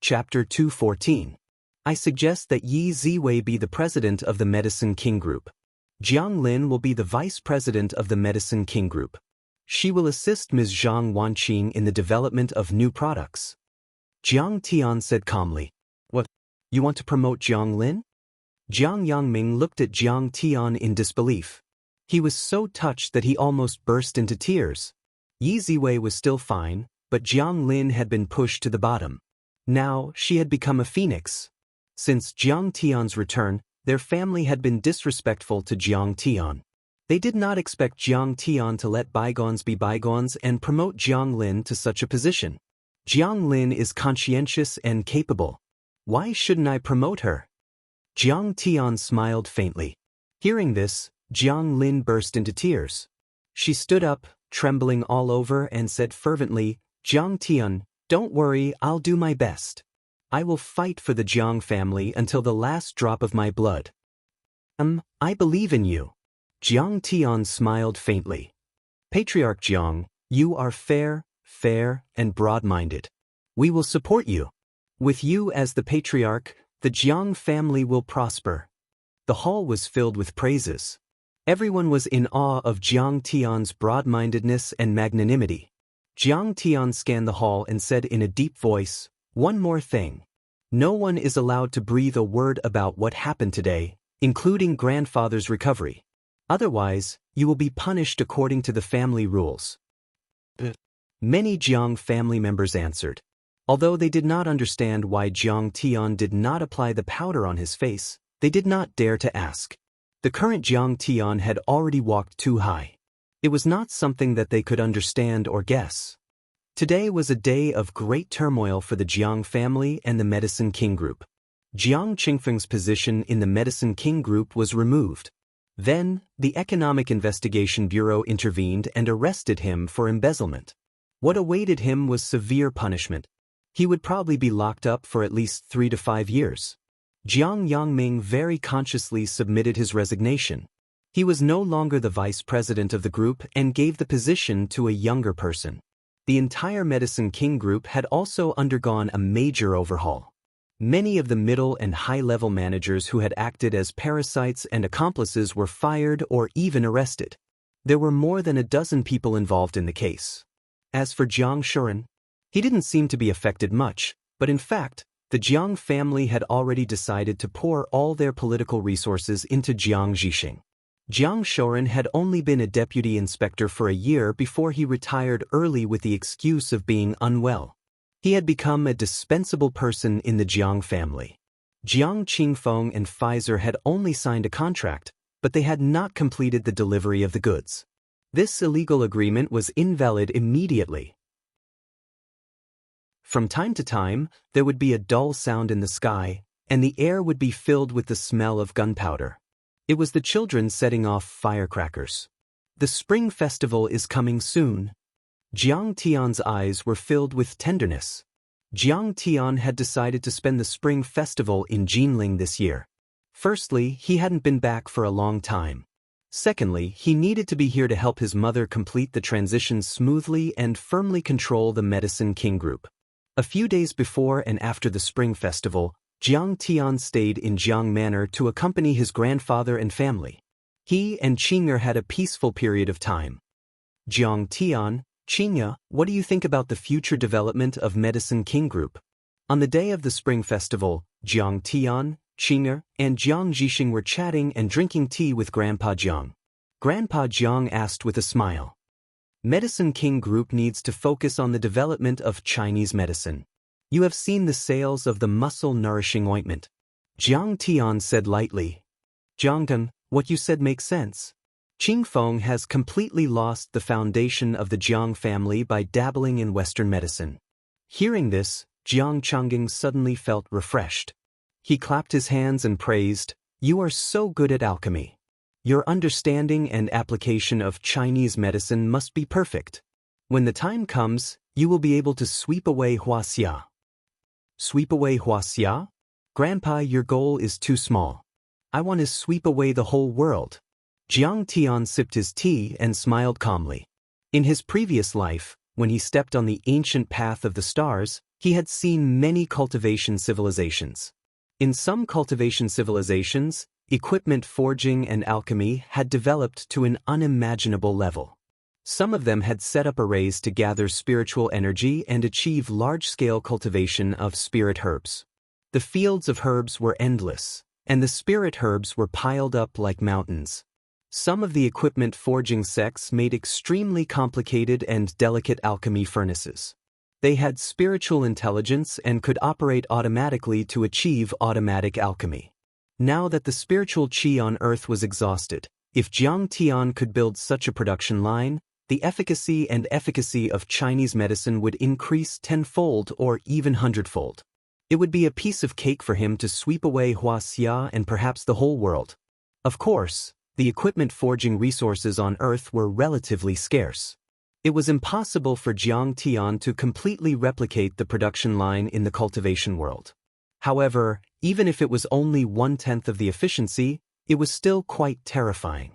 Chapter 214. I suggest that Yi Ziwei be the president of the Medicine King Group. Wang Lin will be the vice president of the Medicine King Group. She will assist Ms. Zhang Wanqing in the development of new products. Jiang Tian said calmly. What? You want to promote Jiang Lin? Jiang Yangming looked at Jiang Tian in disbelief. He was so touched that he almost burst into tears. Yi Ziwei was still fine, but Jiang Lin had been pushed to the bottom. Now, she had become a phoenix. Since Jiang Tian's return, their family had been disrespectful to Jiang Tian. They did not expect Jiang Tian to let bygones be bygones and promote Jiang Lin to such a position. Jiang Lin is conscientious and capable. Why shouldn't I promote her? Jiang Tian smiled faintly. Hearing this, Jiang Lin burst into tears. She stood up, trembling all over, and said fervently, Jiang Tian, don't worry, I'll do my best. I will fight for the Jiang family until the last drop of my blood. I believe in you. Jiang Tian smiled faintly. Patriarch Jiang, you are fair, and broad-minded. We will support you. With you as the patriarch, the Jiang family will prosper. The hall was filled with praises. Everyone was in awe of Jiang Tian's broad-mindedness and magnanimity. Jiang Tian scanned the hall and said in a deep voice, one more thing. No one is allowed to breathe a word about what happened today, including grandfather's recovery. Otherwise, you will be punished according to the family rules. Many Jiang family members answered. Although they did not understand why Jiang Tian did not apply the powder on his face, they did not dare to ask. The current Jiang Tian had already walked too high. It was not something that they could understand or guess. Today was a day of great turmoil for the Jiang family and the Medicine King Group. Jiang Qingfeng's position in the Medicine King Group was removed. Then, the Economic Investigation Bureau intervened and arrested him for embezzlement. What awaited him was severe punishment. He would probably be locked up for at least 3 to 5 years. Jiang Yangming very consciously submitted his resignation. He was no longer the vice president of the group and gave the position to a younger person. The entire Medicine King Group had also undergone a major overhaul. Many of the middle and high-level managers who had acted as parasites and accomplices were fired or even arrested. There were more than a dozen people involved in the case. As for Jiang Shuren, he didn't seem to be affected much, but in fact, the Jiang family had already decided to pour all their political resources into Jiang Zhixing. Jiang Shuren had only been a deputy inspector for a year before he retired early with the excuse of being unwell. He had become a dispensable person in the Jiang family. Jiang Qingfeng and Pfizer had only signed a contract, but they had not completed the delivery of the goods. This illegal agreement was invalid immediately. From time to time, there would be a dull sound in the sky, and the air would be filled with the smell of gunpowder. It was the children setting off firecrackers. The spring festival is coming soon. Jiang Tian's eyes were filled with tenderness. Jiang Tian had decided to spend the spring festival in Jinling this year. Firstly, he hadn't been back for a long time. Secondly, he needed to be here to help his mother complete the transition smoothly and firmly control the Medicine King Group. A few days before and after the Spring Festival, Jiang Tian stayed in Jiang Manor to accompany his grandfather and family. He and Qing'er had a peaceful period of time. Jiang Tian, Qing'er, what do you think about the future development of Medicine King Group? On the day of the Spring Festival, Jiang Tian, Qing'er, and Jiang Zhixing were chatting and drinking tea with Grandpa Jiang. Grandpa Jiang asked with a smile. Medicine King Group needs to focus on the development of Chinese medicine. You have seen the sales of the muscle-nourishing ointment. Jiang Tian said lightly. Jiangtan, what you said makes sense. Qingfeng has completely lost the foundation of the Jiang family by dabbling in Western medicine. Hearing this, Jiang Changing suddenly felt refreshed. He clapped his hands and praised, "You are so good at alchemy. Your understanding and application of Chinese medicine must be perfect. When the time comes, you will be able to sweep away Wuxia." Sweep away Wuxia? Grandpa, your goal is too small. I want to sweep away the whole world. Jiang Tian sipped his tea and smiled calmly. In his previous life, when he stepped on the ancient path of the stars, He had seen many cultivation civilizations. In some cultivation civilizations, equipment forging and alchemy had developed to an unimaginable level. Some of them had set up arrays to gather spiritual energy and achieve large-scale cultivation of spirit herbs. The fields of herbs were endless, and the spirit herbs were piled up like mountains. Some of the equipment forging sects made extremely complicated and delicate alchemy furnaces. They had spiritual intelligence and could operate automatically to achieve automatic alchemy. Now that the spiritual qi on Earth was exhausted, if Jiang Tian could build such a production line, the efficacy of Chinese medicine would increase tenfold or even hundredfold. It would be a piece of cake for him to sweep away Wuxia and perhaps the whole world. Of course, the equipment forging resources on Earth were relatively scarce. It was impossible for Jiang Tian to completely replicate the production line in the cultivation world. However, even if it was only 1/10 of the efficiency, it was still quite terrifying.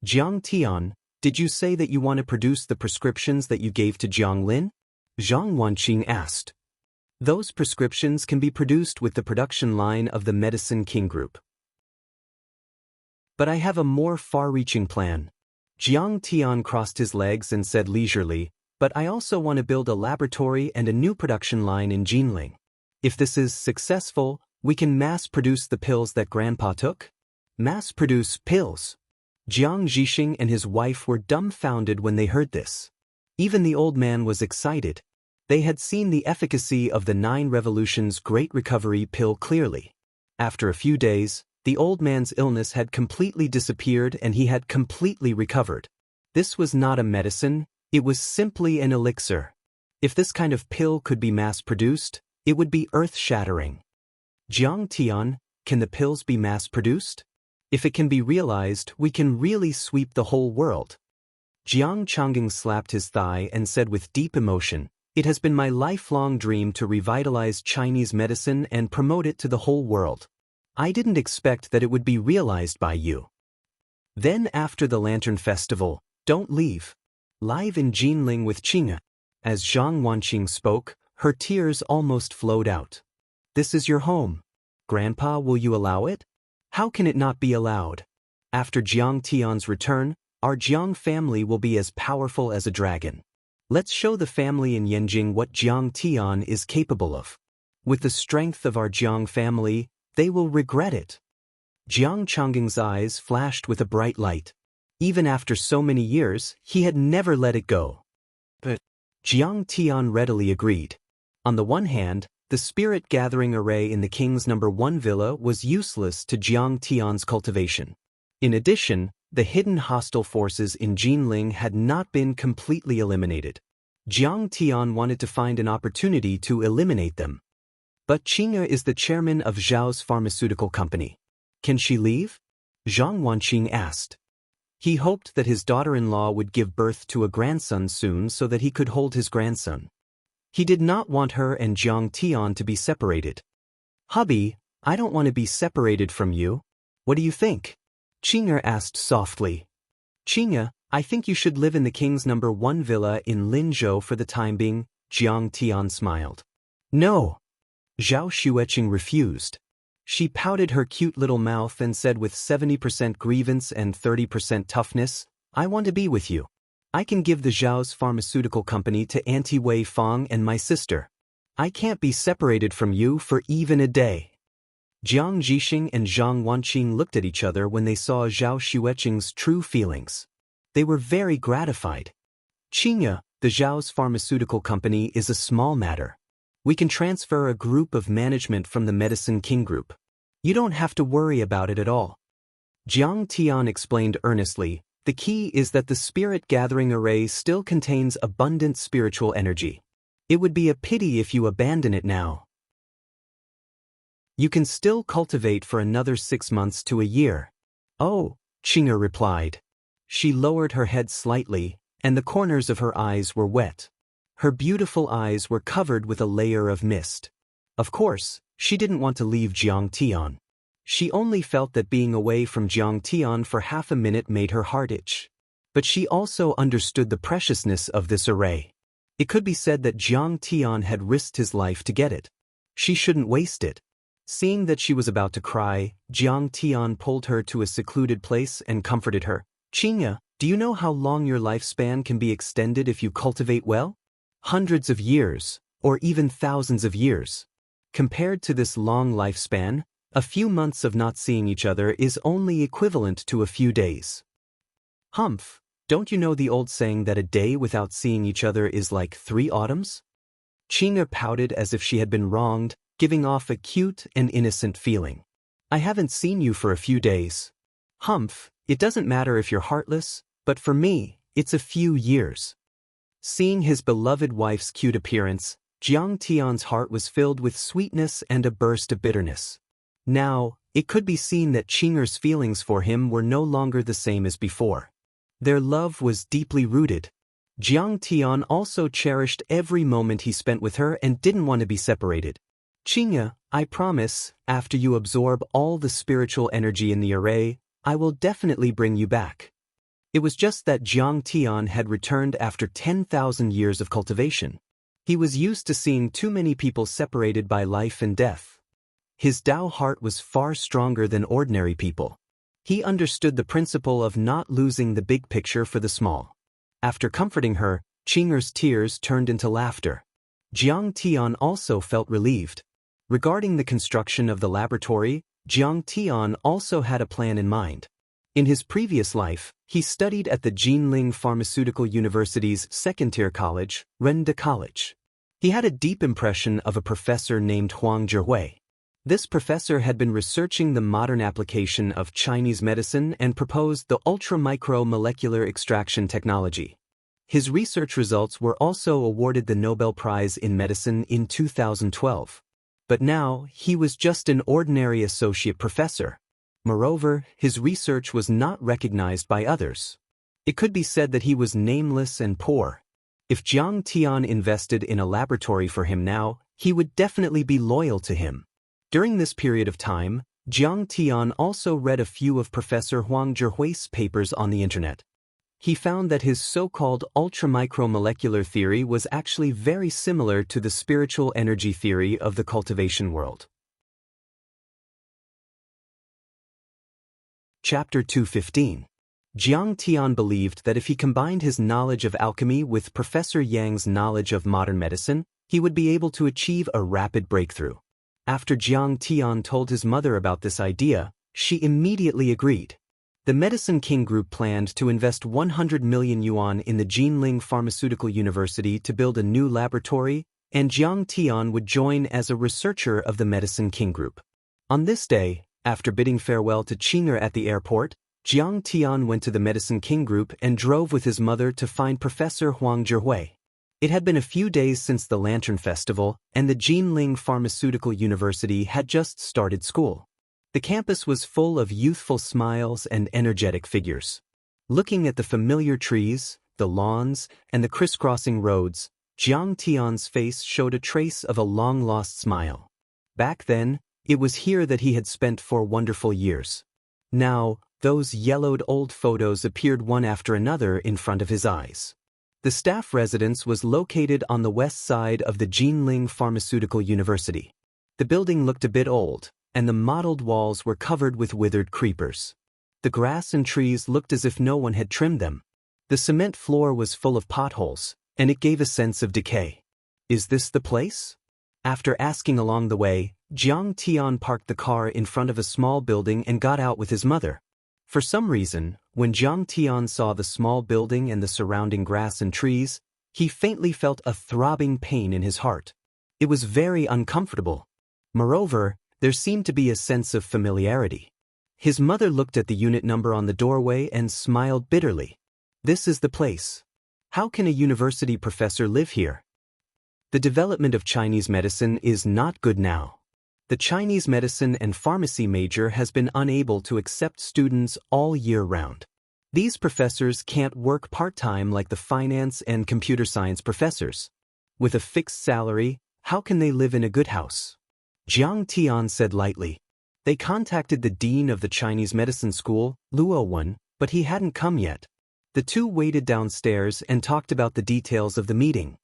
Jiang Tian, did you say that you want to produce the prescriptions that you gave to Wang Lin? Zhang Wanqing asked. Those prescriptions can be produced with the production line of the Medicine King Group. But I have a more far-reaching plan. Jiang Tian crossed his legs and said leisurely, but I also want to build a laboratory and a new production line in Jinling. If this is successful, we can mass-produce the pills that Grandpa took? Mass-produce pills? Jiang Zhixing and his wife were dumbfounded when they heard this. Even the old man was excited. They had seen the efficacy of the 9 Revolutions Great Recovery pill clearly. After a few days, the old man's illness had completely disappeared and he had completely recovered. This was not a medicine, it was simply an elixir. If this kind of pill could be mass-produced, it would be earth-shattering. Jiang Tian, can the pills be mass-produced? If it can be realized, we can really sweep the whole world. Jiang Changing slapped his thigh and said with deep emotion, "It has been my lifelong dream to revitalize Chinese medicine and promote it to the whole world. I didn't expect that it would be realized by you." Then after the Lantern Festival, don't leave. Live in Jinling with Qing'e. As Zhang Wanqing spoke, her tears almost flowed out. This is your home. Grandpa, will you allow it? How can it not be allowed? After Jiang Tian's return, our Jiang family will be as powerful as a dragon. Let's show the family in Yanjing what Jiang Tian is capable of. With the strength of our Jiang family, they will regret it. Jiang Changging's eyes flashed with a bright light. Even after so many years, he had never let it go. But Jiang Tian readily agreed. On the one hand, the spirit-gathering array in the King's No. 1 villa was useless to Jiang Tian's cultivation. In addition, the hidden hostile forces in Jinling had not been completely eliminated. Jiang Tian wanted to find an opportunity to eliminate them. But Qing'e is the chairman of Zhao's pharmaceutical company. Can she leave? Zhang Wanqing asked. He hoped that his daughter-in-law would give birth to a grandson soon so that he could hold his grandson. He did not want her and Jiang Tian to be separated. Hubby, I don't want to be separated from you. What do you think? Qing'e asked softly. Qing'e, I think you should live in the King's No. 1 villa in Linzhou for the time being, Jiang Tian smiled. No. Zhao Xueqing refused. She pouted her cute little mouth and said with 70% grievance and 30% toughness, I want to be with you. I can give the Zhao's pharmaceutical company to Auntie Wei Fang and my sister. I can't be separated from you for even a day. Jiang Zhixing and Zhang Wanqing looked at each other when they saw Zhao Xueqing's true feelings. They were very gratified. Qing'e, the Zhao's pharmaceutical company is a small matter. We can transfer a group of management from the Medicine King Group. You don't have to worry about it at all. Jiang Tian explained earnestly, the key is that the spirit-gathering array still contains abundant spiritual energy. It would be a pity if you abandon it now. You can still cultivate for another 6 months to a year. Oh, Qing'e replied. She lowered her head slightly, and the corners of her eyes were wet. Her beautiful eyes were covered with a layer of mist. Of course, she didn't want to leave Jiang Tian. She only felt that being away from Jiang Tian for half a minute made her heart itch. But she also understood the preciousness of this array. It could be said that Jiang Tian had risked his life to get it. She shouldn't waste it. Seeing that she was about to cry, Jiang Tian pulled her to a secluded place and comforted her. Xianxia, do you know how long your lifespan can be extended if you cultivate well? Hundreds of years, or even thousands of years. Compared to this long lifespan, a few months of not seeing each other is only equivalent to a few days. Humph, don't you know the old saying that a day without seeing each other is like 3 autumns? Xianxia pouted as if she had been wronged, giving off a cute and innocent feeling. I haven't seen you for a few days. Humph, it doesn't matter if you're heartless, but for me, it's a few years. Seeing his beloved wife's cute appearance, Jiang Tian's heart was filled with sweetness and a burst of bitterness. Now, it could be seen that Xianxia's feelings for him were no longer the same as before. Their love was deeply rooted. Jiang Tian also cherished every moment he spent with her and didn't want to be separated. Xianxia, I promise, after you absorb all the spiritual energy in the array, I will definitely bring you back. It was just that Jiang Tian had returned after 10,000 years of cultivation. He was used to seeing too many people separated by life and death. His Dao heart was far stronger than ordinary people. He understood the principle of not losing the big picture for the small. After comforting her, Xianxia's tears turned into laughter. Jiang Tian also felt relieved. Regarding the construction of the laboratory, Jiang Tian also had a plan in mind. In his previous life, he studied at the Jinling Pharmaceutical University's second-tier college, Renda College. He had a deep impression of a professor named Huang Zhihui. This professor had been researching the modern application of Chinese medicine and proposed the ultra-micro-molecular extraction technology. His research results were also awarded the Nobel Prize in Medicine in 2012. But now, he was just an ordinary associate professor. Moreover, his research was not recognized by others. It could be said that he was nameless and poor. If Jiang Tian invested in a laboratory for him now, he would definitely be loyal to him. During this period of time, Jiang Tian also read a few of Professor Huang Zhihui's papers on the internet. He found that his so-called ultramicromolecular theory was actually very similar to the spiritual energy theory of the cultivation world. Chapter 215. Jiang Tian believed that if he combined his knowledge of alchemy with Professor Yang's knowledge of modern medicine, he would be able to achieve a rapid breakthrough. After Jiang Tian told his mother about this idea, she immediately agreed. The Medicine King Group planned to invest 100 million yuan in the Jinling Pharmaceutical University to build a new laboratory, and Jiang Tian would join as a researcher of the Medicine King Group. On this day, after bidding farewell to Xianxia at the airport, Jiang Tian went to the Medicine King Group and drove with his mother to find Professor Huang Zhihui. It had been a few days since the Lantern Festival, and the Jinling Pharmaceutical University had just started school. The campus was full of youthful smiles and energetic figures. Looking at the familiar trees, the lawns, and the crisscrossing roads, Jiang Tian's face showed a trace of a long-lost smile. Back then, it was here that he had spent 4 wonderful years. Now, those yellowed old photos appeared one after another in front of his eyes. The staff residence was located on the west side of the Jinling Pharmaceutical University. The building looked a bit old, and the mottled walls were covered with withered creepers. The grass and trees looked as if no one had trimmed them. The cement floor was full of potholes, and it gave a sense of decay. Is this the place? After asking along the way, Jiang Tian parked the car in front of a small building and got out with his mother. For some reason, when Jiang Tian saw the small building and the surrounding grass and trees, he faintly felt a throbbing pain in his heart. It was very uncomfortable. Moreover, there seemed to be a sense of familiarity. His mother looked at the unit number on the doorway and smiled bitterly. This is the place. How can a university professor live here? The development of Chinese medicine is not good now. The Chinese medicine and pharmacy major has been unable to accept students all year round. These professors can't work part-time like the finance and computer science professors. With a fixed salary, how can they live in a good house? Jiang Tian said lightly. They contacted the dean of the Chinese medicine school, Luo Wen, but he hadn't come yet. The two waited downstairs and talked about the details of the meeting.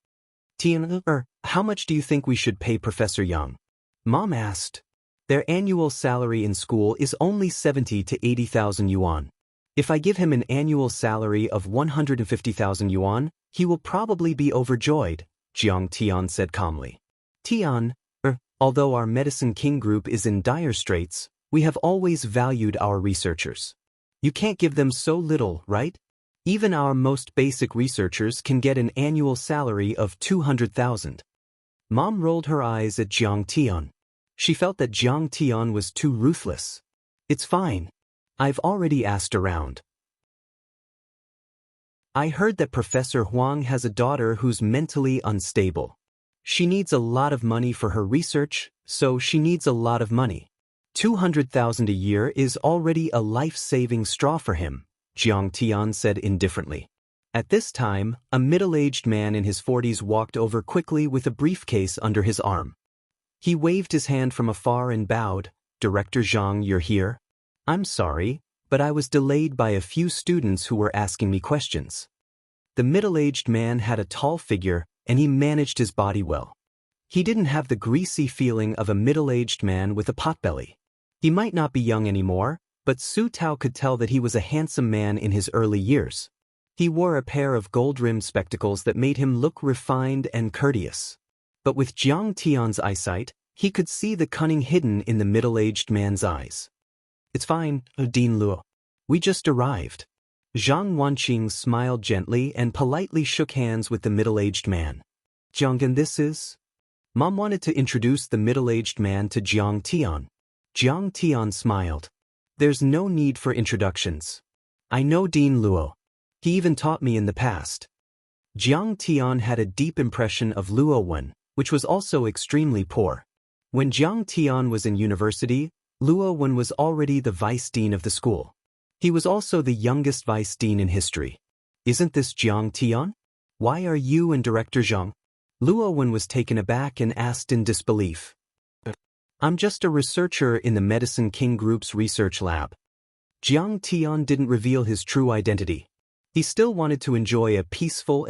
Tian, how much do you think we should pay Professor Yang? Mom asked. Their annual salary in school is only 70 to 80,000 yuan. If I give him an annual salary of 150,000 yuan, he will probably be overjoyed, Jiang Tian said calmly. Tian, although our Medicine King group is in dire straits, we have always valued our researchers. You can't give them so little, right? Even our most basic researchers can get an annual salary of 200,000. Mom rolled her eyes at Jiang Tian. She felt that Jiang Tian was too ruthless. It's fine. I've already asked around. I heard that Professor Huang has a daughter who's mentally unstable. She needs a lot of money for her research, so she needs a lot of money. 200,000 a year is already a life-saving straw for him, Jiang Tian said indifferently. At this time, a middle-aged man in his 40s walked over quickly with a briefcase under his arm. He waved his hand from afar and bowed. Director Zhang, you're here? I'm sorry, but I was delayed by a few students who were asking me questions. The middle-aged man had a tall figure, and he managed his body well. He didn't have the greasy feeling of a middle-aged man with a potbelly. He might not be young anymore, but Su Tao could tell that he was a handsome man in his early years. He wore a pair of gold-rimmed spectacles that made him look refined and courteous. But with Jiang Tian's eyesight, he could see the cunning hidden in the middle-aged man's eyes. It's fine, Dean Luo. We just arrived. Zhang Wanqing smiled gently and politely shook hands with the middle-aged man. Jiang, this is? Mom wanted to introduce the middle-aged man to Jiang Tian. Jiang Tian smiled. There's no need for introductions. I know Dean Luo. He even taught me in the past. Jiang Tian had a deep impression of Luo Wen, which was also extremely poor. When Jiang Tian was in university, Luo Wen was already the vice dean of the school. He was also the youngest vice dean in history. Isn't this Jiang Tian? Why are you and Director Zhang? Luo Wen was taken aback and asked in disbelief. I'm just a researcher in the Medicine King Group's research lab. Jiang Tian didn't reveal his true identity. He still wanted to enjoy a peaceful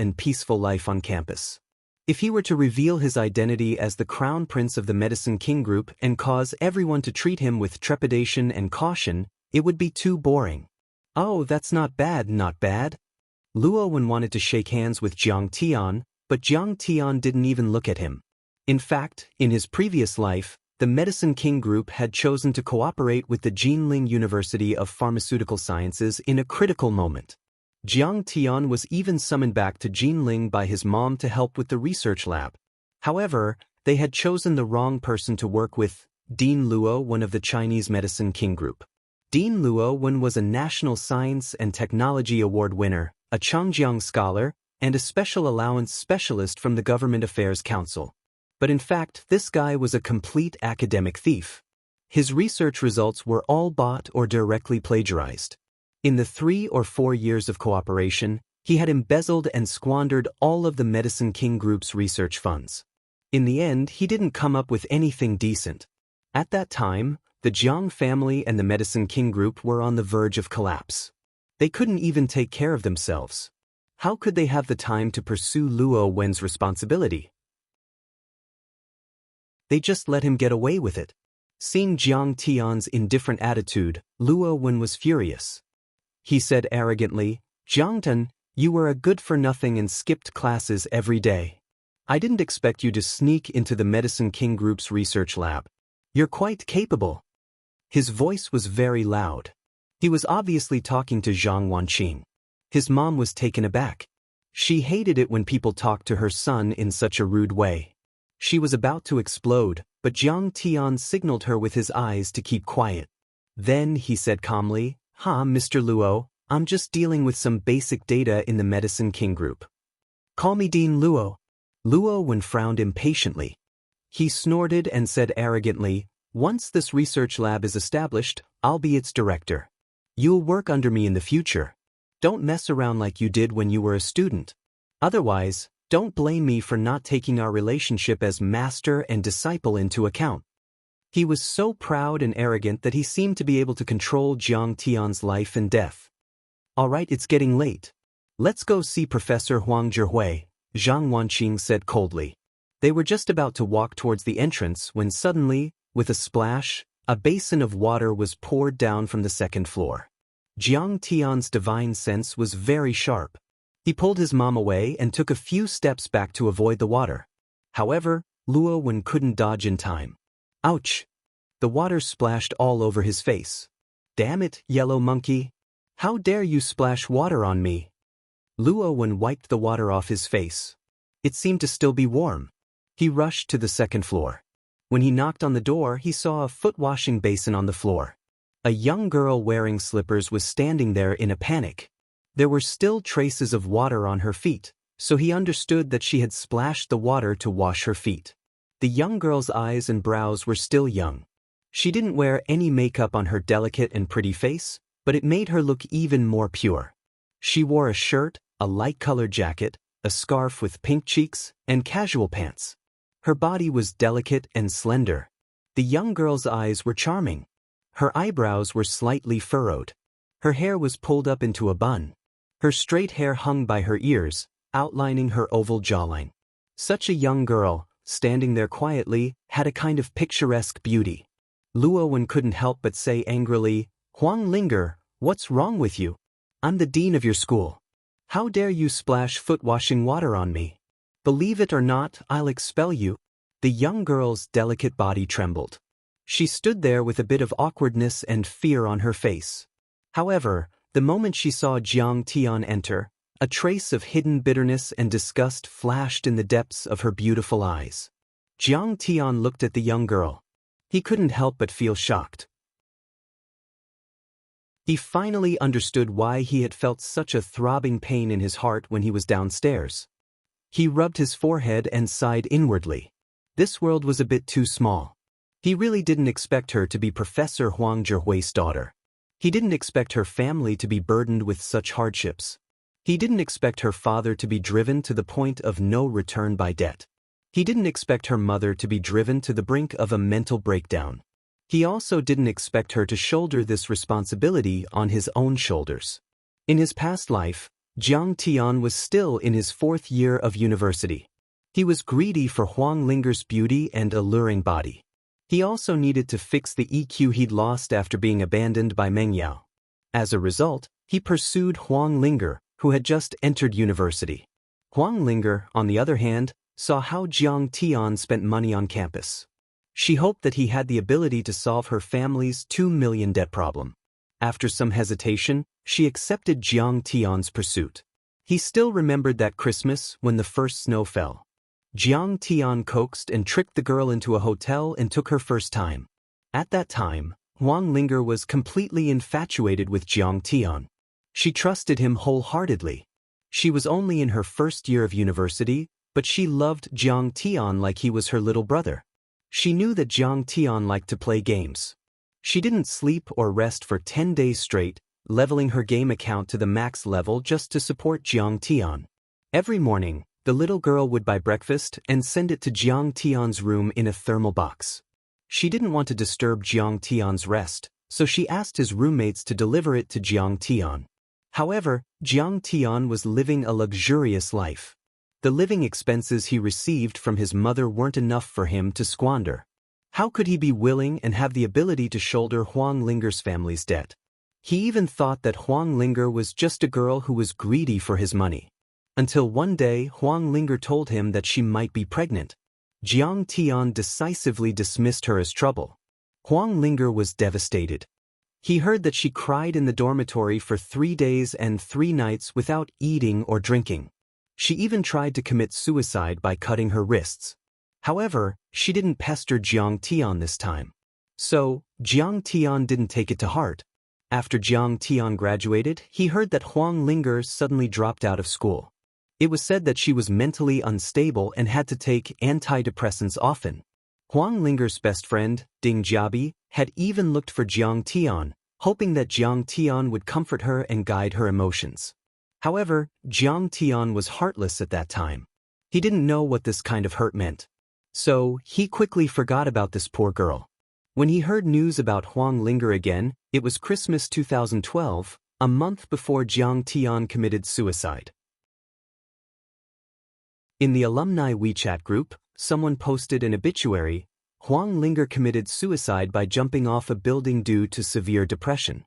life on campus. If he were to reveal his identity as the crown prince of the Medicine King Group and cause everyone to treat him with trepidation and caution, it would be too boring. Oh, that's not bad, not bad. Luo Wen wanted to shake hands with Jiang Tian, but Jiang Tian didn't even look at him. In fact, in his previous life, the Medicine King Group had chosen to cooperate with the Jinling University of Pharmaceutical Sciences in a critical moment. Jiang Tian was even summoned back to Jinling by his mom to help with the research lab. However, they had chosen the wrong person to work with, Dean Luo, one of the Chinese Medicine King Group. Dean Luo Wen was a National Science and Technology Award winner, a Changjiang scholar, and a special allowance specialist from the Government Affairs Council. But in fact, this guy was a complete academic thief. His research results were all bought or directly plagiarized. In the 3 or 4 years of cooperation, he had embezzled and squandered all of the Medicine King Group's research funds. In the end, he didn't come up with anything decent. At that time, the Jiang family and the Medicine King Group were on the verge of collapse. They couldn't even take care of themselves. How could they have the time to pursue Luo Wen's responsibility? They just let him get away with it. Seeing Jiang Tian's indifferent attitude, Luo Wen was furious. He said arrogantly, Jiangtan, you were a good-for-nothing and skipped classes every day. I didn't expect you to sneak into the Medicine King Group's research lab. You're quite capable. His voice was very loud. He was obviously talking to Zhang Wanqing. His mom was taken aback. She hated it when people talked to her son in such a rude way. She was about to explode, but Jiang Tian signaled her with his eyes to keep quiet. Then he said calmly, Mr. Luo, I'm just dealing with some basic data in the Medicine King Group. Call me Dean Luo. Luo Wen frowned impatiently. He snorted and said arrogantly, once this research lab is established, I'll be its director. You'll work under me in the future. Don't mess around like you did when you were a student. Otherwise, don't blame me for not taking our relationship as master and disciple into account. He was so proud and arrogant that he seemed to be able to control Jiang Tian's life and death. All right, it's getting late. Let's go see Professor Huang Zhihui, Zhang Wanqing said coldly. They were just about to walk towards the entrance when suddenly, with a splash, a basin of water was poured down from the second floor. Jiang Tian's divine sense was very sharp. He pulled his mom away and took a few steps back to avoid the water. However, Luo Wen couldn't dodge in time. Ouch! The water splashed all over his face. Damn it, yellow monkey! How dare you splash water on me? Luo Wen wiped the water off his face. It seemed to still be warm. He rushed to the second floor. When he knocked on the door, he saw a foot-washing basin on the floor. A young girl wearing slippers was standing there in a panic. There were still traces of water on her feet, so he understood that she had splashed the water to wash her feet. The young girl's eyes and brows were still young. She didn't wear any makeup on her delicate and pretty face, but it made her look even more pure. She wore a shirt, a light-colored jacket, a scarf with pink cheeks, and casual pants. Her body was delicate and slender. The young girl's eyes were charming. Her eyebrows were slightly furrowed. Her hair was pulled up into a bun. Her straight hair hung by her ears, outlining her oval jawline. Such a young girl, standing there quietly, had a kind of picturesque beauty. Luo Wen couldn't help but say angrily, "Huang Linger, what's wrong with you? I'm the dean of your school. How dare you splash foot-washing water on me? Believe it or not, I'll expel you." The young girl's delicate body trembled. She stood there with a bit of awkwardness and fear on her face. However, the moment she saw Jiang Tian enter, a trace of hidden bitterness and disgust flashed in the depths of her beautiful eyes. Jiang Tian looked at the young girl. He couldn't help but feel shocked. He finally understood why he had felt such a throbbing pain in his heart when he was downstairs. He rubbed his forehead and sighed inwardly. This world was a bit too small. He really didn't expect her to be Professor Huang Zhihui's daughter. He didn't expect her family to be burdened with such hardships. He didn't expect her father to be driven to the point of no return by debt. He didn't expect her mother to be driven to the brink of a mental breakdown. He also didn't expect her to shoulder this responsibility on his own shoulders. In his past life, Jiang Tian was still in his 4th year of university. He was greedy for Huang Linger's beauty and alluring body. He also needed to fix the EQ he'd lost after being abandoned by Meng Yao. As a result, he pursued Huang Linger, who had just entered university. Huang Linger, on the other hand, saw how Jiang Tian spent money on campus. She hoped that he had the ability to solve her family's 2 million debt problem. After some hesitation, she accepted Jiang Tian's pursuit. He still remembered that Christmas when the first snow fell. Jiang Tian coaxed and tricked the girl into a hotel and took her first time. At that time, Huang Linger was completely infatuated with Jiang Tian. She trusted him wholeheartedly. She was only in her 1st year of university, but she loved Jiang Tian like he was her little brother. She knew that Jiang Tian liked to play games. She didn't sleep or rest for 10 days straight, leveling her game account to the max level just to support Jiang Tian. Every morning, the little girl would buy breakfast and send it to Jiang Tian's room in a thermal box. She didn't want to disturb Jiang Tian's rest, so she asked his roommates to deliver it to Jiang Tian. However, Jiang Tian was living a luxurious life. The living expenses he received from his mother weren't enough for him to squander. How could he be willing and have the ability to shoulder Huang Linger's family's debt? He even thought that Huang Linger was just a girl who was greedy for his money. Until one day Huang Linger told him that she might be pregnant. Jiang Tian decisively dismissed her as trouble. Huang Linger was devastated. He heard that she cried in the dormitory for 3 days and 3 nights without eating or drinking. She even tried to commit suicide by cutting her wrists. However, she didn't pester Jiang Tian this time. So, Jiang Tian didn't take it to heart. After Jiang Tian graduated, he heard that Huang Linger suddenly dropped out of school. It was said that she was mentally unstable and had to take antidepressants often. Huang Linger's best friend, Ding Jiabi, had even looked for Jiang Tian, hoping that Jiang Tian would comfort her and guide her emotions. However, Jiang Tian was heartless at that time. He didn't know what this kind of hurt meant. So, he quickly forgot about this poor girl. When he heard news about Huang Linger again, it was Christmas 2012, a month before Jiang Tian committed suicide. In the alumni WeChat group, someone posted an obituary: Wang Lin committed suicide by jumping off a building due to severe depression.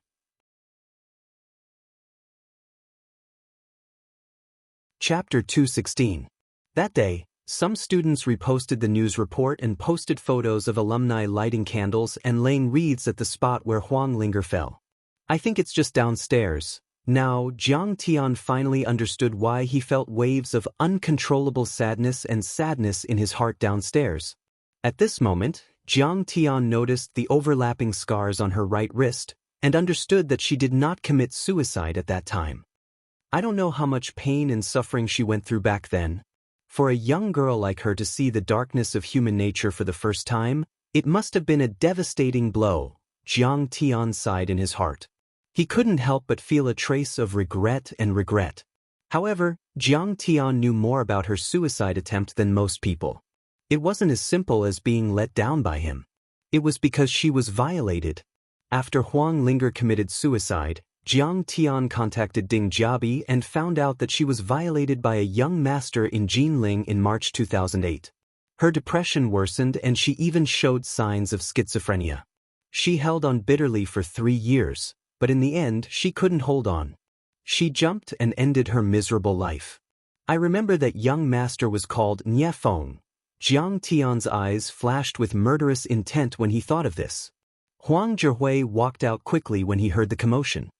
Chapter 216. That day, some students reposted the news report and posted photos of alumni lighting candles and laying wreaths at the spot where Wang Lin fell. I think it's just downstairs. Now, Jiang Tian finally understood why he felt waves of uncontrollable sadness in his heart downstairs. At this moment, Jiang Tian noticed the overlapping scars on her right wrist and understood that she did not commit suicide at that time. I don't know how much pain and suffering she went through back then. For a young girl like her to see the darkness of human nature for the first time, it must have been a devastating blow. Jiang Tian sighed in his heart. He couldn't help but feel a trace of regret. However, Jiang Tian knew more about her suicide attempt than most people. It wasn't as simple as being let down by him. It was because she was violated. After Wang Lin committed suicide, Jiang Tian contacted Ding Jiabi and found out that she was violated by a young master in Jinling in March 2008. Her depression worsened and she even showed signs of schizophrenia. She held on bitterly for 3 years, but in the end she couldn't hold on. She jumped and ended her miserable life. I remember that young master was called Nie Feng. Jiang Tian's eyes flashed with murderous intent when he thought of this. Huang Zhihui walked out quickly when he heard the commotion.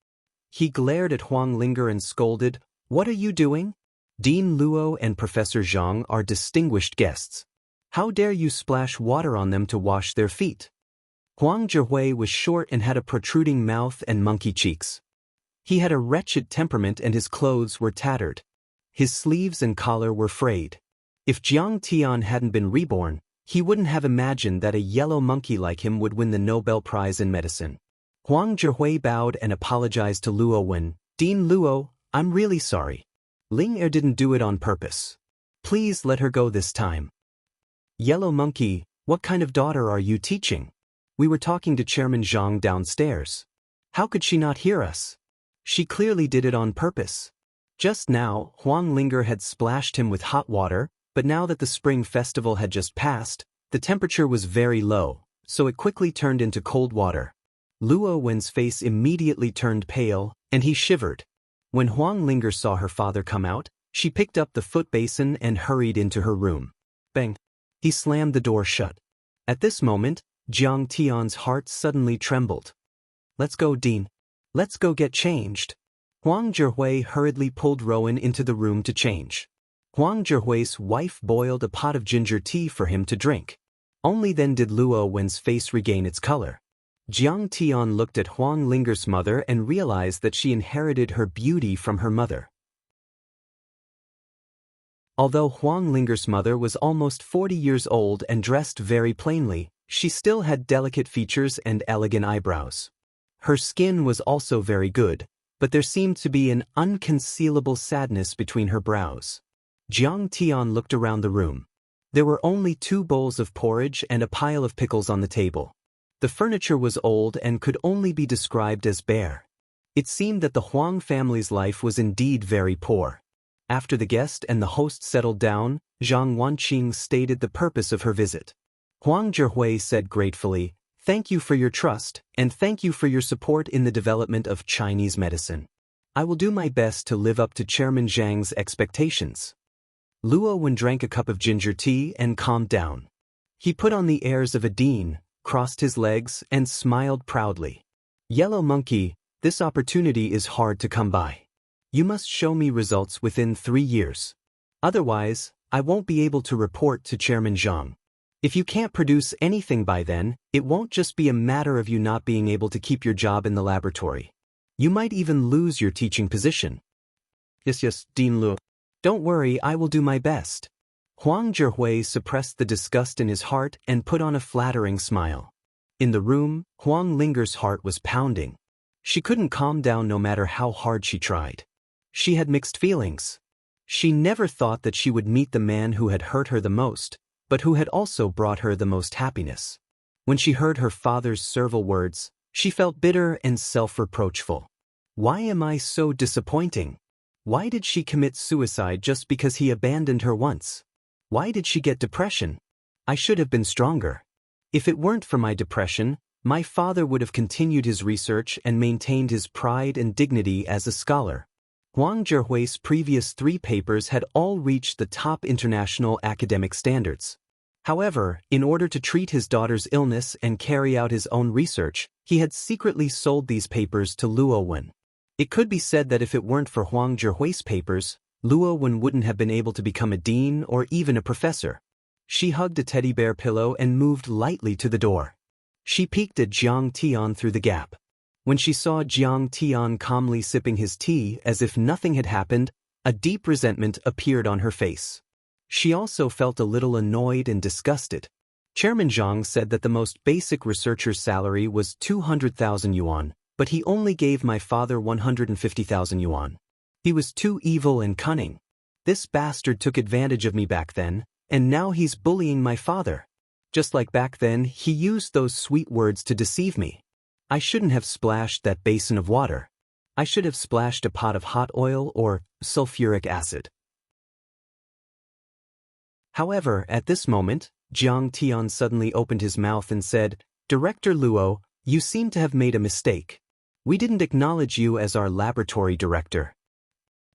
He glared at Wang Lin and scolded, "What are you doing? Dean Luo and Professor Zhang are distinguished guests. How dare you splash water on them to wash their feet?" Huang Zhihui was short and had a protruding mouth and monkey cheeks. He had a wretched temperament and his clothes were tattered. His sleeves and collar were frayed. If Jiang Tian hadn't been reborn, he wouldn't have imagined that a yellow monkey like him would win the Nobel Prize in Medicine. Huang Zhihui bowed and apologized to Luo Wen. "Dean Luo, I'm really sorry. Ling didn't do it on purpose. Please let her go this time." "Yellow monkey, what kind of daughter are you teaching? We were talking to Chairman Zhang downstairs. How could she not hear us? She clearly did it on purpose." Just now, Huang Lin had splashed him with hot water, but now that the spring festival had just passed, the temperature was very low, so it quickly turned into cold water. Luo Wen's face immediately turned pale, and he shivered. When Huang Lin saw her father come out, she picked up the foot basin and hurried into her room. Bang! He slammed the door shut. At this moment, Jiang Tian's heart suddenly trembled. "Let's go, Dean. Let's go get changed." Huang Zhihui hurriedly pulled Rowan into the room to change. Huang Zhihui's wife boiled a pot of ginger tea for him to drink. Only then did Luo Wen's face regain its color. Jiang Tian looked at Huang Lin's mother and realized that she inherited her beauty from her mother. Although Huang Lin's mother was almost 40 years old and dressed very plainly, she still had delicate features and elegant eyebrows. Her skin was also very good, but there seemed to be an unconcealable sadness between her brows. Jiang Tian looked around the room. There were only 2 bowls of porridge and a pile of pickles on the table. The furniture was old and could only be described as bare. It seemed that the Huang family's life was indeed very poor. After the guest and the host settled down, Zhang Wanqing stated the purpose of her visit. Huang Zhihui said gratefully, "Thank you for your trust, and thank you for your support in the development of Chinese medicine. I will do my best to live up to Chairman Zhang's expectations." Luo Wen drank a cup of ginger tea and calmed down. He put on the airs of a dean, crossed his legs, and smiled proudly. "Yellow monkey, this opportunity is hard to come by. You must show me results within 3 years. Otherwise, I won't be able to report to Chairman Zhang. If you can't produce anything by then, it won't just be a matter of you not being able to keep your job in the laboratory. You might even lose your teaching position." Yes, Dean Luo. "Don't worry, I will do my best." Huang Zhihui suppressed the disgust in his heart and put on a flattering smile. In the room, Huang Lin's heart was pounding. She couldn't calm down no matter how hard she tried. She had mixed feelings. She never thought that she would meet the man who had hurt her the most, but who had also brought her the most happiness. When she heard her father's servile words, she felt bitter and self-reproachful. Why am I so disappointing? Why did she commit suicide just because he abandoned her once? Why did she get depression? I should have been stronger. If it weren't for my depression, my father would have continued his research and maintained his pride and dignity as a scholar. Huang Zhihui's previous 3 papers had all reached the top international academic standards. However, in order to treat his daughter's illness and carry out his own research, he had secretly sold these papers to Luo Wen. It could be said that if it weren't for Huang Zhihui's papers, Luo Wen wouldn't have been able to become a dean or even a professor. She hugged a teddy bear pillow and moved lightly to the door. She peeked at Jiang Tian through the gap. When she saw Jiang Tian calmly sipping his tea as if nothing had happened, a deep resentment appeared on her face. She also felt a little annoyed and disgusted. Chairman Zhang said that the most basic researcher's salary was 200,000 yuan, but he only gave my father 150,000 yuan. He was too evil and cunning. This bastard took advantage of me back then, and now he's bullying my father. Just like back then, he used those sweet words to deceive me. I shouldn't have splashed that basin of water. I should have splashed a pot of hot oil or sulfuric acid. However, at this moment, Jiang Tian suddenly opened his mouth and said, "Director Luo, you seem to have made a mistake. We didn't acknowledge you as our laboratory director."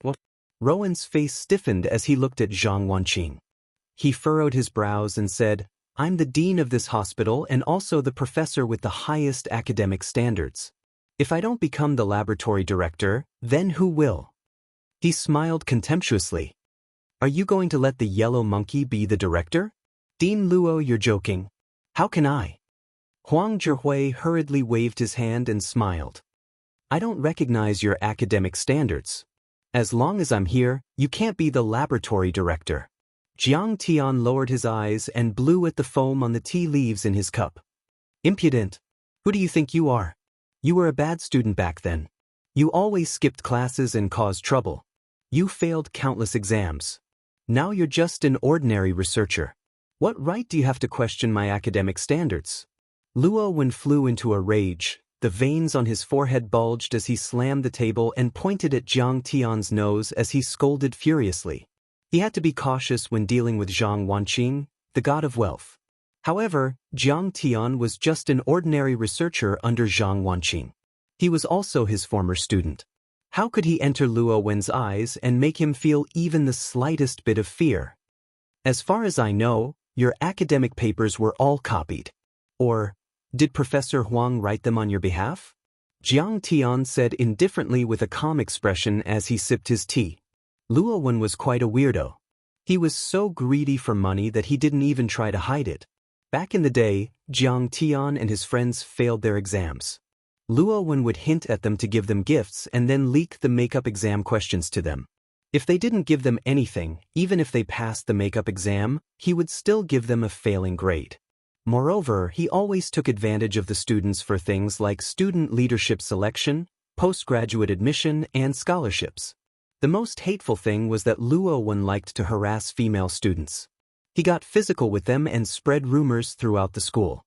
What? Rowan's face stiffened as he looked at Zhang Wanqing. He furrowed his brows and said, "I'm the dean of this hospital and also the professor with the highest academic standards. If I don't become the laboratory director, then who will?" He smiled contemptuously. "Are you going to let the yellow monkey be the director? Dean Luo, you're joking. How can I?" Huang Zhihui hurriedly waved his hand and smiled. "I don't recognize your academic standards. As long as I'm here, you can't be the laboratory director." Jiang Tian lowered his eyes and blew at the foam on the tea leaves in his cup. "Impudent! Who do you think you are? You were a bad student back then. You always skipped classes and caused trouble. You failed countless exams. Now you're just an ordinary researcher. What right do you have to question my academic standards?" Luo Wen flew into a rage. The veins on his forehead bulged as he slammed the table and pointed at Jiang Tian's nose as he scolded furiously. He had to be cautious when dealing with Zhang Wanqing, the god of wealth. However, Jiang Tian was just an ordinary researcher under Zhang Wanqing. He was also his former student. How could he enter Luo Wen's eyes and make him feel even the slightest bit of fear? "As far as I know, your academic papers were all copied. Or, did Professor Huang write them on your behalf?" Jiang Tian said indifferently with a calm expression as he sipped his tea. Luo Wen was quite a weirdo. He was so greedy for money that he didn't even try to hide it. Back in the day, Jiang Tian and his friends failed their exams. Luo Wen would hint at them to give them gifts and then leak the makeup exam questions to them. If they didn't give them anything, even if they passed the makeup exam, he would still give them a failing grade. Moreover, he always took advantage of the students for things like student leadership selection, postgraduate admission, and scholarships. The most hateful thing was that Luo Wen liked to harass female students. He got physical with them and spread rumors throughout the school.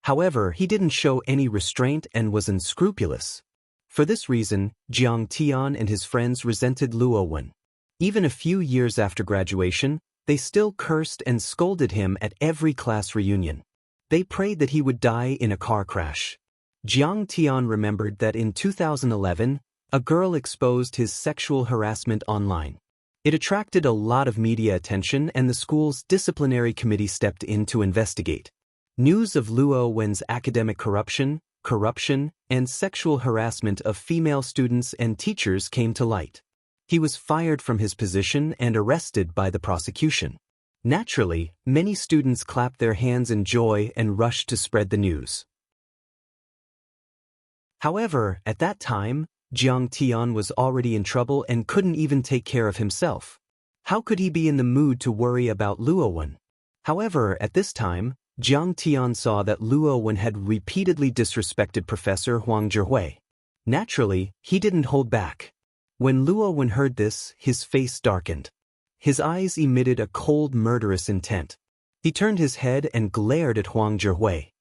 However, he didn't show any restraint and was unscrupulous. For this reason, Jiang Tian and his friends resented Luo Wen. Even a few years after graduation, they still cursed and scolded him at every class reunion. They prayed that he would die in a car crash. Jiang Tian remembered that in 2011, a girl exposed his sexual harassment online. It attracted a lot of media attention and the school's disciplinary committee stepped in to investigate. News of Luo Wen's academic corruption, and sexual harassment of female students and teachers came to light. He was fired from his position and arrested by the prosecution. Naturally, many students clapped their hands in joy and rushed to spread the news. However, at that time, Jiang Tian was already in trouble and couldn't even take care of himself. How could he be in the mood to worry about Luo Wen? However, at this time, Jiang Tian saw that Luo Wen had repeatedly disrespected Professor Huang Zhihui. Naturally, he didn't hold back. When Luo Wen heard this, his face darkened. His eyes emitted a cold, murderous intent. He turned his head and glared at Huang Zhihui.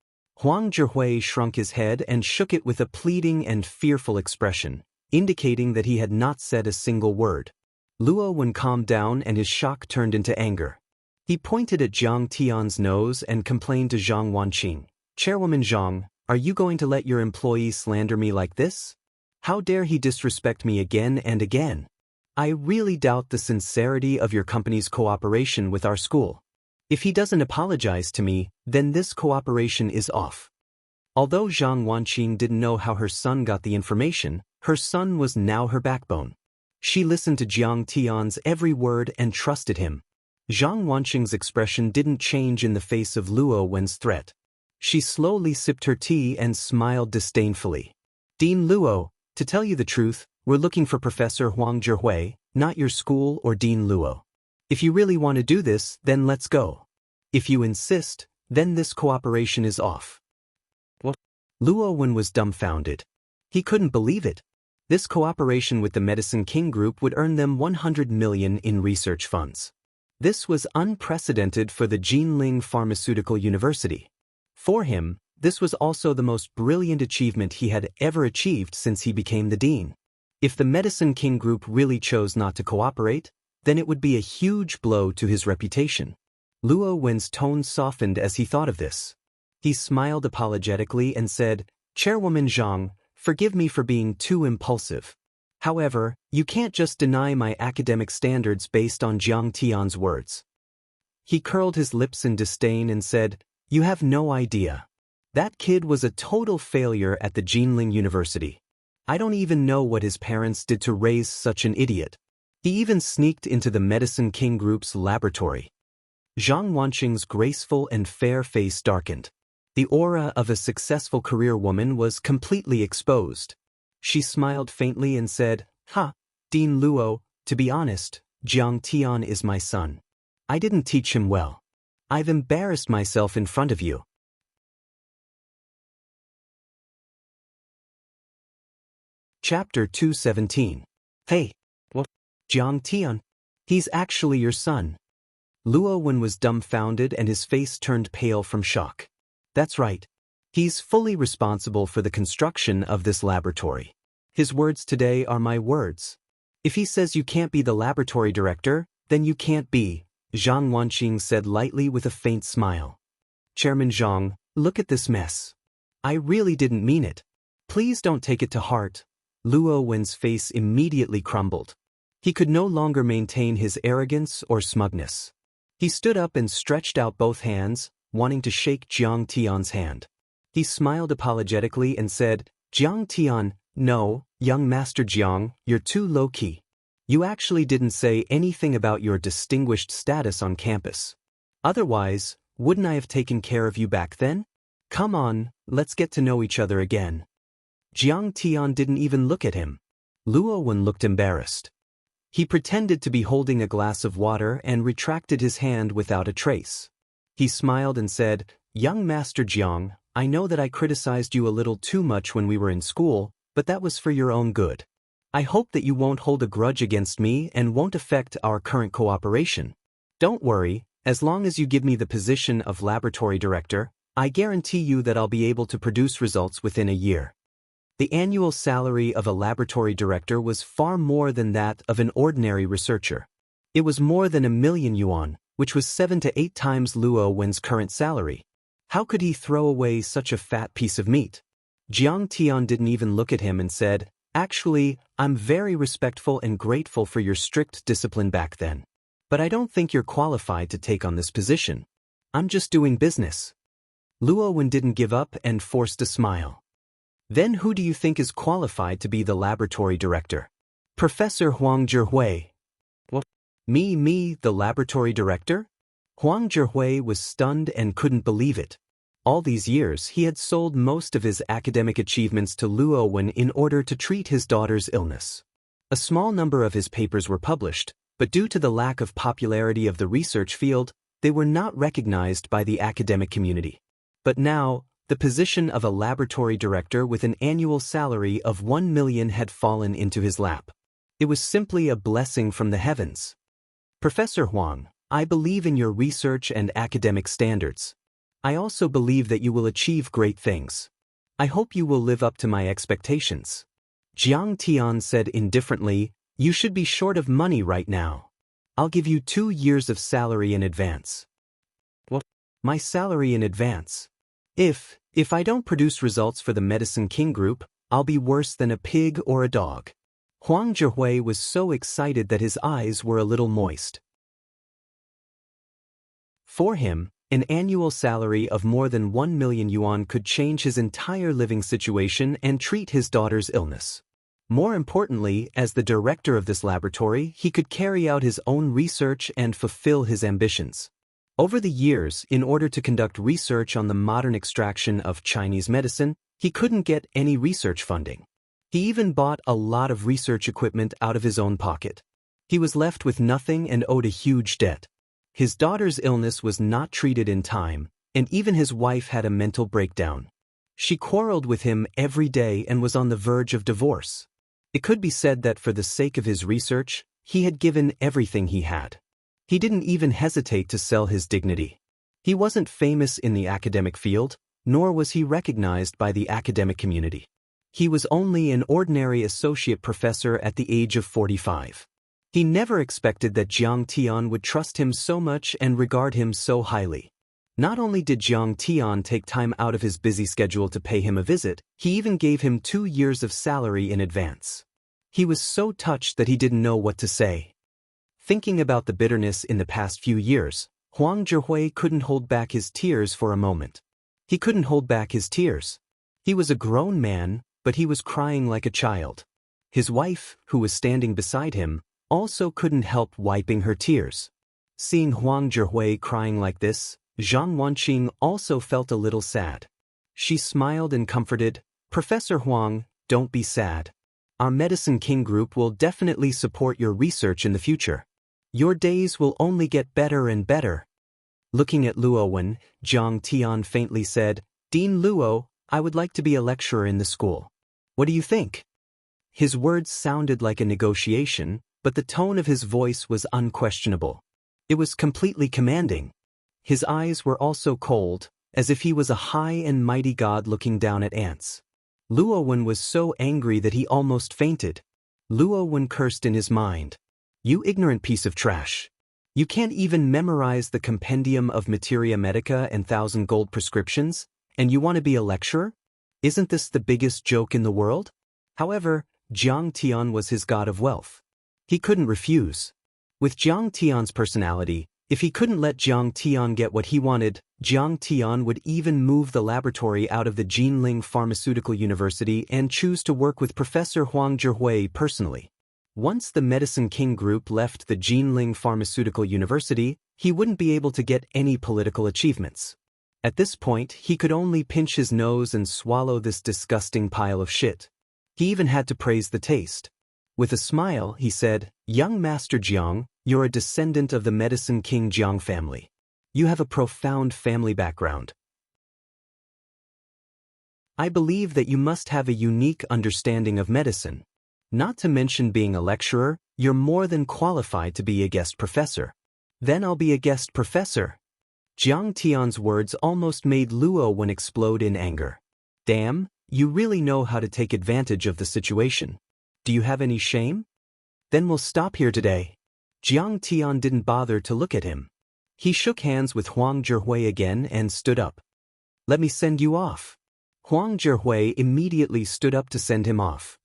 Huang Zhihui shrunk his head and shook it with a pleading and fearful expression, indicating that he had not said a single word. Luo Wen calmed down and his shock turned into anger. He pointed at Jiang Tian's nose and complained to Zhang Wanqing. Chairwoman Zhang, are you going to let your employee slander me like this? How dare he disrespect me again and again? I really doubt the sincerity of your company's cooperation with our school. If he doesn't apologize to me, then this cooperation is off. Although Zhang Wanqing didn't know how her son got the information, her son was now her backbone. She listened to Jiang Tian's every word and trusted him. Zhang Wanqing's expression didn't change in the face of Luo Wen's threat. She slowly sipped her tea and smiled disdainfully. Dean Luo, to tell you the truth, we're looking for Professor Huang Zhihui, not your school or Dean Luo. If you really want to do this, then let's go. If you insist, then this cooperation is off. What? Luo Wen was dumbfounded. He couldn't believe it. This cooperation with the Medicine King Group would earn them 100 million in research funds. This was unprecedented for the Jinling Pharmaceutical University. For him, this was also the most brilliant achievement he had ever achieved since he became the dean. If the Medicine King Group really chose not to cooperate, then it would be a huge blow to his reputation. Luo Wen's tone softened as he thought of this. He smiled apologetically and said, Chairwoman Zhang, forgive me for being too impulsive. However, you can't just deny my academic standards based on Jiang Tian's words. He curled his lips in disdain and said, You have no idea. That kid was a total failure at the Jinling University. I don't even know what his parents did to raise such an idiot. He even sneaked into the Medicine King Group's laboratory. Zhang Wanqing's graceful and fair face darkened. The aura of a successful career woman was completely exposed. She smiled faintly and said, Dean Luo, to be honest, Jiang Tian is my son. I didn't teach him well. I've embarrassed myself in front of you. Chapter 217. Hey, what? Jiang Tian? He's actually your son. Luo Wen was dumbfounded and his face turned pale from shock. That's right. He's fully responsible for the construction of this laboratory. His words today are my words. If he says you can't be the laboratory director, then you can't be, Zhang Wanqing said lightly with a faint smile. Chairman Zhang, look at this mess. I really didn't mean it. Please don't take it to heart. Luo Wen's face immediately crumbled. He could no longer maintain his arrogance or smugness. He stood up and stretched out both hands, wanting to shake Jiang Tian's hand. He smiled apologetically and said, Jiang Tian, no, young Master Jiang, you're too low-key. You actually didn't say anything about your distinguished status on campus. Otherwise, wouldn't I have taken care of you back then? Come on, let's get to know each other again. Jiang Tian didn't even look at him. Luo Wen looked embarrassed. He pretended to be holding a glass of water and retracted his hand without a trace. He smiled and said, Young Master Jiang, I know that I criticized you a little too much when we were in school, but that was for your own good. I hope that you won't hold a grudge against me and won't affect our current cooperation. Don't worry, as long as you give me the position of laboratory director, I guarantee you that I'll be able to produce results within a year. The annual salary of a laboratory director was far more than that of an ordinary researcher. It was more than 1,000,000 yuan, which was 7 to 8 times Luo Wen's current salary. How could he throw away such a fat piece of meat? Jiang Tian didn't even look at him and said, Actually, I'm very respectful and grateful for your strict discipline back then. But I don't think you're qualified to take on this position. I'm just doing business. Luo Wen didn't give up and forced a smile. Then who do you think is qualified to be the laboratory director? Professor Huang Zhihui. What? Me, the laboratory director? Huang Zhihui was stunned and couldn't believe it. All these years he had sold most of his academic achievements to Luo Wen in order to treat his daughter's illness. A small number of his papers were published, but due to the lack of popularity of the research field, they were not recognized by the academic community. But now, the position of a laboratory director with an annual salary of 1 million had fallen into his lap. It was simply a blessing from the heavens. Professor Huang, I believe in your research and academic standards. I also believe that you will achieve great things. I hope you will live up to my expectations. Jiang Tian said indifferently, You should be short of money right now. I'll give you 2 years of salary in advance. What? My salary in advance? If I don't produce results for the Medicine King Group, I'll be worse than a pig or a dog. Huang Zhihui was so excited that his eyes were a little moist. For him, an annual salary of more than 1 million yuan could change his entire living situation and treat his daughter's illness. More importantly, as the director of this laboratory, he could carry out his own research and fulfill his ambitions. Over the years, in order to conduct research on the modern extraction of Chinese medicine, he couldn't get any research funding. He even bought a lot of research equipment out of his own pocket. He was left with nothing and owed a huge debt. His daughter's illness was not treated in time, and even his wife had a mental breakdown. She quarreled with him every day and was on the verge of divorce. It could be said that for the sake of his research, he had given everything he had. He didn't even hesitate to sell his dignity. He wasn't famous in the academic field, nor was he recognized by the academic community. He was only an ordinary associate professor at the age of 45. He never expected that Jiang Tian would trust him so much and regard him so highly. Not only did Jiang Tian take time out of his busy schedule to pay him a visit, he even gave him 2 years of salary in advance. He was so touched that he didn't know what to say. Thinking about the bitterness in the past few years, Huang Zhihui couldn't hold back his tears for a moment. He couldn't hold back his tears. He was a grown man, but he was crying like a child. His wife, who was standing beside him, also couldn't help wiping her tears. Seeing Huang Zhihui crying like this, Zhang Wanqing also felt a little sad. She smiled and comforted, "Professor Huang, don't be sad. Our Medicine King Group will definitely support your research in the future. Your days will only get better and better." Looking at Luo Wen, Jiang Tian faintly said, "Dean Luo, I would like to be a lecturer in the school. What do you think?" His words sounded like a negotiation, but the tone of his voice was unquestionable. It was completely commanding. His eyes were also cold, as if he was a high and mighty god looking down at ants. Luo Wen was so angry that he almost fainted. Luo Wen cursed in his mind. "You ignorant piece of trash. You can't even memorize the compendium of Materia Medica and 1,000 gold prescriptions, and you want to be a lecturer? Isn't this the biggest joke in the world?" However, Jiang Tian was his god of wealth. He couldn't refuse. With Jiang Tian's personality, if he couldn't let Jiang Tian get what he wanted, Jiang Tian would even move the laboratory out of the Jinling Pharmaceutical University and choose to work with Professor Huang Zhihui personally. Once the Medicine King Group left the Jinling Pharmaceutical University, he wouldn't be able to get any political achievements. At this point, he could only pinch his nose and swallow this disgusting pile of shit. He even had to praise the taste. With a smile, he said, "Young Master Jiang, you're a descendant of the Medicine King Jiang family. You have a profound family background. I believe that you must have a unique understanding of medicine. Not to mention being a lecturer, you're more than qualified to be a guest professor." "Then I'll be a guest professor." Jiang Tian's words almost made Luo Wen explode in anger. "Damn, you really know how to take advantage of the situation. Do you have any shame? Then we'll stop here today." Jiang Tian didn't bother to look at him. He shook hands with Huang Zhihui again and stood up. "Let me send you off." Huang Zhihui immediately stood up to send him off.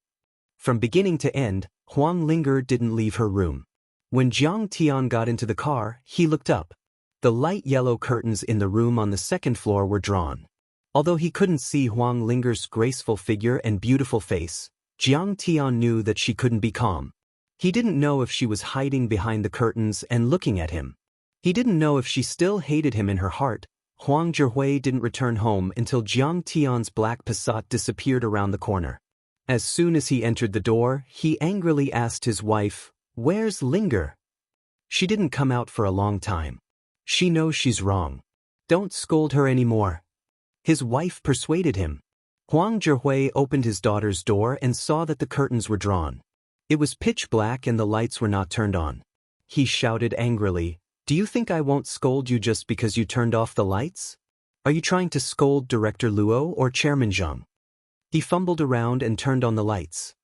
From beginning to end, Huang Linger didn't leave her room. When Jiang Tian got into the car, he looked up. The light yellow curtains in the room on the second floor were drawn. Although he couldn't see Huang Linger's graceful figure and beautiful face, Jiang Tian knew that she couldn't be calm. He didn't know if she was hiding behind the curtains and looking at him. He didn't know if she still hated him in her heart. Huang Zhihui didn't return home until Jiang Tian's black Passat disappeared around the corner. As soon as he entered the door, he angrily asked his wife, "Where's Linger? She didn't come out for a long time. She knows she's wrong. Don't scold her anymore." His wife persuaded him. Huang Zhihui opened his daughter's door and saw that the curtains were drawn. It was pitch black and the lights were not turned on. He shouted angrily, "Do you think I won't scold you just because you turned off the lights? Are you trying to scold Director Luo or Chairman Zhang?" He fumbled around and turned on the lights.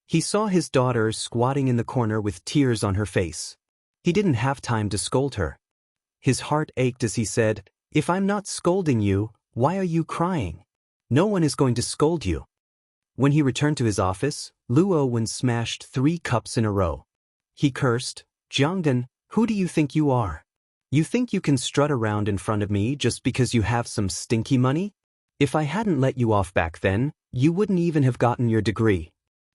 He saw his daughter squatting in the corner with tears on her face. He didn't have time to scold her. His heart ached as he said, "If I'm not scolding you, why are you crying? No one is going to scold you." When he returned to his office, Luo Wen smashed 3 cups in a row. He cursed, "Jiangdan, who do you think you are? You think you can strut around in front of me just because you have some stinky money? If I hadn't let you off back then, you wouldn't even have gotten your degree.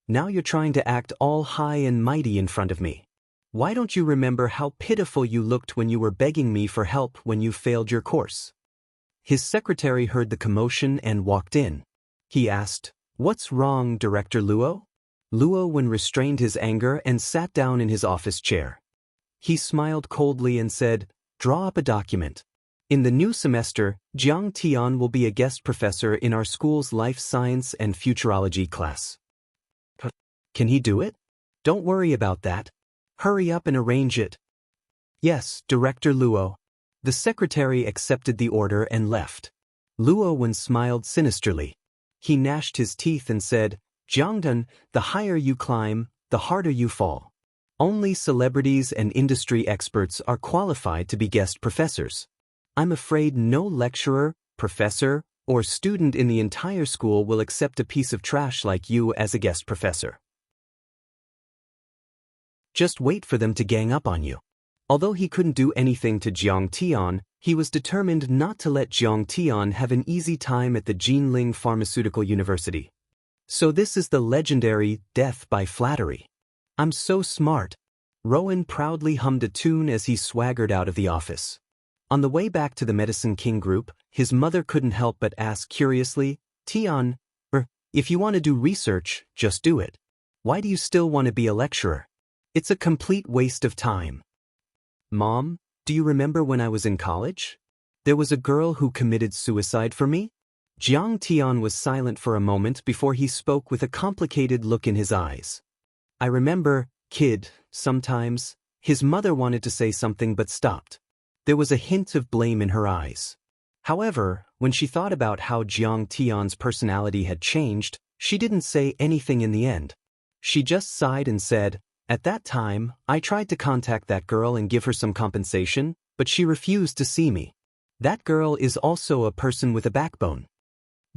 Now you're trying to act all high and mighty in front of me. Why don't you remember how pitiful you looked when you were begging me for help when you failed your course?" His secretary heard the commotion and walked in. He asked, "What's wrong, Director Luo?" Luo Wen restrained his anger and sat down in his office chair. He smiled coldly and said, "Draw up a document. In the new semester, Jiang Tian will be a guest professor in our school's life science and futurology class." "Can he do it?" "Don't worry about that. Hurry up and arrange it." "Yes, Director Luo." The secretary accepted the order and left. Luo Wen smiled sinisterly. He gnashed his teeth and said, "Jiangdan, the higher you climb, the harder you fall. Only celebrities and industry experts are qualified to be guest professors. I'm afraid no lecturer, professor, or student in the entire school will accept a piece of trash like you as a guest professor. Just wait for them to gang up on you." Although he couldn't do anything to Jiang Tian, he was determined not to let Jiang Tian have an easy time at the Jinling Pharmaceutical University. So this is the legendary death by flattery. "I'm so smart." Rowan proudly hummed a tune as he swaggered out of the office. On the way back to the Medicine King group, his mother couldn't help but ask curiously, "Tian, if you want to do research, just do it. Why do you still want to be a lecturer? It's a complete waste of time." "Mom, do you remember when I was in college? There was a girl who committed suicide for me?" Jiang Tian was silent for a moment before he spoke with a complicated look in his eyes. "I remember, kid, sometimes." His mother wanted to say something but stopped. There was a hint of blame in her eyes. However, when she thought about how Jiang Tian's personality had changed, she didn't say anything in the end. She just sighed and said, "At that time, I tried to contact that girl and give her some compensation, but she refused to see me. That girl is also a person with a backbone."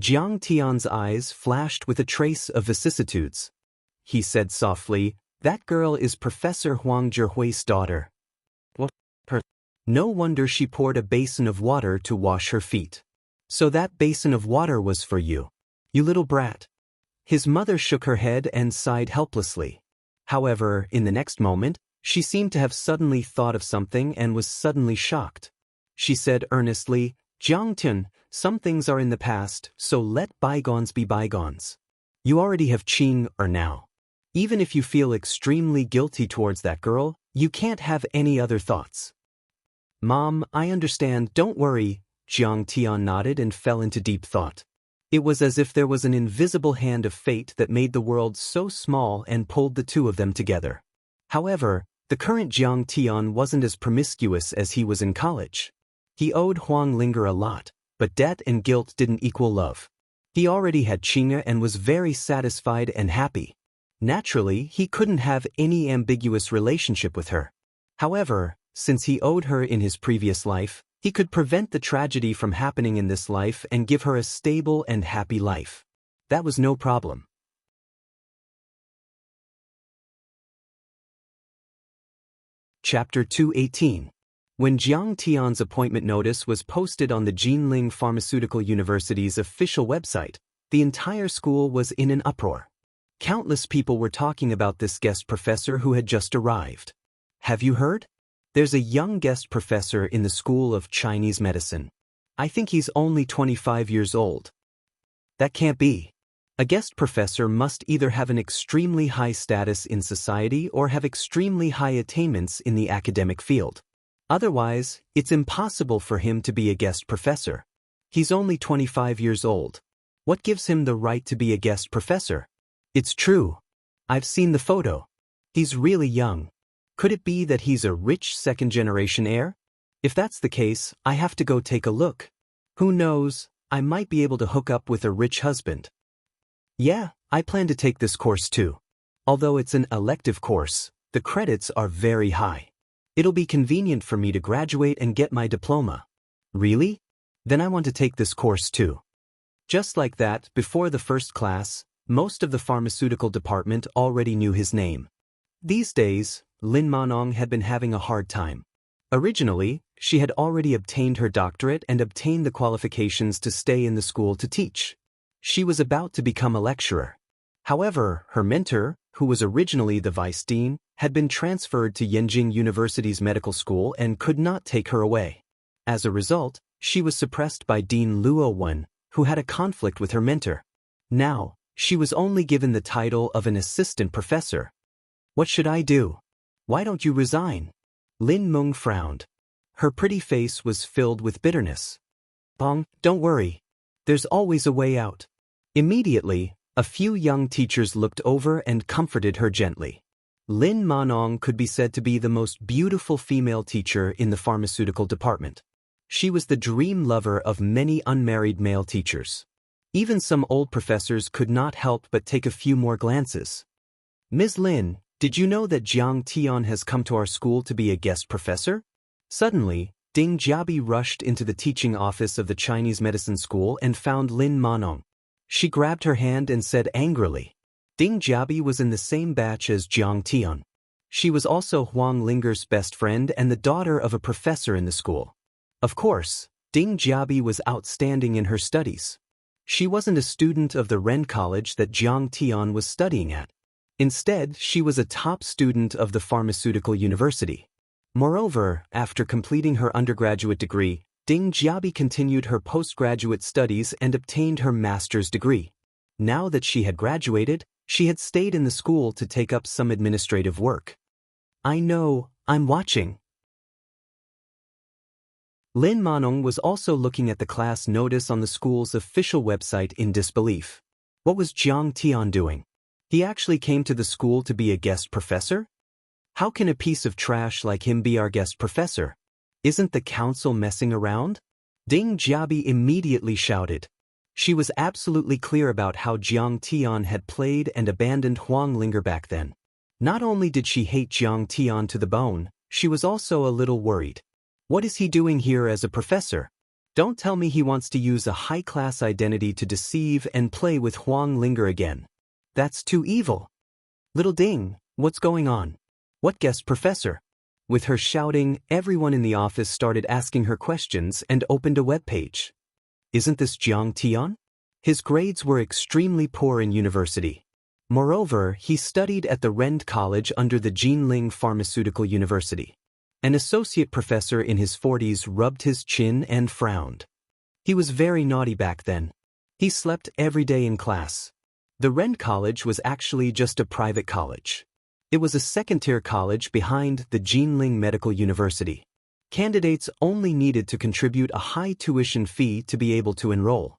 Jiang Tian's eyes flashed with a trace of vicissitudes. He said softly, "That girl is Professor Huang Zhihui's daughter." "What? No wonder she poured a basin of water to wash her feet. So that basin of water was for you, you little brat." His mother shook her head and sighed helplessly. However, in the next moment, she seemed to have suddenly thought of something and was suddenly shocked. She said earnestly, "Jiangtian, some things are in the past, so let bygones be bygones. You already have Qing or now. Even if you feel extremely guilty towards that girl, you can't have any other thoughts." "Mom, I understand, don't worry." Jiang Tian nodded and fell into deep thought. It was as if there was an invisible hand of fate that made the world so small and pulled the two of them together. However, the current Jiang Tian wasn't as promiscuous as he was in college. He owed Huang Linger a lot, but debt and guilt didn't equal love. He already had Qing'e and was very satisfied and happy. Naturally, he couldn't have any ambiguous relationship with her. However, since he owed her in his previous life, he could prevent the tragedy from happening in this life and give her a stable and happy life. That was no problem. Chapter 218. When Jiang Tian's appointment notice was posted on the Jinling Pharmaceutical University's official website, the entire school was in an uproar. Countless people were talking about this guest professor who had just arrived. "Have you heard? There's a young guest professor in the School of Chinese Medicine. I think he's only 25 years old." "That can't be. A guest professor must either have an extremely high status in society or have extremely high attainments in the academic field. Otherwise, it's impossible for him to be a guest professor. He's only 25 years old. What gives him the right to be a guest professor?" "It's true. I've seen the photo. He's really young. Could it be that he's a rich second-generation heir? If that's the case, I have to go take a look. Who knows, I might be able to hook up with a rich husband." "Yeah, I plan to take this course too. Although it's an elective course, the credits are very high. It'll be convenient for me to graduate and get my diploma. Really? Then I want to take this course too. Just like that, before the first class, most of the pharmaceutical department already knew his name. These days, Lin Manong had been having a hard time. Originally, she had already obtained her doctorate and obtained the qualifications to stay in the school to teach. She was about to become a lecturer. However, her mentor, who was originally the vice dean, had been transferred to Yenjing University's medical school and could not take her away. As a result, she was suppressed by Dean Luo Wen, who had a conflict with her mentor. Now, she was only given the title of an assistant professor. What should I do? Why don't you resign? Lin Meng frowned. Her pretty face was filled with bitterness. Bong, don't worry. There's always a way out. Immediately, a few young teachers looked over and comforted her gently. Lin Manong could be said to be the most beautiful female teacher in the pharmaceutical department. She was the dream lover of many unmarried male teachers. Even some old professors could not help but take a few more glances. Ms. Lin, did you know that Jiang Tian has come to our school to be a guest professor? Suddenly, Ding Jiabi rushed into the teaching office of the Chinese medicine school and found Lin Manong. She grabbed her hand and said angrily. Ding Jiabi was in the same batch as Jiang Tian. She was also Huang Linger's best friend and the daughter of a professor in the school. Of course, Ding Jiabi was outstanding in her studies. She wasn't a student of the Ren College that Jiang Tian was studying at. Instead, she was a top student of the pharmaceutical university. Moreover, after completing her undergraduate degree, Ding Jiabi continued her postgraduate studies and obtained her master's degree. Now that she had graduated, she had stayed in the school to take up some administrative work. I know, I'm watching. Lin Manong was also looking at the class notice on the school's official website in disbelief. What was Jiang Tian doing? He actually came to the school to be a guest professor? How can a piece of trash like him be our guest professor? Isn't the council messing around? Ding Jiabi immediately shouted. She was absolutely clear about how Jiang Tian had played and abandoned Huang Linger back then. Not only did she hate Jiang Tian to the bone, she was also a little worried. What is he doing here as a professor? Don't tell me he wants to use a high-class identity to deceive and play with Huang Linger again. That's too evil. Little Ding, what's going on? What guest professor? With her shouting, everyone in the office started asking her questions and opened a webpage. Isn't this Jiang Tian? His grades were extremely poor in university. Moreover, he studied at the Rend College under the Jinling Pharmaceutical University. An associate professor in his 40s rubbed his chin and frowned. He was very naughty back then. He slept every day in class. The Rend College was actually just a private college. It was a second-tier college behind the Jinling Medical University. Candidates only needed to contribute a high tuition fee to be able to enroll.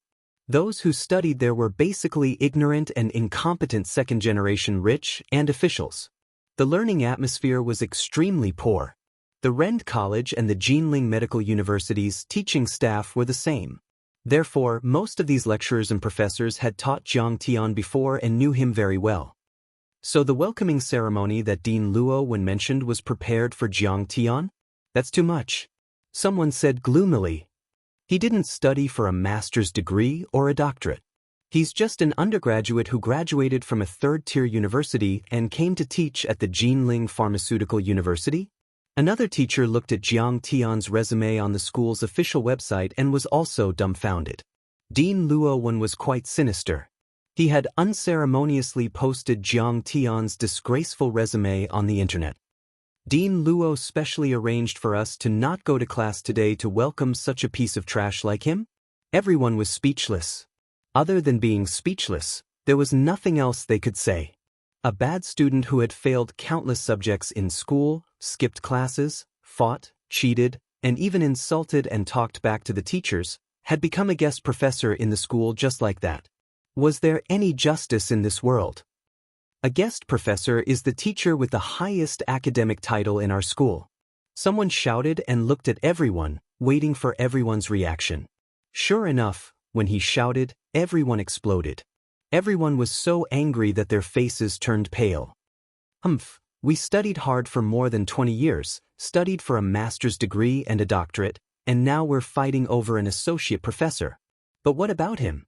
Those who studied there were basically ignorant and incompetent second-generation rich and officials. The learning atmosphere was extremely poor. The Rend College and the Jinling Medical University's teaching staff were the same. Therefore, most of these lecturers and professors had taught Jiang Tian before and knew him very well. So the welcoming ceremony that Dean Luo Wen mentioned was prepared for Jiang Tian? That's too much. Someone said gloomily. He didn't study for a master's degree or a doctorate. He's just an undergraduate who graduated from a third-tier university and came to teach at the Jinling Pharmaceutical University. Another teacher looked at Jiang Tian's resume on the school's official website and was also dumbfounded. Dean Luo Wen was quite sinister. He had unceremoniously posted Jiang Tian's disgraceful resume on the internet. Dean Luo specially arranged for us to not go to class today to welcome such a piece of trash like him? Everyone was speechless. Other than being speechless, there was nothing else they could say. A bad student who had failed countless subjects in school, skipped classes, fought, cheated, and even insulted and talked back to the teachers, had become a guest professor in the school just like that. Was there any justice in this world? A guest professor is the teacher with the highest academic title in our school. Someone shouted and looked at everyone, waiting for everyone's reaction. Sure enough, when he shouted, everyone exploded. Everyone was so angry that their faces turned pale. We studied hard for more than 20 years, studied for a master's degree and a doctorate, and now we're fighting over an associate professor. But what about him?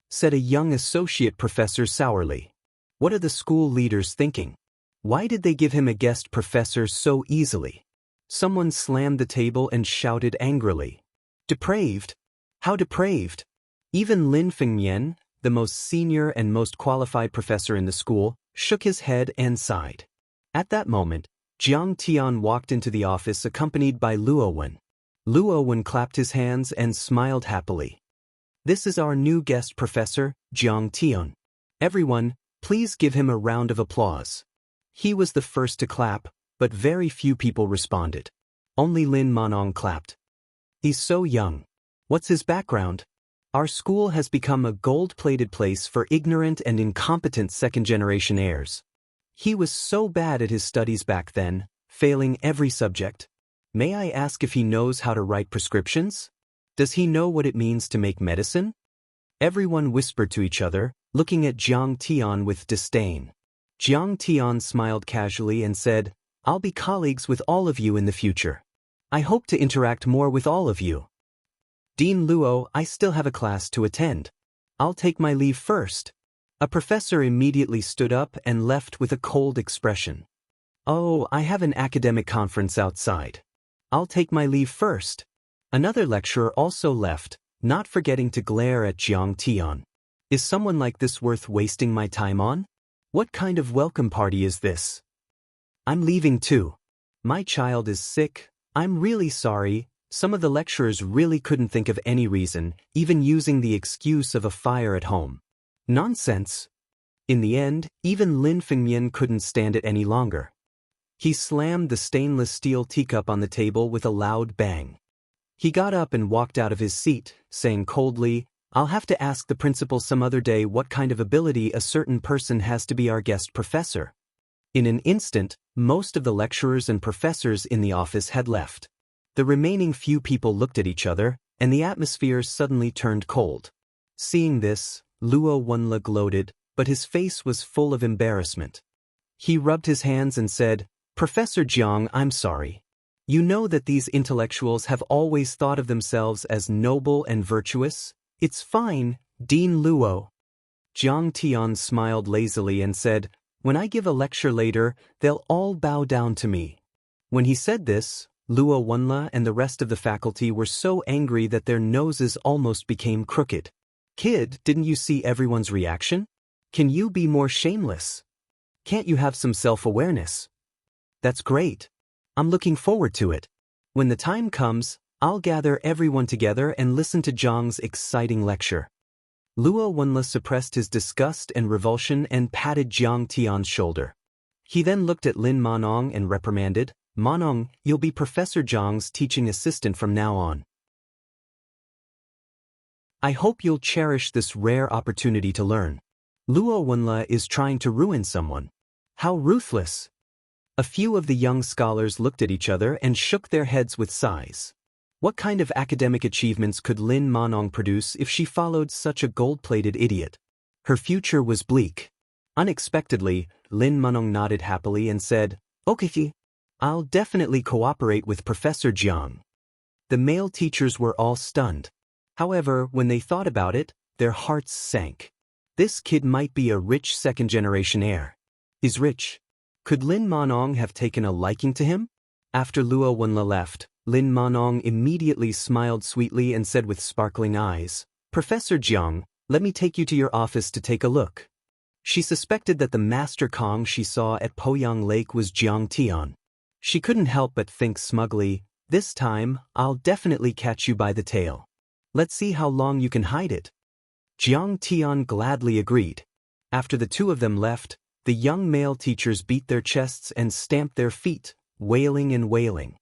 Said a young associate professor sourly. What are the school leaders thinking? Why did they give him a guest professor so easily? Someone slammed the table and shouted angrily. Depraved? How depraved? Even Lin Fengmian, the most senior and most qualified professor in the school, shook his head and sighed. At that moment, Jiang Tian walked into the office accompanied by Luo Wen. Luo Wen clapped his hands and smiled happily. This is our new guest professor, Jiang Tian. Everyone, please give him a round of applause. He was the first to clap, but very few people responded. Only Lin Manong clapped. He's so young. What's his background? Our school has become a gold-plated place for ignorant and incompetent second-generation heirs. He was so bad at his studies back then, failing every subject. May I ask if he knows how to write prescriptions? Does he know what it means to make medicine? Everyone whispered to each other, looking at Jiang Tian with disdain. Jiang Tian smiled casually and said, I'll be colleagues with all of you in the future. I hope to interact more with all of you. Dean Luo, I still have a class to attend. I'll take my leave first. A professor immediately stood up and left with a cold expression. Oh, I have an academic conference outside. I'll take my leave first. Another lecturer also left, not forgetting to glare at Jiang Tian. Is someone like this worth wasting my time on? What kind of welcome party is this? I'm leaving too. My child is sick. I'm really sorry. Some of the lecturers really couldn't think of any reason, even using the excuse of a fire at home. Nonsense. In the end, even Lin Fengmian couldn't stand it any longer. He slammed the stainless steel teacup on the table with a loud bang. He got up and walked out of his seat, saying coldly, I'll have to ask the principal some other day what kind of ability a certain person has to be our guest professor. In an instant, most of the lecturers and professors in the office had left. The remaining few people looked at each other, and the atmosphere suddenly turned cold. Seeing this, Luo Wenle gloated, but his face was full of embarrassment. He rubbed his hands and said, Professor Jiang, I'm sorry. You know that these intellectuals have always thought of themselves as noble and virtuous? It's fine, Dean Luo. Jiang Tian smiled lazily and said, When I give a lecture later, they'll all bow down to me. When he said this, Luo Wenle and the rest of the faculty were so angry that their noses almost became crooked. Kid, didn't you see everyone's reaction? Can you be more shameless? Can't you have some self-awareness? That's great. I'm looking forward to it. When the time comes, I'll gather everyone together and listen to Jiang's exciting lecture. Luo Wenle suppressed his disgust and revulsion and patted Jiang Tian's shoulder. He then looked at Lin Manong and reprimanded, Manong, you'll be Professor Jiang's teaching assistant from now on. I hope you'll cherish this rare opportunity to learn. Luo Wenle is trying to ruin someone. How ruthless! A few of the young scholars looked at each other and shook their heads with sighs. What kind of academic achievements could Lin Manong produce if she followed such a gold-plated idiot? Her future was bleak. Unexpectedly, Lin Manong nodded happily and said, Okay, I'll definitely cooperate with Professor Jiang. The male teachers were all stunned. However, when they thought about it, their hearts sank. This kid might be a rich second-generation heir. He's rich. Could Lin Manong have taken a liking to him? After Luo Wenle left, Lin Manong immediately smiled sweetly and said with sparkling eyes, Professor Jiang, let me take you to your office to take a look. She suspected that the Master Kong she saw at Poyang Lake was Jiang Tian. She couldn't help but think smugly, this time, I'll definitely catch you by the tail. Let's see how long you can hide it. Jiang Tian gladly agreed. After the two of them left, the young male teachers beat their chests and stamped their feet, wailing and wailing.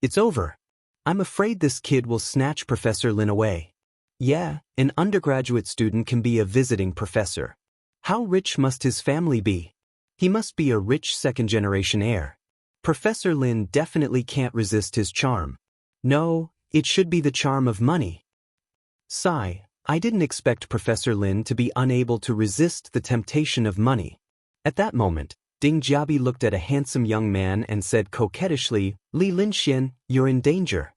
It's over. I'm afraid this kid will snatch Professor Lin away. Yeah, an undergraduate student can be a visiting professor. How rich must his family be? He must be a rich second-generation heir. Professor Lin definitely can't resist his charm. No, it should be the charm of money. Sigh, I didn't expect Professor Lin to be unable to resist the temptation of money. At that moment, Ding Jiabi looked at a handsome young man and said coquettishly, Li Linxian, you're in danger.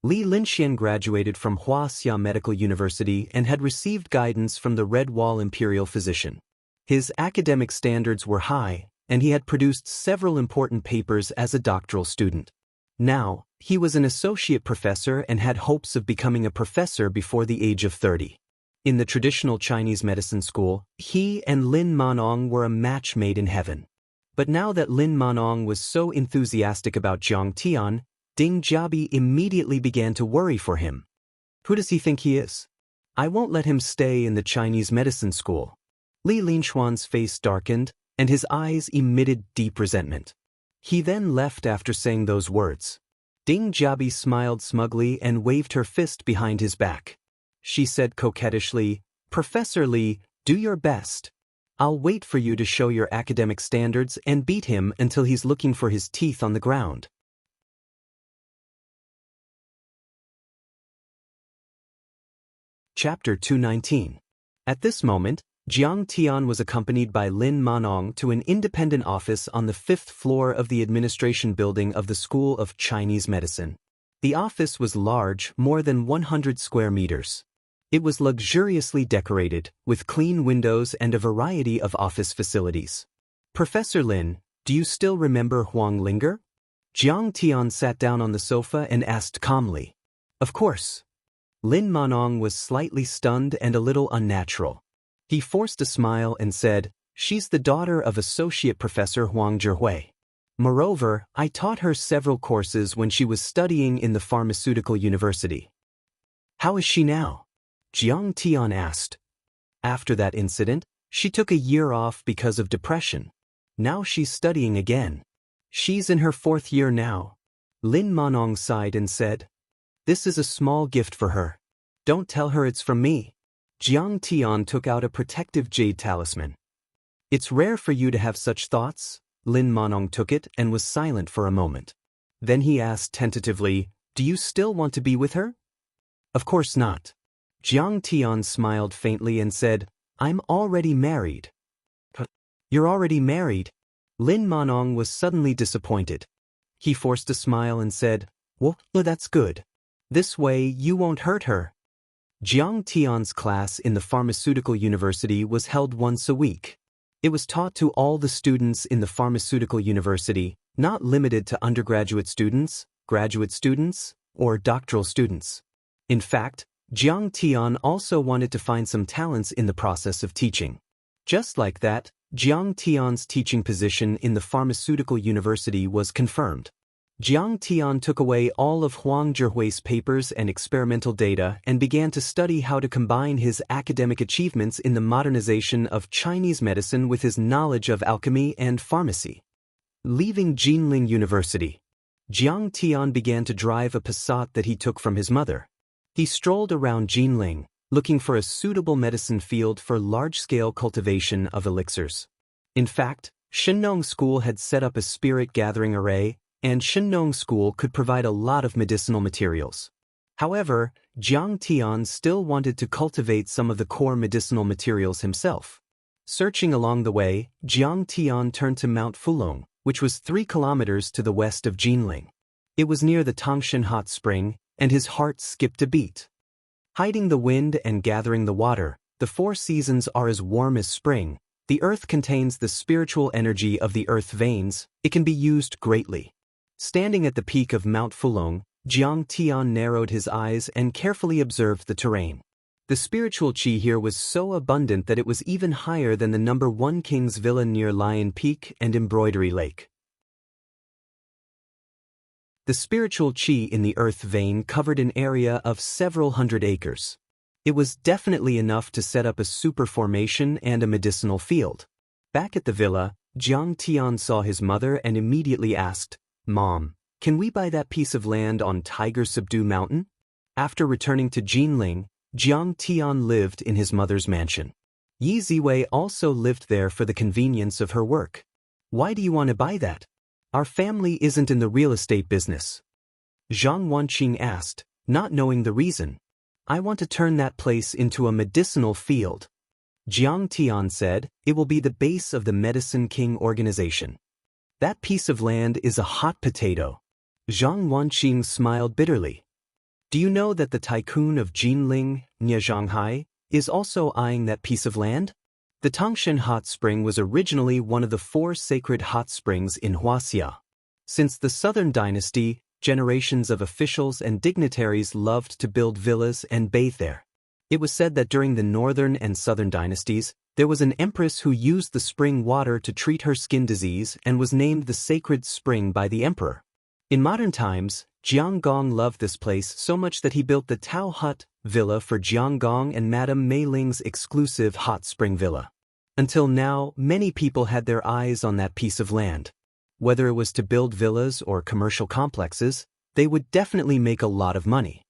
Li Linxian graduated from Wuxia Medical University and had received guidance from the Red Wall Imperial physician. His academic standards were high, and he had produced several important papers as a doctoral student. Now, he was an associate professor and had hopes of becoming a professor before the age of 30. In the traditional Chinese medicine school, he and Lin Manong were a match made in heaven. But now that Lin Manong was so enthusiastic about Jiang Tian, Ding Jiabi immediately began to worry for him. Who does he think he is? I won't let him stay in the Chinese medicine school. Li Linxuan's face darkened, and his eyes emitted deep resentment. He then left after saying those words. Ding Jiabi smiled smugly and waved her fist behind his back. She said coquettishly, Professor Li, do your best. I'll wait for you to show your academic standards and beat him until he's looking for his teeth on the ground. Chapter 219. At this moment, Jiang Tian was accompanied by Lin Manong to an independent office on the 5th floor of the administration building of the School of Chinese Medicine. The office was large, more than 100 square meters. It was luxuriously decorated, with clean windows and a variety of office facilities. Professor Lin, do you still remember Wang Lin? Jiang Tian sat down on the sofa and asked calmly. Of course. Lin Manong was slightly stunned and a little unnatural. He forced a smile and said, She's the daughter of Associate Professor Huang Zhihui. Moreover, I taught her several courses when she was studying in the pharmaceutical university. How is she now? Jiang Tian asked. After that incident, she took a year off because of depression. Now she's studying again. She's in her 4th year now. Lin Manong sighed and said, This is a small gift for her. Don't tell her it's from me. Jiang Tian took out a protective jade talisman. It's rare for you to have such thoughts. Lin Manong took it and was silent for a moment. Then he asked tentatively, Do you still want to be with her? Of course not. Jiang Tian smiled faintly and said, I'm already married. You're already married? Lin Manong was suddenly disappointed. He forced a smile and said, Well, that's good. This way you won't hurt her. Jiang Tian's class in the pharmaceutical university was held once a week. It was taught to all the students in the pharmaceutical university, not limited to undergraduate students, graduate students, or doctoral students. In fact, Jiang Tian also wanted to find some talents in the process of teaching. Just like that, Jiang Tian's teaching position in the pharmaceutical university was confirmed. Jiang Tian took away all of Huang Zhihui's papers and experimental data and began to study how to combine his academic achievements in the modernization of Chinese medicine with his knowledge of alchemy and pharmacy. Leaving Jinling University, Jiang Tian began to drive a Passat that he took from his mother. He strolled around Jinling, looking for a suitable medicine field for large-scale cultivation of elixirs. In fact, Shenong School had set up a spirit gathering array, and Shenong School could provide a lot of medicinal materials. However, Jiang Tian still wanted to cultivate some of the core medicinal materials himself. Searching along the way, Jiang Tian turned to Mount Fulong, which was 3 kilometers to the west of Jinling. It was near the Tangshan hot spring, and his heart skipped a beat. Hiding the wind and gathering the water, the 4 seasons are as warm as spring. The earth contains the spiritual energy of the earth veins. It can be used greatly. Standing at the peak of Mount Fulong, Jiang Tian narrowed his eyes and carefully observed the terrain. The spiritual qi here was so abundant that it was even higher than the number 1 King's Villa near Lion Peak and Embroidery Lake. The spiritual qi in the earth vein covered an area of several hundred acres. It was definitely enough to set up a super formation and a medicinal field. Back at the villa, Jiang Tian saw his mother and immediately asked, Mom, can we buy that piece of land on Tiger Subdue Mountain? After returning to Jinling, Jiang Tian lived in his mother's mansion. Yi Ziwei also lived there for the convenience of her work. Why do you want to buy that? Our family isn't in the real estate business. Zhang Wanqing asked, not knowing the reason. I want to turn that place into a medicinal field. Jiang Tian said, it will be the base of the Medicine King organization. That piece of land is a hot potato. Zhang Wanqing smiled bitterly. Do you know that the tycoon of Jinling, Nie Zhanghai, is also eyeing that piece of land? The Tangshan hot spring was originally one of the 4 sacred hot springs in Wuxia. Since the Southern Dynasty, generations of officials and dignitaries loved to build villas and bathe there. It was said that during the Northern and Southern dynasties, there was an empress who used the spring water to treat her skin disease and was named the Sacred Spring by the emperor. In modern times, Jiang Gong loved this place so much that he built the Tao Hut villa for Jiang Gong and Madame Mei Ling's exclusive hot spring villa. Until now, many people had their eyes on that piece of land. Whether it was to build villas or commercial complexes, they would definitely make a lot of money.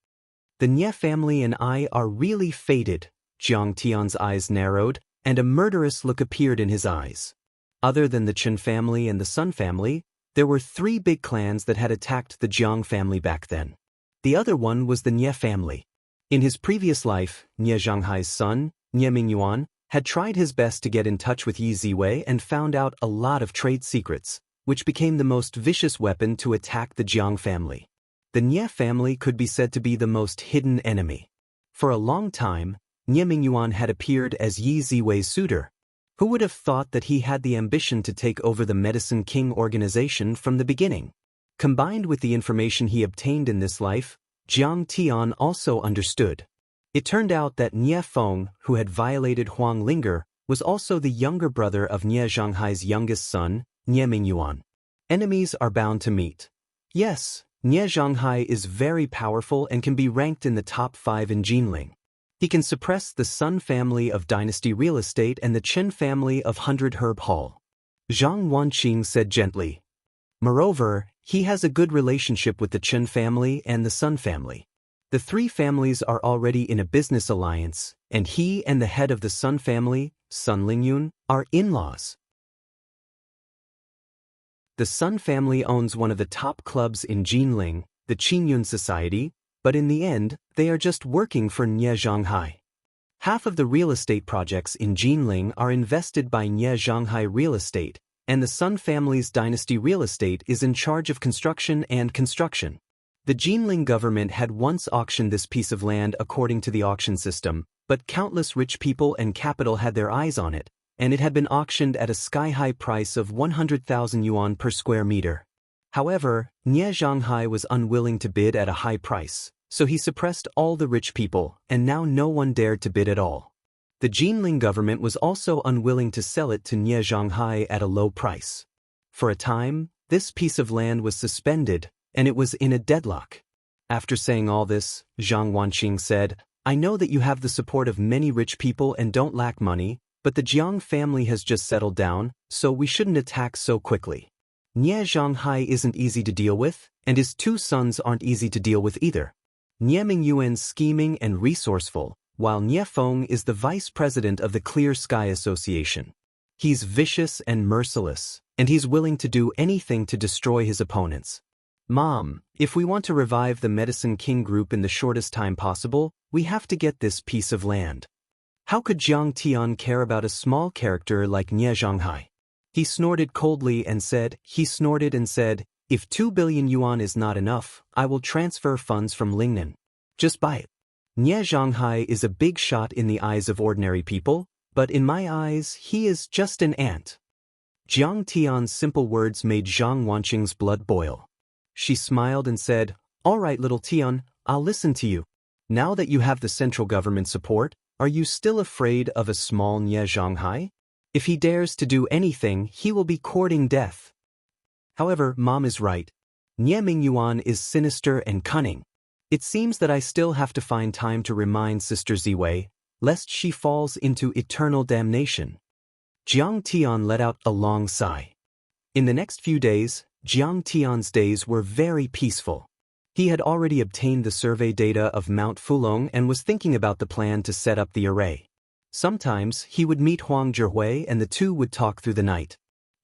The Nie family and I are really fated. Jiang Tian's eyes narrowed, and a murderous look appeared in his eyes. Other than the Chen family and the Sun family, there were 3 big clans that had attacked the Jiang family back then. The other one was the Nie family. In his previous life, Nie Zhanghai's son, Nie Mingyuan, had tried his best to get in touch with Yi Ziwei and found out a lot of trade secrets, which became the most vicious weapon to attack the Jiang family. The Nie family could be said to be the most hidden enemy. For a long time, Nie Mingyuan had appeared as Yi Ziwei's suitor. Who would have thought that he had the ambition to take over the Medicine King organization from the beginning? Combined with the information he obtained in this life, Jiang Tian also understood. It turned out that Nie Feng, who had violated Huang Linger, was also the younger brother of Nie Zhanghai's youngest son, Nie Mingyuan. Enemies are bound to meet. Yes, Nie Zhanghai is very powerful and can be ranked in the top 5 in Jinling. He can suppress the Sun family of Dynasty Real Estate and the Chen family of 100 Herb Hall. Zhang Wanqing said gently. Moreover, he has a good relationship with the Chen family and the Sun family. The 3 families are already in a business alliance, and he and the head of the Sun family, Sun Lingyun, are in-laws. The Sun family owns one of the top clubs in Jinling, the Qinyun Society, but in the end, they are just working for Nie Zhanghai. Half of the real estate projects in Jinling are invested by Nie Zhanghai Real Estate, and the Sun family's Dynasty Real Estate is in charge of construction and construction. The Jinling government had once auctioned this piece of land according to the auction system, but countless rich people and capital had their eyes on it, and it had been auctioned at a sky-high price of 100,000 yuan per square meter. However, Nie Zhanghai was unwilling to bid at a high price, so he suppressed all the rich people, and now no one dared to bid at all. The Jinling government was also unwilling to sell it to Nie Zhanghai at a low price. For a time, this piece of land was suspended, and it was in a deadlock. After saying all this, Zhang Wanqing said, I know that you have the support of many rich people and don't lack money, but the Jiang family has just settled down, so we shouldn't attack so quickly. Nie Zhanghai isn't easy to deal with, and his 2 sons aren't easy to deal with either. Nie Mingyuan's scheming and resourceful, while Nie Feng is the vice president of the Clear Sky Association. He's vicious and merciless, and he's willing to do anything to destroy his opponents. Mom, if we want to revive the Medicine King group in the shortest time possible, we have to get this piece of land. How could Jiang Tian care about a small character like Nie Zhanghai? He snorted coldly and said, if 2 billion yuan is not enough, I will transfer funds from Lingnan. Just buy it. Nie Zhanghai is a big shot in the eyes of ordinary people, but in my eyes, he is just an ant. Jiang Tian's simple words made Zhang Wanqing's blood boil. She smiled and said, all right, little Tian, I'll listen to you. Now that you have the central government support, are you still afraid of a small Nie Zhanghai? If he dares to do anything, he will be courting death. However, Mom is right. Nie Mingyuan is sinister and cunning. It seems that I still have to find time to remind Sister Ziwei, lest she falls into eternal damnation. Jiang Tian let out a long sigh. In the next few days, Jiang Tian's days were very peaceful. He had already obtained the survey data of Mount Fulong and was thinking about the plan to set up the array. Sometimes he would meet Huang Zhihui and the 2 would talk through the night.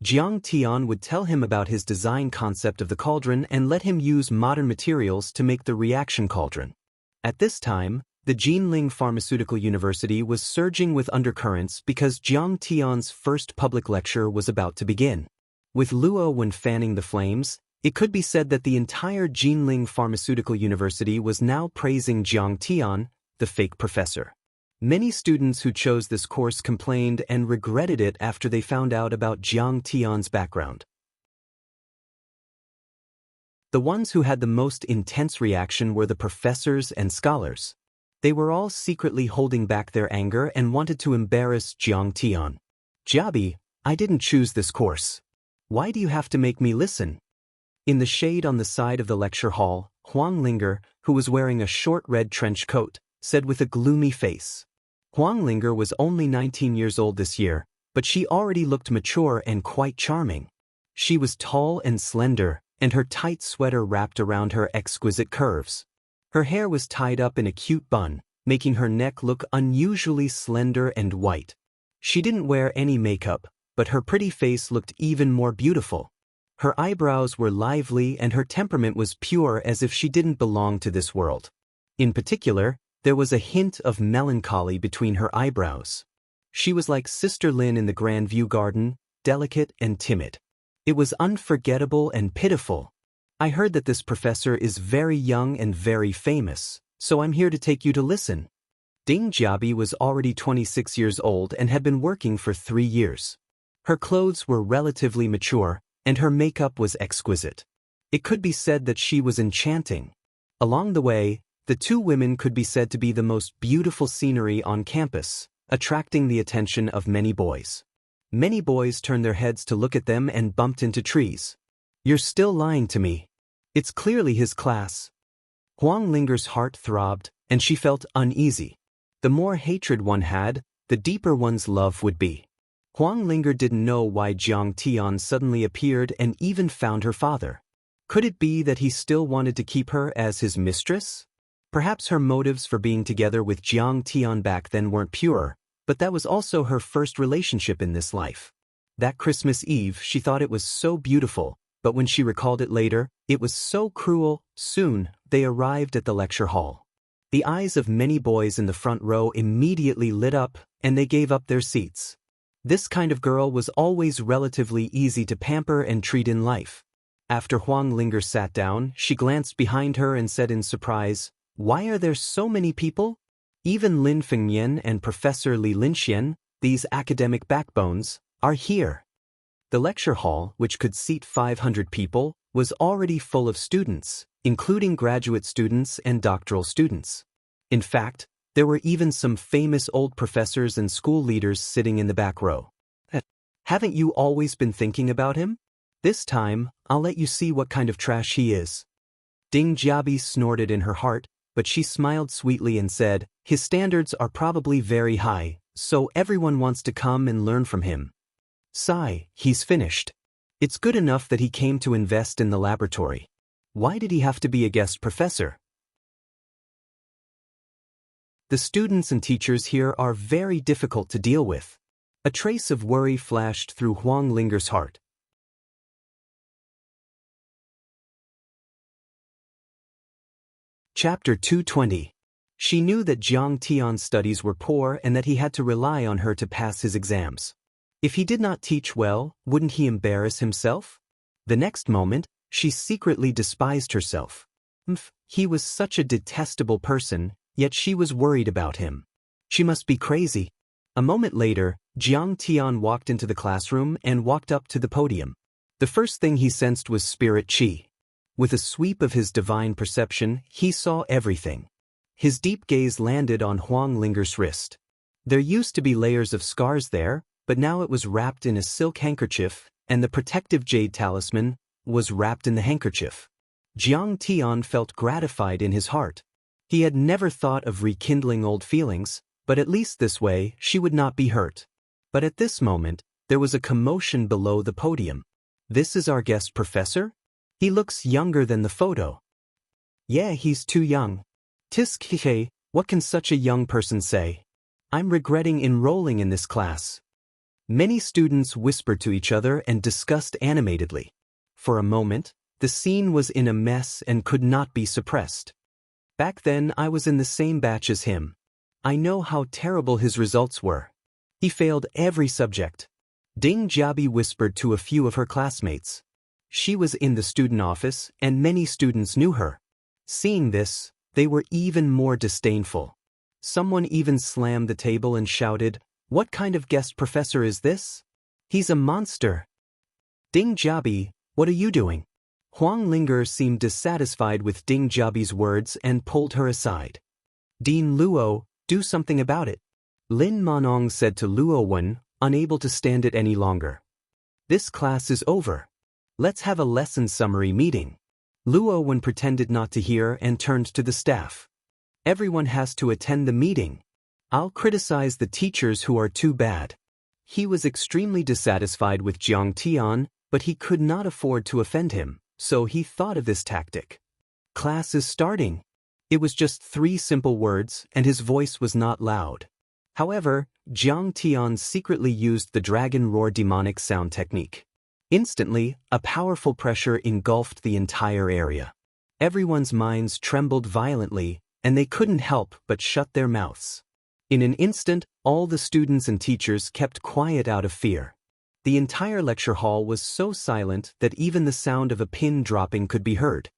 Jiang Tian would tell him about his design concept of the cauldron and let him use modern materials to make the reaction cauldron. At this time, The Jinling Pharmaceutical University was surging with undercurrents because Jiang Tian's first public lecture was about to begin. With Luo Wen fanning the flames, it could be said that the entire Jinling Pharmaceutical University was now praising Jiang Tian, the fake professor. Many students who chose this course complained and regretted it after they found out about Jiang Tian's background. The ones who had the most intense reaction were the professors and scholars. They were all secretly holding back their anger and wanted to embarrass Jiang Tian. "Jiabi, I didn't choose this course. Why do you have to make me listen?" In the shade on the side of the lecture hall, Huang Linger, who was wearing a short red trench coat, said with a gloomy face. Huang Linger was only 19 years old this year, but she already looked mature and quite charming. She was tall and slender, and her tight sweater wrapped around her exquisite curves. Her hair was tied up in a cute bun, making her neck look unusually slender and white. She didn't wear any makeup, but her pretty face looked even more beautiful. Her eyebrows were lively and her temperament was pure, as if she didn't belong to this world. In particular, there was a hint of melancholy between her eyebrows. She was like Sister Lin in the Grand View Garden, delicate and timid. It was unforgettable and pitiful. "I heard that this professor is very young and very famous, so I'm here to take you to listen." Ding Jiabi was already 26 years old and had been working for 3 years. Her clothes were relatively mature, and her makeup was exquisite. It could be said that she was enchanting. Along the way, the two women could be said to be the most beautiful scenery on campus, attracting the attention of many boys. Many boys turned their heads to look at them and bumped into trees. "You're still lying to me. It's clearly his class." Huang Linger's heart throbbed, and she felt uneasy. The more hatred one had, the deeper one's love would be. Huang Linger didn't know why Jiang Tian suddenly appeared and even found her father. Could it be that he still wanted to keep her as his mistress? Perhaps her motives for being together with Jiang Tian back then weren't pure, but that was also her first relationship in this life. That Christmas Eve, she thought it was so beautiful, but when she recalled it later, it was so cruel. Soon, they arrived at the lecture hall. The eyes of many boys in the front row immediately lit up, and they gave up their seats. This kind of girl was always relatively easy to pamper and treat in life. After Huang Linger sat down, she glanced behind her and said in surprise, "Why are there so many people? Even Lin Fengyan and Professor Li Linxian, these academic backbones, are here." The lecture hall, which could seat 500 people, was already full of students, including graduate students and doctoral students. In fact, there were even some famous old professors and school leaders sitting in the back row. "Haven't you always been thinking about him? This time, I'll let you see what kind of trash he is." Ding Jiabi snorted in her heart, but she smiled sweetly and said, "His standards are probably very high, so everyone wants to come and learn from him. Sigh, he's finished. It's good enough that he came to invest in the laboratory. Why did he have to be a guest professor?" The students and teachers here are very difficult to deal with. A trace of worry flashed through Huang Linger's heart. Chapter 220. She knew that Jiang Tian's studies were poor and that he had to rely on her to pass his exams. If he did not teach well, wouldn't he embarrass himself? The next moment, she secretly despised herself. He was such a detestable person, yet she was worried about him. She must be crazy. A moment later, Jiang Tian walked into the classroom and walked up to the podium. The first thing he sensed was spirit qi. With a sweep of his divine perception, he saw everything. His deep gaze landed on Huang Linger's wrist. There used to be layers of scars there, but now it was wrapped in a silk handkerchief, and the protective jade talisman was wrapped in the handkerchief. Jiang Tian felt gratified in his heart. He had never thought of rekindling old feelings, but at least this way she would not be hurt. But at this moment, there was a commotion below the podium. "This is our guest professor? He looks younger than the photo." "Yeah, he's too young." "Tisk, what can such a young person say? I'm regretting enrolling in this class." Many students whispered to each other and discussed animatedly. For a moment, the scene was in a mess and could not be suppressed. Back then I was in the same batch as him. I know how terrible his results were. He failed every subject. Ding Jiabi whispered to a few of her classmates. She was in the student office, and many students knew her. Seeing this, they were even more disdainful. Someone even slammed the table and shouted, "What kind of guest professor is this? He's a monster." Ding Jiabi, what are you doing? Huang Linger seemed dissatisfied with Ding Jiabi's words and pulled her aside. Dean Luo, do something about it. Lin Manong said to Luo Wen, unable to stand it any longer. This class is over. Let's have a lesson summary meeting. Luo Wen pretended not to hear and turned to the staff. Everyone has to attend the meeting. I'll criticize the teachers who are too bad. He was extremely dissatisfied with Jiang Tian, but he could not afford to offend him, so he thought of this tactic. Class is starting. It was just 3 simple words, and his voice was not loud. However, Jiang Tian secretly used the dragon roar demonic sound technique. Instantly, a powerful pressure engulfed the entire area. Everyone's minds trembled violently, and they couldn't help but shut their mouths. In an instant, all the students and teachers kept quiet out of fear. The entire lecture hall was so silent that even the sound of a pin dropping could be heard.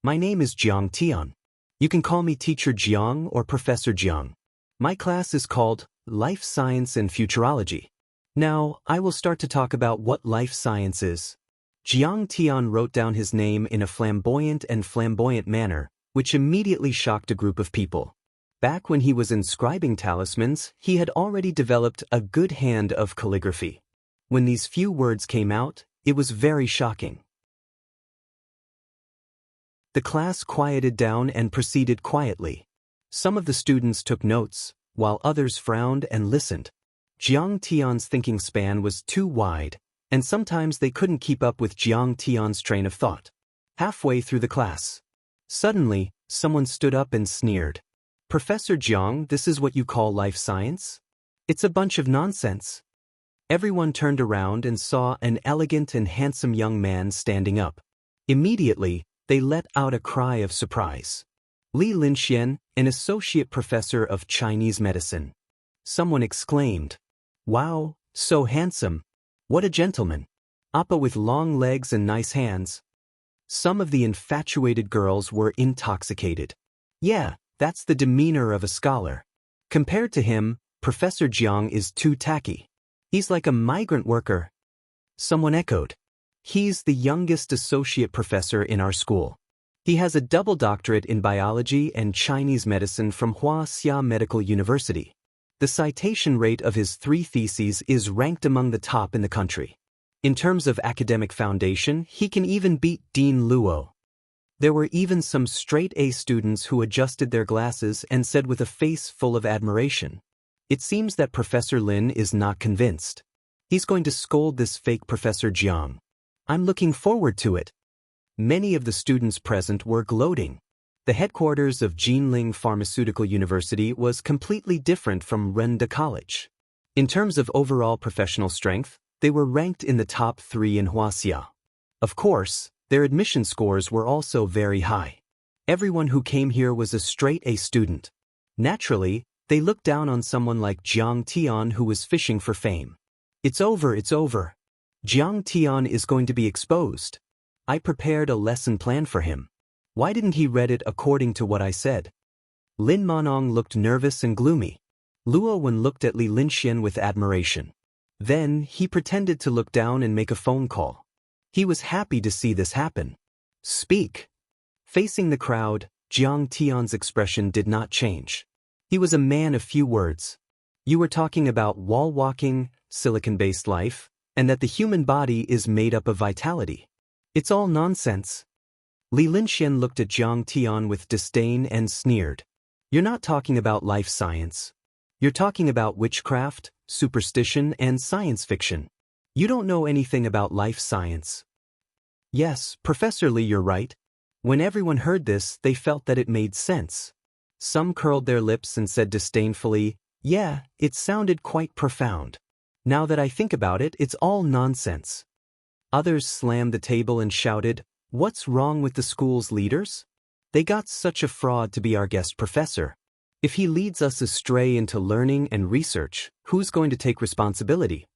My name is Jiang Tian. You can call me Teacher Jiang or Professor Jiang. My class is called Life Science and Futurology. Now, I will start to talk about what life science is. Jiang Tian wrote down his name in a flamboyant manner, which immediately shocked a group of people. Back when he was inscribing talismans, he had already developed a good hand of calligraphy. When these few words came out, it was very shocking. The class quieted down and proceeded quietly. Some of the students took notes, while others frowned and listened. Jiang Tian's thinking span was too wide, and sometimes they couldn't keep up with Jiang Tian's train of thought. Halfway through the class, suddenly, someone stood up and sneered. Professor Jiang, this is what you call life science? It's a bunch of nonsense. Everyone turned around and saw an elegant and handsome young man standing up. Immediately, they let out a cry of surprise. Li Linxian, an associate professor of Chinese medicine. Someone exclaimed, "Wow, so handsome. What a gentleman. Appa with long legs and nice hands." Some of the infatuated girls were intoxicated. Yeah, that's the demeanor of a scholar. Compared to him, Professor Jiang is too tacky. He's like a migrant worker. Someone echoed. He's the youngest associate professor in our school. He has a double doctorate in biology and Chinese medicine from Wuxia Medical University. The citation rate of his 3 theses is ranked among the top in the country. In terms of academic foundation, he can even beat Dean Luo. There were even some straight-A students who adjusted their glasses and said with a face full of admiration, "It seems that Professor Lin is not convinced. He's going to scold this fake Professor Jiang. I'm looking forward to it." Many of the students present were gloating. The headquarters of Jinling Pharmaceutical University was completely different from Renda College. In terms of overall professional strength, they were ranked in the top 3 in Wuxia. Of course, their admission scores were also very high. Everyone who came here was a straight-A student. Naturally, they looked down on someone like Jiang Tian who was fishing for fame. It's over. Jiang Tian is going to be exposed. I prepared a lesson plan for him. Why didn't he read it according to what I said? Lin Manong looked nervous and gloomy. Luo Wen looked at Li Linxian with admiration. Then, he pretended to look down and make a phone call. He was happy to see this happen. Speak. Facing the crowd, Jiang Tian's expression did not change. He was a man of few words. You were talking about wall walking, silicon-based life, and that the human body is made up of vitality. It's all nonsense. Li Linxian looked at Jiang Tian with disdain and sneered. You're not talking about life science. You're talking about witchcraft, superstition, and science fiction. You don't know anything about life science. Yes, Professor Li, you're right. When everyone heard this, they felt that it made sense. Some curled their lips and said disdainfully, "Yeah, it sounded quite profound. Now that I think about it, it's all nonsense." Others slammed the table and shouted, "What's wrong with the school's leaders? They got such a fraud to be our guest professor. If he leads us astray into learning and research, who's going to take responsibility?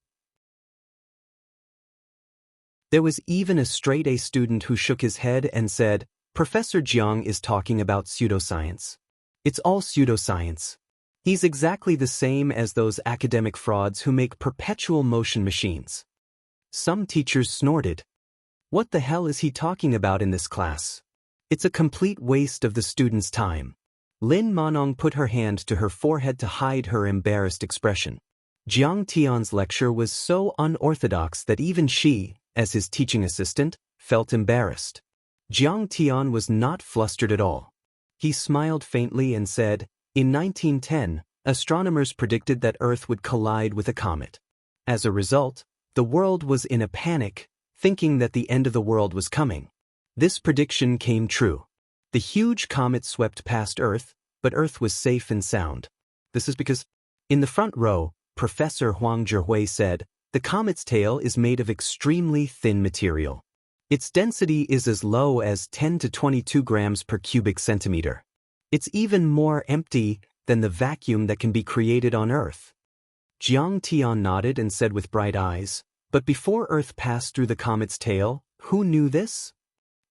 There was even a straight-A student who shook his head and said, Professor Jiang is talking about pseudoscience. It's all pseudoscience. He's exactly the same as those academic frauds who make perpetual motion machines. Some teachers snorted. What the hell is he talking about in this class? It's a complete waste of the students' time. Lin Manong put her hand to her forehead to hide her embarrassed expression. Jiang Tian's lecture was so unorthodox that even she, as his teaching assistant, felt embarrassed. Jiang Tian was not flustered at all. He smiled faintly and said, in 1910, astronomers predicted that Earth would collide with a comet. As a result, the world was in a panic, thinking that the end of the world was coming. This prediction came true. The huge comet swept past Earth, but Earth was safe and sound. This is because, in the front row, Professor Huang Zhihui said, the comet's tail is made of extremely thin material. Its density is as low as 10 to 22 grams per cubic centimeter. It's even more empty than the vacuum that can be created on Earth. Jiang Tian nodded and said with bright eyes, but before Earth passed through the comet's tail, who knew this?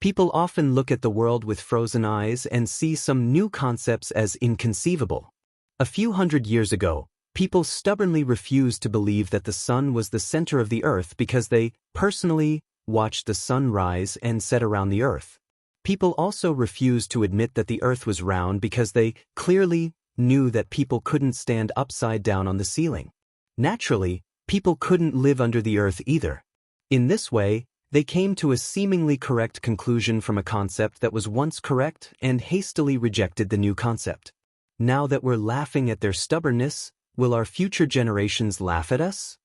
People often look at the world with frozen eyes and see some new concepts as inconceivable. A few hundred years ago, people stubbornly refused to believe that the sun was the center of the Earth because they, personally, watched the sun rise and set around the Earth. People also refused to admit that the Earth was round because they clearly knew that people couldn't stand upside down on the ceiling. Naturally, people couldn't live under the Earth either. In this way, they came to a seemingly correct conclusion from a concept that was once correct and hastily rejected the new concept. Now that we're laughing at their stubbornness, will our future generations laugh at us?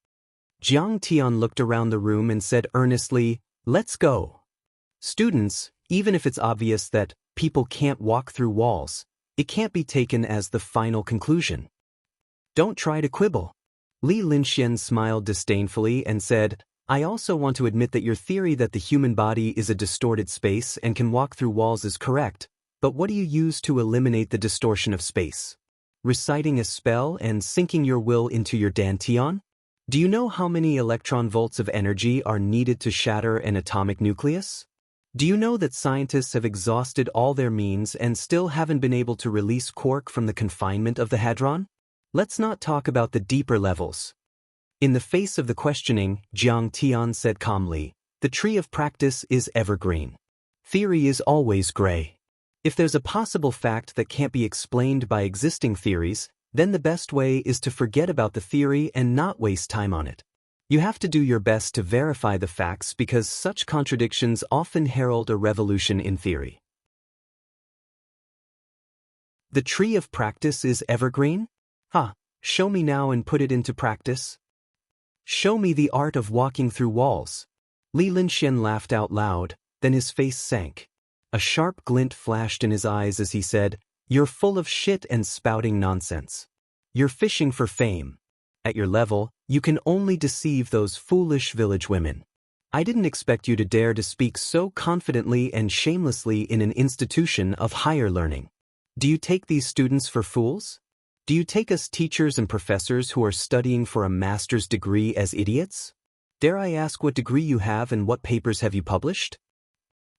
Jiang Tian looked around the room and said earnestly, let's go. Students, even if it's obvious that people can't walk through walls, it can't be taken as the final conclusion. Don't try to quibble. Li Linxian smiled disdainfully and said, I also want to admit that your theory that the human body is a distorted space and can walk through walls is correct, but what do you use to eliminate the distortion of space? Reciting a spell and sinking your will into your dantian? Do you know how many electron volts of energy are needed to shatter an atomic nucleus? Do you know that scientists have exhausted all their means and still haven't been able to release quark from the confinement of the hadron? Let's not talk about the deeper levels. In the face of the questioning, Jiang Tian said calmly, the tree of practice is evergreen. Theory is always gray. If there's a possible fact that can't be explained by existing theories, then the best way is to forget about the theory and not waste time on it. You have to do your best to verify the facts because such contradictions often herald a revolution in theory. The tree of practice is evergreen? Show me now and put it into practice. Show me the art of walking through walls. Li Linxian laughed out loud, then his face sank. A sharp glint flashed in his eyes as he said, you're full of shit and spouting nonsense. You're fishing for fame. At your level, you can only deceive those foolish village women. I didn't expect you to dare to speak so confidently and shamelessly in an institution of higher learning. Do you take these students for fools? Do you take us teachers and professors who are studying for a master's degree as idiots? Dare I ask what degree you have and what papers have you published?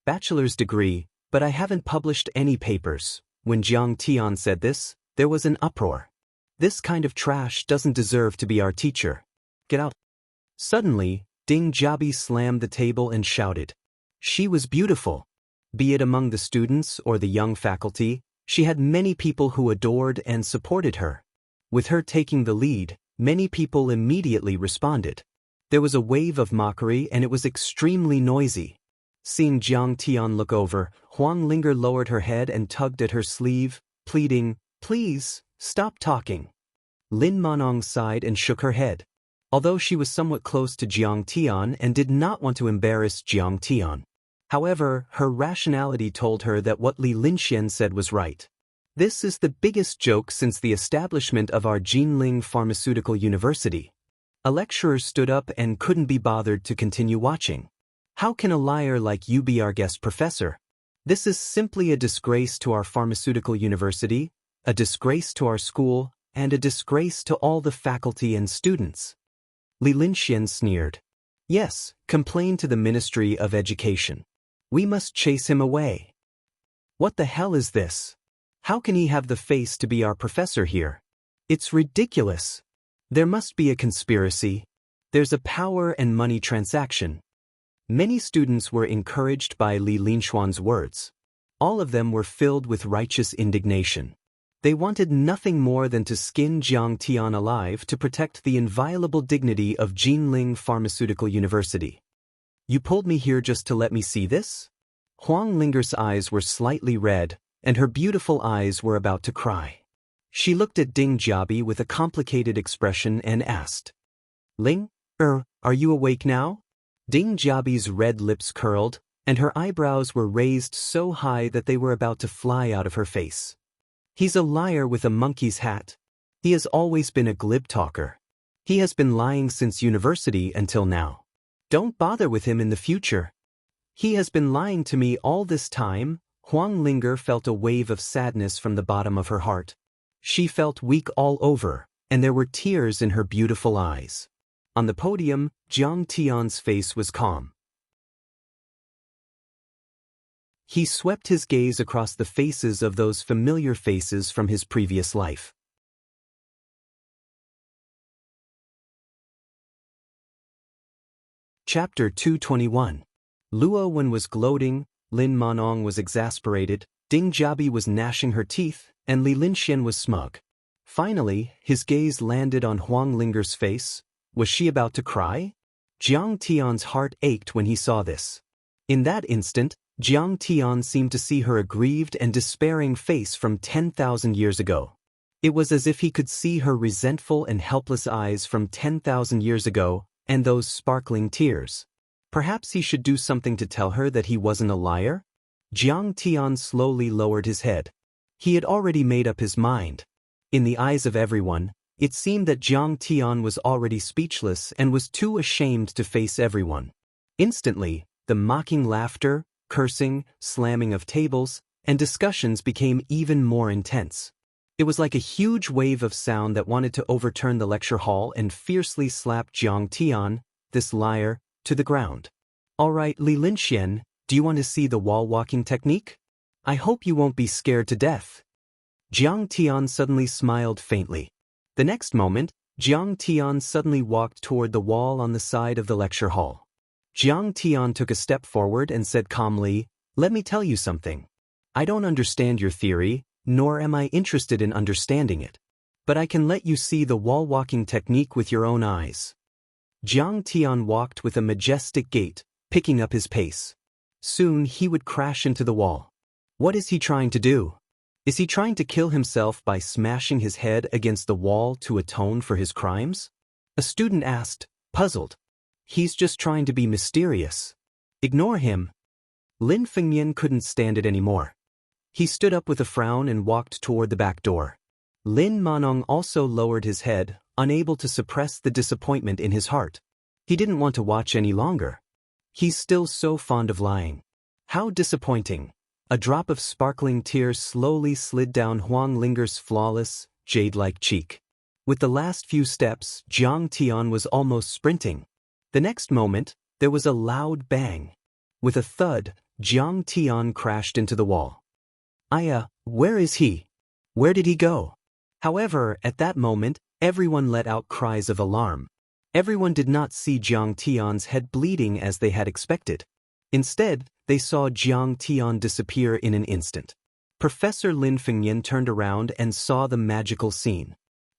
Bachelor's degree, but I haven't published any papers. When Jiang Tian said this, there was an uproar. This kind of trash doesn't deserve to be our teacher. Get out. Suddenly, Ding Jiabi slammed the table and shouted. She was beautiful. Be it among the students or the young faculty, she had many people who adored and supported her. With her taking the lead, many people immediately responded. There was a wave of mockery and it was extremely noisy. Seeing Jiang Tian look over, Huang Linger lowered her head and tugged at her sleeve, pleading, please, stop talking. Lin Manong sighed and shook her head. Although she was somewhat close to Jiang Tian and did not want to embarrass Jiang Tian. However, her rationality told her that what Li Linxian said was right. This is the biggest joke since the establishment of our Jinling Pharmaceutical University. A lecturer stood up and couldn't be bothered to continue watching. How can a liar like you be our guest professor? This is simply a disgrace to our pharmaceutical university, a disgrace to our school, and a disgrace to all the faculty and students. Li Linxian sneered. Yes, complain to the Ministry of Education. We must chase him away. What the hell is this? How can he have the face to be our professor here? It's ridiculous. There must be a conspiracy. There's a power and money transaction. Many students were encouraged by Li Linxuan's words. All of them were filled with righteous indignation. They wanted nothing more than to skin Jiang Tian alive to protect the inviolable dignity of Jinling Pharmaceutical University. You pulled me here just to let me see this? Huang Linger's eyes were slightly red, and her beautiful eyes were about to cry. She looked at Ding Jiabi with a complicated expression and asked, Ling, are you awake now? Ding Jiabi's red lips curled, and her eyebrows were raised so high that they were about to fly out of her face. He's a liar with a monkey's hat. He has always been a glib talker. He has been lying since university until now. Don't bother with him in the future. He has been lying to me all this time. Huang Linger felt a wave of sadness from the bottom of her heart. She felt weak all over, and there were tears in her beautiful eyes. On the podium, Jiang Tian's face was calm. He swept his gaze across the faces of those familiar faces from his previous life. Chapter 221. Luo Wen was gloating, Lin Manong was exasperated, Ding Jiabi was gnashing her teeth, and Li Linxian was smug. Finally, his gaze landed on Huang Linger's face. Was she about to cry? Jiang Tian's heart ached when he saw this. In that instant, Jiang Tian seemed to see her aggrieved and despairing face from 10,000 years ago. It was as if he could see her resentful and helpless eyes from 10,000 years ago, and those sparkling tears. Perhaps he should do something to tell her that he wasn't a liar? Jiang Tian slowly lowered his head. He had already made up his mind. In the eyes of everyone, it seemed that Jiang Tian was already speechless and was too ashamed to face everyone. Instantly, the mocking laughter, cursing, slamming of tables, and discussions became even more intense. It was like a huge wave of sound that wanted to overturn the lecture hall and fiercely slap Jiang Tian, this liar, to the ground. All right, Li Linxian, do you want to see the wall-walking technique? I hope you won't be scared to death. Jiang Tian suddenly smiled faintly. The next moment, Jiang Tian suddenly walked toward the wall on the side of the lecture hall. Jiang Tian took a step forward and said calmly, Let me tell you something. I don't understand your theory, nor am I interested in understanding it. But I can let you see the wall-walking technique with your own eyes. Jiang Tian walked with a majestic gait, picking up his pace. Soon he would crash into the wall. What is he trying to do? Is he trying to kill himself by smashing his head against the wall to atone for his crimes? A student asked, puzzled. He's just trying to be mysterious. Ignore him. Lin Fengyan couldn't stand it anymore. He stood up with a frown and walked toward the back door. Lin Manong also lowered his head, unable to suppress the disappointment in his heart. He didn't want to watch any longer. He's still so fond of lying. How disappointing. A drop of sparkling tears slowly slid down Huang Linger's flawless, jade-like cheek. With the last few steps, Jiang Tian was almost sprinting. The next moment, there was a loud bang. With a thud, Jiang Tian crashed into the wall. Where is he? Where did he go? However, at that moment, everyone let out cries of alarm. Everyone did not see Jiang Tian's head bleeding as they had expected. Instead, they saw Jiang Tian disappear in an instant. Professor Lin Fengyan turned around and saw the magical scene.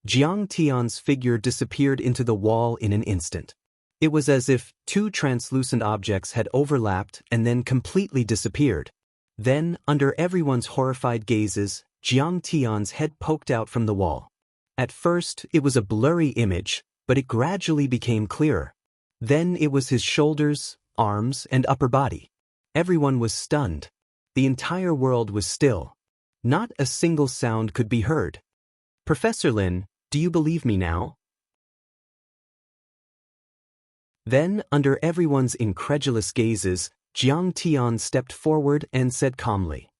Jiang Tian's figure disappeared into the wall in an instant. It was as if two translucent objects had overlapped and then completely disappeared. Then, under everyone's horrified gazes, Jiang Tian's head poked out from the wall. At first, it was a blurry image, but it gradually became clearer. Then it was his shoulders, arms, and upper body. Everyone was stunned. The entire world was still. Not a single sound could be heard. Professor Lin, do you believe me now? Then, under everyone's incredulous gazes, Jiang Tian stepped forward and said calmly.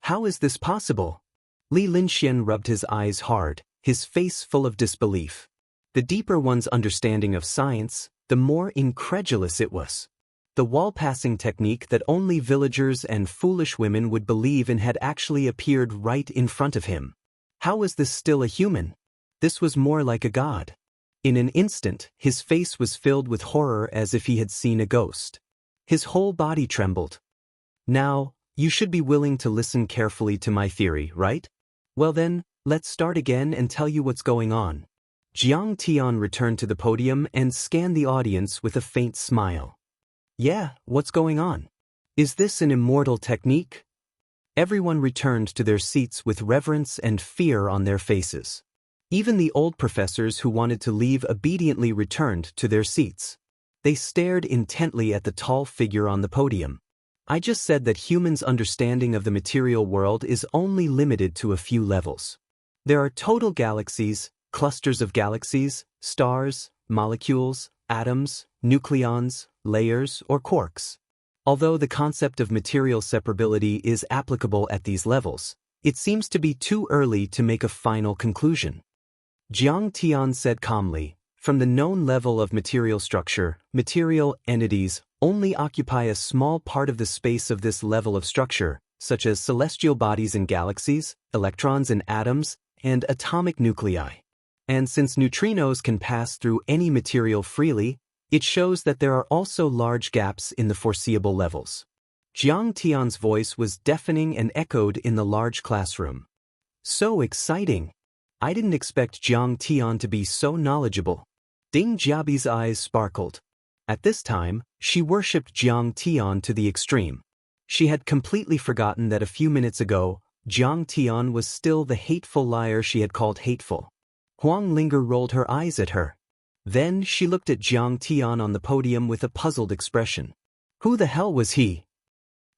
How is this possible? Li Linxian rubbed his eyes hard, his face full of disbelief. The deeper one's understanding of science, the more incredulous it was. The wall-passing technique that only villagers and foolish women would believe in had actually appeared right in front of him. How was this still a human? This was more like a god. In an instant, his face was filled with horror as if he had seen a ghost. His whole body trembled. Now, you should be willing to listen carefully to my theory, right? Well then, let's start again and tell you what's going on. Jiang Tian returned to the podium and scanned the audience with a faint smile. Yeah, what's going on? Is this an immortal technique? Everyone returned to their seats with reverence and fear on their faces. Even the old professors who wanted to leave obediently returned to their seats. They stared intently at the tall figure on the podium. I just said that humans' understanding of the material world is only limited to a few levels. There are total galaxies, clusters of galaxies, stars, molecules, atoms, nucleons, layers, or quarks. Although the concept of material separability is applicable at these levels, it seems to be too early to make a final conclusion. Jiang Tian said calmly, from the known level of material structure, material entities only occupy a small part of the space of this level of structure, such as celestial bodies in galaxies, electrons in atoms, and atomic nuclei. And since neutrinos can pass through any material freely, it shows that there are also large gaps in the foreseeable levels. Jiang Tian's voice was deafening and echoed in the large classroom. So exciting! I didn't expect Jiang Tian to be so knowledgeable. Ding Jiabi's eyes sparkled. At this time, she worshipped Jiang Tian to the extreme. She had completely forgotten that a few minutes ago, Jiang Tian was still the hateful liar she had called hateful. Huang Linger rolled her eyes at her. Then she looked at Jiang Tian on the podium with a puzzled expression. Who the hell was he?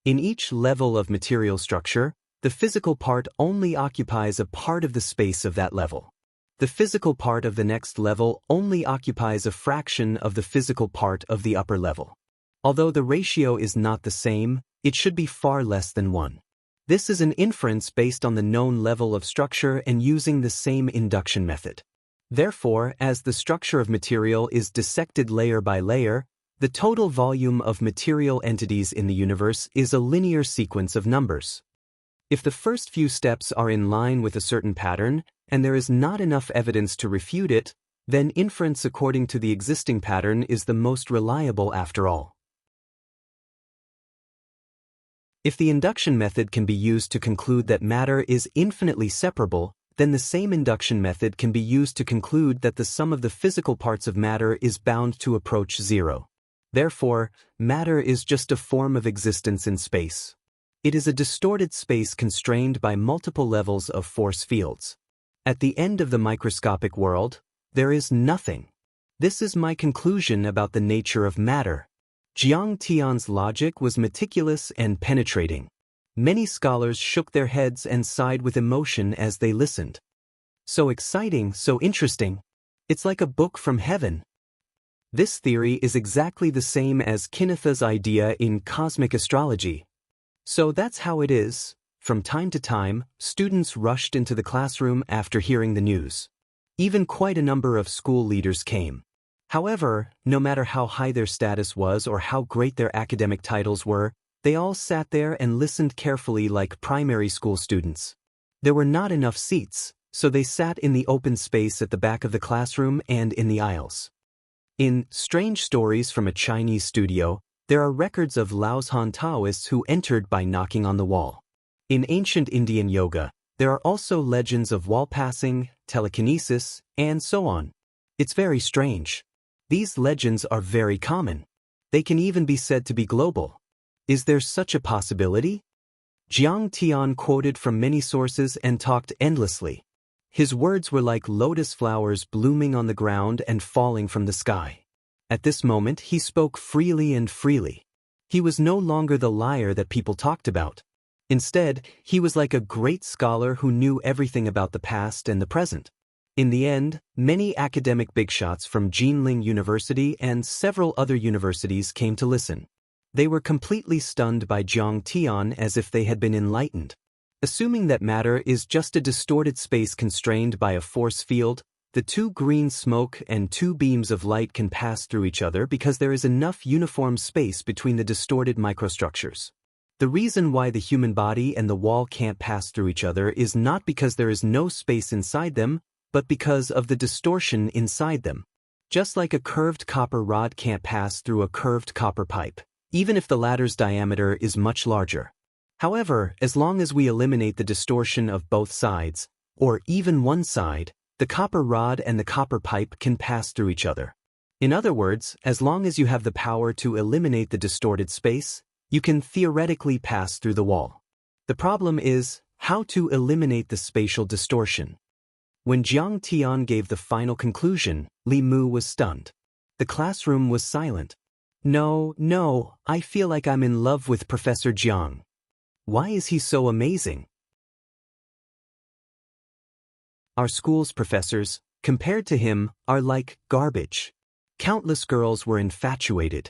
In each level of material structure, the physical part only occupies a part of the space of that level. The physical part of the next level only occupies a fraction of the physical part of the upper level. Although the ratio is not the same, it should be far less than 1. This is an inference based on the known level of structure and using the same induction method. Therefore, as the structure of material is dissected layer by layer, the total volume of material entities in the universe is a linear sequence of numbers. If the first few steps are in line with a certain pattern, and there is not enough evidence to refute it, then inference according to the existing pattern is the most reliable after all. If the induction method can be used to conclude that matter is infinitely separable, then the same induction method can be used to conclude that the sum of the physical parts of matter is bound to approach zero. Therefore, matter is just a form of existence in space. It is a distorted space constrained by multiple levels of force fields. At the end of the microscopic world, there is nothing. This is my conclusion about the nature of matter. Jiang Tian's logic was meticulous and penetrating. Many scholars shook their heads and sighed with emotion as they listened. So exciting, so interesting. It's like a book from heaven. This theory is exactly the same as Kenneth's idea in cosmic astrology. So that's how it is. From time to time, students rushed into the classroom after hearing the news. Even quite a number of school leaders came. However, no matter how high their status was or how great their academic titles were, they all sat there and listened carefully like primary school students. There were not enough seats, so they sat in the open space at the back of the classroom and in the aisles. In Strange Stories from a Chinese Studio, there are records of Laoshan Taoists who entered by knocking on the wall. In ancient Indian yoga, there are also legends of wall passing, telekinesis, and so on. It's very strange. These legends are very common. They can even be said to be global. Is there such a possibility? Jiang Tian quoted from many sources and talked endlessly. His words were like lotus flowers blooming on the ground and falling from the sky. At this moment, he spoke freely and freely. He was no longer the liar that people talked about. Instead, he was like a great scholar who knew everything about the past and the present. In the end, many academic bigshots from Jinling University and several other universities came to listen. They were completely stunned by Jiang Tian as if they had been enlightened. Assuming that matter is just a distorted space constrained by a force field, the two green smoke and two beams of light can pass through each other because there is enough uniform space between the distorted microstructures. The reason why the human body and the wall can't pass through each other is not because there is no space inside them, but because of the distortion inside them. Just like a curved copper rod can't pass through a curved copper pipe, even if the latter's diameter is much larger. However, as long as we eliminate the distortion of both sides, or even one side, the copper rod and the copper pipe can pass through each other. In other words, as long as you have the power to eliminate the distorted space, you can theoretically pass through the wall. The problem is how to eliminate the spatial distortion. When Jiang Tian gave the final conclusion, Li Mu was stunned. The classroom was silent. No, I feel like I'm in love with Professor Jiang. Why is he so amazing? Our school's professors, compared to him, are like garbage. Countless girls were infatuated.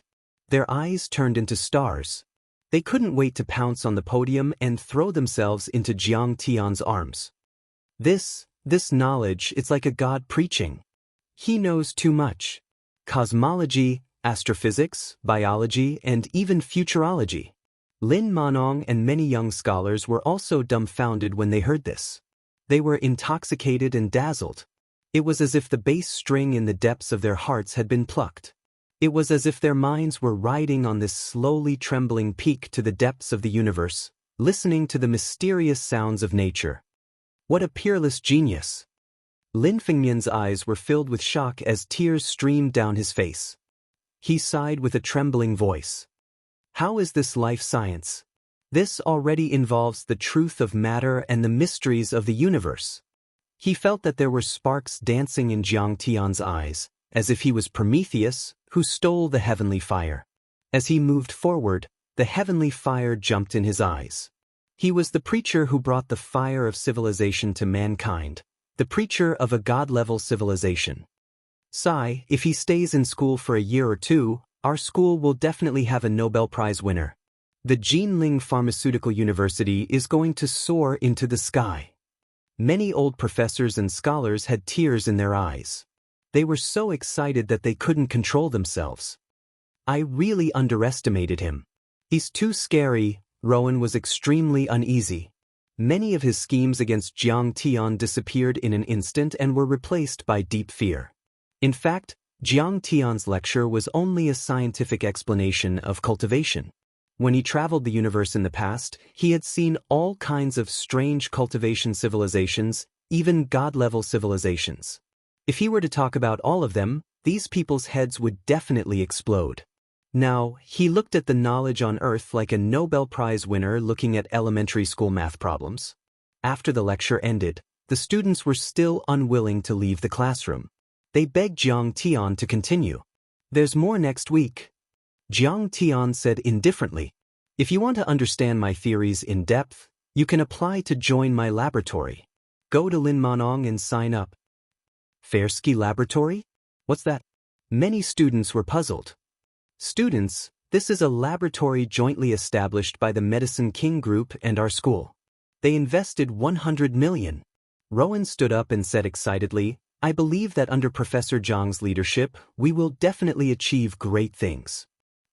Their eyes turned into stars. They couldn't wait to pounce on the podium and throw themselves into Jiang Tian's arms. This knowledge, it's like a god preaching. He knows too much. Cosmology, astrophysics, biology, and even futurology. Lin Manong and many young scholars were also dumbfounded when they heard this. They were intoxicated and dazzled. It was as if the bass string in the depths of their hearts had been plucked. It was as if their minds were riding on this slowly trembling peak to the depths of the universe, listening to the mysterious sounds of nature. What a peerless genius! Lin Fengmian's eyes were filled with shock as tears streamed down his face. He sighed with a trembling voice. How is this life science? This already involves the truth of matter and the mysteries of the universe. He felt that there were sparks dancing in Jiang Tian's eyes, as if he was Prometheus, who stole the heavenly fire. As he moved forward, the heavenly fire jumped in his eyes. He was the preacher who brought the fire of civilization to mankind, the preacher of a god-level civilization. Sai, if he stays in school for a year or two, our school will definitely have a Nobel Prize winner. The Jinling Pharmaceutical University is going to soar into the sky. Many old professors and scholars had tears in their eyes. They were so excited that they couldn't control themselves. I really underestimated him. He's too scary. Rowan was extremely uneasy. Many of his schemes against Jiang Tian disappeared in an instant and were replaced by deep fear. In fact, Jiang Tian's lecture was only a scientific explanation of cultivation. When he traveled the universe in the past, he had seen all kinds of strange cultivation civilizations, even god-level civilizations. If he were to talk about all of them, these people's heads would definitely explode. Now, he looked at the knowledge on Earth like a Nobel Prize winner looking at elementary school math problems. After the lecture ended, the students were still unwilling to leave the classroom. They begged Jiang Tian to continue. There's more next week. Jiang Tian said indifferently. If you want to understand my theories in depth, you can apply to join my laboratory. Go to Lin Manong and sign up. Fairsky Laboratory? What's that? Many students were puzzled. Students, this is a laboratory jointly established by the Medicine King Group and our school. They invested 100 million. Rowan stood up and said excitedly, I believe that under Professor Jiang's leadership, we will definitely achieve great things.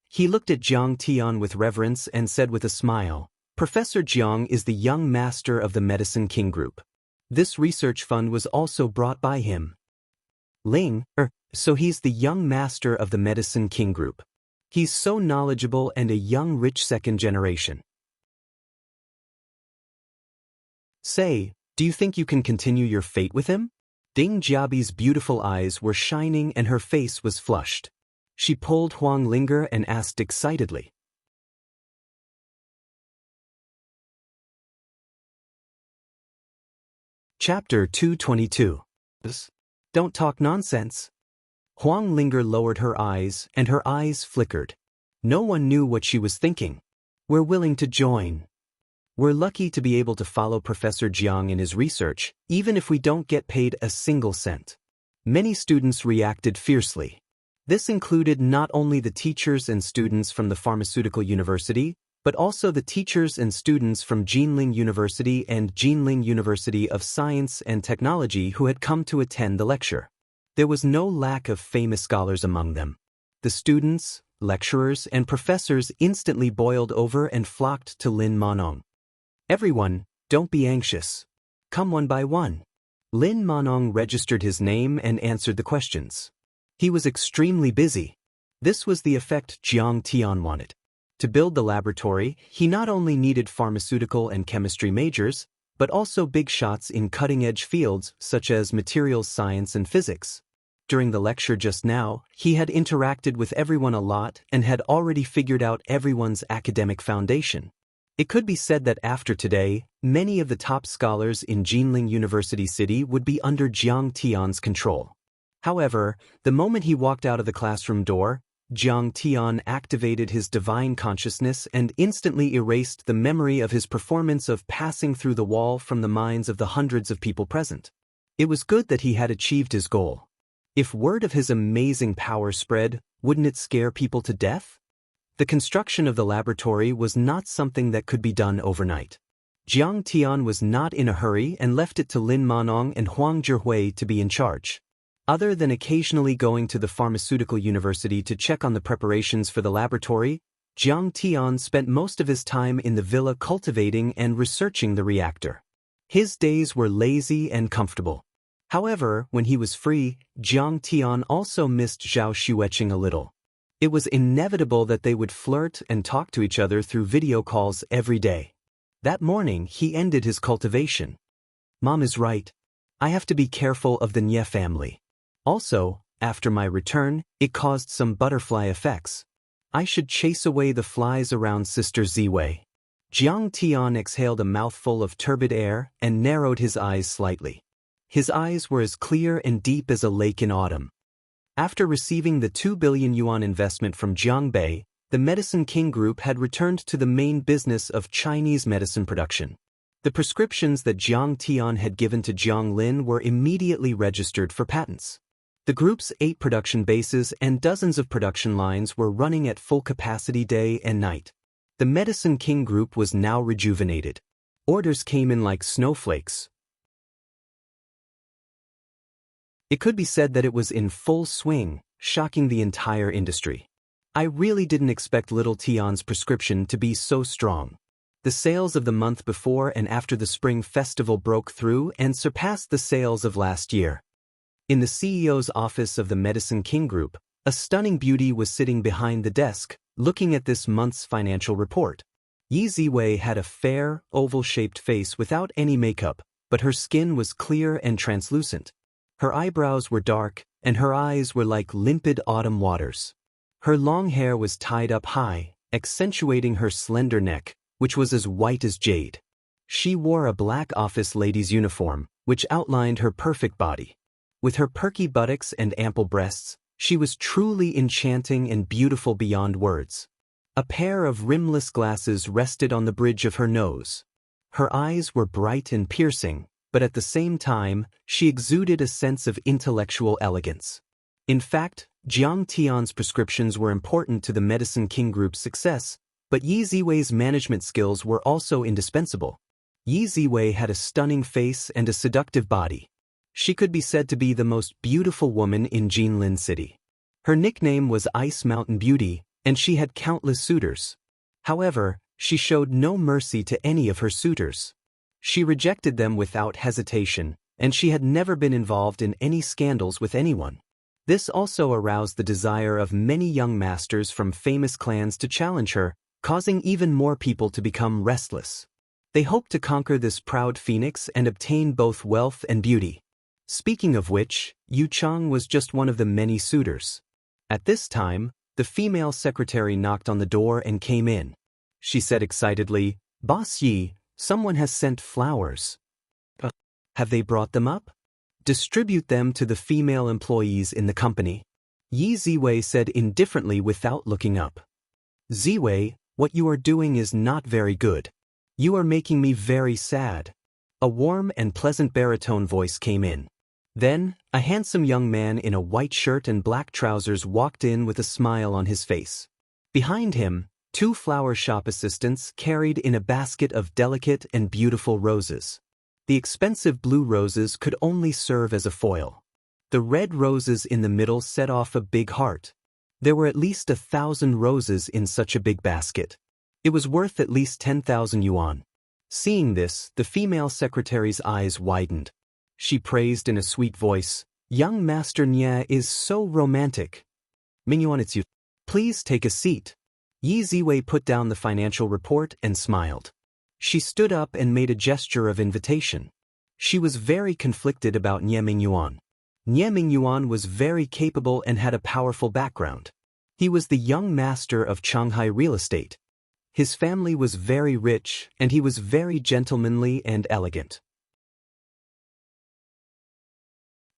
He looked at Jiang Tian with reverence and said with a smile, Professor Jiang is the young master of the Medicine King Group. This research fund was also brought by him. So he's the young master of the Medicine King Group. He's so knowledgeable and a young rich second generation. Say, do you think you can continue your fate with him? Ding Jiabi's beautiful eyes were shining and her face was flushed. She pulled Huang Linger and asked excitedly. Chapter 222. Don't talk nonsense. Huang Linger lowered her eyes and her eyes flickered. No one knew what she was thinking. We're willing to join. We're lucky to be able to follow Professor Jiang in his research, even if we don't get paid a single cent. Many students reacted fiercely. This included not only the teachers and students from the pharmaceutical university, but also the teachers and students from Jinling University and Jinling University of Science and Technology who had come to attend the lecture. There was no lack of famous scholars among them. The students, lecturers, and professors instantly boiled over and flocked to Lin Manong. Everyone, don't be anxious. Come one by one. Lin Manong registered his name and answered the questions. He was extremely busy. This was the effect Jiang Tian wanted. To build the laboratory, he not only needed pharmaceutical and chemistry majors, but also big shots in cutting-edge fields such as materials science and physics. During the lecture just now, he had interacted with everyone a lot and had already figured out everyone's academic foundation. It could be said that after today, many of the top scholars in Jinling University City would be under Jiang Tian's control. However, the moment he walked out of the classroom door, Jiang Tian activated his divine consciousness and instantly erased the memory of his performance of passing through the wall from the minds of the hundreds of people present. It was good that he had achieved his goal. If word of his amazing power spread, wouldn't it scare people to death? The construction of the laboratory was not something that could be done overnight. Jiang Tian was not in a hurry and left it to Lin Manong and Huang Zhihui to be in charge. Other than occasionally going to the pharmaceutical university to check on the preparations for the laboratory, Jiang Tian spent most of his time in the villa cultivating and researching the reactor. His days were lazy and comfortable. However, when he was free, Jiang Tian also missed Zhao Xueqing a little. It was inevitable that they would flirt and talk to each other through video calls every day. That morning, he ended his cultivation. Mom is right. I have to be careful of the Nie family. Also, after my return, it caused some butterfly effects. I should chase away the flies around Sister Ziwei. Jiang Tian exhaled a mouthful of turbid air and narrowed his eyes slightly. His eyes were as clear and deep as a lake in autumn. After receiving the 2 billion yuan investment from Jiangbei, the Medicine King Group had returned to the main business of Chinese medicine production. The prescriptions that Jiang Tian had given to Jiang Lin were immediately registered for patents. The group's 8 production bases and dozens of production lines were running at full capacity day and night. The Medicine King Group was now rejuvenated. Orders came in like snowflakes. It could be said that it was in full swing, shocking the entire industry. I really didn't expect little Tian's prescription to be so strong. The sales of the month before and after the Spring Festival broke through and surpassed the sales of last year. In the CEO's office of the Medicine King Group, a stunning beauty was sitting behind the desk, looking at this month's financial report. Yi Ziwei had a fair, oval-shaped face without any makeup, but her skin was clear and translucent. Her eyebrows were dark, and her eyes were like limpid autumn waters. Her long hair was tied up high, accentuating her slender neck, which was as white as jade. She wore a black office lady's uniform, which outlined her perfect body. With her perky buttocks and ample breasts, she was truly enchanting and beautiful beyond words. A pair of rimless glasses rested on the bridge of her nose. Her eyes were bright and piercing, but at the same time, she exuded a sense of intellectual elegance. In fact, Jiang Tian's prescriptions were important to the Medicine King Group's success, but Yi Ziwei's management skills were also indispensable. Yi Ziwei had a stunning face and a seductive body. She could be said to be the most beautiful woman in Jinlin City. Her nickname was Ice Mountain Beauty, and she had countless suitors. However, she showed no mercy to any of her suitors. She rejected them without hesitation, and she had never been involved in any scandals with anyone. This also aroused the desire of many young masters from famous clans to challenge her, causing even more people to become restless. They hoped to conquer this proud phoenix and obtain both wealth and beauty. Speaking of which, Yu Chang was just one of the many suitors. At this time, the female secretary knocked on the door and came in. She said excitedly, "Boss Yi, someone has sent flowers. Have they brought them up? Distribute them to the female employees in the company." Yi Ziwei said indifferently without looking up. "Ziwei, what you are doing is not very good. You are making me very sad." A warm and pleasant baritone voice came in. Then, a handsome young man in a white shirt and black trousers walked in with a smile on his face. Behind him, 2 flower shop assistants carried in a basket of delicate and beautiful roses. The expensive blue roses could only serve as a foil. The red roses in the middle set off a big heart. There were at least 1,000 roses in such a big basket. It was worth at least 10,000 yuan. Seeing this, the female secretary's eyes widened. She praised in a sweet voice, "Young Master Nye is so romantic." "Mingyuan, it's you. Please take a seat." Yi Ziwei put down the financial report and smiled. She stood up and made a gesture of invitation. She was very conflicted about Nye Mingyuan. Nye Mingyuan was very capable and had a powerful background. He was the young master of Shanghai real estate. His family was very rich, and he was very gentlemanly and elegant.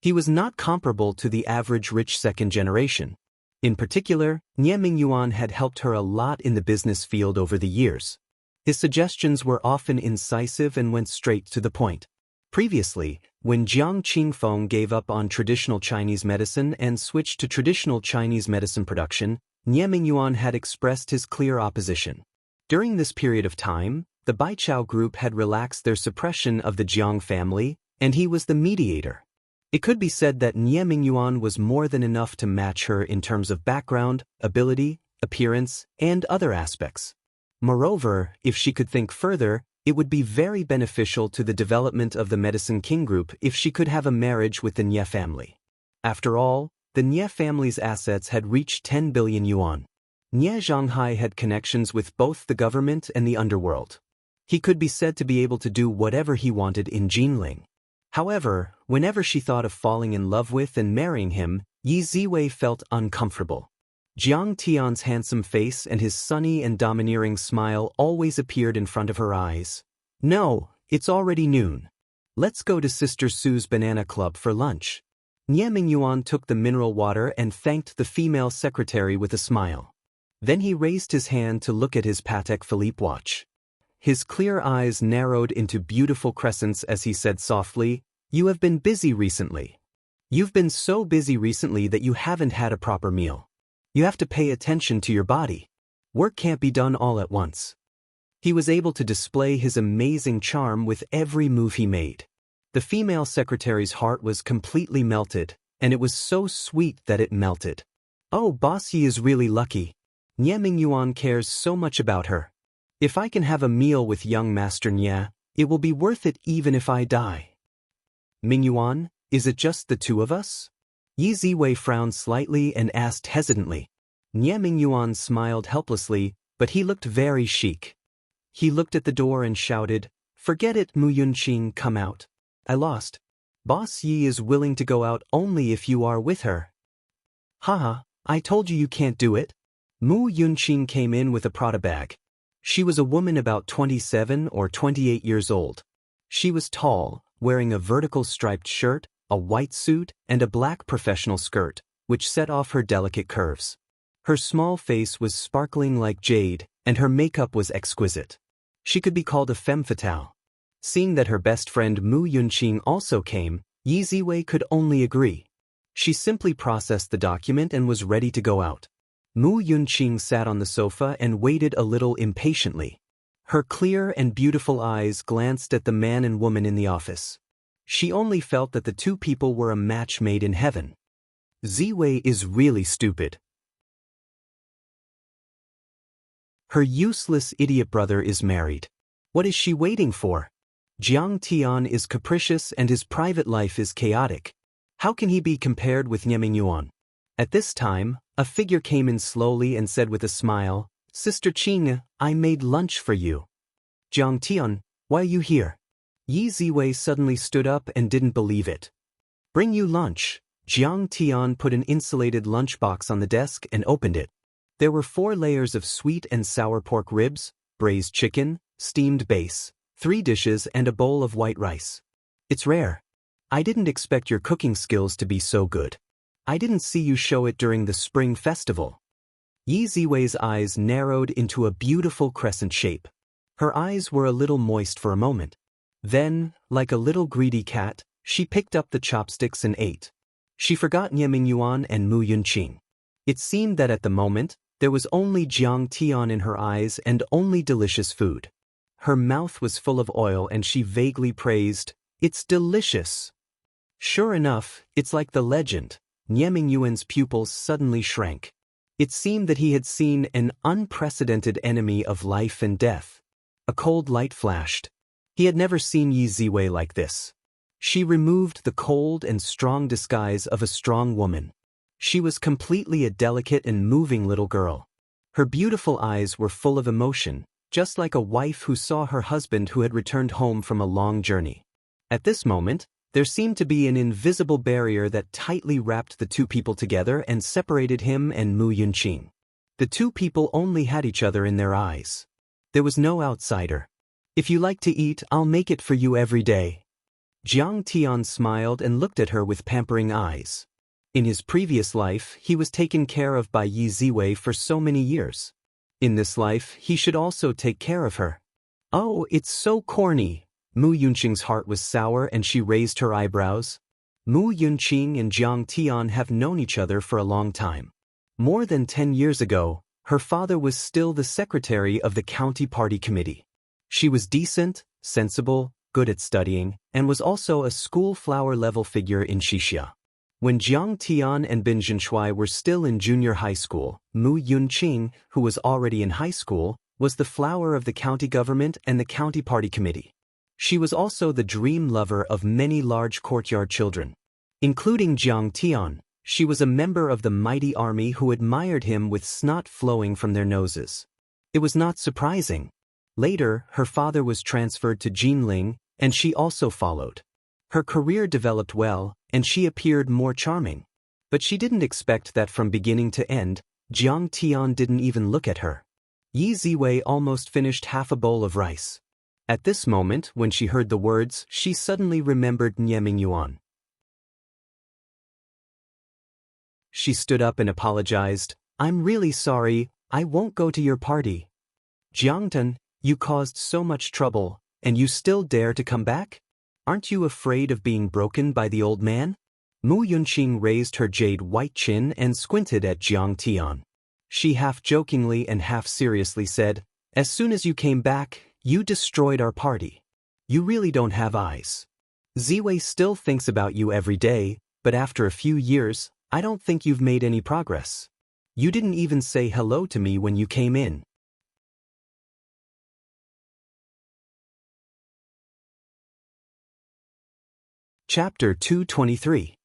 He was not comparable to the average rich second generation. In particular, Nye Mingyuan had helped her a lot in the business field over the years. His suggestions were often incisive and went straight to the point. Previously, when Jiang Qingfeng gave up on traditional Chinese medicine and switched to traditional Chinese medicine production, Nye Mingyuan had expressed his clear opposition. During this period of time, the Baichao group had relaxed their suppression of the Jiang family, and he was the mediator. It could be said that Nye Mingyuan was more than enough to match her in terms of background, ability, appearance, and other aspects. Moreover, if she could think further, it would be very beneficial to the development of the Medicine King group if she could have a marriage with the Nye family. After all, the Nye family's assets had reached 10 billion yuan. Nye Zhanghai had connections with both the government and the underworld. He could be said to be able to do whatever he wanted in Jinling. However, whenever she thought of falling in love with and marrying him, Yi Ziwei felt uncomfortable. Jiang Tian's handsome face and his sunny and domineering smile always appeared in front of her eyes. "No, it's already noon. Let's go to Sister Sue's Banana Club for lunch." Nye Mingyuan took the mineral water and thanked the female secretary with a smile. Then he raised his hand to look at his Patek Philippe watch. His clear eyes narrowed into beautiful crescents as he said softly, "You have been busy recently. You've been so busy recently that you haven't had a proper meal. You have to pay attention to your body. Work can't be done all at once." He was able to display his amazing charm with every move he made. The female secretary's heart was completely melted, and it was so sweet that it melted. "Oh, Boss Yi is really lucky. Nye Mingyuan cares so much about her. If I can have a meal with young Master Nye, it will be worth it even if I die." "Mingyuan, is it just the 2 of us?" Yi Ziwei frowned slightly and asked hesitantly. Nye Mingyuan smiled helplessly, but he looked very chic. He looked at the door and shouted, "Forget it, Mu Yunqing, come out. I lost. Boss Yi is willing to go out only if you are with her." "Haha, I told you can't do it." Mu Yunqing came in with a Prada bag. She was a woman about 27 or 28 years old. She was tall, wearing a vertical striped shirt, a white suit, and a black professional skirt, which set off her delicate curves. Her small face was sparkling like jade, and her makeup was exquisite. She could be called a femme fatale. Seeing that her best friend Mu Yunqing also came, Yi Ziwei could only agree. She simply processed the document and was ready to go out. Mu Yunqing sat on the sofa and waited a little impatiently. Her clear and beautiful eyes glanced at the man and woman in the office. She only felt that the 2 people were a match made in heaven. Ziwei is really stupid. Her useless idiot brother is married. What is she waiting for? Jiang Tian is capricious and his private life is chaotic. How can he be compared with Nye Mingyuan? At this time, a figure came in slowly and said with a smile, "Sister Qing, I made lunch for you." "Jiang Tian, why are you here?" Yi Ziwei suddenly stood up and didn't believe it. "Bring you lunch." Jiang Tian put an insulated lunchbox on the desk and opened it. There were 4 layers of sweet and sour pork ribs, braised chicken, steamed base, 3 dishes and a bowl of white rice. "It's rare. I didn't expect your cooking skills to be so good. I didn't see you show it during the Spring Festival." Yi Ziwei's eyes narrowed into a beautiful crescent shape. Her eyes were a little moist for a moment. Then, like a little greedy cat, She picked up the chopsticks and ate. She forgot Nie Mingyuan and Mu Yunqing. It seemed that at the moment, there was only Jiang Tian in her eyes and only delicious food. Her mouth was full of oil and she vaguely praised, "It's delicious." Sure enough, it's like the legend. Nie Mingyuan's pupils suddenly shrank. It seemed that he had seen an unprecedented enemy of life and death. A cold light flashed. He had never seen Yi Ziwei like this. She removed the cold and strong disguise of a strong woman. She was completely a delicate and moving little girl. Her beautiful eyes were full of emotion, just like a wife who saw her husband who had returned home from a long journey. At this moment, there seemed to be an invisible barrier that tightly wrapped the two people together and separated him and Mu Yunqing. The two people only had each other in their eyes. There was no outsider. "If you like to eat, I'll make it for you every day." Jiang Tian smiled and looked at her with pampering eyes. In his previous life, he was taken care of by Yi Ziwei for so many years. In this life, he should also take care of her. "Oh, it's so corny." Mu Yunqing's heart was sour and she raised her eyebrows. Mu Yunqing and Jiang Tian have known each other for a long time. More than 10 years ago, her father was still the secretary of the county party committee. She was decent, sensible, good at studying, and was also a school flower-level figure in Xixia. When Jiang Tian and Bin Zhenshui were still in junior high school, Mu Yunqing, who was already in high school, was the flower of the county government and the county party committee. She was also the dream lover of many large courtyard children. Including Jiang Tian, she was a member of the mighty army who admired him with snot flowing from their noses. It was not surprising. Later, her father was transferred to Jinling, and she also followed. Her career developed well, and she appeared more charming. But she didn't expect that from beginning to end, Jiang Tian didn't even look at her. Yi Ziwei almost finished half a bowl of rice. At this moment, when she heard the words, she suddenly remembered Nie Mingyuan. She stood up and apologized. "I'm really sorry, I won't go to your party." "Jiangtan, you caused so much trouble, and you still dare to come back? Aren't you afraid of being broken by the old man?" Mu Yunqing raised her jade-white chin and squinted at Jiang Tian. She half-jokingly and half-seriously said, "As soon as you came back, you destroyed our party. You really don't have eyes. Ziwei still thinks about you every day, but after a few years, I don't think you've made any progress. You didn't even say hello to me when you came in." Chapter 223.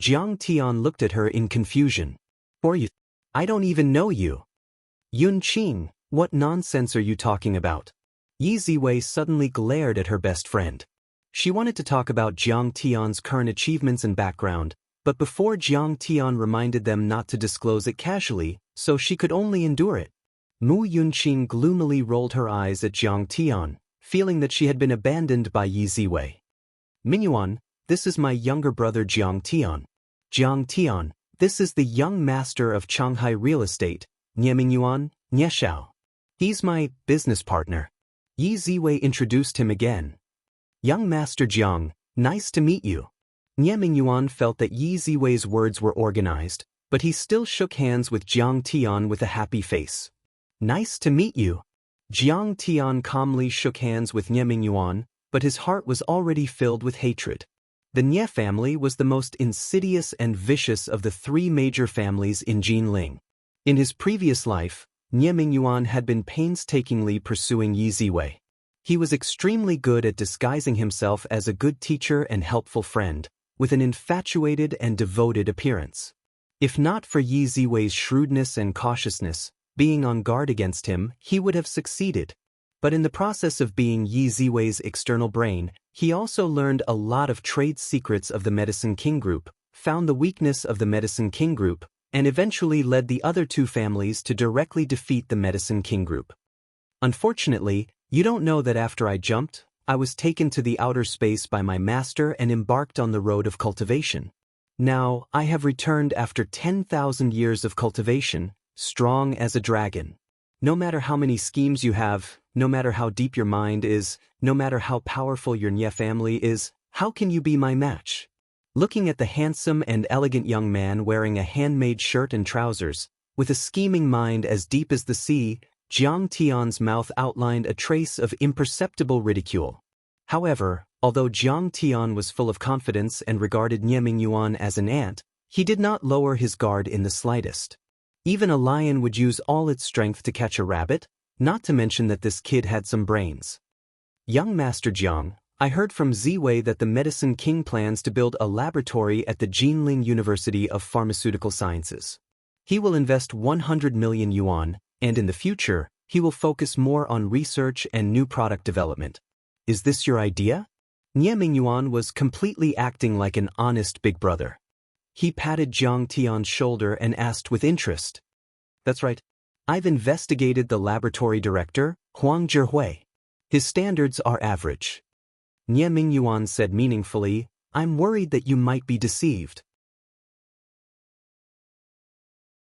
Jiang Tian looked at her in confusion. "For you? I don't even know you." "Yunqing, what nonsense are you talking about?" Yi Ziwei suddenly glared at her best friend. She wanted to talk about Jiang Tian's current achievements and background, but before Jiang Tian reminded them not to disclose it casually, so she could only endure it. Mu Yunqing gloomily rolled her eyes at Jiang Tian, feeling that she had been abandoned by Yi Ziwei. "Mingyuan, this is my younger brother Jiang Tian. Jiang Tian, this is the young master of Shanghai real estate, Nie Mingyuan, Nie Xiao. He's my business partner." Yi Ziwei introduced him again. "Young Master Jiang, nice to meet you." Nie Mingyuan felt that Yi Ziwei's words were organized, but he still shook hands with Jiang Tian with a happy face. "Nice to meet you." Jiang Tian calmly shook hands with Nie Mingyuan, but his heart was already filled with hatred. The Nie family was the most insidious and vicious of the three major families in Jinling. In his previous life, Nie Mingyuan had been painstakingly pursuing Yi Ziwei. He was extremely good at disguising himself as a good teacher and helpful friend, with an infatuated and devoted appearance. If not for Yi Ziwei's shrewdness and cautiousness, being on guard against him, he would have succeeded. But in the process of being Yi Ziwei's external brain, he also learned a lot of trade secrets of the Medicine King Group, found the weakness of the Medicine King Group, and eventually led the other two families to directly defeat the Medicine King Group. Unfortunately, you don't know that after I jumped, I was taken to the outer space by my master and embarked on the road of cultivation. Now, I have returned after 10,000 years of cultivation, strong as a dragon. No matter how many schemes you have, no matter how deep your mind is, no matter how powerful your Nie family is, How can you be my match? Looking at the handsome and elegant young man wearing a handmade shirt and trousers, with a scheming mind as deep as the sea, Jiang Tian's mouth outlined a trace of imperceptible ridicule. However, although Jiang Tian was full of confidence and regarded Nie Mingyuan as an ant, he did not lower his guard in the slightest. Even a lion would use all its strength to catch a rabbit, not to mention that this kid had some brains. Young Master Jiang, I heard from Ziwei that the Medicine King plans to build a laboratory at the Jinling University of Pharmaceutical Sciences. He will invest 100 million yuan, and in the future, he will focus more on research and new product development. Is this your idea? Nie Mingyuan was completely acting like an honest big brother. He patted Jiang Tian's shoulder and asked with interest. That's right. I've investigated the laboratory director, Huang Zhihui. His standards are average. Nie Mingyuan said meaningfully, I'm worried that you might be deceived.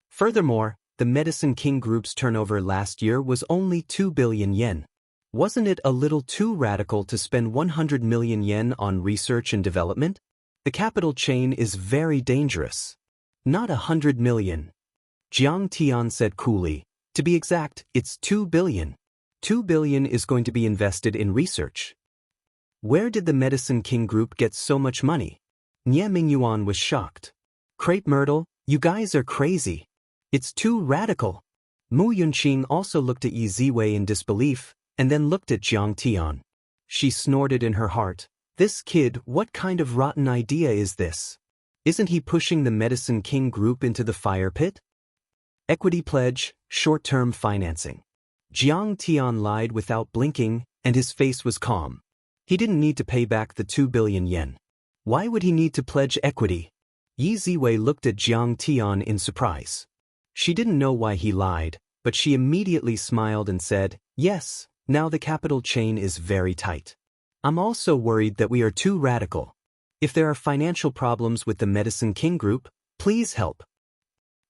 Furthermore, the Medicine King Group's turnover last year was only 2 billion yen. Wasn't it a little too radical to spend 100 million yen on research and development? The capital chain is very dangerous. Not 100 million. Jiang Tian said coolly. To be exact, it's 2 billion. 2 billion is going to be invested in research. Where did the Medicine King Group get so much money? Nie Mingyuan was shocked. Crepe Myrtle, you guys are crazy. It's too radical. Mu Yunqing also looked at Yi Ziwei in disbelief, and then looked at Jiang Tian. She snorted in her heart. This kid, what kind of rotten idea is this? Isn't he pushing the Medicine King Group into the fire pit? Equity pledge, short-term financing. Jiang Tian lied without blinking, and his face was calm. He didn't need to pay back the 2 billion yen. Why would he need to pledge equity? Yi Ziwei looked at Jiang Tian in surprise. She didn't know why he lied, but she immediately smiled and said, yes, now the capital chain is very tight. I'm also worried that we are too radical. If there are financial problems with the Medicine King Group, please help.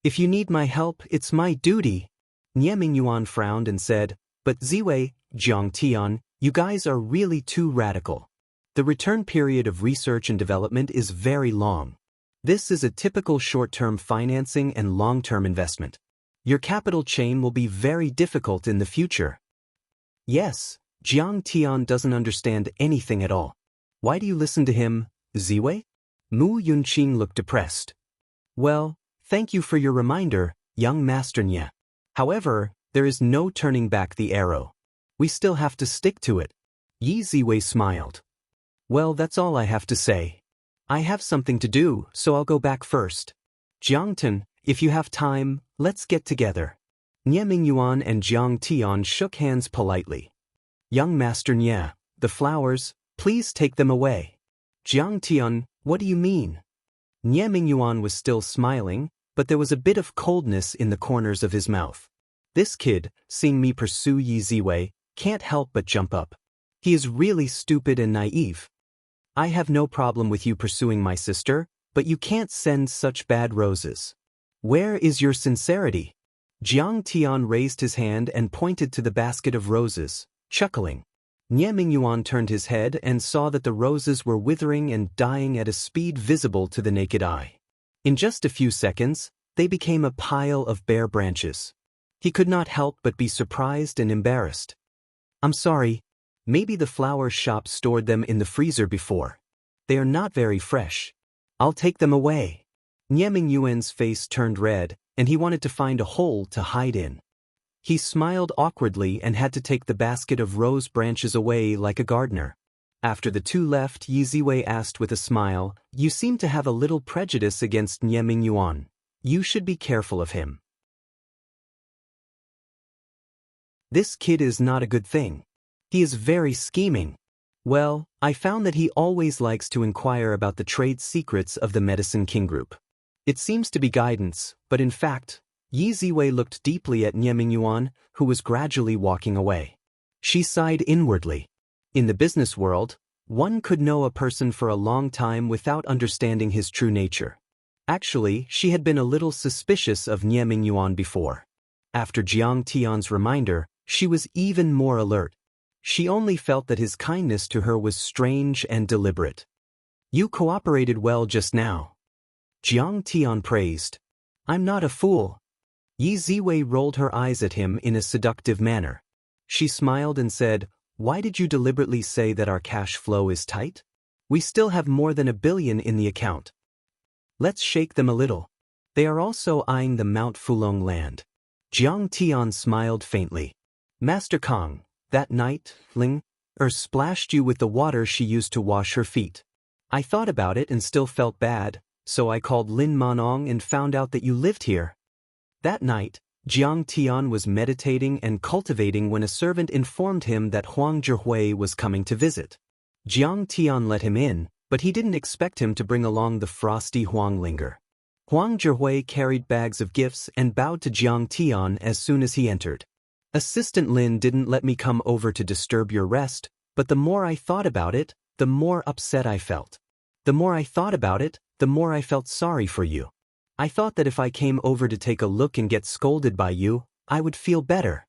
If you need my help, it's my duty. Nie Mingyuan frowned and said, but Ziwei, Jiang Tian, you guys are really too radical. The return period of research and development is very long. This is a typical short-term financing and long-term investment. Your capital chain will be very difficult in the future. Yes, Jiang Tian doesn't understand anything at all. Why do you listen to him, Ziwei? Mu Yunqing looked depressed. Well, thank you for your reminder, young Master Nie. However, there is no turning back the arrow. We still have to stick to it. Yi Ziwei smiled. Well, that's all I have to say. I have something to do, so I'll go back first. Jiangtan, if you have time, let's get together. Nie Mingyuan and Jiang Tian shook hands politely. Young Master Nie, the flowers, please take them away. Jiang Tian, what do you mean? Nie Mingyuan was still smiling, but there was a bit of coldness in the corners of his mouth. This kid, seeing me pursue Yi Ziwei, can't help but jump up. He is really stupid and naive. I have no problem with you pursuing my sister, but you can't send such bad roses. Where is your sincerity? Jiang Tian raised his hand and pointed to the basket of roses, chuckling. Nie Mingyuan turned his head and saw that the roses were withering and dying at a speed visible to the naked eye. In just a few seconds, they became a pile of bare branches. He could not help but be surprised and embarrassed. I'm sorry. Maybe the flower shop stored them in the freezer before. They are not very fresh. I'll take them away. Nie Mingyuan's face turned red, and he wanted to find a hole to hide in. He smiled awkwardly and had to take the basket of rose branches away like a gardener. After the two left, Yi Ziwei asked with a smile, you seem to have a little prejudice against Nie Mingyuan. You should be careful of him. This kid is not a good thing. He is very scheming. Well, I found that he always likes to inquire about the trade secrets of the Medicine King Group. It seems to be guidance, but in fact, Yi Ziwei looked deeply at Nie Mingyuan, who was gradually walking away. She sighed inwardly. In the business world, one could know a person for a long time without understanding his true nature. Actually, she had been a little suspicious of Nie Mingyuan before. After Jiang Tian's reminder, she was even more alert. She only felt that his kindness to her was strange and deliberate. You cooperated well just now. Jiang Tian praised. I'm not a fool. Yi Ziwei rolled her eyes at him in a seductive manner. She smiled and said, why did you deliberately say that our cash flow is tight? We still have more than $1 billion in the account. Let's shake them a little. They are also eyeing the Mount Fulong land. Jiang Tian smiled faintly. Master Kong, that night, Ling splashed you with the water she used to wash her feet. I thought about it and still felt bad, so I called Lin Manong and found out that you lived here. That night, Jiang Tian was meditating and cultivating when a servant informed him that Huang Zhihui was coming to visit. Jiang Tian let him in, but he didn't expect him to bring along the frosty Huang Linger. Huang Zhihui carried bags of gifts and bowed to Jiang Tian as soon as he entered. Assistant Lin didn't let me come over to disturb your rest, but the more I thought about it, the more upset I felt. The more I thought about it, the more I felt sorry for you. I thought that if I came over to take a look and get scolded by you, I would feel better.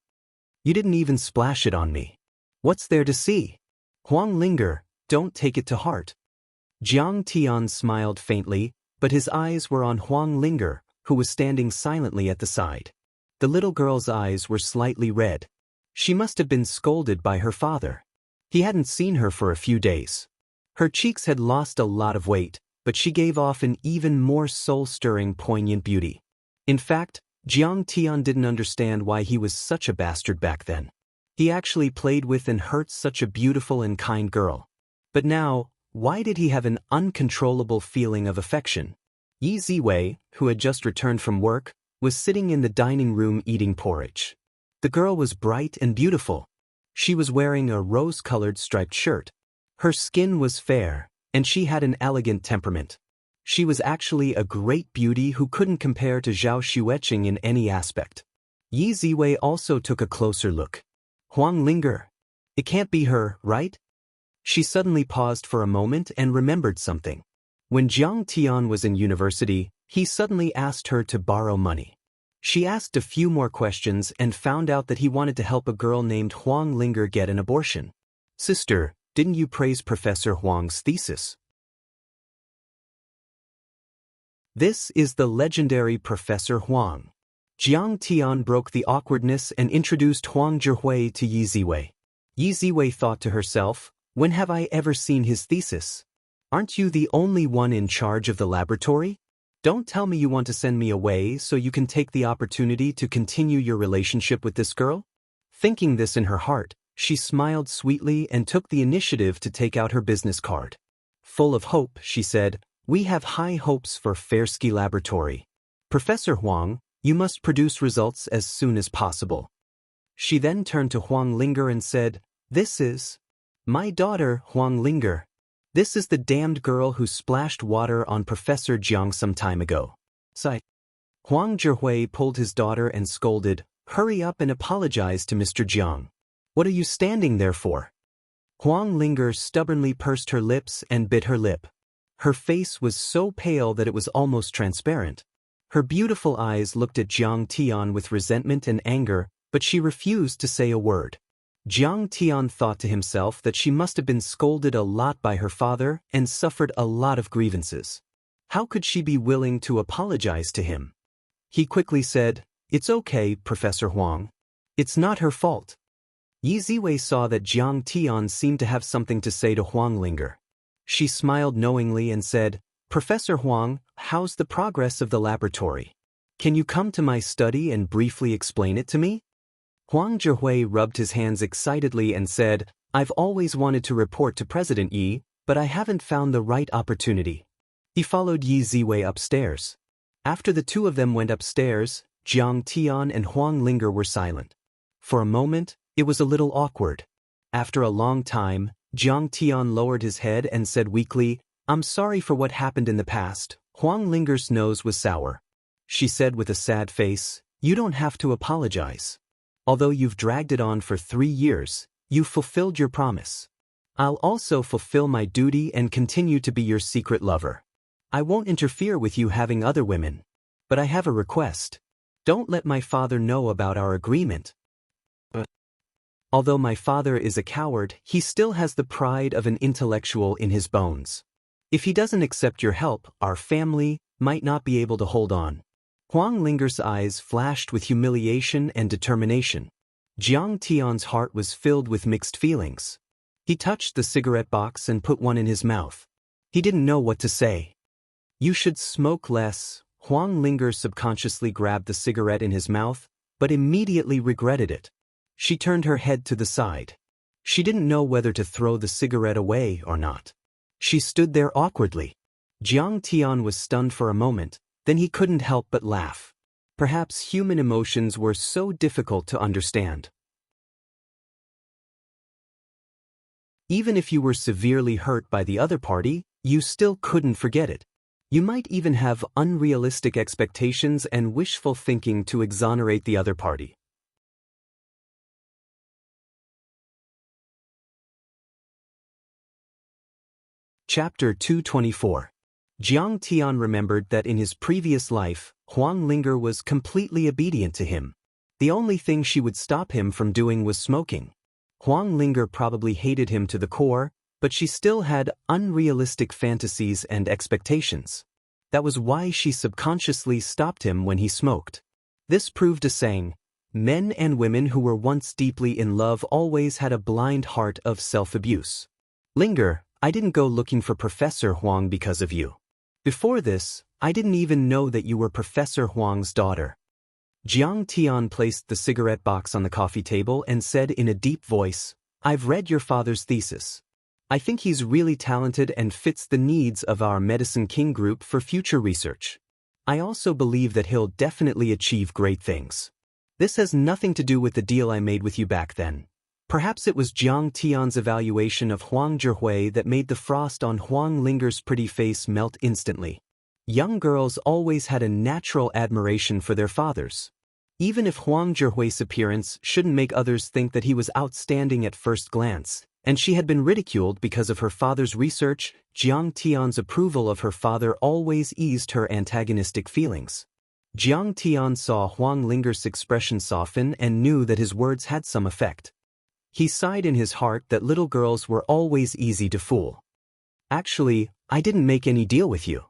You didn't even splash it on me. What's there to see? Huang Linger, don't take it to heart. Jiang Tian smiled faintly, but his eyes were on Huang Linger, who was standing silently at the side. The little girl's eyes were slightly red. She must have been scolded by her father. He hadn't seen her for a few days. Her cheeks had lost a lot of weight, but she gave off an even more soul-stirring, poignant beauty. In fact, Jiang Tian didn't understand why he was such a bastard back then. He actually played with and hurt such a beautiful and kind girl. But now, why did he have an uncontrollable feeling of affection? Yi Ziwei, who had just returned from work, was sitting in the dining room eating porridge. The girl was bright and beautiful. She was wearing a rose-colored striped shirt. Her skin was fair, and she had an elegant temperament. She was actually a great beauty who couldn't compare to Zhao Xueqing in any aspect. Yi Ziwei also took a closer look. Huang Linger. It can't be her, right? She suddenly paused for a moment and remembered something. When Jiang Tian was in university, he suddenly asked her to borrow money. She asked a few more questions and found out that he wanted to help a girl named Huang Linger get an abortion. Sister, didn't you praise Professor Huang's thesis? This is the legendary Professor Huang. Jiang Tian broke the awkwardness and introduced Huang Zhihui to Yi Ziwei. Yi Ziwei thought to herself, when have I ever seen his thesis? Aren't you the only one in charge of the laboratory? Don't tell me you want to send me away so you can take the opportunity to continue your relationship with this girl? Thinking this in her heart, she smiled sweetly and took the initiative to take out her business card. Full of hope, she said, we have high hopes for Fairsky Laboratory. Professor Huang, you must produce results as soon as possible. She then turned to Huang Linger and said, this is my daughter, Huang Linger. This is the damned girl who splashed water on Professor Jiang some time ago. Sigh. Huang Zhihui pulled his daughter and scolded, hurry up and apologize to Mr. Jiang. What are you standing there for? Huang Linger stubbornly pursed her lips and bit her lip. Her face was so pale that it was almost transparent. Her beautiful eyes looked at Jiang Tian with resentment and anger, but she refused to say a word. Jiang Tian thought to himself that she must have been scolded a lot by her father and suffered a lot of grievances. How could she be willing to apologize to him? He quickly said, it's okay, Professor Huang. It's not her fault. Yi Ziwei saw that Jiang Tian seemed to have something to say to Huang Linger. She smiled knowingly and said, Professor Huang, how's the progress of the laboratory? Can you come to my study and briefly explain it to me? Huang Zhihui rubbed his hands excitedly and said, I've always wanted to report to President Yi, but I haven't found the right opportunity. He followed Yi Ziwei upstairs. After the two of them went upstairs, Jiang Tian and Huang Linger were silent. For a moment, it was a little awkward. After a long time, Jiang Tian lowered his head and said weakly, I'm sorry for what happened in the past. Huang Linger's nose was sour. She said with a sad face, you don't have to apologize. Although you've dragged it on for 3 years, you've fulfilled your promise. I'll also fulfill my duty and continue to be your secret lover. I won't interfere with you having other women. But I have a request. Don't let my father know about our agreement. Although my father is a coward, he still has the pride of an intellectual in his bones. If he doesn't accept your help, our family might not be able to hold on. Wang Linger's eyes flashed with humiliation and determination. Jiang Tian's heart was filled with mixed feelings. He touched the cigarette box and put one in his mouth. He didn't know what to say. You should smoke less. Wang Linger subconsciously grabbed the cigarette in his mouth, but immediately regretted it. She turned her head to the side. She didn't know whether to throw the cigarette away or not. She stood there awkwardly. Jiang Tian was stunned for a moment, then he couldn't help but laugh. Perhaps human emotions were so difficult to understand. Even if you were severely hurt by the other party, you still couldn't forget it. You might even have unrealistic expectations and wishful thinking to exonerate the other party. Chapter 224. Jiang Tian remembered that in his previous life, Wang Linger was completely obedient to him. The only thing she would stop him from doing was smoking. Wang Linger probably hated him to the core, but she still had unrealistic fantasies and expectations. That was why she subconsciously stopped him when he smoked. This proved a saying: men and women who were once deeply in love always had a blind heart of self-abuse. Linger, I didn't go looking for Professor Huang because of you. Before this, I didn't even know that you were Professor Huang's daughter. Jiang Tian placed the cigarette box on the coffee table and said in a deep voice, I've read your father's thesis. I think he's really talented and fits the needs of our Medicine King group for future research. I also believe that he'll definitely achieve great things. This has nothing to do with the deal I made with you back then. Perhaps it was Jiang Tian's evaluation of Huang Zhihui that made the frost on Huang Linger's pretty face melt instantly. Young girls always had a natural admiration for their fathers. Even if Huang Zhihui's appearance shouldn't make others think that he was outstanding at first glance, and she had been ridiculed because of her father's research, Jiang Tian's approval of her father always eased her antagonistic feelings. Jiang Tian saw Huang Linger's expression soften and knew that his words had some effect. He sighed in his heart that little girls were always easy to fool. Actually, I didn't make any deal with you.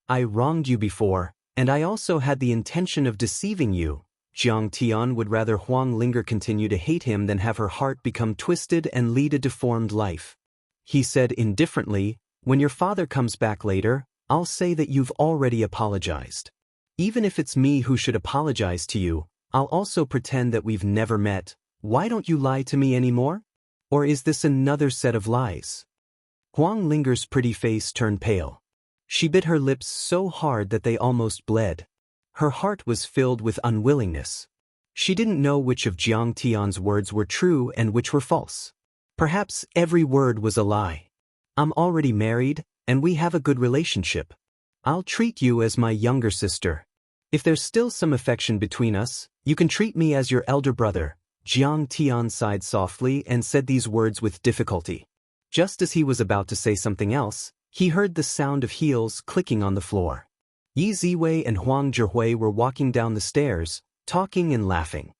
I wronged you before, and I also had the intention of deceiving you. Jiang Tian would rather Huang Linger continue to hate him than have her heart become twisted and lead a deformed life. He said indifferently, when your father comes back later, I'll say that you've already apologized. Even if it's me who should apologize to you, I'll also pretend that we've never met. Why don't you lie to me anymore? Or is this another set of lies? Huang Linger's pretty face turned pale. She bit her lips so hard that they almost bled. Her heart was filled with unwillingness. She didn't know which of Jiang Tian's words were true and which were false. Perhaps every word was a lie. I'm already married, and we have a good relationship. I'll treat you as my younger sister. If there's still some affection between us, you can treat me as your elder brother. Jiang Tian sighed softly and said these words with difficulty. Just as he was about to say something else, he heard the sound of heels clicking on the floor. Yi Ziwei and Huang Zhihui were walking down the stairs, talking and laughing.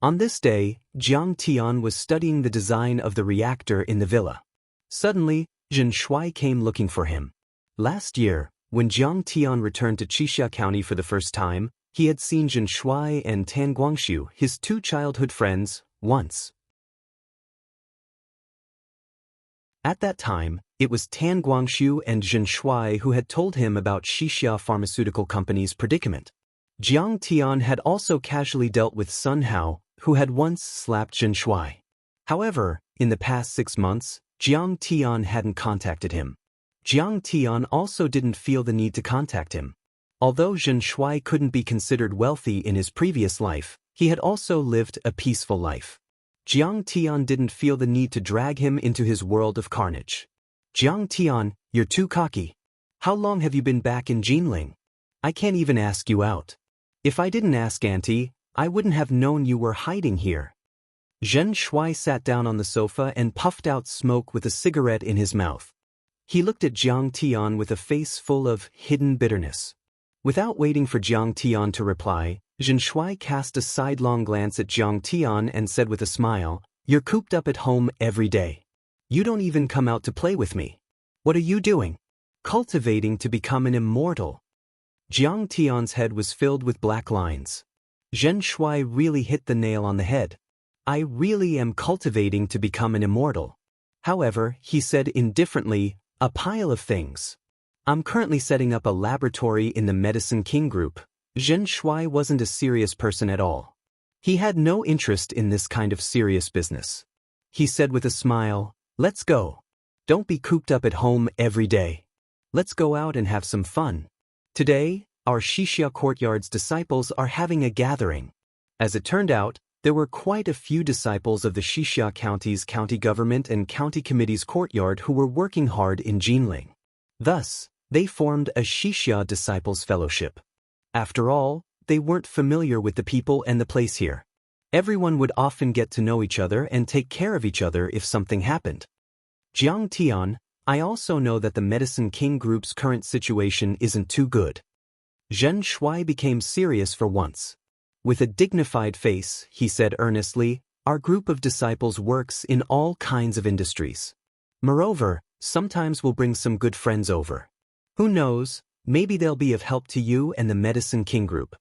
On this day, Jiang Tian was studying the design of the reactor in the villa. Suddenly, Zhen Shuai came looking for him. Last year, when Jiang Tian returned to Qixia County for the first time, he had seen Zhen Shuai and Tan Guangxiu, his two childhood friends, once. At that time, it was Tan Guangxiu and Zhen Shuai who had told him about Qixia Pharmaceutical Company's predicament. Jiang Tian had also casually dealt with Sun Hao, who had once slapped Zhen Shuai. However, in the past 6 months, Jiang Tian hadn't contacted him. Jiang Tian also didn't feel the need to contact him. Although Zhen Shuai couldn't be considered wealthy in his previous life, he had also lived a peaceful life. Jiang Tian didn't feel the need to drag him into his world of carnage. Jiang Tian, you're too cocky. How long have you been back in Jinling? I can't even ask you out. If I didn't ask Auntie, I wouldn't have known you were hiding here. Zhen Shuai sat down on the sofa and puffed out smoke with a cigarette in his mouth. He looked at Jiang Tian with a face full of hidden bitterness. Without waiting for Jiang Tian to reply, Zhen Shuai cast a sidelong glance at Jiang Tian and said with a smile, You're cooped up at home every day. You don't even come out to play with me. What are you doing? Cultivating to become an immortal. Jiang Tian's head was filled with black lines. Zhen Shuai really hit the nail on the head. I really am cultivating to become an immortal. However, he said indifferently, a pile of things. I'm currently setting up a laboratory in the Medicine King group. Zhen Shuai wasn't a serious person at all. He had no interest in this kind of serious business. He said with a smile, let's go. Don't be cooped up at home every day. Let's go out and have some fun. Today, our Xianxia courtyard's disciples are having a gathering. As it turned out, there were quite a few disciples of the Xianxia County's county government and county committee's courtyard who were working hard in Jinling. Thus, they formed a Xianxia Disciples Fellowship. After all, they weren't familiar with the people and the place here. Everyone would often get to know each other and take care of each other if something happened. Jiang Tian, I also know that the Medicine King group's current situation isn't too good. Zhen Shuai became serious for once. With a dignified face, he said earnestly, our group of disciples works in all kinds of industries. Moreover, sometimes we'll bring some good friends over. Who knows, maybe they'll be of help to you and the Medicine King group.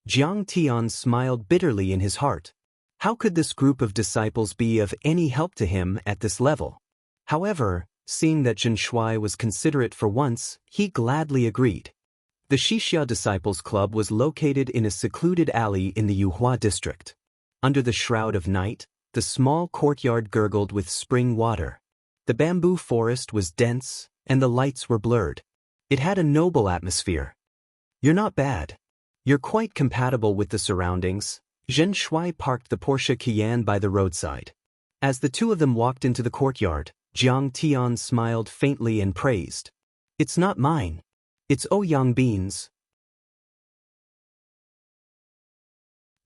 Jiang Tian smiled bitterly in his heart. How could this group of disciples be of any help to him at this level? However, seeing that Zhen Shuai was considerate for once, he gladly agreed. The Xianxia Disciples Club was located in a secluded alley in the Yuhua district. Under the shroud of night, the small courtyard gurgled with spring water. The bamboo forest was dense, and the lights were blurred. It had a noble atmosphere. You're not bad. You're quite compatible with the surroundings. Zhen Shuai parked the Porsche Cayenne by the roadside. As the two of them walked into the courtyard, Jiang Tian smiled faintly and praised. It's not mine. It's Ouyang Bin's.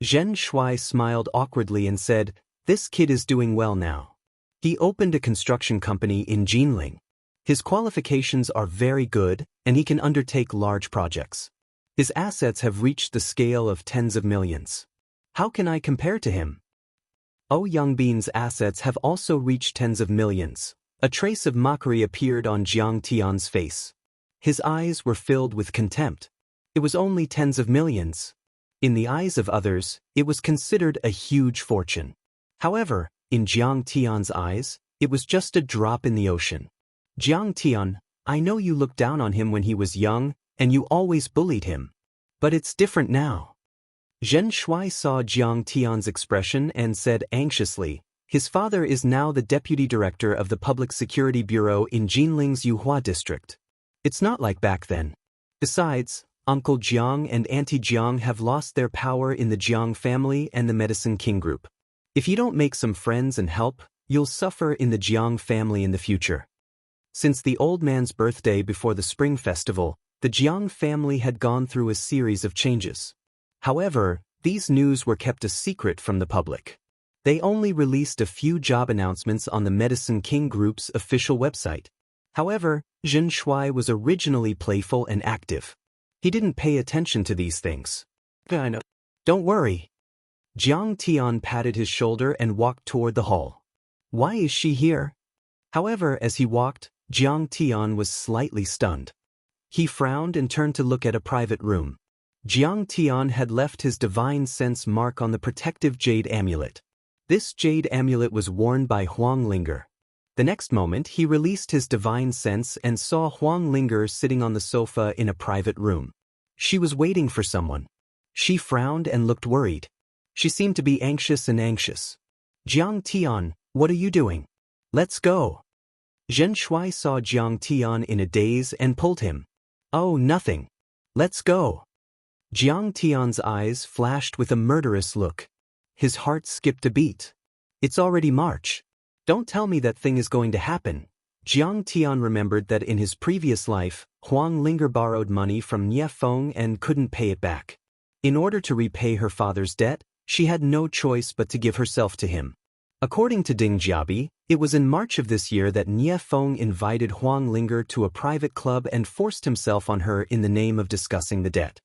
Zhen Shuai smiled awkwardly and said, this kid is doing well now. He opened a construction company in Jinling. His qualifications are very good, and he can undertake large projects. His assets have reached the scale of tens of millions. How can I compare to him? Ouyang Bin's assets have also reached tens of millions. A trace of mockery appeared on Jiang Tian's face. His eyes were filled with contempt. It was only tens of millions. In the eyes of others, it was considered a huge fortune. However, in Jiang Tian's eyes, it was just a drop in the ocean. Jiang Tian, I know you looked down on him when he was young, and you always bullied him. But it's different now. Zhen Shuai saw Jiang Tian's expression and said anxiously, his father is now the deputy director of the Public Security Bureau in Jinling's Yuhua district. It's not like back then. Besides, Uncle Jiang and Auntie Jiang have lost their power in the Jiang family and the Medicine King group. If you don't make some friends and help, you'll suffer in the Jiang family in the future. Since the old man's birthday before the Spring Festival, the Jiang family had gone through a series of changes. However, these news were kept a secret from the public. They only released a few job announcements on the Medicine King group's official website. However, Zhen Shuai was originally playful and active. He didn't pay attention to these things. I know. Don't worry. Jiang Tian patted his shoulder and walked toward the hall. Why is she here? However, as he walked, Jiang Tian was slightly stunned. He frowned and turned to look at a private room. Jiang Tian had left his divine sense mark on the protective jade amulet. This jade amulet was worn by Wang Lin. The next moment, he released his divine sense and saw Wang Lin sitting on the sofa in a private room. She was waiting for someone. She frowned and looked worried. She seemed to be anxious. Jiang Tian, what are you doing? Let's go. Zhen Shuai saw Jiang Tian in a daze and pulled him. Oh, nothing. Let's go. Jiang Tian's eyes flashed with a murderous look. His heart skipped a beat. It's already March. Don't tell me that thing is going to happen. Jiang Tian remembered that in his previous life, Wang Lin borrowed money from Nie Feng and couldn't pay it back. In order to repay her father's debt, she had no choice but to give herself to him. According to Ding Jiabi, it was in March of this year that Nie Feng invited Wang Lin to a private club and forced himself on her in the name of discussing the debt.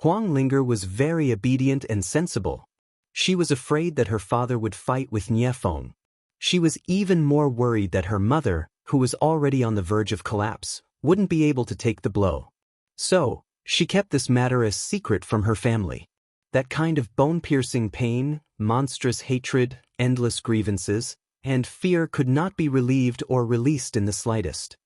Wang Lin was very obedient and sensible. She was afraid that her father would fight with Nie Feng. She was even more worried that her mother, who was already on the verge of collapse, wouldn't be able to take the blow. So, she kept this matter a secret from her family. That kind of bone-piercing pain, monstrous hatred, endless grievances, and fear could not be relieved or released in the slightest.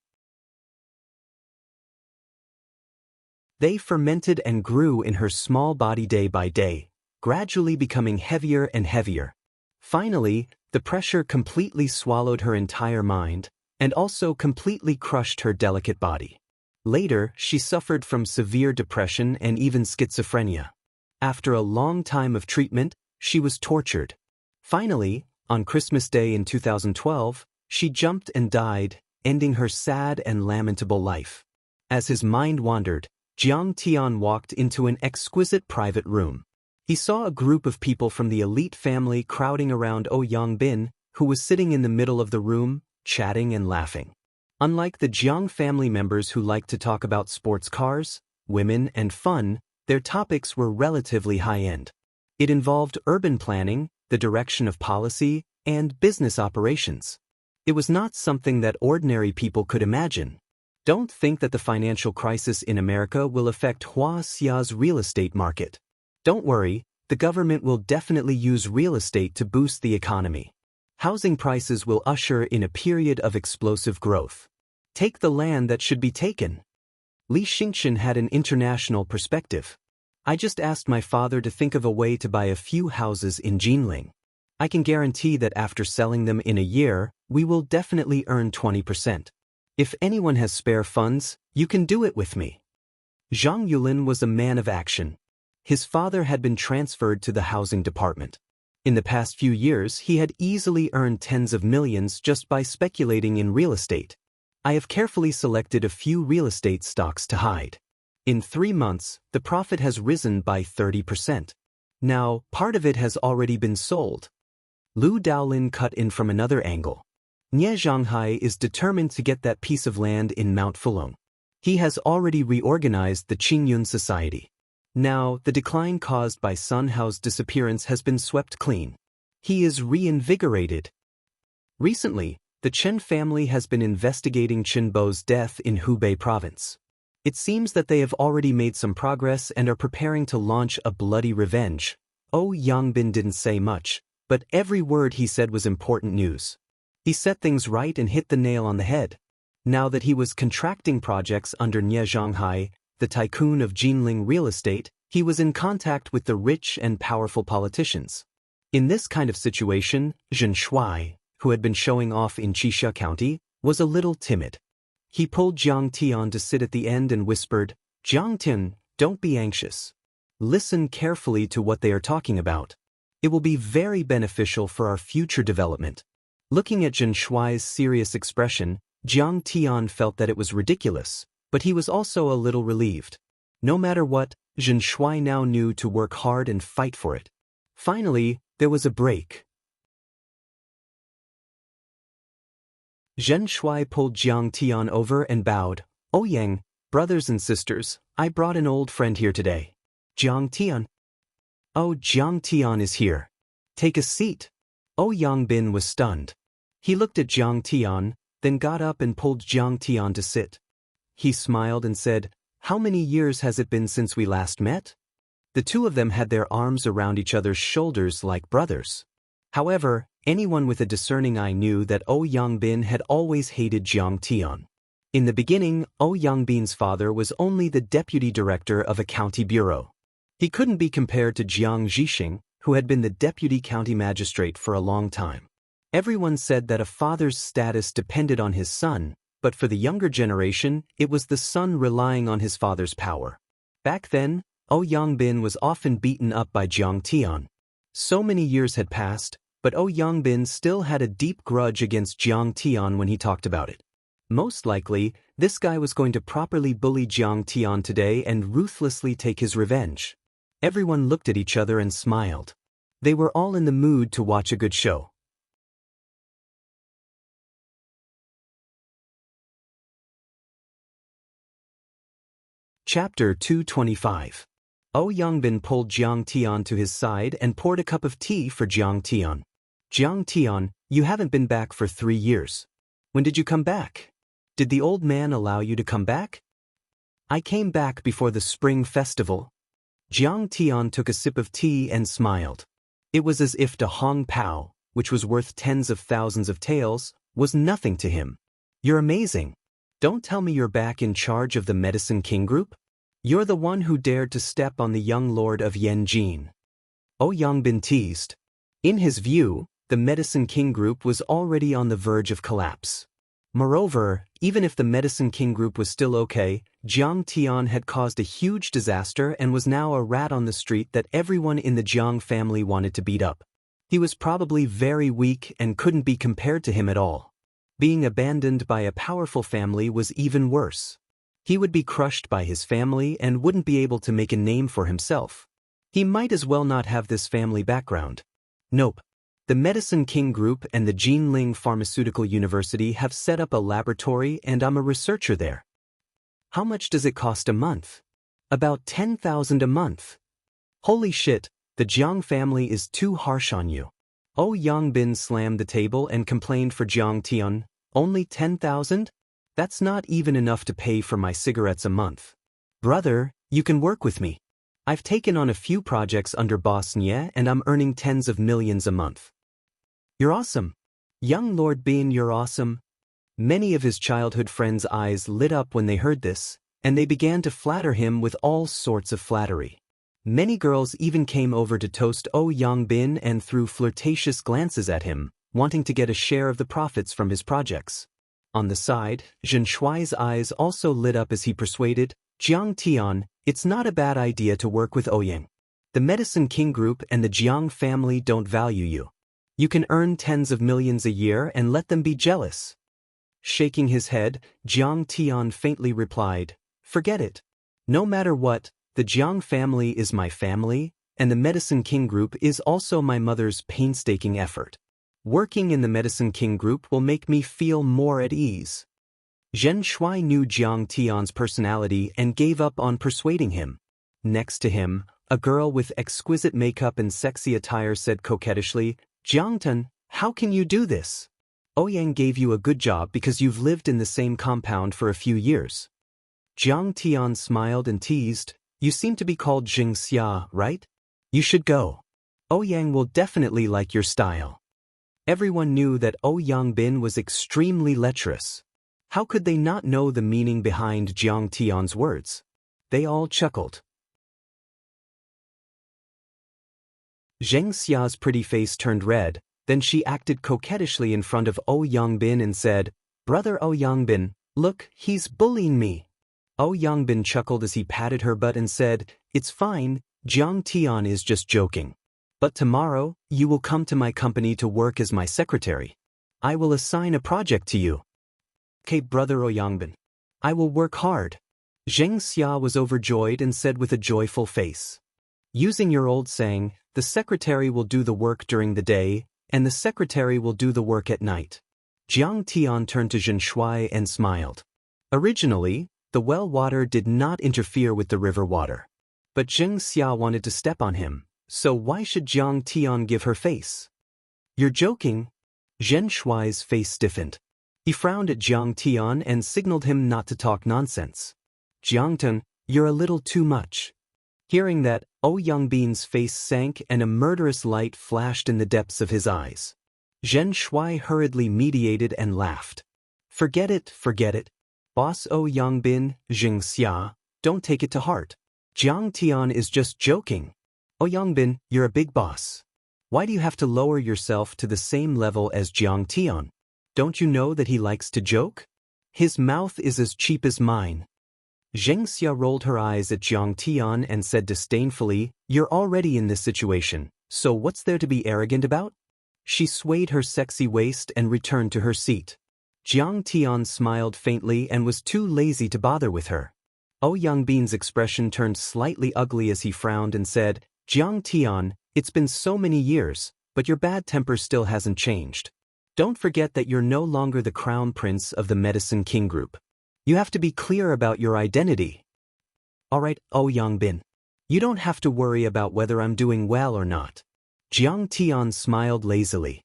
They fermented and grew in her small body day by day, gradually becoming heavier and heavier. Finally, the pressure completely swallowed her entire mind, and also completely crushed her delicate body. Later, she suffered from severe depression and even schizophrenia. After a long time of treatment, she was tortured. Finally, on Christmas Day in 2012, she jumped and died, ending her sad and lamentable life. As his mind wandered, Jiang Tian walked into an exquisite private room. He saw a group of people from the elite family crowding around Yangbin, who was sitting in the middle of the room, chatting and laughing. Unlike the Jiang family members who liked to talk about sports cars, women, and fun, their topics were relatively high-end. It involved urban planning, the direction of policy, and business operations. It was not something that ordinary people could imagine. Don't think that the financial crisis in America will affect Huaxia's real estate market. Don't worry, the government will definitely use real estate to boost the economy. Housing prices will usher in a period of explosive growth. Take the land that should be taken. Li Xingchen had an international perspective. I just asked my father to think of a way to buy a few houses in Jinling. I can guarantee that after selling them in a year, we will definitely earn 20%. If anyone has spare funds, you can do it with me. Zhang Yulin was a man of action. His father had been transferred to the housing department. In the past few years, he had easily earned tens of millions just by speculating in real estate. I have carefully selected a few real estate stocks to hide. In 3 months, the profit has risen by 30%. Now, part of it has already been sold. Lu Daolin cut in from another angle. Nie Zhanghai is determined to get that piece of land in Mount Fulong. He has already reorganized the Qingyun society. Now, the decline caused by Sun Hao's disappearance has been swept clean. He is reinvigorated. Recently, the Chen family has been investigating Chen Bo's death in Hubei province. It seems that they have already made some progress and are preparing to launch a bloody revenge. Yangbin didn't say much, but every word he said was important news. He set things right and hit the nail on the head. Now that he was contracting projects under Nie Zhanghai, the tycoon of Jinling real estate, he was in contact with the rich and powerful politicians. In this kind of situation, Zhen Shuai, who had been showing off in Qixia County, was a little timid. He pulled Jiang Tian to sit at the end and whispered, "Jiang Tian, don't be anxious. Listen carefully to what they are talking about. It will be very beneficial for our future development." Looking at Zhen Shuai's serious expression, Jiang Tian felt that it was ridiculous, but he was also a little relieved. No matter what, Zhen Shuai now knew to work hard and fight for it. Finally, there was a break. Zhen Shuai pulled Jiang Tian over and bowed. Yang, brothers and sisters, I brought an old friend here today. Jiang Tian. Oh, Jiang Tian is here. Take a seat. Yangbin was stunned. He looked at Jiang Tian, then got up and pulled Jiang Tian to sit. He smiled and said, "How many years has it been since we last met?" The two of them had their arms around each other's shoulders like brothers. However, anyone with a discerning eye knew that Yangbin had always hated Jiang Tian. In the beginning, Yangbin's father was only the deputy director of a county bureau. He couldn't be compared to Jiang Zhixing, who had been the deputy county magistrate for a long time. Everyone said that a father's status depended on his son, but for the younger generation, it was the son relying on his father's power. Back then, Yangbin was often beaten up by Jiang Tian. So many years had passed, but Yangbin still had a deep grudge against Jiang Tian when he talked about it. Most likely, this guy was going to properly bully Jiang Tian today and ruthlessly take his revenge. Everyone looked at each other and smiled. They were all in the mood to watch a good show. Chapter 225. Yangbin pulled Jiang Tian to his side and poured a cup of tea for Jiang Tian. "Jiang Tian, you haven't been back for 3 years. When did you come back?" Did the old man allow you to come back? I came back before the spring festival. Jiang Tian took a sip of tea and smiled. It was as if the Hong Pao, which was worth tens of thousands of taels, was nothing to him. You're amazing. Don't tell me you're back in charge of the Medicine King Group? You're the one who dared to step on the young lord of Yanjin. Yangbin teased. In his view, the Medicine King Group was already on the verge of collapse. Moreover, even if the Medicine King Group was still okay, Jiang Tian had caused a huge disaster and was now a rat on the street that everyone in the Jiang family wanted to beat up. He was probably very weak and couldn't be compared to him at all. Being abandoned by a powerful family was even worse. He would be crushed by his family and wouldn't be able to make a name for himself. He might as well not have this family background. Nope. The Medicine King Group and the Jinling Pharmaceutical University have set up a laboratory and I'm a researcher there. How much does it cost a month? About 10,000 a month. Holy shit, the Jiang family is too harsh on you. Yangbin slammed the table and complained for Jiang Tian. Only 10,000? That's not even enough to pay for my cigarettes a month. Brother, you can work with me. I've taken on a few projects under Boss Nye and I'm earning tens of millions a month. You're awesome. Young Lord Bin, you're awesome. Many of his childhood friends' eyes lit up when they heard this, and they began to flatter him with all sorts of flattery. Many girls even came over to toast Yangbin and threw flirtatious glances at him, wanting to get a share of the profits from his projects. On the side, Zhenshuai's eyes also lit up as he persuaded, Jiang Tian, it's not a bad idea to work with Ouyang. The Medicine King Group and the Jiang family don't value you. You can earn tens of millions a year and let them be jealous. Shaking his head, Jiang Tian faintly replied, forget it. No matter what, the Jiang family is my family, and the Medicine King Group is also my mother's painstaking effort. Working in the Medicine King Group will make me feel more at ease. Zhen Shuai knew Jiang Tian's personality and gave up on persuading him. Next to him, a girl with exquisite makeup and sexy attire said coquettishly, Jiangtan, how can you do this? Ouyang gave you a good job because you've lived in the same compound for a few years. Jiang Tian smiled and teased, you seem to be called Xianxia, right? You should go. Ouyang will definitely like your style. Everyone knew that Yangbin was extremely lecherous. How could they not know the meaning behind Jiang Tian's words? They all chuckled. Xianxia's pretty face turned red, then she acted coquettishly in front of Yangbin and said, Brother Yangbin, look, he's bullying me. Yangbin chuckled as he patted her butt and said, it's fine, Jiang Tian is just joking. But tomorrow, you will come to my company to work as my secretary. I will assign a project to you. Okay, Brother Yangbin. I will work hard. Xianxia was overjoyed and said with a joyful face. Using your old saying, the secretary will do the work during the day, and the secretary will do the work at night. Jiang Tian turned to Zhen Shuai and smiled. Originally, the well water did not interfere with the river water. But Xianxia wanted to step on him, so why should Jiang Tian give her face? You're joking? Zhen Shuai's face stiffened. He frowned at Jiang Tian and signaled him not to talk nonsense. Jiangtan, you're a little too much. Hearing that, Yangbin's face sank and a murderous light flashed in the depths of his eyes. Zhen Shuai hurriedly mediated and laughed. Forget it. Boss Yangbin, Xianxia, don't take it to heart. Jiang Tian is just joking. Yangbin, you're a big boss. Why do you have to lower yourself to the same level as Jiang Tian? Don't you know that he likes to joke? His mouth is as cheap as mine. Xianxia rolled her eyes at Jiang Tian and said disdainfully, you're already in this situation, so what's there to be arrogant about? She swayed her sexy waist and returned to her seat. Jiang Tian smiled faintly and was too lazy to bother with her. Yangbin's expression turned slightly ugly as he frowned and said, Jiang Tian, it's been so many years, but your bad temper still hasn't changed. Don't forget that you're no longer the crown prince of the Medicine King Group. You have to be clear about your identity. Alright, Yangbin. You don't have to worry about whether I'm doing well or not. Jiang Tian smiled lazily.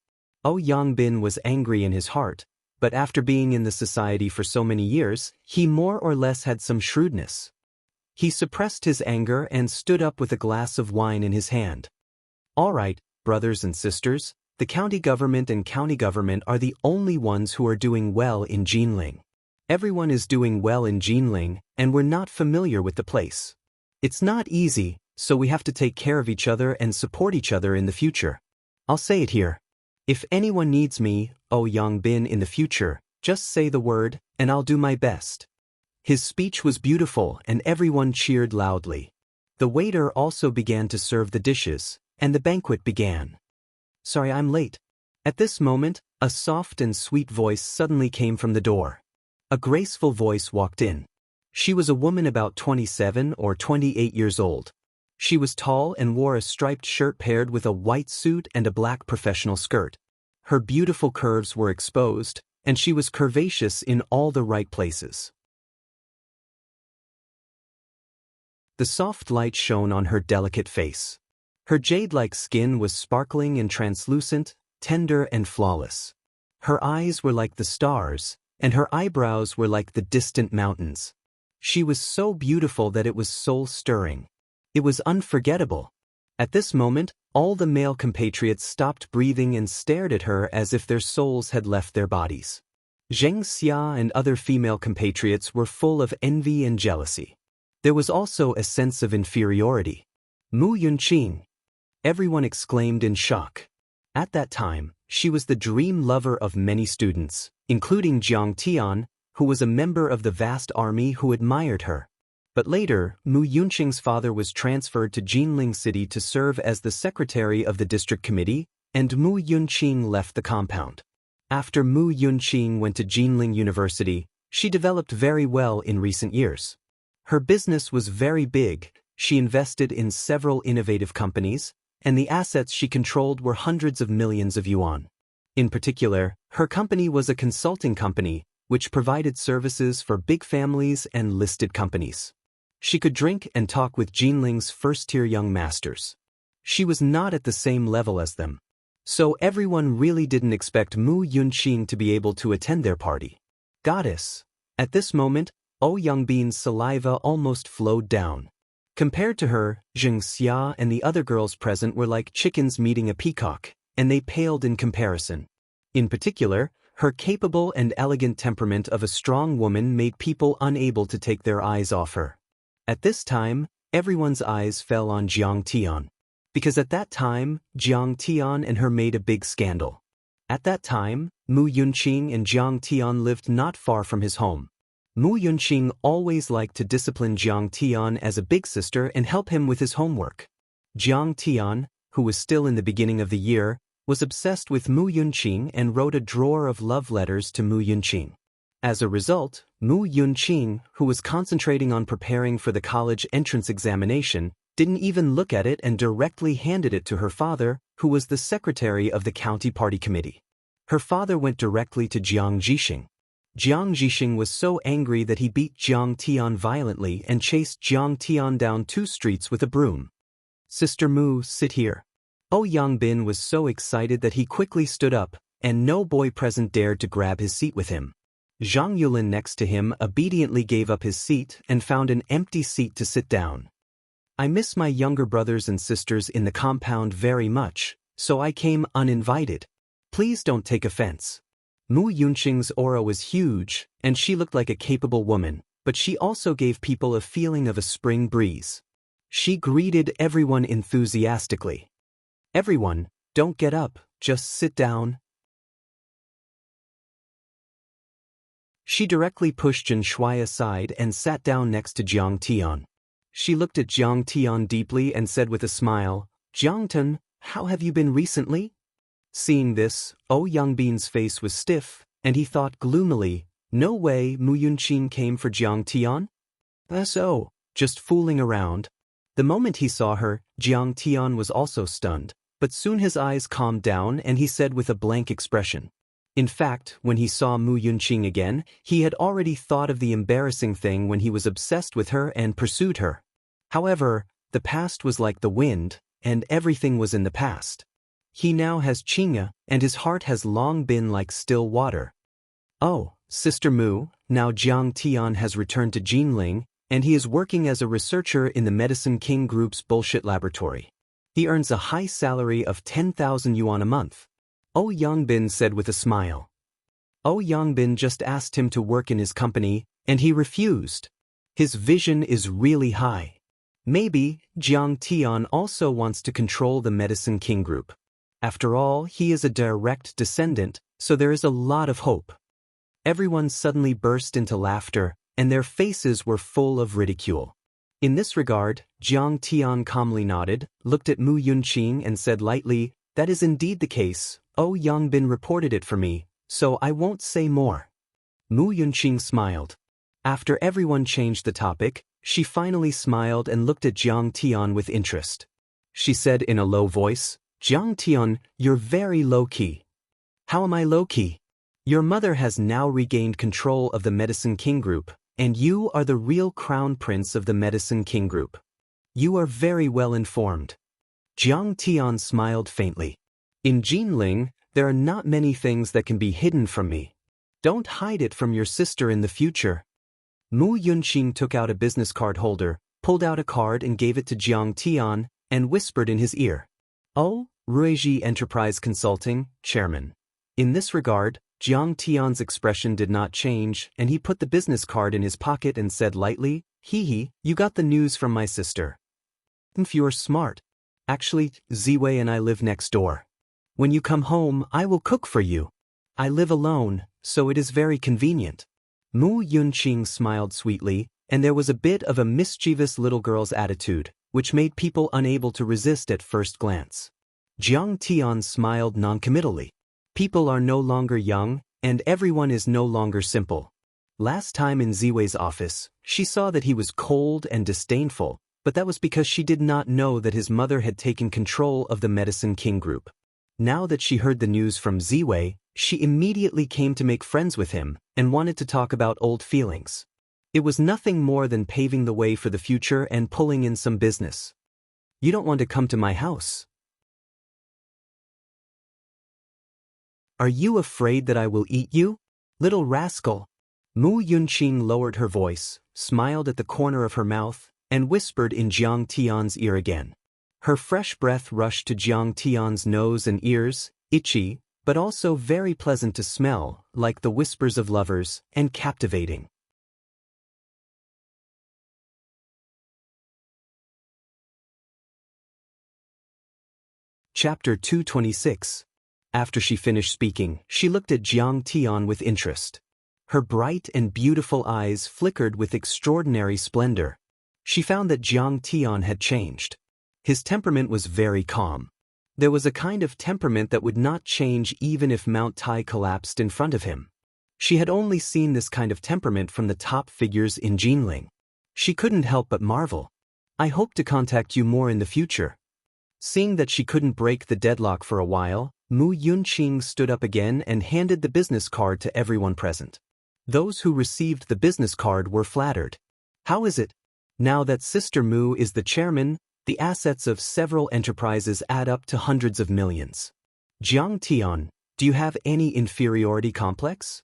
Yangbin was angry in his heart, but after being in the society for so many years, he more or less had some shrewdness. He suppressed his anger and stood up with a glass of wine in his hand. All right, brothers and sisters, the county government and county government are the only ones who are doing well in Jinling. Everyone is doing well in Jinling, and we're not familiar with the place. It's not easy, so we have to take care of each other and support each other in the future. I'll say it here. If anyone needs me, Yang Bin, in the future, just say the word, and I'll do my best. His speech was beautiful and everyone cheered loudly. The waiter also began to serve the dishes, and the banquet began. Sorry, I'm late. At this moment, a soft and sweet voice suddenly came from the door. A graceful voice walked in. She was a woman about 27 or 28 years old. She was tall and wore a striped shirt paired with a white suit and a black professional skirt. Her beautiful curves were exposed, and she was curvaceous in all the right places. The soft light shone on her delicate face. Her jade-like skin was sparkling and translucent, tender and flawless. Her eyes were like the stars, and her eyebrows were like the distant mountains. She was so beautiful that it was soul-stirring. It was unforgettable. At this moment, all the male compatriots stopped breathing and stared at her as if their souls had left their bodies. Xianxia and other female compatriots were full of envy and jealousy. There was also a sense of inferiority. Mu Yunqing! Everyone exclaimed in shock. At that time, she was the dream lover of many students, including Jiang Tian, who was a member of the vast army who admired her. But later, Mu Yunqing's father was transferred to Jinling City to serve as the secretary of the district committee, and Mu Yunqing left the compound. After Mu Yunqing went to Jinling University, she developed very well in recent years. Her business was very big, she invested in several innovative companies, and the assets she controlled were hundreds of millions of yuan. In particular, her company was a consulting company, which provided services for big families and listed companies. She could drink and talk with Jinling's first-tier young masters. She was not at the same level as them. So everyone really didn't expect Mu Yunqing to be able to attend their party. Goddess! At this moment, Yangbin's saliva almost flowed down. Compared to her, Xianxia and the other girls present were like chickens meeting a peacock, and they paled in comparison. In particular, her capable and elegant temperament of a strong woman made people unable to take their eyes off her. At this time, everyone's eyes fell on Jiang Tian. Because at that time, Jiang Tian and her made a big scandal. At that time, Mu Yunqing and Jiang Tian lived not far from his home. Mu Yunqing always liked to discipline Jiang Tian as a big sister and help him with his homework. Jiang Tian, who was still in the beginning of the year, was obsessed with Mu Yunqing and wrote a drawer of love letters to Mu Yunqing. As a result, Mu Yunqing, who was concentrating on preparing for the college entrance examination, didn't even look at it and directly handed it to her father, who was the secretary of the county party committee. Her father went directly to Jiang Zhixing. Jiang Zhixing was so angry that he beat Jiang Tian violently and chased Jiang Tian down 2 streets with a broom. Sister Mu, sit here. Yang Bin was so excited that he quickly stood up, and no boy present dared to grab his seat with him. Zhang Yulin next to him obediently gave up his seat and found an empty seat to sit down. I miss my younger brothers and sisters in the compound very much, so I came uninvited. Please don't take offense. Mu Yunqing's aura was huge, and she looked like a capable woman, but she also gave people a feeling of a spring breeze. She greeted everyone enthusiastically. Everyone, don't get up, just sit down. She directly pushed Zhen Shui aside and sat down next to Jiang Tian. She looked at Jiang Tian deeply and said with a smile, Jiang Tian, how have you been recently? Seeing this, Yangbin's face was stiff, and he thought gloomily, no way Mu Yunqing came for Jiang Tian? So, just fooling around. The moment he saw her, Jiang Tian was also stunned, but soon his eyes calmed down and he said with a blank expression. In fact, when he saw Mu Yunqing again, he had already thought of the embarrassing thing when he was obsessed with her and pursued her. However, the past was like the wind, and everything was in the past. He now has Qingya, and his heart has long been like still water. Oh, Sister Mu, now Jiang Tian has returned to Jinling, and he is working as a researcher in the Medicine King Group's bullshit laboratory. He earns a high salary of 10,000 yuan a month. Oh Yangbin said with a smile. Oh Yangbin just asked him to work in his company, and he refused. His vision is really high. Maybe Jiang Tian also wants to control the Medicine King Group. After all, he is a direct descendant, so there is a lot of hope. Everyone suddenly burst into laughter, and their faces were full of ridicule. In this regard, Jiang Tian calmly nodded, looked at Mu Yunqing and said lightly, "That is indeed the case. Oh Yangbin reported it for me, so I won't say more." Mu Yunqing smiled. After everyone changed the topic, she finally smiled and looked at Jiang Tian with interest. She said in a low voice, "Jiang Tian, you're very low-key." "How am I low-key?" "Your mother has now regained control of the Medicine King Group, and you are the real crown prince of the Medicine King Group. You are very well informed." Jiang Tian smiled faintly. "In Jinling, there are not many things that can be hidden from me. Don't hide it from your sister in the future." Mu Yunqing took out a business card holder, pulled out a card and gave it to Jiang Tian, and whispered in his ear. "Oh, Ruiji Enterprise Consulting, Chairman." In this regard, Jiang Tian's expression did not change, and he put the business card in his pocket and said lightly, "Hee, you got the news from my sister. If you're smart. Actually, Ziwei and I live next door. When you come home, I will cook for you. I live alone, so it is very convenient." Mu Yunqing smiled sweetly, and there was a bit of a mischievous little girl's attitude, which made people unable to resist at first glance. Jiang Tian smiled noncommittally. People are no longer young, and everyone is no longer simple. Last time in Ziwei's office, she saw that he was cold and disdainful, but that was because she did not know that his mother had taken control of the Medicine King Group. Now that she heard the news from Ziwei, she immediately came to make friends with him and wanted to talk about old feelings. It was nothing more than paving the way for the future and pulling in some business. "You don't want to come to my house? Are you afraid that I will eat you? Little rascal." Mu Yunqing lowered her voice, smiled at the corner of her mouth, and whispered in Jiang Tian's ear again. Her fresh breath rushed to Jiang Tian's nose and ears, itchy, but also very pleasant to smell, like the whispers of lovers, and captivating. Chapter 226. After she finished speaking, she looked at Jiang Tian with interest. Her bright and beautiful eyes flickered with extraordinary splendor. She found that Jiang Tian had changed. His temperament was very calm. There was a kind of temperament that would not change even if Mount Tai collapsed in front of him. She had only seen this kind of temperament from the top figures in Jinling. She couldn't help but marvel. "I hope to contact you more in the future." Seeing that she couldn't break the deadlock for a while, Mu Yunqing stood up again and handed the business card to everyone present. Those who received the business card were flattered. "How is it? Now that Sister Mu is the chairman, the assets of several enterprises add up to hundreds of millions. Jiang Tian, do you have any inferiority complex?"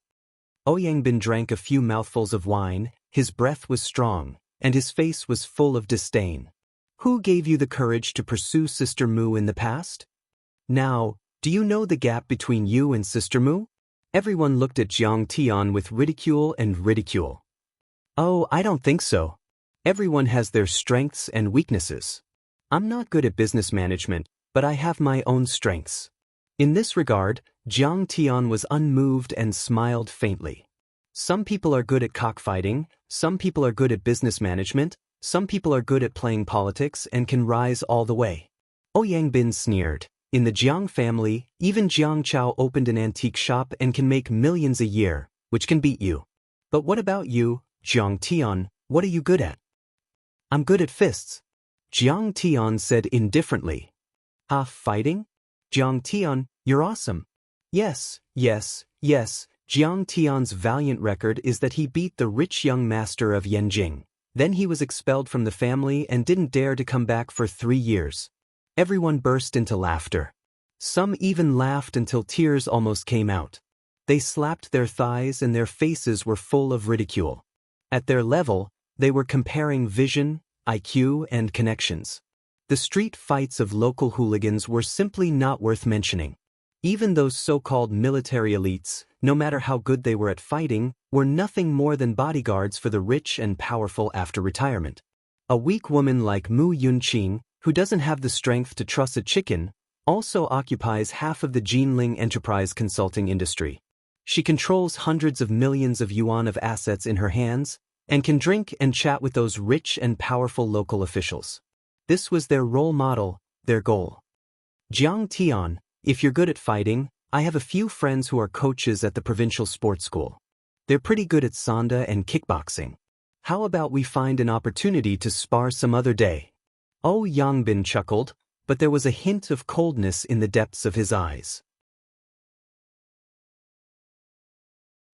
Oyangbin drank a few mouthfuls of wine, his breath was strong, and his face was full of disdain. "Who gave you the courage to pursue Sister Mu in the past? Now, do you know the gap between you and Sister Mu?" Everyone looked at Jiang Tian with ridicule and ridicule. "Oh, I don't think so. Everyone has their strengths and weaknesses. I'm not good at business management, but I have my own strengths." In this regard, Jiang Tian was unmoved and smiled faintly. Some people are good at cockfighting, some people are good at business management, some people are good at playing politics and can rise all the way. Oyangbin sneered. "In the Jiang family, even Jiang Chao opened an antique shop and can make millions a year, which can beat you. But what about you, Jiang Tian, what are you good at?" "I'm good at fists," Jiang Tian said indifferently. "Ah, fighting? Jiang Tian, you're awesome." Yes. Jiang Tian's valiant record is that he beat the rich young master of Yanjing. Then he was expelled from the family and didn't dare to come back for 3 years. Everyone burst into laughter. Some even laughed until tears almost came out. They slapped their thighs and their faces were full of ridicule. At their level, they were comparing vision, IQ, and connections. The street fights of local hooligans were simply not worth mentioning. Even those so-called military elites, no matter how good they were at fighting, were nothing more than bodyguards for the rich and powerful after retirement. A weak woman like Mu Yunqing, who doesn't have the strength to truss a chicken, also occupies half of the Jinling enterprise consulting industry. She controls hundreds of millions of yuan of assets in her hands, and can drink and chat with those rich and powerful local officials. This was their role model, their goal. Jiang Tian, if you're good at fighting, I have a few friends who are coaches at the provincial sports school. They're pretty good at sanda and kickboxing. How about we find an opportunity to spar some other day? Oh Yangbin chuckled, but there was a hint of coldness in the depths of his eyes.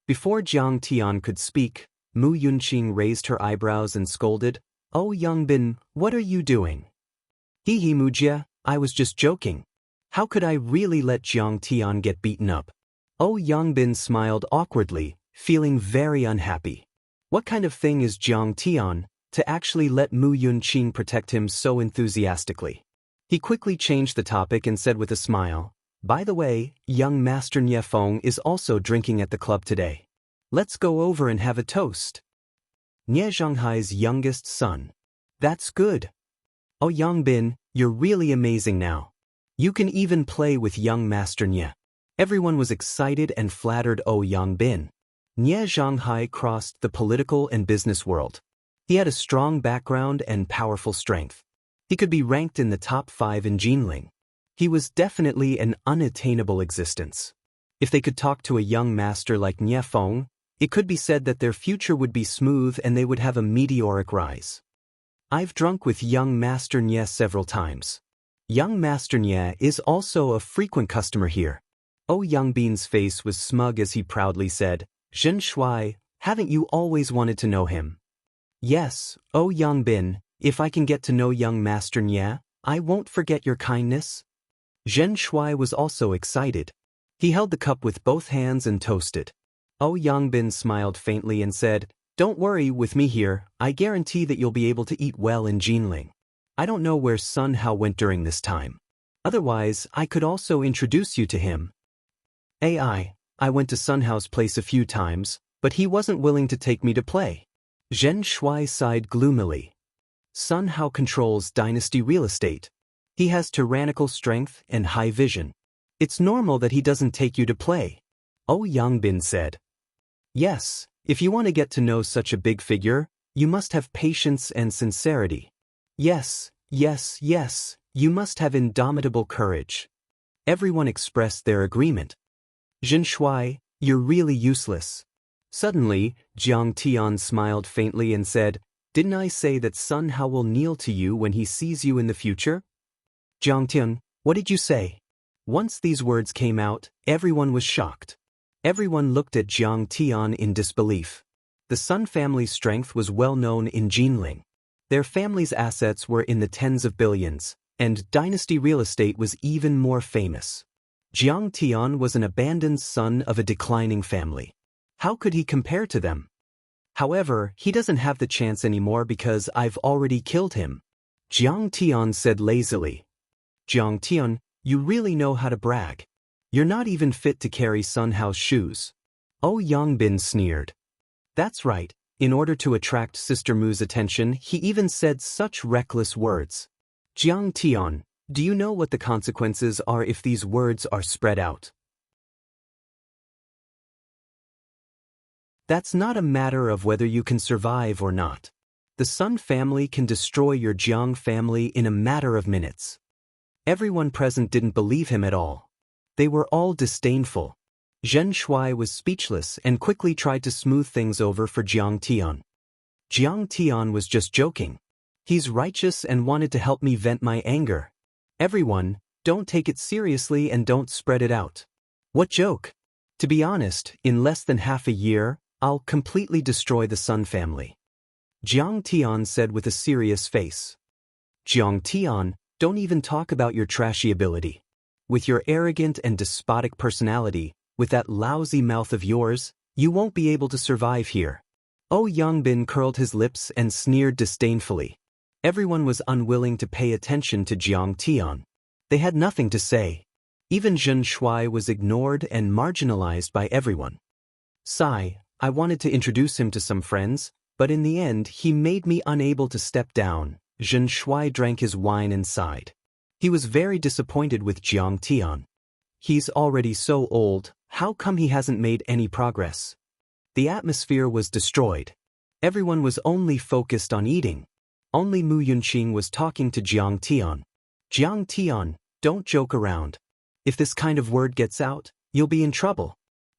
Before Jiang Tian could speak, Mu Yunqing raised her eyebrows and scolded, "Oh Yangbin, what are you doing?" "Hee hee Mujia, I was just joking. How could I really let Jiang Tian get beaten up?" Oh Yangbin smiled awkwardly, feeling very unhappy. What kind of thing is Jiang Tian, to actually let Mu Yunqing protect him so enthusiastically? He quickly changed the topic and said with a smile, "By the way, young Master Nie Feng is also drinking at the club today. Let's go over and have a toast." Nie Zhanghai's youngest son. That's good. Oh Yangbin, you're really amazing now. You can even play with young Master Nie. Everyone was excited and flattered Oh Yangbin. Nie Zhanghai crossed the political and business world. He had a strong background and powerful strength. He could be ranked in the top 5 in Jinling. He was definitely an unattainable existence. If they could talk to a young master like Nie Feng, it could be said that their future would be smooth and they would have a meteoric rise. I've drunk with young Master Nie several times. Young Master Nie is also a frequent customer here. Oh Yangbin's face was smug as he proudly said, "Zhen Shuai, haven't you always wanted to know him?" "Yes, Oh Yangbin, if I can get to know young Master Nie, I won't forget your kindness." Zhen Shuai was also excited. He held the cup with both hands and toasted. Oh Yangbin smiled faintly and said, "Don't worry with me here, I guarantee that you'll be able to eat well in Jinling. I don't know where Sun Hao went during this time. Otherwise, I could also introduce you to him." I went to Sun Hao's place a few times, but he wasn't willing to take me to play." Zhen Shuai sighed gloomily. Sun Hao controls dynasty real estate. He has tyrannical strength and high vision. It's normal that he doesn't take you to play. Oh Yangbin said. Yes, if you want to get to know such a big figure, you must have patience and sincerity. Yes, you must have indomitable courage. Everyone expressed their agreement. Zhen Shuai, you're really useless. Suddenly, Jiang Tian smiled faintly and said, "Didn't I say that Sun Hao will kneel to you when he sees you in the future?" "Jiang Tian, what did you say?" Once these words came out, everyone was shocked. Everyone looked at Jiang Tian in disbelief. The Sun family's strength was well known in Jinling. Their family's assets were in the tens of billions, and dynasty real estate was even more famous. Jiang Tian was an abandoned son of a declining family. How could he compare to them? However, he doesn't have the chance anymore because I've already killed him. Jiang Tian said lazily. Jiang Tian, you really know how to brag. You're not even fit to carry Sun Hao's shoes. Oh Yangbin sneered. That's right, in order to attract Sister Mu's attention, he even said such reckless words. Jiang Tian, do you know what the consequences are if these words are spread out? That's not a matter of whether you can survive or not. The Sun family can destroy your Jiang family in a matter of minutes. Everyone present didn't believe him at all. They were all disdainful. Zhen Shuai was speechless and quickly tried to smooth things over for Jiang Tian. Jiang Tian was just joking. He's righteous and wanted to help me vent my anger. Everyone, don't take it seriously and don't spread it out. What joke? To be honest, in less than half a year, I'll completely destroy the Sun family. Jiang Tian said with a serious face. Jiang Tian, don't even talk about your trashy ability. With your arrogant and despotic personality, With that lousy mouth of yours, you won't be able to survive here. Yangbin curled his lips and sneered disdainfully. Everyone was unwilling to pay attention to Jiang Tian. They had nothing to say. Even Zhen Shuai was ignored and marginalized by everyone. I wanted to introduce him to some friends, but in the end he made me unable to step down. Zhen Shuai drank his wine and sighed. He was very disappointed with Jiang Tian. He's already so old, how come he hasn't made any progress? The atmosphere was destroyed. Everyone was only focused on eating. Only Mu Yunqing was talking to Jiang Tian. Jiang Tian, don't joke around. If this kind of word gets out, you'll be in trouble.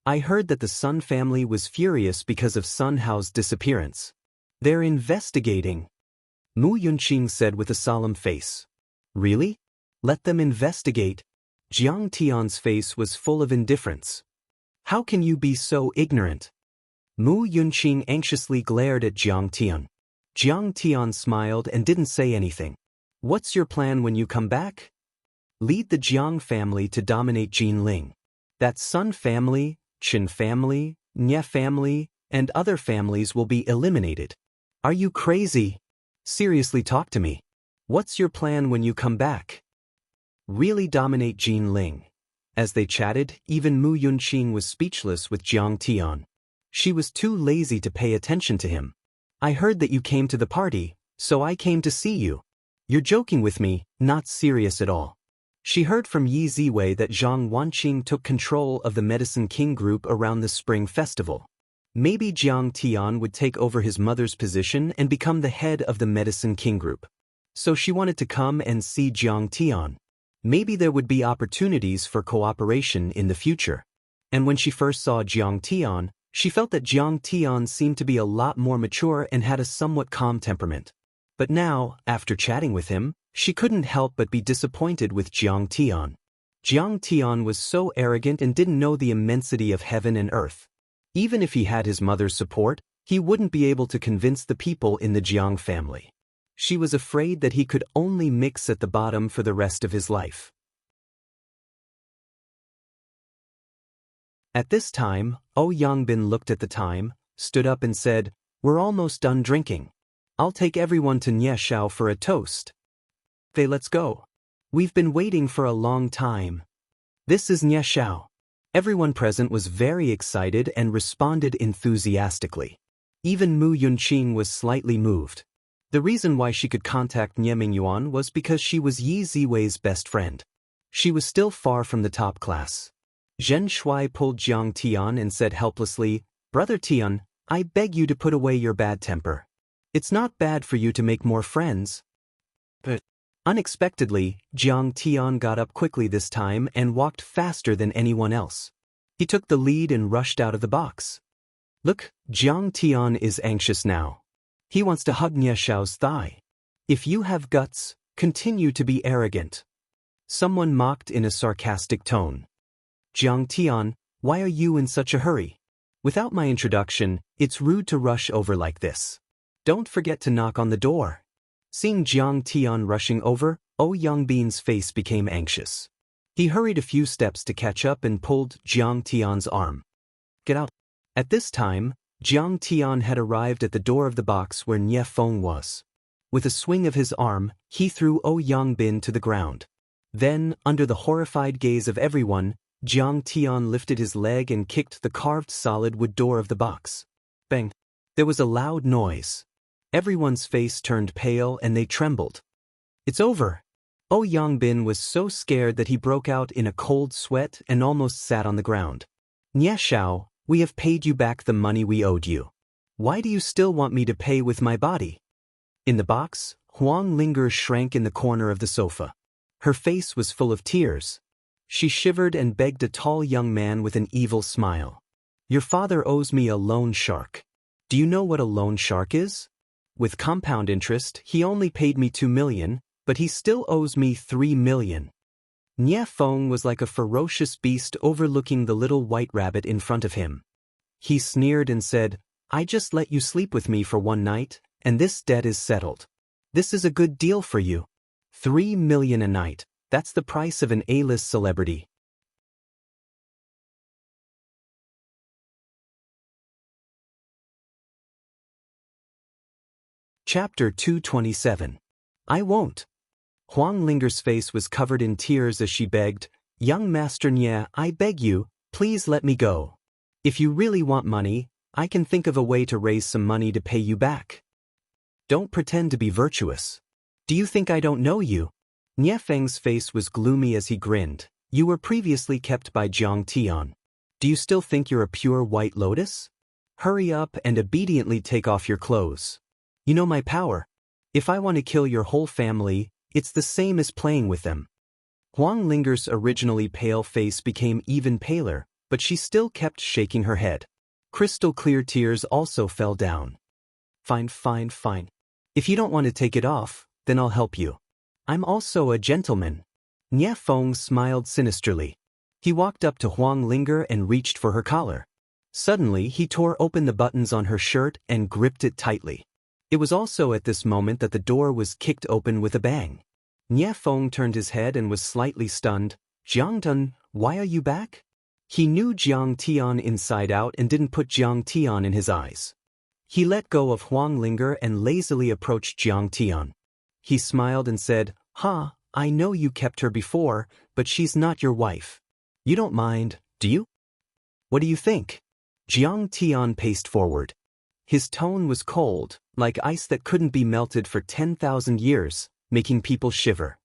I heard that the Sun family was furious because of Sun Hao's disappearance. They're investigating. Mu Yunqing said with a solemn face. Really? Let them investigate. Jiang Tian's face was full of indifference. How can you be so ignorant? Mu Yunqing anxiously glared at Jiang Tian. Jiang Tian smiled and didn't say anything. What's your plan when you come back? Lead the Jiang family to dominate Jinling. That Sun family, Qin family, Nye family, and other families will be eliminated. Are you crazy? Seriously, talk to me. What's your plan when you come back? Really dominate Jinling. As they chatted, even Mu Yunqing was speechless with Jiang Tian. She was too lazy to pay attention to him. I heard that you came to the party, so I came to see you. You're joking with me, not serious at all. She heard from Yi Ziwei that Zhang Wanqing took control of the Medicine King group around the Spring Festival. Maybe Jiang Tian would take over his mother's position and become the head of the Medicine King group. So she wanted to come and see Jiang Tian. Maybe there would be opportunities for cooperation in the future. And when she first saw Jiang Tian, she felt that Jiang Tian seemed to be a lot more mature and had a somewhat calm temperament. But now, after chatting with him, she couldn't help but be disappointed with Jiang Tian. Jiang Tian was so arrogant and didn't know the immensity of heaven and earth. Even if he had his mother's support, he wouldn't be able to convince the people in the Jiang family. She was afraid that he could only mix at the bottom for the rest of his life. At this time, Yangbin looked at the time, stood up and said, "We're almost done drinking. I'll take everyone to Nye Shao for a toast. Let's go. We've been waiting for a long time. This is Nye Shao." Everyone present was very excited and responded enthusiastically. Even Mu Yunqing was slightly moved. The reason why she could contact Nye Mingyuan was because she was Yi Ziwei's best friend. She was still far from the top class. Zhen Shuai pulled Jiang Tian and said helplessly, "Brother Tian, I beg you to put away your bad temper. It's not bad for you to make more friends." But unexpectedly, Jiang Tian got up quickly this time and walked faster than anyone else. He took the lead and rushed out of the box. Look, Jiang Tian is anxious now. He wants to hug Nye Shao's thigh. If you have guts, continue to be arrogant. Someone mocked in a sarcastic tone. Jiang Tian, why are you in such a hurry? Without my introduction, it's rude to rush over like this. Don't forget to knock on the door. Seeing Jiang Tian rushing over, Yangbin's face became anxious. He hurried a few steps to catch up and pulled Jiang Tian's arm. Get out. At this time, Jiang Tian had arrived at the door of the box where Nye Feng was. With a swing of his arm, he threw Yangbin to the ground. Then, under the horrified gaze of everyone, Jiang Tian lifted his leg and kicked the carved solid wood door of the box. Bang! There was a loud noise. Everyone's face turned pale and they trembled. It's over. Yangbin was so scared that he broke out in a cold sweat and almost sat on the ground. Nye Shao, we have paid you back the money we owed you. Why do you still want me to pay with my body? In the box, Huang Linger shrank in the corner of the sofa. Her face was full of tears. She shivered and begged a tall young man with an evil smile. Your father owes me a loan shark. Do you know what a loan shark is? With compound interest, he only paid me 2 million, but he still owes me 3 million. Nye Feng was like a ferocious beast overlooking the little white rabbit in front of him. He sneered and said, I just let you sleep with me for one night, and this debt is settled. This is a good deal for you. 3 million a night, that's the price of an A-list celebrity. Chapter 227. I won't. Huang Linger's face was covered in tears as she begged, "Young Master Nye, I beg you, please let me go. If you really want money, I can think of a way to raise some money to pay you back. Don't pretend to be virtuous. Do you think I don't know you?" Nye Feng's face was gloomy as he grinned. "You were previously kept by Jiang Tian. Do you still think you're a pure white lotus? Hurry up and obediently take off your clothes. You know my power. If I want to kill your whole family, it's the same as playing with them." Huang Linger's originally pale face became even paler, but she still kept shaking her head. Crystal clear tears also fell down. Fine. If you don't want to take it off, then I'll help you. I'm also a gentleman." Nye Feng smiled sinisterly. He walked up to Huang Linger and reached for her collar. Suddenly, he tore open the buttons on her shirt and gripped it tightly. It was also at this moment that the door was kicked open with a bang. Nye Feng turned his head and was slightly stunned. "Jiang Tun, why are you back?" He knew Jiang Tian inside out and didn't put Jiang Tian in his eyes. He let go of Huang Linger and lazily approached Jiang Tian. He smiled and said, "Ha, I know you kept her before, but she's not your wife. You don't mind, do you? What do you think?" Jiang Tian paced forward. His tone was cold, like ice that couldn't be melted for 10,000 years, making people shiver.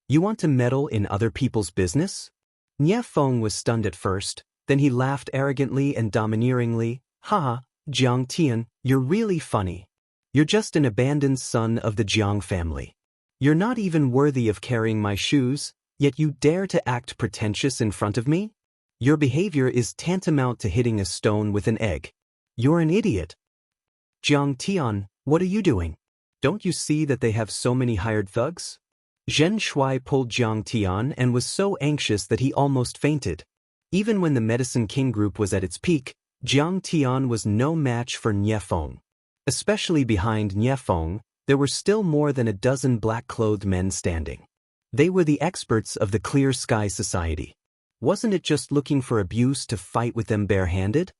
"You want to meddle in other people's business?" Nye Feng was stunned at first, then he laughed arrogantly and domineeringly. "Ha, Jiang Tian, you're really funny. You're just an abandoned son of the Jiang family. You're not even worthy of carrying my shoes, yet you dare to act pretentious in front of me? Your behavior is tantamount to hitting a stone with an egg. You're an idiot." "Jiang Tian, what are you doing? Don't you see that they have so many hired thugs?" Zhen Shuai pulled Jiang Tian and was so anxious that he almost fainted. Even when the Medicine King group was at its peak, Jiang Tian was no match for Nye Feng. Especially behind Nye Feng, there were still more than a dozen black-clothed men standing. They were the experts of the Clear Sky Society. Wasn't it just looking for abuse to fight with them barehanded?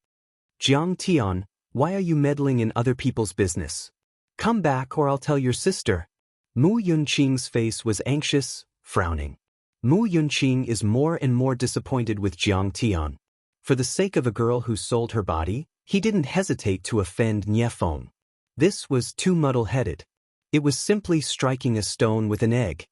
"Jiang Tian, why are you meddling in other people's business? Come back or I'll tell your sister." Mu Yunqing's face was anxious, frowning. Mu Yunqing is more and more disappointed with Jiang Tian. For the sake of a girl who sold her body, he didn't hesitate to offend Nye Feng. This was too muddle-headed. It was simply striking a stone with an egg.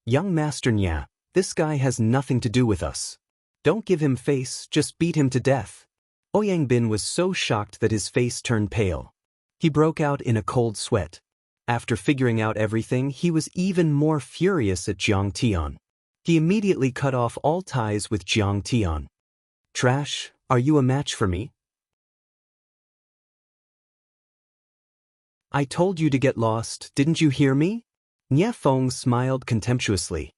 "Young Master Nye, this guy has nothing to do with us. Don't give him face, just beat him to death." Ouyang Bin was so shocked that his face turned pale. He broke out in a cold sweat. After figuring out everything, he was even more furious at Jiang Tian. He immediately cut off all ties with Jiang Tian. "Trash, are you a match for me? I told you to get lost, didn't you hear me?" Nye Feng smiled contemptuously.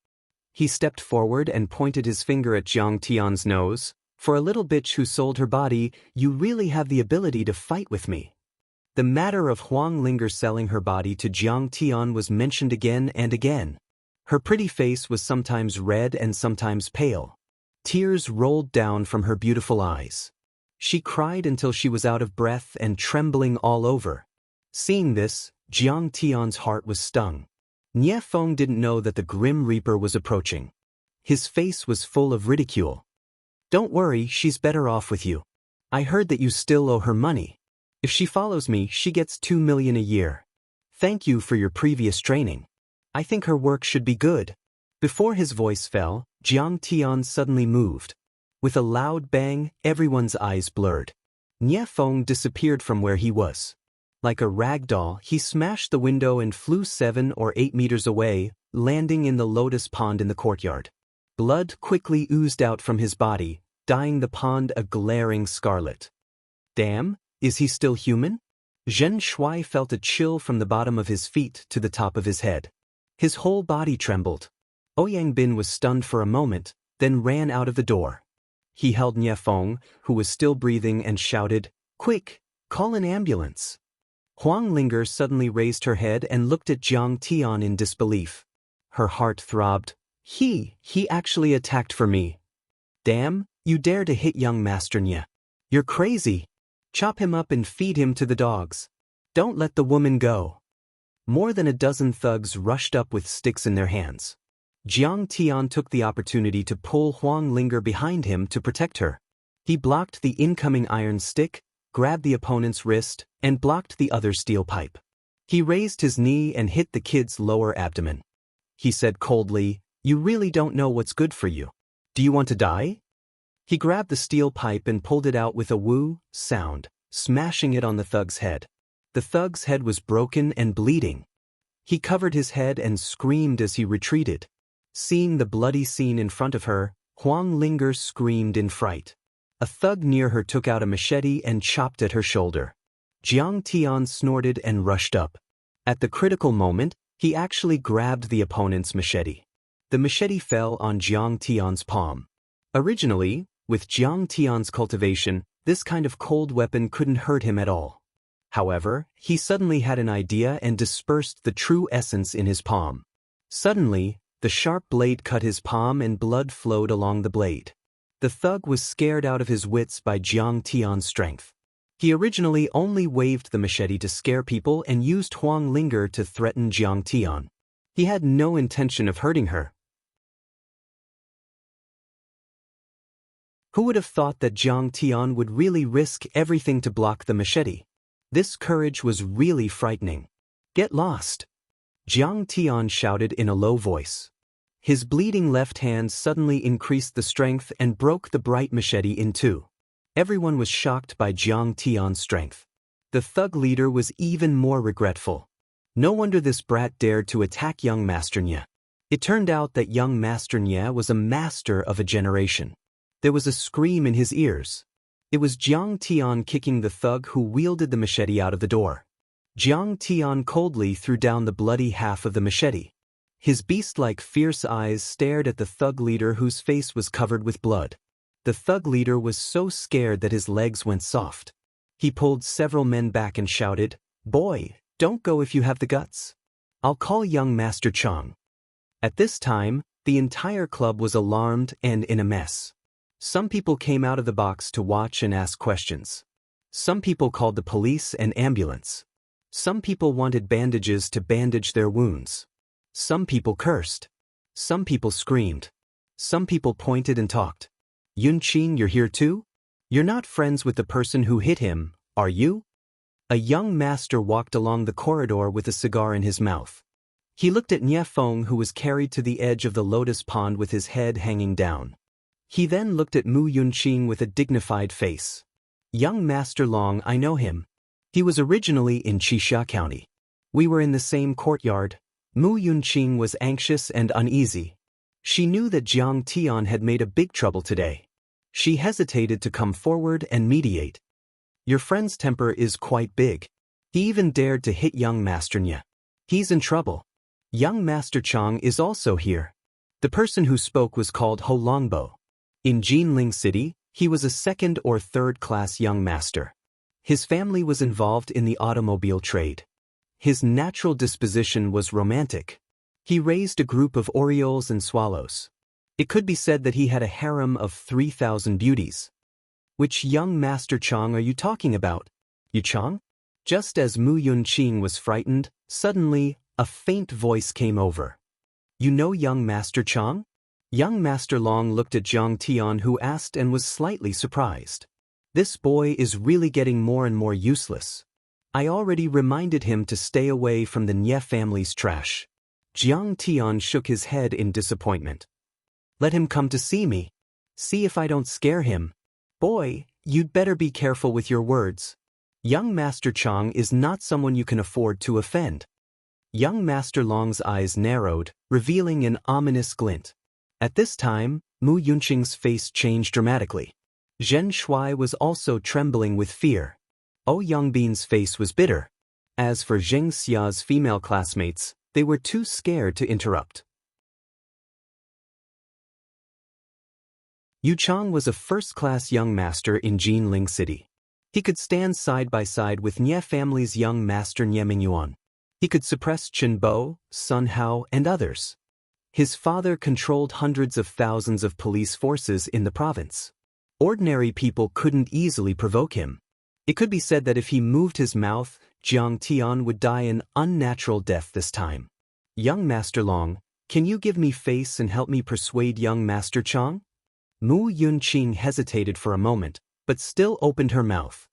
He stepped forward and pointed his finger at Jiang Tian's nose. "For a little bitch who sold her body, you really have the ability to fight with me." The matter of Huang Linger selling her body to Jiang Tian was mentioned again and again. Her pretty face was sometimes red and sometimes pale. Tears rolled down from her beautiful eyes. She cried until she was out of breath and trembling all over. Seeing this, Jiang Tian's heart was stung. Nye Feng didn't know that the Grim Reaper was approaching. His face was full of ridicule. "Don't worry, she's better off with you. I heard that you still owe her money. If she follows me, she gets 2 million a year. Thank you for your previous training. I think her work should be good." Before his voice fell, Jiang Tian suddenly moved. With a loud bang, everyone's eyes blurred. Nye Feng disappeared from where he was. Like a rag doll, he smashed the window and flew 7 or 8 meters away, landing in the lotus pond in the courtyard. Blood quickly oozed out from his body, dyeing the pond a glaring scarlet. Damn, is he still human? Zhen Shuai felt a chill from the bottom of his feet to the top of his head. His whole body trembled. Ouyang Bin was stunned for a moment, then ran out of the door. He held Nye Feng, who was still breathing, and shouted, "Quick, call an ambulance." Huang Linger suddenly raised her head and looked at Jiang Tian in disbelief. Her heart throbbed. He actually attacked for me. Damn, you dare to hit young Master Nye. You're crazy. Chop him up and feed him to the dogs. Don't let the woman go. More than a dozen thugs rushed up with sticks in their hands. Jiang Tian took the opportunity to pull Wang Lin behind him to protect her. He blocked the incoming iron stick, grabbed the opponent's wrist, and blocked the other steel pipe. He raised his knee and hit the kid's lower abdomen. He said coldly, "You really don't know what's good for you. Do you want to die?" He grabbed the steel pipe and pulled it out with a woo sound, smashing it on the thug's head. The thug's head was broken and bleeding. He covered his head and screamed as he retreated. Seeing the bloody scene in front of her, Wang Lin screamed in fright. A thug near her took out a machete and chopped at her shoulder. Jiang Tian snorted and rushed up. At the critical moment, he actually grabbed the opponent's machete. The machete fell on Jiang Tian's palm. Originally, with Jiang Tian's cultivation, this kind of cold weapon couldn't hurt him at all. However, he suddenly had an idea and dispersed the true essence in his palm. Suddenly, the sharp blade cut his palm and blood flowed along the blade. The thug was scared out of his wits by Jiang Tian's strength. He originally only waved the machete to scare people and used Wang Lin to threaten Jiang Tian. He had no intention of hurting her. Who would have thought that Jiang Tian would really risk everything to block the machete? This courage was really frightening. "Get lost!" Jiang Tian shouted in a low voice. His bleeding left hand suddenly increased the strength and broke the bright machete in two. Everyone was shocked by Jiang Tian's strength. The thug leader was even more regretful. No wonder this brat dared to attack young Master Nye. It turned out that young Master Nye was a master of a generation. There was a scream in his ears. It was Jiang Tian kicking the thug who wielded the machete out of the door. Jiang Tian coldly threw down the bloody half of the machete. His beast-like fierce eyes stared at the thug leader whose face was covered with blood. The thug leader was so scared that his legs went soft. He pulled several men back and shouted, "Boy, don't go if you have the guts. I'll call young Master Chang." At this time, the entire club was alarmed and in a mess. Some people came out of the box to watch and ask questions. Some people called the police and ambulance. Some people wanted bandages to bandage their wounds. Some people cursed. Some people screamed. Some people pointed and talked. "Yunqing, you're here too? You're not friends with the person who hit him, are you?" A young master walked along the corridor with a cigar in his mouth. He looked at Nye Feng, who was carried to the edge of the lotus pond with his head hanging down. He then looked at Mu Yunqing with a dignified face. "Young Master Long, I know him. He was originally in Qixia County. We were in the same courtyard." Mu Yunqing was anxious and uneasy. She knew that Jiang Tian had made a big trouble today. She hesitated to come forward and mediate. "Your friend's temper is quite big. He even dared to hit young Master Nye. He's in trouble. Young Master Chang is also here." The person who spoke was called Ho Longbo. In Jinling City, he was a second or third-class young master. His family was involved in the automobile trade. His natural disposition was romantic. He raised a group of orioles and swallows. It could be said that he had a harem of 3,000 beauties. "Which young Master Chang are you talking about? Yu Chang?" Just as Mu Yunqing was frightened, suddenly, a faint voice came over. "You know young Master Chang?" Young Master Long looked at Jiang Tian, who asked and was slightly surprised. "This boy is really getting more and more useless. I already reminded him to stay away from the Nye family's trash." Jiang Tian shook his head in disappointment. "Let him come to see me. See if I don't scare him. Boy, you'd better be careful with your words. Young Master Chang is not someone you can afford to offend." Young Master Long's eyes narrowed, revealing an ominous glint. At this time, Mu Yunqing's face changed dramatically. Zhen Shui was also trembling with fear. Oh Yongbin's face was bitter. As for Zheng Xia's female classmates, they were too scared to interrupt. Yu Chang was a first-class young master in Jinling City. He could stand side by side with Nye family's young master Nye Mingyuan. He could suppress Chen Bo, Sun Hao, and others. His father controlled hundreds of thousands of police forces in the province. Ordinary people couldn't easily provoke him. It could be said that if he moved his mouth, Jiang Tian would die an unnatural death this time. Young Master Long, can you give me face and help me persuade young Master Chang? Mu Yunqing hesitated for a moment, but still opened her mouth.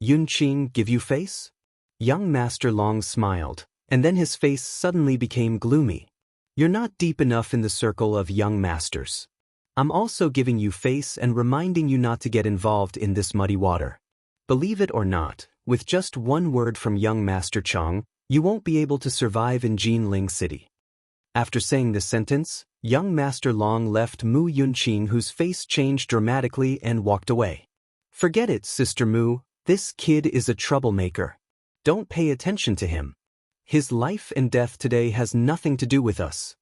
Yunqing give you face? Young Master Long smiled, and then his face suddenly became gloomy. You're not deep enough in the circle of young masters. I'm also giving you face and reminding you not to get involved in this muddy water. Believe it or not, with just one word from young Master Chang, you won't be able to survive in Jinling City. After saying this sentence, young Master Long left Mu Yunqing, whose face changed dramatically, and walked away. Forget it, Sister Mu, this kid is a troublemaker. Don't pay attention to him. His life and death today has nothing to do with us.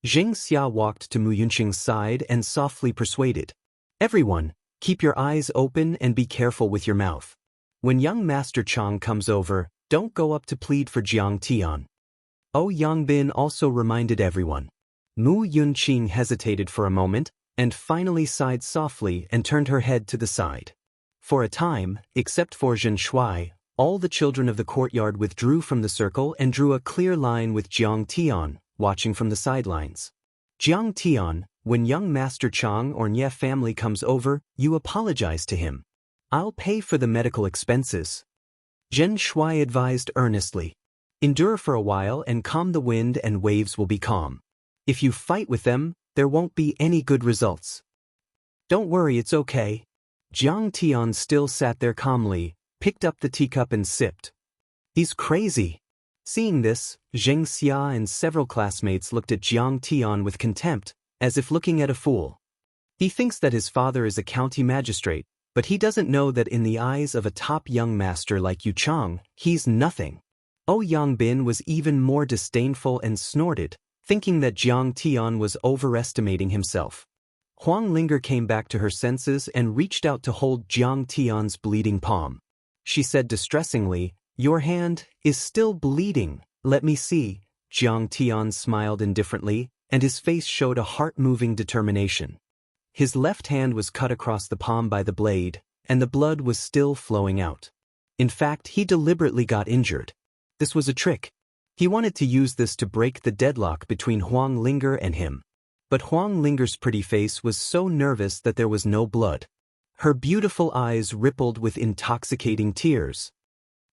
Xianxia walked to Mu Yunqing's side and softly persuaded. Everyone, keep your eyes open and be careful with your mouth. When young Master Chang comes over, don't go up to plead for Jiang Tian. Yangbin also reminded everyone. Mu Yunqing hesitated for a moment, and finally sighed softly and turned her head to the side. For a time, except for Zhen Shuai, all the children of the courtyard withdrew from the circle and drew a clear line with Jiang Tian, watching from the sidelines. Jiang Tian, when young Master Chang or Nye family comes over, you apologize to him. I'll pay for the medical expenses. Zhen Shuai advised earnestly. Endure for a while and calm the wind and waves will be calm. If you fight with them, there won't be any good results. Don't worry, it's okay. Jiang Tian still sat there calmly, picked up the teacup and sipped. He's crazy. Seeing this, Xianxia and several classmates looked at Jiang Tian with contempt, as if looking at a fool. He thinks that his father is a county magistrate, but he doesn't know that in the eyes of a top young master like Yu Chang, he's nothing. Yangbin was even more disdainful and snorted, thinking that Jiang Tian was overestimating himself. Huang Linger came back to her senses and reached out to hold Jiang Tian's bleeding palm. She said distressingly, "Your hand is still bleeding, let me see." Jiang Tian smiled indifferently, and his face showed a heart-moving determination. His left hand was cut across the palm by the blade, and the blood was still flowing out. In fact, he deliberately got injured. This was a trick. He wanted to use this to break the deadlock between Huang Linger and him. But Huang Linger's pretty face was so nervous that there was no blood. Her beautiful eyes rippled with intoxicating tears.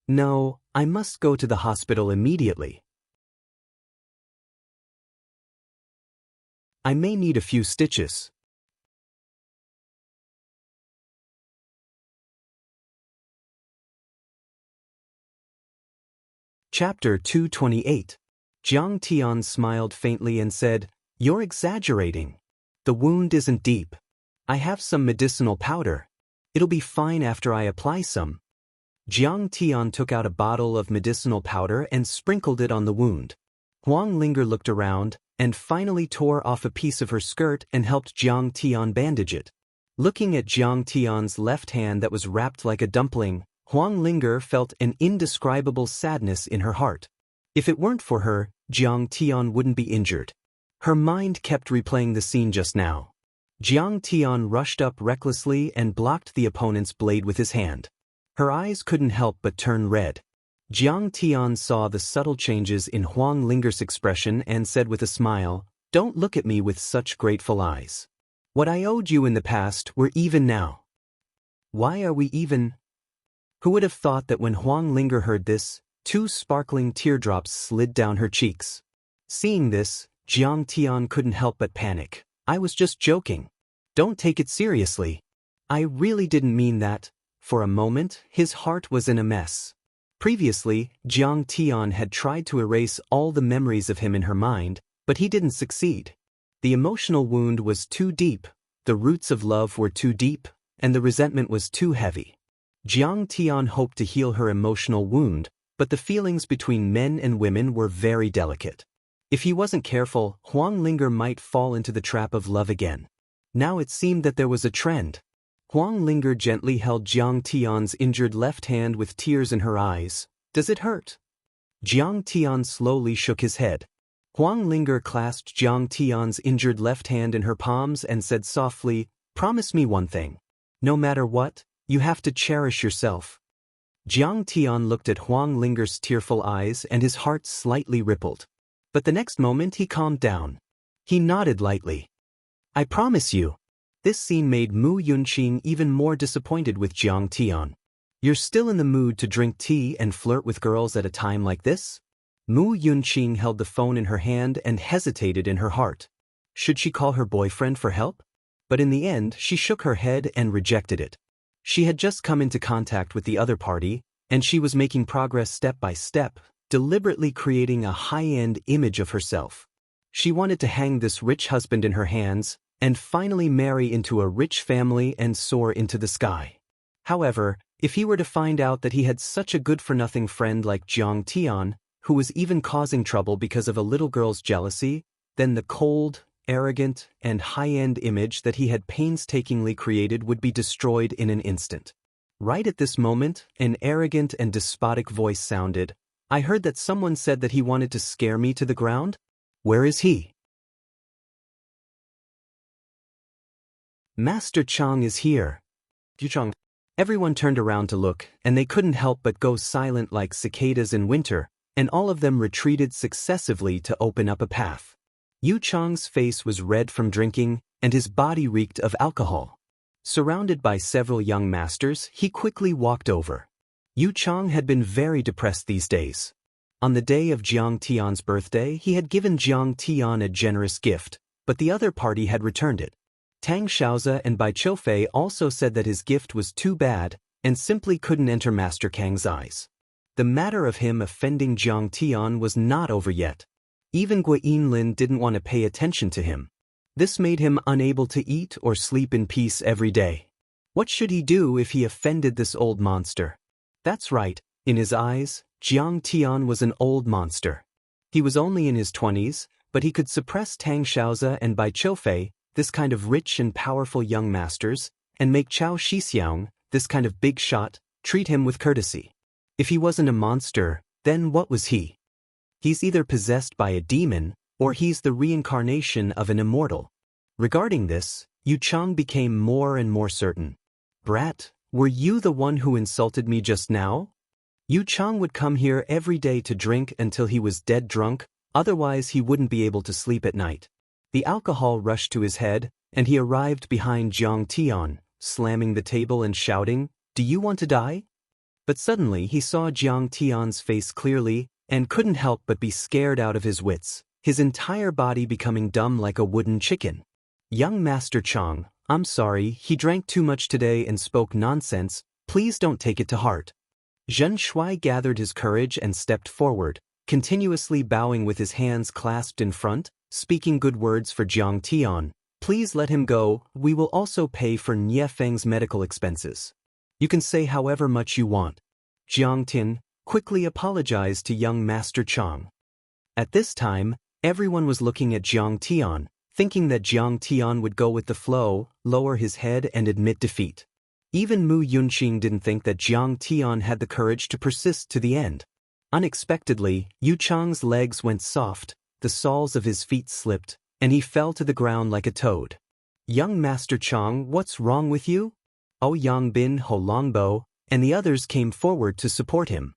No, I must go to the hospital immediately. I may need a few stitches. Chapter 228. Jiang Tian smiled faintly and said, "You're exaggerating. The wound isn't deep. I have some medicinal powder. It'll be fine after I apply some." Jiang Tian took out a bottle of medicinal powder and sprinkled it on the wound. Huang Linger looked around, and finally tore off a piece of her skirt and helped Jiang Tian bandage it. Looking at Jiang Tian's left hand that was wrapped like a dumpling, Huang Linger felt an indescribable sadness in her heart. If it weren't for her, Jiang Tian wouldn't be injured. Her mind kept replaying the scene just now. Jiang Tian rushed up recklessly and blocked the opponent's blade with his hand. Her eyes couldn't help but turn red. Jiang Tian saw the subtle changes in Huang Linger's expression and said with a smile, "Don't look at me with such grateful eyes. What I owed you in the past, we're even now." "Why are we even?" Who would have thought that when Huang Linger heard this, 2 sparkling teardrops slid down her cheeks. Seeing this, Jiang Tian couldn't help but panic. "I was just joking. Don't take it seriously. I really didn't mean that." For a moment, his heart was in a mess. Previously, Jiang Tian had tried to erase all the memories of him in her mind, but he didn't succeed. The emotional wound was too deep, the roots of love were too deep, and the resentment was too heavy. Jiang Tian hoped to heal her emotional wound, but the feelings between men and women were very delicate. If he wasn't careful, Huang Linger might fall into the trap of love again. Now it seemed that there was a trend. Huang Linger gently held Jiang Tian's injured left hand with tears in her eyes. "Does it hurt?" Jiang Tian slowly shook his head. Huang Linger clasped Jiang Tian's injured left hand in her palms and said softly, "Promise me one thing. No matter what, you have to cherish yourself." Jiang Tian looked at Huang Linger's tearful eyes and his heart slightly rippled. But the next moment he calmed down. He nodded lightly. I promise you. This scene made Mu Yunqing even more disappointed with Jiang Tian. You're still in the mood to drink tea and flirt with girls at a time like this? Mu Yunqing held the phone in her hand and hesitated in her heart. Should she call her boyfriend for help? But in the end, she shook her head and rejected it. She had just come into contact with the other party, and she was making progress step by step, deliberately creating a high-end image of herself. She wanted to hang this rich husband in her hands, and finally marry into a rich family and soar into the sky. However, if he were to find out that he had such a good-for-nothing friend like Jiang Tian, who was even causing trouble because of a little girl's jealousy, then the cold, arrogant, and high-end image that he had painstakingly created would be destroyed in an instant. Right at this moment, an arrogant and despotic voice sounded. I heard that someone said that he wanted to scare me to the ground? Where is he? Master Chang is here. Chang. Everyone turned around to look, and they couldn't help but go silent like cicadas in winter, and all of them retreated successively to open up a path. Yu Chang's face was red from drinking, and his body reeked of alcohol. Surrounded by several young masters, he quickly walked over. Yu Chang had been very depressed these days. On the day of Jiang Tian's birthday, he had given Jiang Tian a generous gift, but the other party had returned it. Tang Xiaozi and Bai Qiufei also said that his gift was too bad and simply couldn't enter Master Kang's eyes. The matter of him offending Jiang Tian was not over yet. Even Wang Lin didn't want to pay attention to him. This made him unable to eat or sleep in peace every day. What should he do if he offended this old monster? That's right, in his eyes, Jiang Tian was an old monster. He was only in his 20s, but he could suppress Tang Xiaozi and Bai Qiufei, this kind of rich and powerful young masters, and make Chao Shixiang, this kind of big shot, treat him with courtesy. If he wasn't a monster, then what was he? He's either possessed by a demon, or he's the reincarnation of an immortal. Regarding this, Yu Chang became more and more certain. Brat, were you the one who insulted me just now? Yu Chang would come here every day to drink until he was dead drunk, otherwise he wouldn't be able to sleep at night. The alcohol rushed to his head, and he arrived behind Jiang Tian, slamming the table and shouting, "Do you want to die?" But suddenly he saw Jiang Tian's face clearly, and couldn't help but be scared out of his wits, his entire body becoming dumb like a wooden chicken. Young Master Chang, I'm sorry, he drank too much today and spoke nonsense, please don't take it to heart. Zhen Shuai gathered his courage and stepped forward, continuously bowing with his hands clasped in front, speaking good words for Jiang Tian. Please let him go, we will also pay for Nie Feng's medical expenses. You can say however much you want. Jiang Tian quickly apologized to young Master Chang. At this time, everyone was looking at Jiang Tian, thinking that Jiang Tian would go with the flow, lower his head and admit defeat. Even Mu Yunqing didn't think that Jiang Tian had the courage to persist to the end. Unexpectedly, Yu Chang's legs went soft, the soles of his feet slipped, and he fell to the ground like a toad. Young Master Chang, what's wrong with you? Ouyang Bin, Ho Longbo, and the others came forward to support him.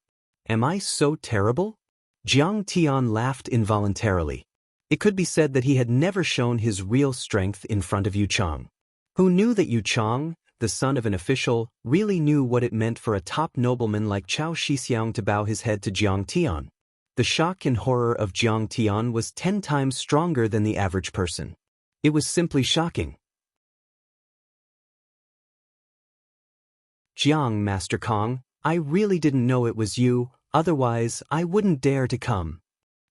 Am I so terrible? Jiang Tian laughed involuntarily. It could be said that he had never shown his real strength in front of Yu Chang. Who knew that Yu Chang, the son of an official, really knew what it meant for a top nobleman like Chao Shixiang to bow his head to Jiang Tian. The shock and horror of Jiang Tian was 10 times stronger than the average person. It was simply shocking. Jiang, Master Kong, I really didn't know it was you, otherwise I wouldn't dare to come.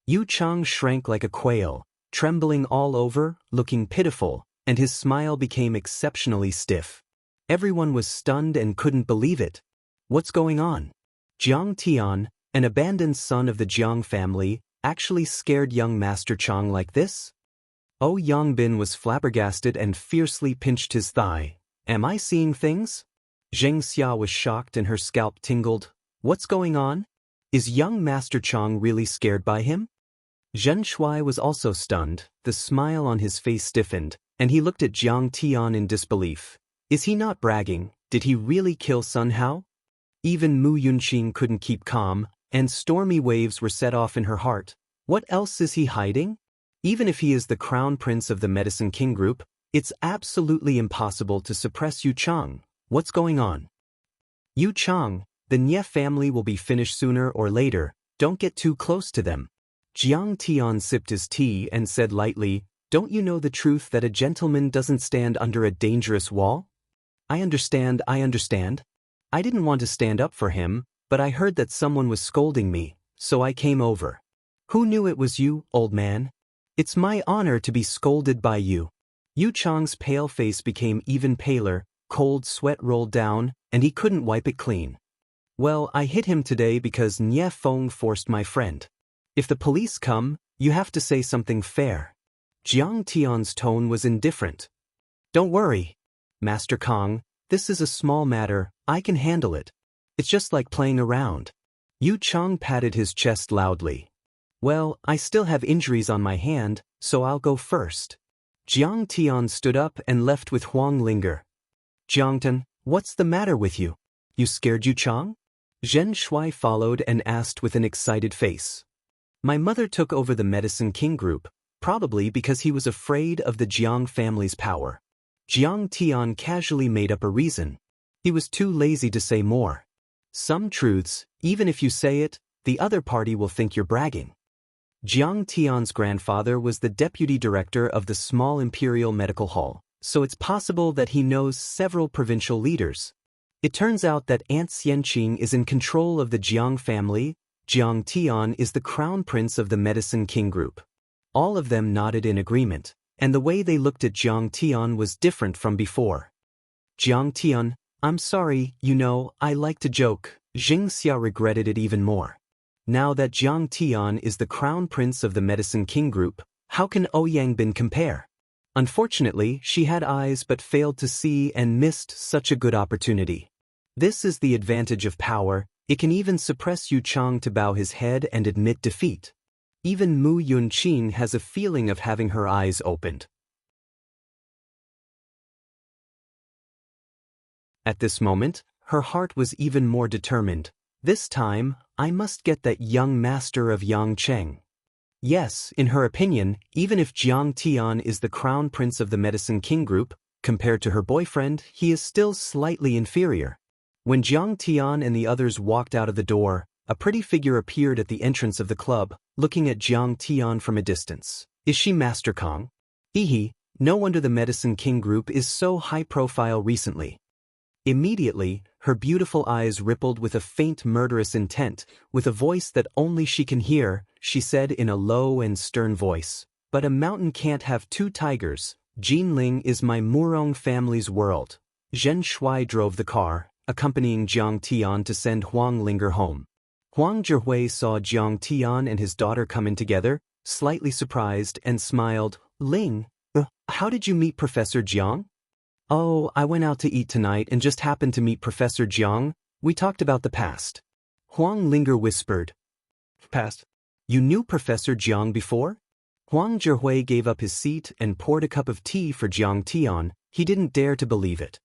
Yu Chang shrank like a quail, trembling all over, looking pitiful, and his smile became exceptionally stiff. Everyone was stunned and couldn't believe it. What's going on? Jiang Tian, an abandoned son of the Jiang family, actually scared young Master Chang like this? Ouyang Bin was flabbergasted and fiercely pinched his thigh. Am I seeing things? Zheng Xia was shocked and her scalp tingled. What's going on? Is young Master Chang really scared by him? Zhen Shuai was also stunned, the smile on his face stiffened, and he looked at Jiang Tian in disbelief. Is he not bragging? Did he really kill Sun Hao? Even Mu Yunqing couldn't keep calm, and stormy waves were set off in her heart. What else is he hiding? Even if he is the crown prince of the Medicine King group, it's absolutely impossible to suppress Yu Chang. What's going on? Yu Chang, the Nye family will be finished sooner or later, don't get too close to them. Jiang Tian sipped his tea and said lightly, don't you know the truth that a gentleman doesn't stand under a dangerous wall? I understand. I didn't want to stand up for him, but I heard that someone was scolding me, so I came over. Who knew it was you, old man? It's my honor to be scolded by you. Yu Chang's pale face became even paler, cold sweat rolled down, and he couldn't wipe it clean. Well, I hit him today because Nye Feng forced my friend. If the police come, you have to say something fair. Jiang Tian's tone was indifferent. Don't worry, Master Kong, this is a small matter, I can handle it. It's just like playing around. Yu Chang patted his chest loudly. Well, I still have injuries on my hand, so I'll go first. Jiang Tian stood up and left with Huang Linger. Jiangtan, what's the matter with you? You scared Yu Chang? Zhen Shui followed and asked with an excited face. My mother took over the Medicine King group, probably because he was afraid of the Jiang family's power. Jiang Tian casually made up a reason. He was too lazy to say more. Some truths, even if you say it, the other party will think you're bragging. Jiang Tian's grandfather was the deputy director of the small imperial medical hall, so it's possible that he knows several provincial leaders. It turns out that Aunt Xianqing is in control of the Jiang family. Jiang Tian is the crown prince of the Medicine King group. All of them nodded in agreement, and the way they looked at Jiang Tian was different from before. Jiang Tian, I'm sorry, I like to joke. Xianxia regretted it even more. Now that Jiang Tian is the crown prince of the Medicine King group, how can Ouyang compare? Unfortunately, she had eyes but failed to see and missed such a good opportunity. This is the advantage of power, it can even suppress Yu Chang to bow his head and admit defeat. Even Mu Yunqing has a feeling of having her eyes opened. At this moment, her heart was even more determined. This time, I must get that young master of Yangcheng. Yes, in her opinion, even if Jiang Tian is the crown prince of the Medicine King group, compared to her boyfriend, he is still slightly inferior. When Jiang Tian and the others walked out of the door, a pretty figure appeared at the entrance of the club, looking at Jiang Tian from a distance. Is she Master Kong? No wonder the Medicine King group is so high-profile recently. Immediately, her beautiful eyes rippled with a faint murderous intent. With a voice that only she can hear, she said in a low and stern voice, but a mountain can't have two tigers. Jinling is my Murong family's world. Zhen Shui drove the car, accompanying Jiang Tian to send Huang Linger home. Huang Zhihui saw Jiang Tian and his daughter come in together, slightly surprised, and smiled. Ling, how did you meet Professor Jiang? Oh, I went out to eat tonight and just happened to meet Professor Jiang. We talked about the past. Huang Linger whispered. Past? You knew Professor Jiang before? Huang Zhihui gave up his seat and poured a cup of tea for Jiang Tian. He didn't dare to believe it.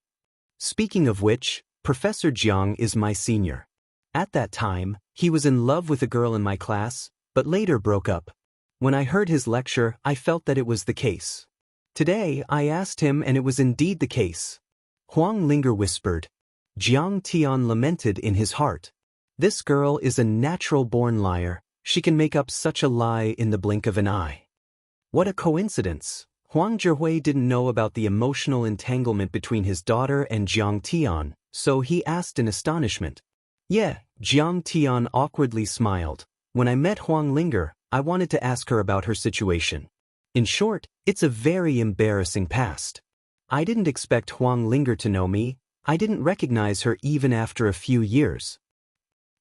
Speaking of which, Professor Jiang is my senior. At that time, he was in love with a girl in my class, but later broke up. When I heard his lecture, I felt that it was the case. Today, I asked him and it was indeed the case. Huang Linger whispered. Jiang Tian lamented in his heart. This girl is a natural-born liar. She can make up such a lie in the blink of an eye. What a coincidence. Huang Zhihui didn't know about the emotional entanglement between his daughter and Jiang Tian, so he asked in astonishment. Yeah, Jiang Tian awkwardly smiled. When I met Huang Linger, I wanted to ask her about her situation. In short, it's a very embarrassing past. I didn't expect Huang Linger to know me. I didn't recognize her even after a few years.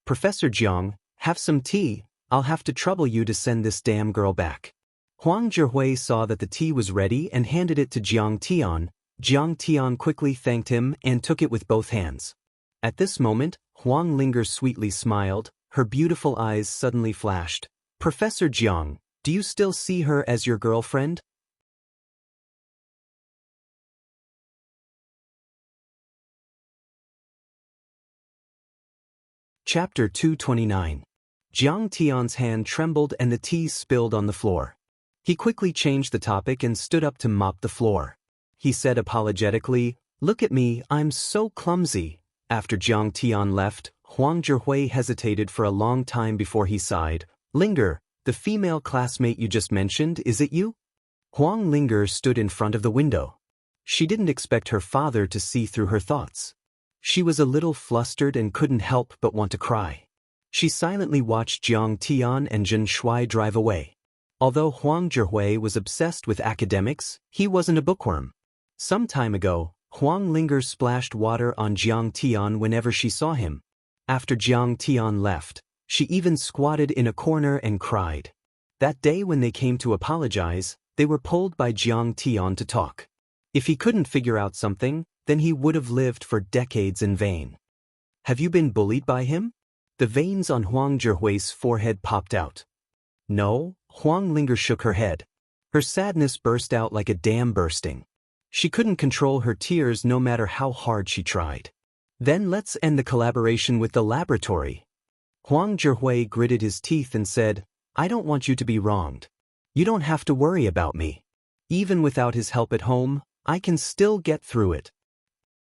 Professor Jiang, have some tea. I'll have to trouble you to send this damn girl back. Huang Zhihui saw that the tea was ready and handed it to Jiang Tian. Jiang Tian quickly thanked him and took it with both hands. At this moment, Huang Linger sweetly smiled. Her beautiful eyes suddenly flashed. Professor Jiang, do you still see her as your girlfriend? Chapter 229. Jiang Tian's hand trembled and the tea spilled on the floor. He quickly changed the topic and stood up to mop the floor. He said apologetically, "Look at me, I'm so clumsy." After Jiang Tian left, Huang Zhihui hesitated for a long time before he sighed. "Linger, the female classmate you just mentioned, is it you?" Huang Linger stood in front of the window. She didn't expect her father to see through her thoughts. She was a little flustered and couldn't help but want to cry. She silently watched Jiang Tian and Zhen Shuai drive away. Although Huang Zhihui was obsessed with academics, he wasn't a bookworm. Some time ago, Huang Linger splashed water on Jiang Tian whenever she saw him. After Jiang Tian left, she even squatted in a corner and cried. That day when they came to apologize, they were pulled by Jiang Tian to talk. If he couldn't figure out something, then he would have lived for decades in vain. "Have you been bullied by him?" The veins on Huang Zhihui's forehead popped out. "No," Huang Linger shook her head. Her sadness burst out like a dam bursting. She couldn't control her tears no matter how hard she tried. "Then let's end the collaboration with the laboratory." Huang Zhihui gritted his teeth and said, "I don't want you to be wronged. You don't have to worry about me. Even without his help at home, I can still get through it."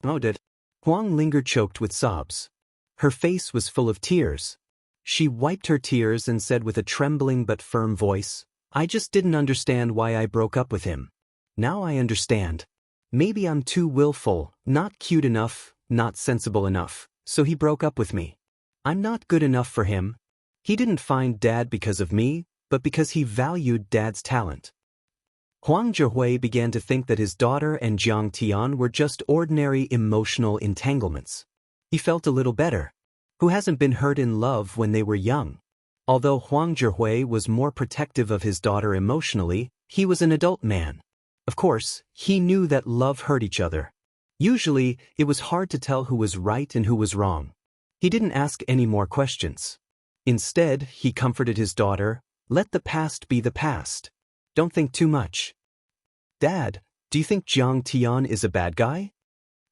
"Oh, did?" Huang Linger choked with sobs. Her face was full of tears. She wiped her tears and said with a trembling but firm voice, "I just didn't understand why I broke up with him. Now I understand. Maybe I'm too willful, not cute enough, not sensible enough, so he broke up with me. I'm not good enough for him. He didn't find Dad because of me, but because he valued Dad's talent." Huang Zhihui began to think that his daughter and Jiang Tian were just ordinary emotional entanglements. He felt a little better. Who hasn't been hurt in love when they were young? Although Huang Zhihui was more protective of his daughter emotionally, he was an adult man. Of course, he knew that love hurt each other. Usually, it was hard to tell who was right and who was wrong. He didn't ask any more questions. Instead, he comforted his daughter, "Let the past be the past. Don't think too much." "Dad, do you think Jiang Tian is a bad guy?"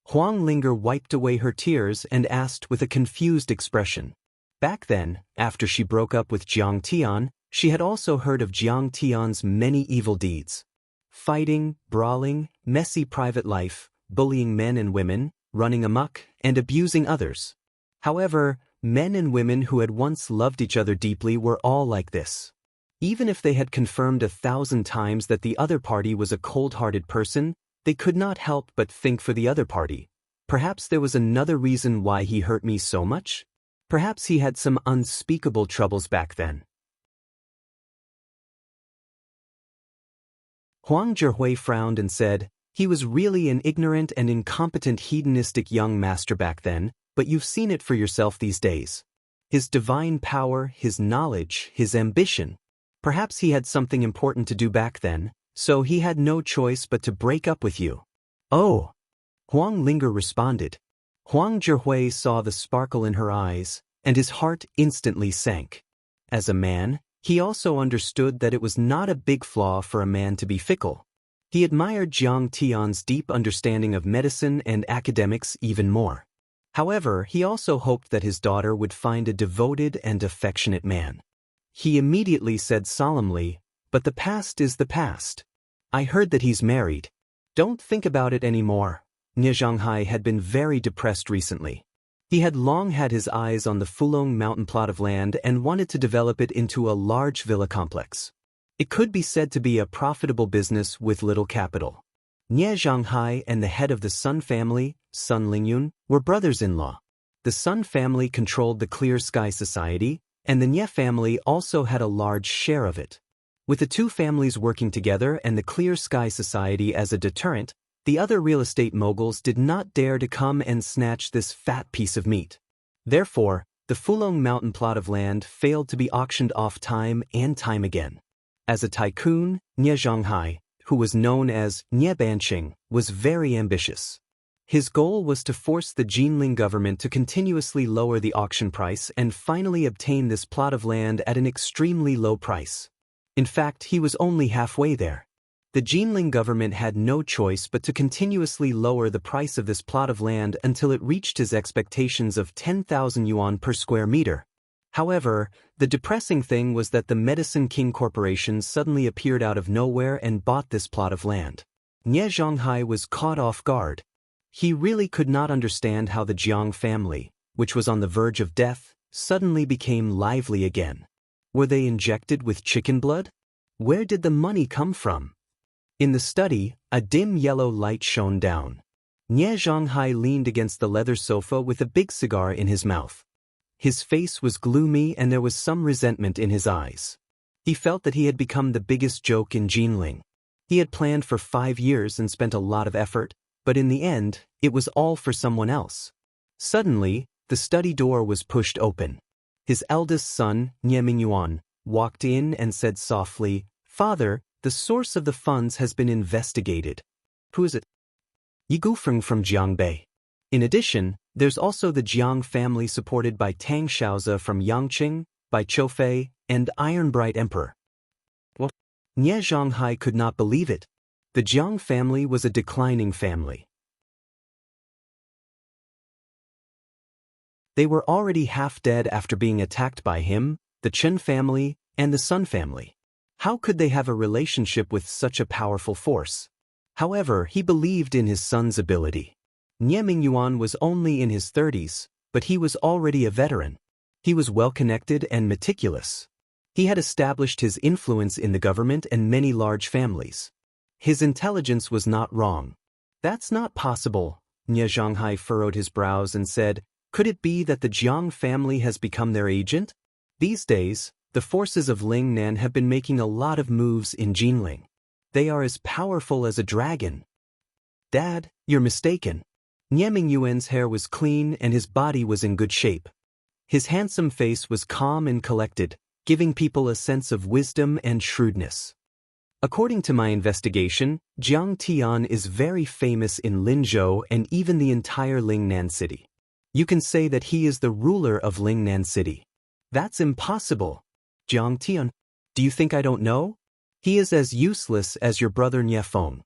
Huang Linger wiped away her tears and asked with a confused expression. Back then, after she broke up with Jiang Tian, she had also heard of Jiang Tian's many evil deeds. Fighting, brawling, messy private life, bullying men and women, running amok, and abusing others. However, men and women who had once loved each other deeply were all like this. Even if they had confirmed 1,000 times that the other party was a cold-hearted person, they could not help but think for the other party. Perhaps there was another reason why he hurt me so much? Perhaps he had some unspeakable troubles back then. Huang Zhihui frowned and said, "He was really an ignorant and incompetent hedonistic young master back then, but you've seen it for yourself these days. His divine power, his knowledge, his ambition. Perhaps he had something important to do back then, so he had no choice but to break up with you." "Oh," Huang Linger responded. Huang Zhihui saw the sparkle in her eyes, and his heart instantly sank. As a man, he also understood that it was not a big flaw for a man to be fickle. He admired Jiang Tian's deep understanding of medicine and academics even more. However, he also hoped that his daughter would find a devoted and affectionate man. He immediately said solemnly, "But the past is the past. I heard that he's married. Don't think about it anymore." Zhanghai had been very depressed recently. He had long had his eyes on the Fulong mountain plot of land and wanted to develop it into a large villa complex. It could be said to be a profitable business with little capital. Zhanghai and the head of the Sun family, Sun Lingyun, were brothers-in-law. The Sun family controlled the Clear Sky Society, and the Nye family also had a large share of it. With the two families working together and the Clear Sky Society as a deterrent, the other real estate moguls did not dare to come and snatch this fat piece of meat. Therefore, the Fulong mountain plot of land failed to be auctioned off time and time again. As a tycoon, Nye Zhanghai, who was known as Nye Banqing, was very ambitious. His goal was to force the Jinling government to continuously lower the auction price and finally obtain this plot of land at an extremely low price. In fact, he was only halfway there. The Jinling government had no choice but to continuously lower the price of this plot of land until it reached his expectations of 10,000 yuan per square meter. However, the depressing thing was that the Medicine King Corporation suddenly appeared out of nowhere and bought this plot of land. Nie Zhonghai was caught off guard. He really could not understand how the Jiang family, which was on the verge of death, suddenly became lively again. Were they injected with chicken blood? Where did the money come from? In the study, a dim yellow light shone down. Nie Zhonghai leaned against the leather sofa with a big cigar in his mouth. His face was gloomy and there was some resentment in his eyes. He felt that he had become the biggest joke in Jinling. He had planned for 5 years and spent a lot of effort, but in the end, it was all for someone else. Suddenly, the study door was pushed open. His eldest son, Nie Mingyuan, walked in and said softly, "Father, the source of the funds has been investigated." "Who is it?" "Yi Gufeng from Jiangbei. In addition, there's also the Jiang family supported by Tang Xiaozi from Yangqing, by Choufei, and Ironbright Emperor." What? Nie Zhonghai could not believe it. The Jiang family was a declining family. They were already half dead after being attacked by him, the Chen family, and the Sun family. How could they have a relationship with such a powerful force? However, he believed in his son's ability. Nie Mingyuan was only in his 30s, but he was already a veteran. He was well-connected and meticulous. He had established his influence in the government and many large families. His intelligence was not wrong. "That's not possible," Nie Zhonghai furrowed his brows and said, "Could it be that the Jiang family has become their agent?" These days, the forces of Lingnan have been making a lot of moves in Jinling. They are as powerful as a dragon. "Dad, you're mistaken." Nie Mingyuan's hair was clean and his body was in good shape. His handsome face was calm and collected, giving people a sense of wisdom and shrewdness. "According to my investigation, Jiang Tian is very famous in Linzhou and even the entire Lingnan city. You can say that he is the ruler of Lingnan city." "That's impossible." "Jiang Tian? Do you think I don't know? He is as useless as your brother Nie Feng."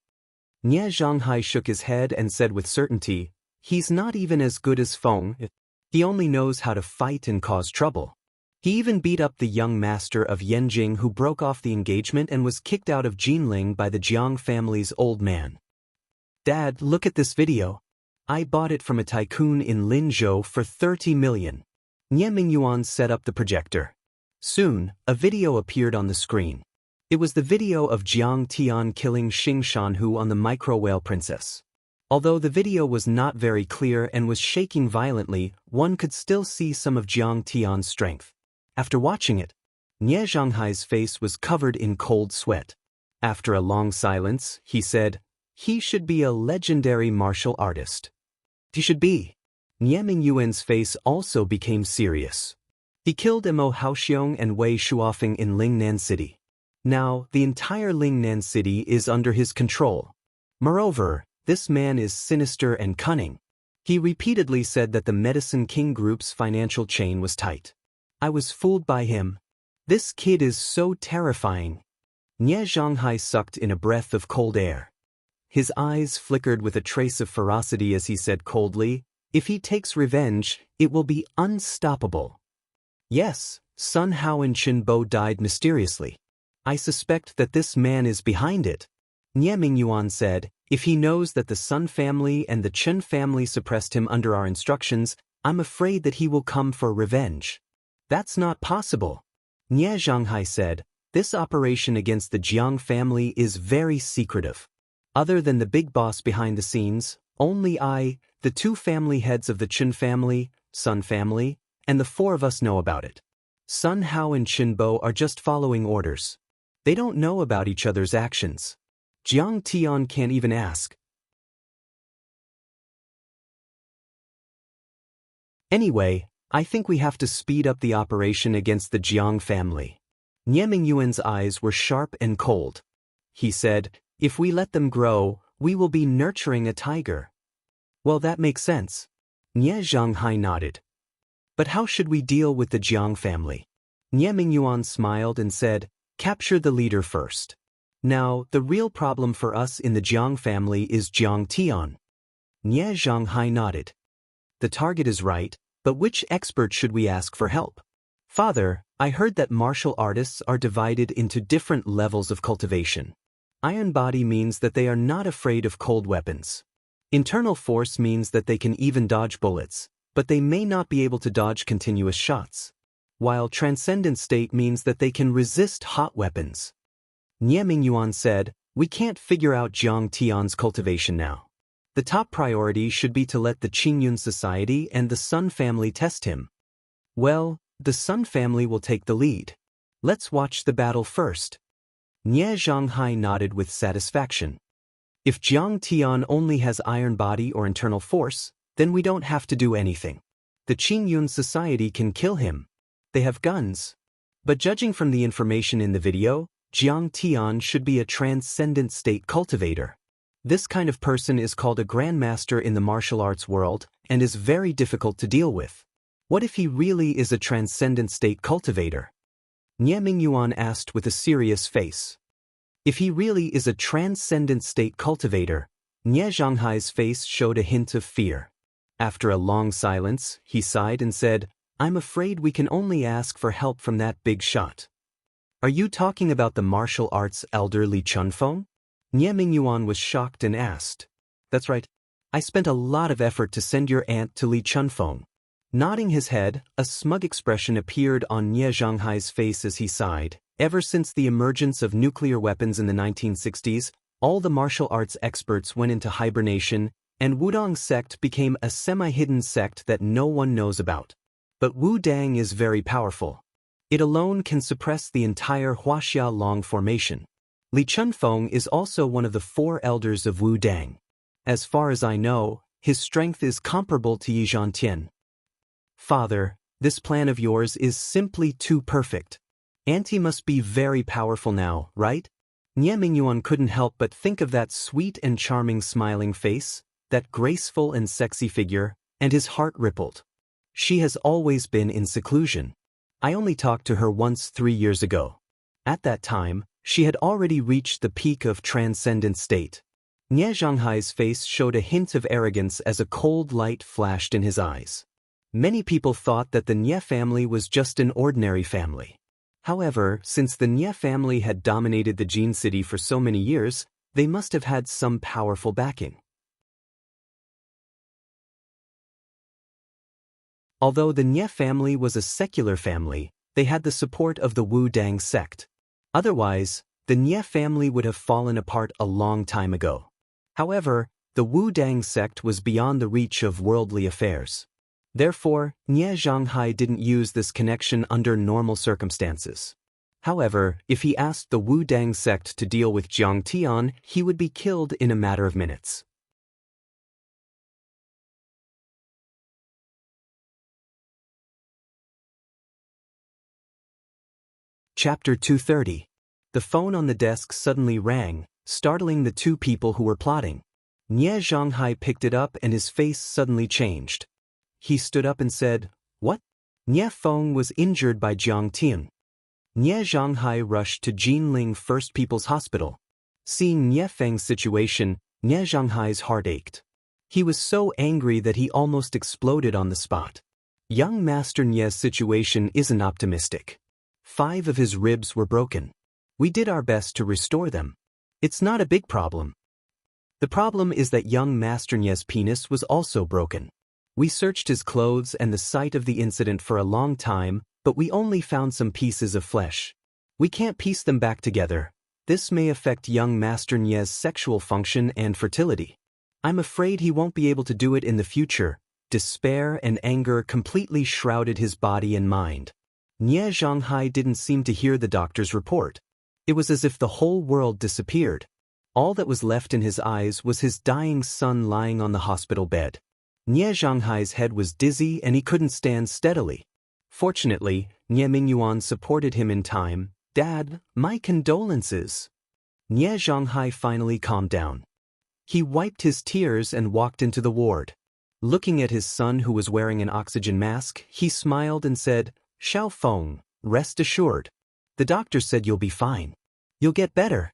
Nie Zhonghai shook his head and said with certainty, "He's not even as good as Feng. He only knows how to fight and cause trouble. He even beat up the young master of Yanjing who broke off the engagement and was kicked out of Jinling by the Jiang family's old man." "Dad, look at this video. I bought it from a tycoon in Linzhou for 30 million. Nie Mingyuan set up the projector. Soon, a video appeared on the screen. It was the video of Jiang Tian killing Xing Shanhu on the micro-whale princess. Although the video was not very clear and was shaking violently, one could still see some of Jiang Tian's strength. After watching it, Nie Zhonghai's face was covered in cold sweat. After a long silence, he said, "He should be a legendary martial artist." "He should be." Nie Mingyuan's face also became serious. "He killed Mo Haoxiong and Wei Shuofeng in Lingnan City. Now, the entire Lingnan City is under his control. Moreover, this man is sinister and cunning. He repeatedly said that the Medicine King Group's financial chain was tight. I was fooled by him. This kid is so terrifying." Nie Zhonghai sucked in a breath of cold air. His eyes flickered with a trace of ferocity as he said coldly, "If he takes revenge, it will be unstoppable." "Yes, Sun Hao and Qin Bo died mysteriously. I suspect that this man is behind it." Nie Mingyuan said, "If he knows that the Sun family and the Chen family suppressed him under our instructions, I'm afraid that he will come for revenge." "That's not possible." Nie Zhonghai said, "This operation against the Jiang family is very secretive. Other than the big boss behind the scenes, only I, the 2 family heads of the Chen family, Sun family, and the 4 of us know about it. Sun Hao and Qin Bo are just following orders. They don't know about each other's actions. Jiang Tian can't even ask. Anyway, I think we have to speed up the operation against the Jiang family." Nie Mingyuan's eyes were sharp and cold. He said, "If we let them grow, we will be nurturing a tiger." "Well, that makes sense." Nie Zhonghai nodded. "But how should we deal with the Jiang family?" Nie Mingyuan smiled and said, "Capture the leader first." Now, the real problem for us in the Jiang family is Jiang Tian. Nie Zhanghai nodded. The target is right, but which expert should we ask for help? Father, I heard that martial artists are divided into different levels of cultivation. Iron body means that they are not afraid of cold weapons. Internal force means that they can even dodge bullets, but they may not be able to dodge continuous shots. While transcendent state means that they can resist hot weapons. Nie Mingyuan said, we can't figure out Jiang Tian's cultivation now. The top priority should be to let the Qingyun Society and the Sun family test him. Well, the Sun family will take the lead. Let's watch the battle first. Nie Zhanghai nodded with satisfaction. If Jiang Tian only has iron body or internal force, then we don't have to do anything. The Qingyun Society can kill him. They have guns. But judging from the information in the video, Jiang Tian should be a transcendent state cultivator. This kind of person is called a grandmaster in the martial arts world and is very difficult to deal with. What if he really is a transcendent state cultivator? Nie Mingyuan asked with a serious face. If he really is a transcendent state cultivator, Nie Zhanghai's face showed a hint of fear. After a long silence, he sighed and said, I'm afraid we can only ask for help from that big shot. Are you talking about the martial arts elder Li Chunfeng? Nie Mingyuan was shocked and asked. That's right. I spent a lot of effort to send your aunt to Li Chunfeng. Nodding his head, a smug expression appeared on Nie Zhanghai's face as he sighed. Ever since the emergence of nuclear weapons in the 1960s, all the martial arts experts went into hibernation, and Wudang sect became a semi-hidden sect that no one knows about. But Wudang is very powerful. It alone can suppress the entire Huaxia Long formation. Li Chunfeng is also one of the 4 elders of Wudang. As far as I know, his strength is comparable to Yi Zhantian. Father, this plan of yours is simply too perfect. Auntie must be very powerful now, right? Nie Mingyuan couldn't help but think of that sweet and charming smiling face, that graceful and sexy figure, and his heart rippled. She has always been in seclusion. I only talked to her once 3 years ago. At that time, she had already reached the peak of transcendent state. Nie Zhanghai's face showed a hint of arrogance as a cold light flashed in his eyes. Many people thought that the Nie family was just an ordinary family. However, since the Nie family had dominated the Jin city for so many years, they must have had some powerful backing. Although the Nie family was a secular family, they had the support of the Wudang sect. Otherwise, the Nie family would have fallen apart a long time ago. However, the Wudang sect was beyond the reach of worldly affairs. Therefore, Nie Zhanghai didn't use this connection under normal circumstances. However, if he asked the Wudang sect to deal with Jiang Tian, he would be killed in a matter of minutes. Chapter 230. The phone on the desk suddenly rang, startling the 2 people who were plotting. Nie Zhanghai picked it up and his face suddenly changed. He stood up and said, What? Nie Feng was injured by Jiang Tian. Nie Zhanghai rushed to Jinling First People's Hospital. Seeing Nie Feng's situation, Nie Zhanghai's heart ached. He was so angry that he almost exploded on the spot. Young Master Nie's situation isn't optimistic. 5 of his ribs were broken. We did our best to restore them. It's not a big problem. The problem is that young Master Nie's penis was also broken. We searched his clothes and the site of the incident for a long time, but we only found some pieces of flesh. We can't piece them back together. This may affect young Master Nie's sexual function and fertility. I'm afraid he won't be able to do it in the future. Despair and anger completely shrouded his body and mind. Nie Zhanghai didn't seem to hear the doctor's report. It was as if the whole world disappeared. All that was left in his eyes was his dying son lying on the hospital bed. Nie Zhanghai's head was dizzy and he couldn't stand steadily. Fortunately, Nie Mingyuan supported him in time. Dad, my condolences. Nie Zhanghai finally calmed down. He wiped his tears and walked into the ward. Looking at his son who was wearing an oxygen mask, he smiled and said, Xiao Feng, rest assured. The doctor said you'll be fine. You'll get better.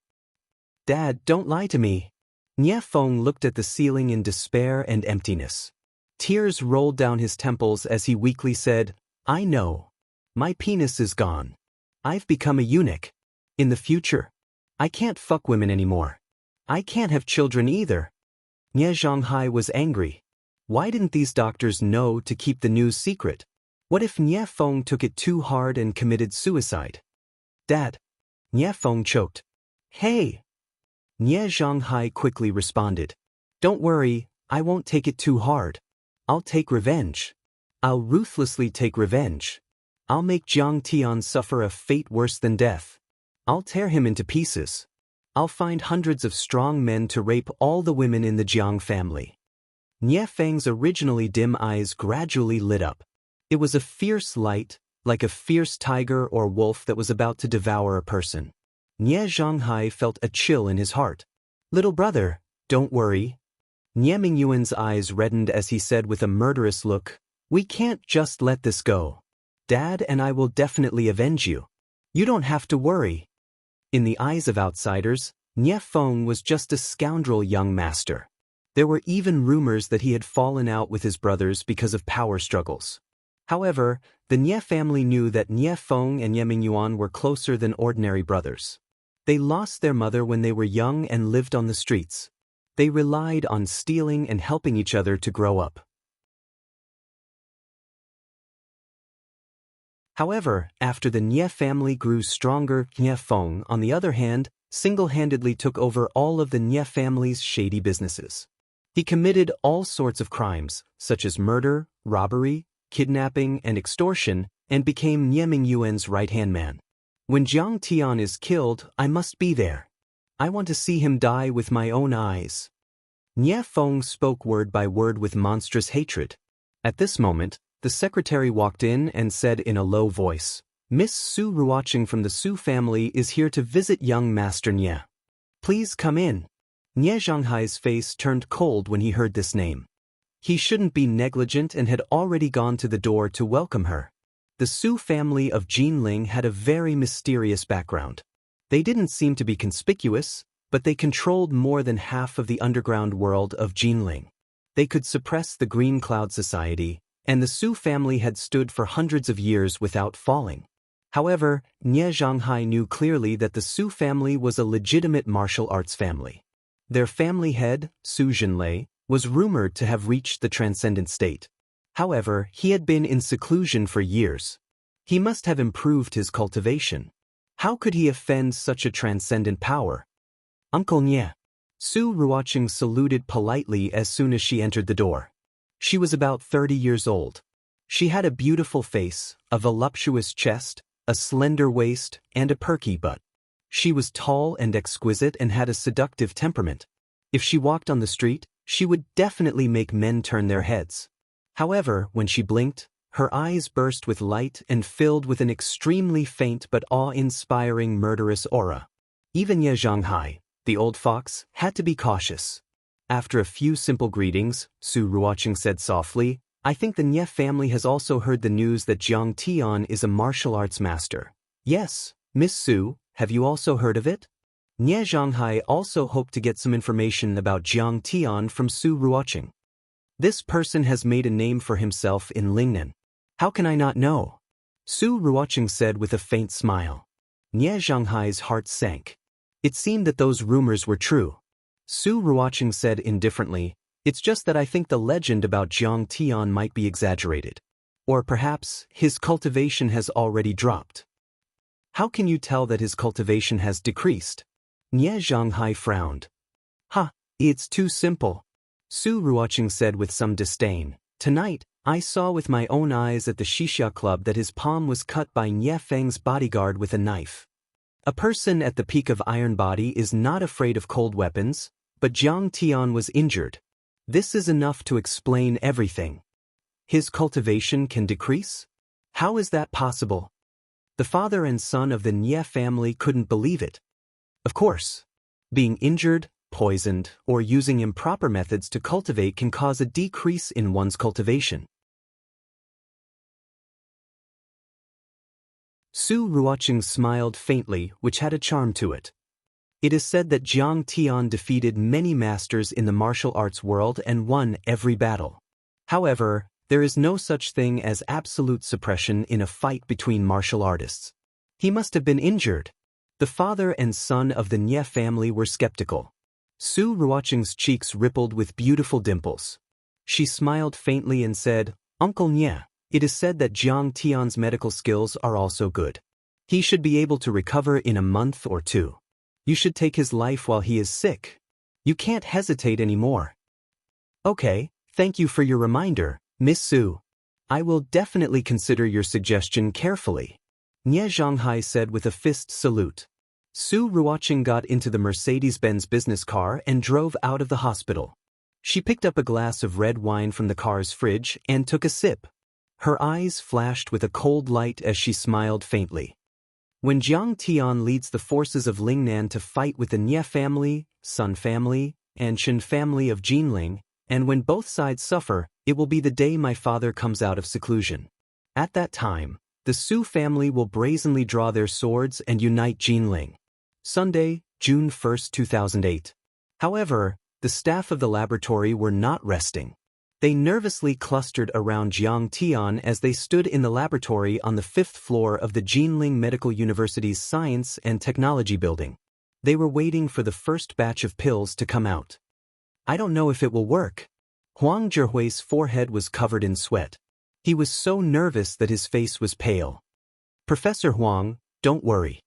Dad, don't lie to me. Nie Feng looked at the ceiling in despair and emptiness. Tears rolled down his temples as he weakly said, I know. My penis is gone. I've become a eunuch. In the future, I can't fuck women anymore. I can't have children either. Nie Zhonghai was angry. Why didn't these doctors know to keep the news secret? What if Nie Feng took it too hard and committed suicide? Dad. Nie Feng choked. Hey! Nie Zhonghai quickly responded. Don't worry, I won't take it too hard. I'll take revenge. I'll ruthlessly take revenge. I'll make Jiang Tian suffer a fate worse than death. I'll tear him into pieces. I'll find hundreds of strong men to rape all the women in the Jiang family. Nie Feng's originally dim eyes gradually lit up. It was a fierce light, like a fierce tiger or wolf that was about to devour a person. Nie Zhonghai felt a chill in his heart. Little brother, don't worry. Nie Mingyuan's eyes reddened as he said with a murderous look, we can't just let this go. Dad and I will definitely avenge you. You don't have to worry. In the eyes of outsiders, Nie Feng was just a scoundrel young master. There were even rumors that he had fallen out with his brothers because of power struggles. However, the Nie family knew that Nie Feng and Nie Mingyuan were closer than ordinary brothers. They lost their mother when they were young and lived on the streets. They relied on stealing and helping each other to grow up. However, after the Nie family grew stronger, Nie Feng, on the other hand, single-handedly took over all of the Nie family's shady businesses. He committed all sorts of crimes, such as murder, robbery, kidnapping, and extortion, and became Nie Mingyuan's right-hand man. When Jiang Tian is killed, I must be there. I want to see him die with my own eyes. Nie Feng spoke word by word with monstrous hatred. At this moment, the secretary walked in and said in a low voice, Miss Su Ruoqing from the Su family is here to visit young Master Nie. Please come in. Nie Zhonghai's face turned cold when he heard this name. He shouldn't be negligent and had already gone to the door to welcome her. The Su family of Jinling had a very mysterious background. They didn't seem to be conspicuous, but they controlled more than half of the underground world of Jinling. They could suppress the Green Cloud Society, and the Su family had stood for hundreds of years without falling. However, Nie Zhonghai knew clearly that the Su family was a legitimate martial arts family. Their family head, Su Jinlei, was rumored to have reached the transcendent state. However, he had been in seclusion for years. He must have improved his cultivation. How could he offend such a transcendent power? Uncle Nie. Su Ruoqing saluted politely as soon as she entered the door. She was about 30 years old. She had a beautiful face, a voluptuous chest, a slender waist, and a perky butt. She was tall and exquisite and had a seductive temperament. If she walked on the street, she would definitely make men turn their heads. However, when she blinked, her eyes burst with light and filled with an extremely faint but awe-inspiring murderous aura. Even Nie Zhonghai, the old fox, had to be cautious. After a few simple greetings, Su Ruoqing said softly, I think the Nie family has also heard the news that Jiang Tian is a martial arts master. Yes, Miss Su, have you also heard of it? Nie Zhonghai also hoped to get some information about Jiang Tian from Su Ruoqing. This person has made a name for himself in Lingnan. How can I not know? Su Ruoqing said with a faint smile. Nie Zhonghai's heart sank. It seemed that those rumors were true. Su Ruoqing said indifferently, it's just that I think the legend about Jiang Tian might be exaggerated. Or perhaps, his cultivation has already dropped. How can you tell that his cultivation has decreased? Nie Zhonghai frowned. It's too simple. Su Ruoqing said with some disdain. Tonight, I saw with my own eyes at the Shisha Club that his palm was cut by Nie Feng's bodyguard with a knife. A person at the peak of Iron Body is not afraid of cold weapons, but Jiang Tian was injured. This is enough to explain everything. His cultivation can decrease? How is that possible? The father and son of the Nie family couldn't believe it. Of course, being injured, poisoned, or using improper methods to cultivate can cause a decrease in one's cultivation. Su Ruoqing smiled faintly, which had a charm to it. It is said that Jiang Tian defeated many masters in the martial arts world and won every battle. However, there is no such thing as absolute suppression in a fight between martial artists. He must have been injured. The father and son of the Nie family were skeptical. Su Ruoqing's cheeks rippled with beautiful dimples. She smiled faintly and said, "Uncle Nie, it is said that Jiang Tian's medical skills are also good. He should be able to recover in a month or two. You should take his life while he is sick. You can't hesitate anymore." "Okay, thank you for your reminder, Miss Su. I will definitely consider your suggestion carefully," Nie Zhonghai said with a fist salute. Su Ruoqing got into the Mercedes-Benz business car and drove out of the hospital. She picked up a glass of red wine from the car's fridge and took a sip. Her eyes flashed with a cold light as she smiled faintly. When Jiang Tian leads the forces of Lingnan to fight with the Nie family, Sun family, and Shen family of Jinling, and when both sides suffer, it will be the day my father comes out of seclusion. At that time, the Su family will brazenly draw their swords and unite Jinling. Sunday, June 1, 2008. However, the staff of the laboratory were not resting. They nervously clustered around Jiang Tian as they stood in the laboratory on the 5th floor of the Jinling Medical University's Science and Technology building. They were waiting for the first batch of pills to come out. "I don't know if it will work." Huang Zhihui's forehead was covered in sweat. He was so nervous that his face was pale. "Professor Huang, don't worry.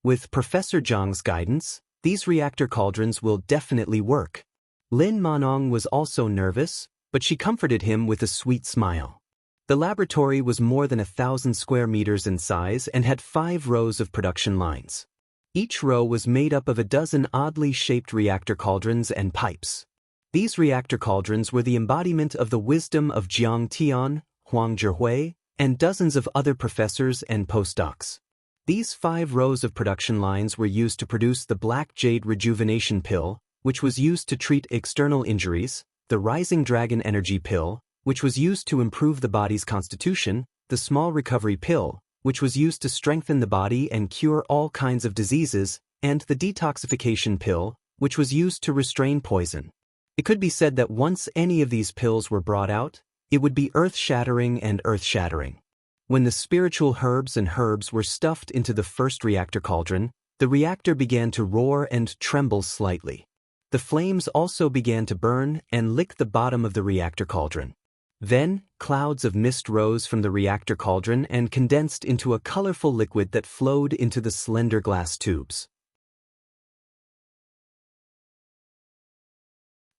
With Professor Zhang's guidance, these reactor cauldrons will definitely work." Lin Manong was also nervous, but she comforted him with a sweet smile. The laboratory was more than 1,000 square meters in size and had 5 rows of production lines. Each row was made up of a dozen oddly shaped reactor cauldrons and pipes. These reactor cauldrons were the embodiment of the wisdom of Jiang Tian, Huang Zhihui, and dozens of other professors and postdocs. These 5 rows of production lines were used to produce the Black Jade Rejuvenation Pill, which was used to treat external injuries, the Rising Dragon Energy Pill, which was used to improve the body's constitution, the Small Recovery Pill, which was used to strengthen the body and cure all kinds of diseases, and the Detoxification Pill, which was used to restrain poison. It could be said that once any of these pills were brought out, it would be earth-shattering and earth-shattering. When the spiritual herbs and herbs were stuffed into the first reactor cauldron, the reactor began to roar and tremble slightly. The flames also began to burn and lick the bottom of the reactor cauldron. Then, clouds of mist rose from the reactor cauldron and condensed into a colorful liquid that flowed into the slender glass tubes.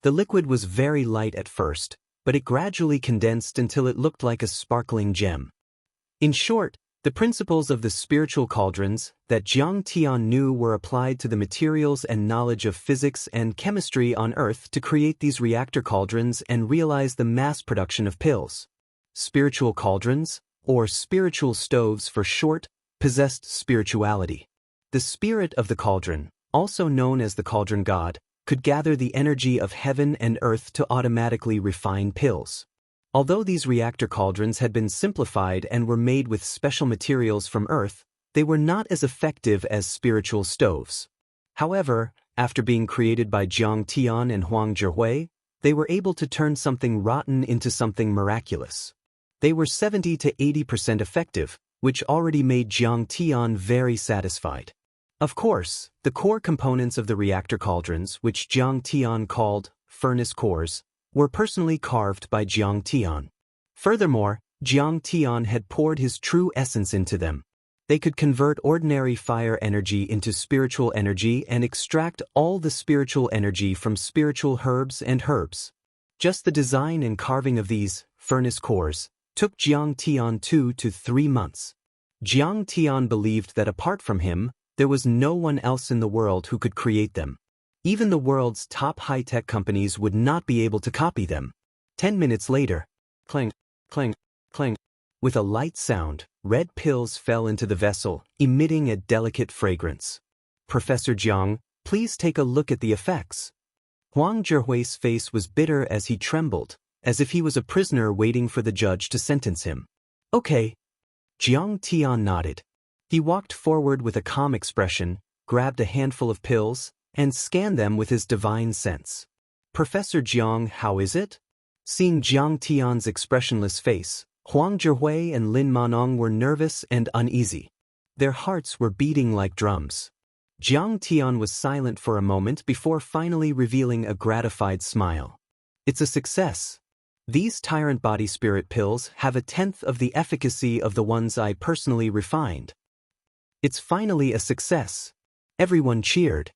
The liquid was very light at first, but it gradually condensed until it looked like a sparkling gem. In short, the principles of the spiritual cauldrons that Jiang Tian knew were applied to the materials and knowledge of physics and chemistry on Earth to create these reactor cauldrons and realize the mass production of pills. Spiritual cauldrons, or spiritual stoves for short, possessed spirituality. The spirit of the cauldron, also known as the cauldron god, could gather the energy of heaven and earth to automatically refine pills. Although these reactor cauldrons had been simplified and were made with special materials from Earth, they were not as effective as spiritual stoves. However, after being created by Jiang Tian and Huang Zhihui, they were able to turn something rotten into something miraculous. They were 70 to 80% effective, which already made Jiang Tian very satisfied. Of course, the core components of the reactor cauldrons, which Jiang Tian called furnace cores, were personally carved by Jiang Tian. Furthermore, Jiang Tian had poured his true essence into them. They could convert ordinary fire energy into spiritual energy and extract all the spiritual energy from spiritual herbs and herbs. Just the design and carving of these furnace cores took Jiang Tian 2 to 3 months. Jiang Tian believed that apart from him, there was no one else in the world who could create them. Even the world's top high-tech companies would not be able to copy them. 10 minutes later, clang, clang, clang. With a light sound, red pills fell into the vessel, emitting a delicate fragrance. "Professor Jiang, please take a look at the effects." Huang Zhihui's face was bitter as he trembled, as if he was a prisoner waiting for the judge to sentence him. "Okay." Jiang Tian nodded. He walked forward with a calm expression, grabbed a handful of pills, and scanned them with his divine sense. "Professor Jiang, how is it?" Seeing Jiang Tian's expressionless face, Huang Zhihui and Lin Manong were nervous and uneasy. Their hearts were beating like drums. Jiang Tian was silent for a moment before finally revealing a gratified smile. "It's a success. These tyrant body spirit pills have 1/10 of the efficacy of the ones I personally refined. It's finally a success." Everyone cheered.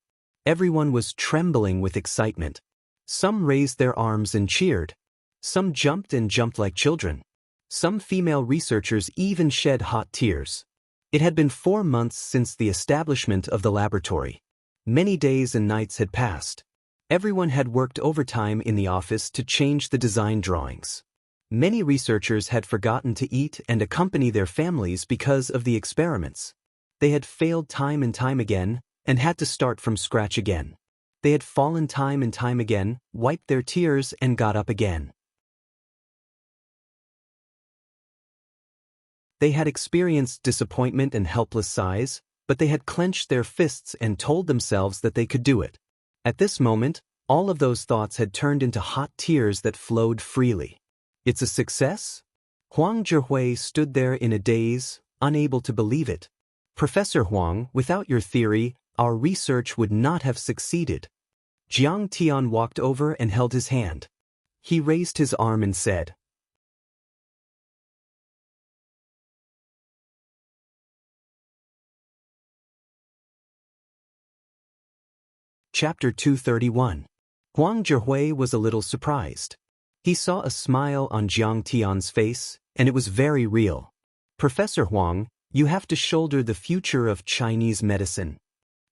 Everyone was trembling with excitement. Some raised their arms and cheered. Some jumped like children. Some female researchers even shed hot tears. It had been 4 months since the establishment of the laboratory. Many days and nights had passed. Everyone had worked overtime in the office to change the design drawings. Many researchers had forgotten to eat and accompany their families because of the experiments. They had failed time and time again, and had to start from scratch again. They had fallen time and time again, wiped their tears, and got up again. They had experienced disappointment and helpless sighs, but they had clenched their fists and told themselves that they could do it. At this moment, all of those thoughts had turned into hot tears that flowed freely. "It's a success?" Huang Zhihui stood there in a daze, unable to believe it. "Professor Huang, without your theory, our research would not have succeeded." Jiang Tian walked over and held his hand. He raised his arm and said, Chapter 231. Huang Zhihui was a little surprised. He saw a smile on Jiang Tian's face, and it was very real. "Professor Huang, you have to shoulder the future of Chinese medicine."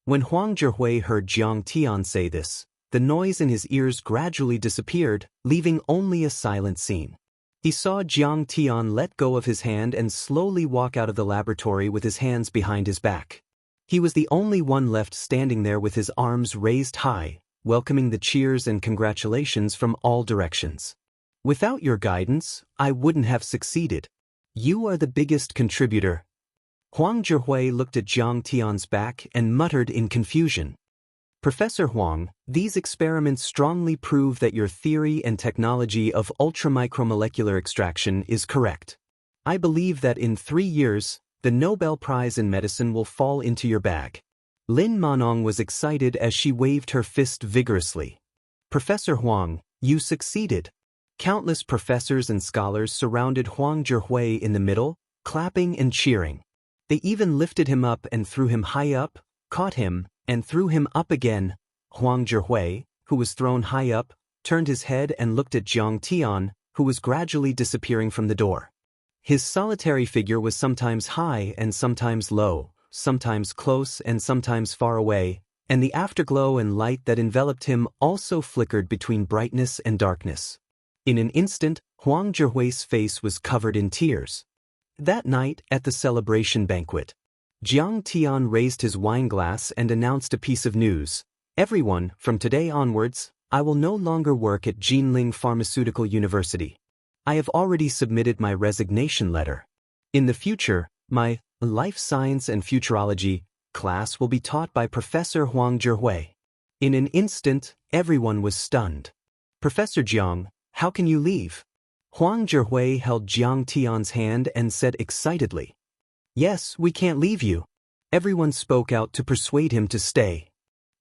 When Huang Zhihui heard Jiang Tian say this, the noise in his ears gradually disappeared, leaving only a silent scene. He saw Jiang Tian let go of his hand and slowly walk out of the laboratory with his hands behind his back. He was the only one left standing there with his arms raised high, welcoming the cheers and congratulations from all directions. "Without your guidance, I wouldn't have succeeded. You are the biggest contributor." Huang Zhihui looked at Jiang Tian's back and muttered in confusion. "Professor Huang, these experiments strongly prove that your theory and technology of ultramicromolecular extraction is correct. I believe that in 3 years, the Nobel Prize in Medicine will fall into your bag." Lin Manong was excited as she waved her fist vigorously. "Professor Huang, you succeeded." Countless professors and scholars surrounded Huang Zhihui in the middle, clapping and cheering. They even lifted him up and threw him high up, caught him, and threw him up again. Huang Zhihui, who was thrown high up, turned his head and looked at Jiang Tian, who was gradually disappearing from the door. His solitary figure was sometimes high and sometimes low, sometimes close and sometimes far away, and the afterglow and light that enveloped him also flickered between brightness and darkness. In an instant, Huang Zhihui's face was covered in tears. That night, at the celebration banquet, Jiang Tian raised his wine glass and announced a piece of news. "Everyone, from today onwards, I will no longer work at Jinling Pharmaceutical University. I have already submitted my resignation letter. In the future, my Life Science and Futurology class will be taught by Professor Huang Zhihui." In an instant, everyone was stunned. "Professor Jiang, how can you leave?" Huang Zhihui held Jiang Tian's hand and said excitedly, "Yes, we can't leave you." Everyone spoke out to persuade him to stay.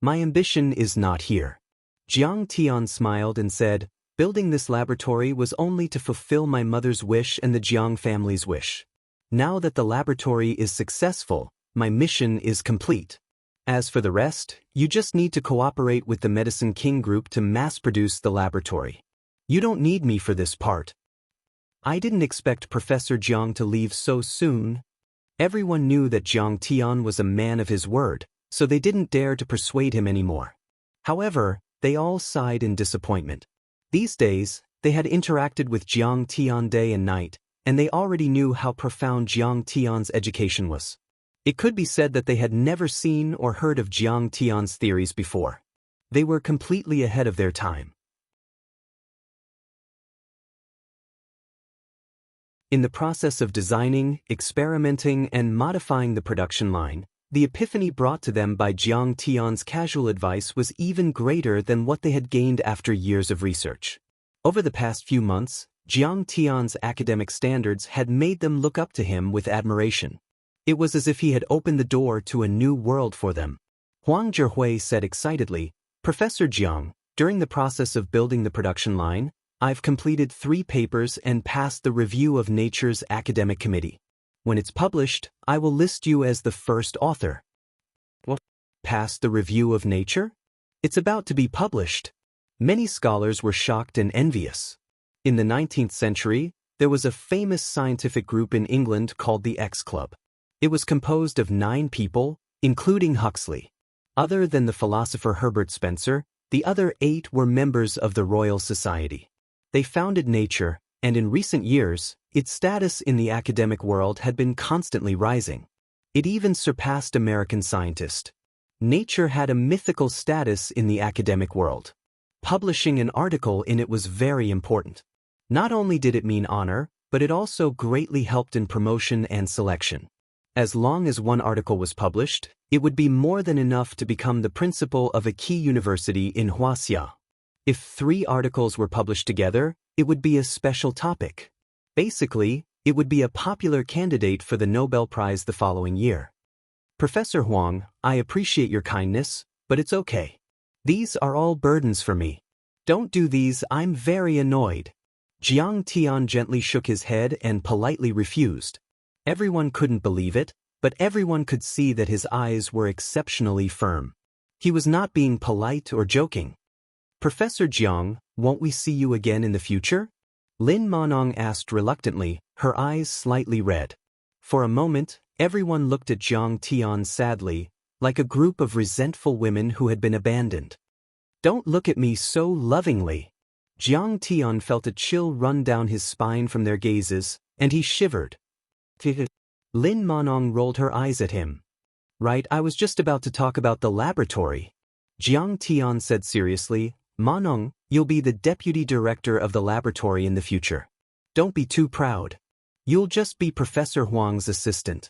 "My ambition is not here." Jiang Tian smiled and said, "Building this laboratory was only to fulfill my mother's wish and the Jiang family's wish. Now that the laboratory is successful, my mission is complete. As for the rest, you just need to cooperate with the Medicine King Group to mass-produce the laboratory. You don't need me for this part." I didn't expect Professor Jiang to leave so soon. Everyone knew that Jiang Tian was a man of his word, so they didn't dare to persuade him anymore. However, they all sighed in disappointment. These days, they had interacted with Jiang Tian day and night, and they already knew how profound Jiang Tian's education was. It could be said that they had never seen or heard of Jiang Tian's theories before. They were completely ahead of their time. In the process of designing, experimenting, and modifying the production line, The epiphany brought to them by Jiang Tian's casual advice was even greater than what they had gained after years of research. Over the past few months, Jiang Tian's academic standards had made them look up to him with admiration. It was as if he had opened the door to a new world for them. Huang Zhihui said excitedly, "Professor Jiang, during the process of building the production line, I've completed 3 papers and passed the review of Nature's academic committee. When it's published, I will list you as the first author." "What? Passed the review of Nature? It's about to be published." Many scholars were shocked and envious. In the 19th century, there was a famous scientific group in England called the X Club. It was composed of 9 people, including Huxley. Other than the philosopher Herbert Spencer, the other 8 were members of the Royal Society. They founded Nature, and in recent years, its status in the academic world had been constantly rising. It even surpassed American Scientist. Nature had a mythical status in the academic world. Publishing an article in it was very important. Not only did it mean honor, but it also greatly helped in promotion and selection. As long as one article was published, it would be more than enough to become the principal of a key university in Wuxia. If 3 articles were published together, it would be a special topic. Basically, it would be a popular candidate for the Nobel Prize the following year. "Professor Huang, I appreciate your kindness, but it's okay. These are all burdens for me. Don't do these, I'm very annoyed." Jiang Tian gently shook his head and politely refused. Everyone couldn't believe it, but everyone could see that his eyes were exceptionally firm. He was not being polite or joking. "Professor Jiang, won't we see you again in the future?" Lin Manong asked reluctantly, her eyes slightly red. For a moment, everyone looked at Jiang Tian sadly, like a group of resentful women who had been abandoned. "Don't look at me so lovingly." Jiang Tian felt a chill run down his spine from their gazes, and he shivered. Lin Manong rolled her eyes at him. "Right, I was just about to talk about the laboratory." Jiang Tian said seriously, "Manong, you'll be the deputy director of the laboratory in the future. Don't be too proud. You'll just be Professor Huang's assistant."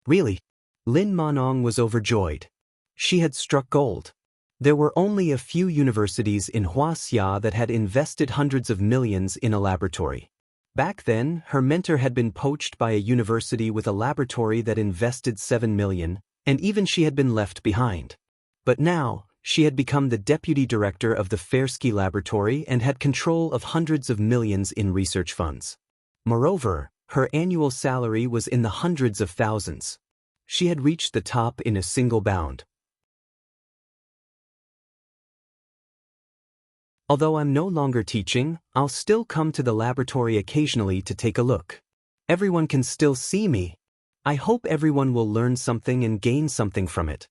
"Really?" Lin Manong was overjoyed. She had struck gold. There were only a few universities in Wuxia that had invested hundreds of millions in a laboratory. Back then, her mentor had been poached by a university with a laboratory that invested 7 million, and even she had been left behind. But now, she had become the deputy director of the Fersky Laboratory and had control of hundreds of millions in research funds. Moreover, her annual salary was in the hundreds of thousands. She had reached the top in a single bound. "Although I'm no longer teaching, I'll still come to the laboratory occasionally to take a look. Everyone can still see me. I hope everyone will learn something and gain something from it."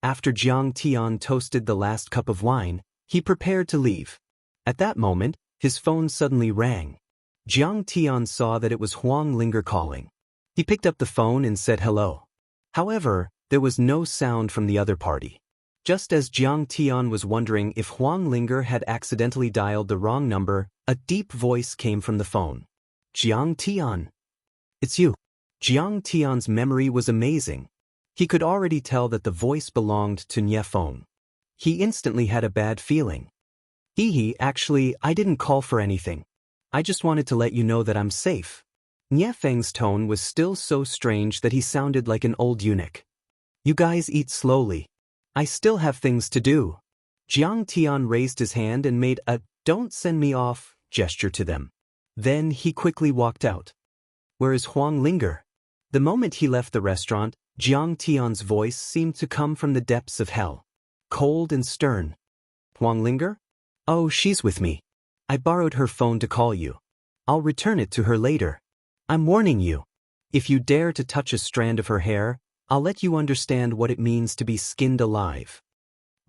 After Jiang Tian toasted the last cup of wine, he prepared to leave. At that moment, his phone suddenly rang. Jiang Tian saw that it was Huang Linger calling. He picked up the phone and said hello. However, there was no sound from the other party. Just as Jiang Tian was wondering if Huang Linger had accidentally dialed the wrong number, a deep voice came from the phone. "Jiang Tian. It's you." Jiang Tian's memory was amazing. He could already tell that the voice belonged to Nye Feng. He instantly had a bad feeling. Actually, I didn't call for anything. I just wanted to let you know that I'm safe." Nye Feng's tone was still so strange that he sounded like an old eunuch. "You guys eat slowly. I still have things to do." Jiang Tian raised his hand and made a "don't send me off" gesture to them. Then he quickly walked out. "Where is Huang Linger?" The moment he left the restaurant, Jiang Tian's voice seemed to come from the depths of hell. Cold and stern. "Huang Linger? Oh, she's with me. I borrowed her phone to call you. I'll return it to her later. I'm warning you. If you dare to touch a strand of her hair, I'll let you understand what it means to be skinned alive."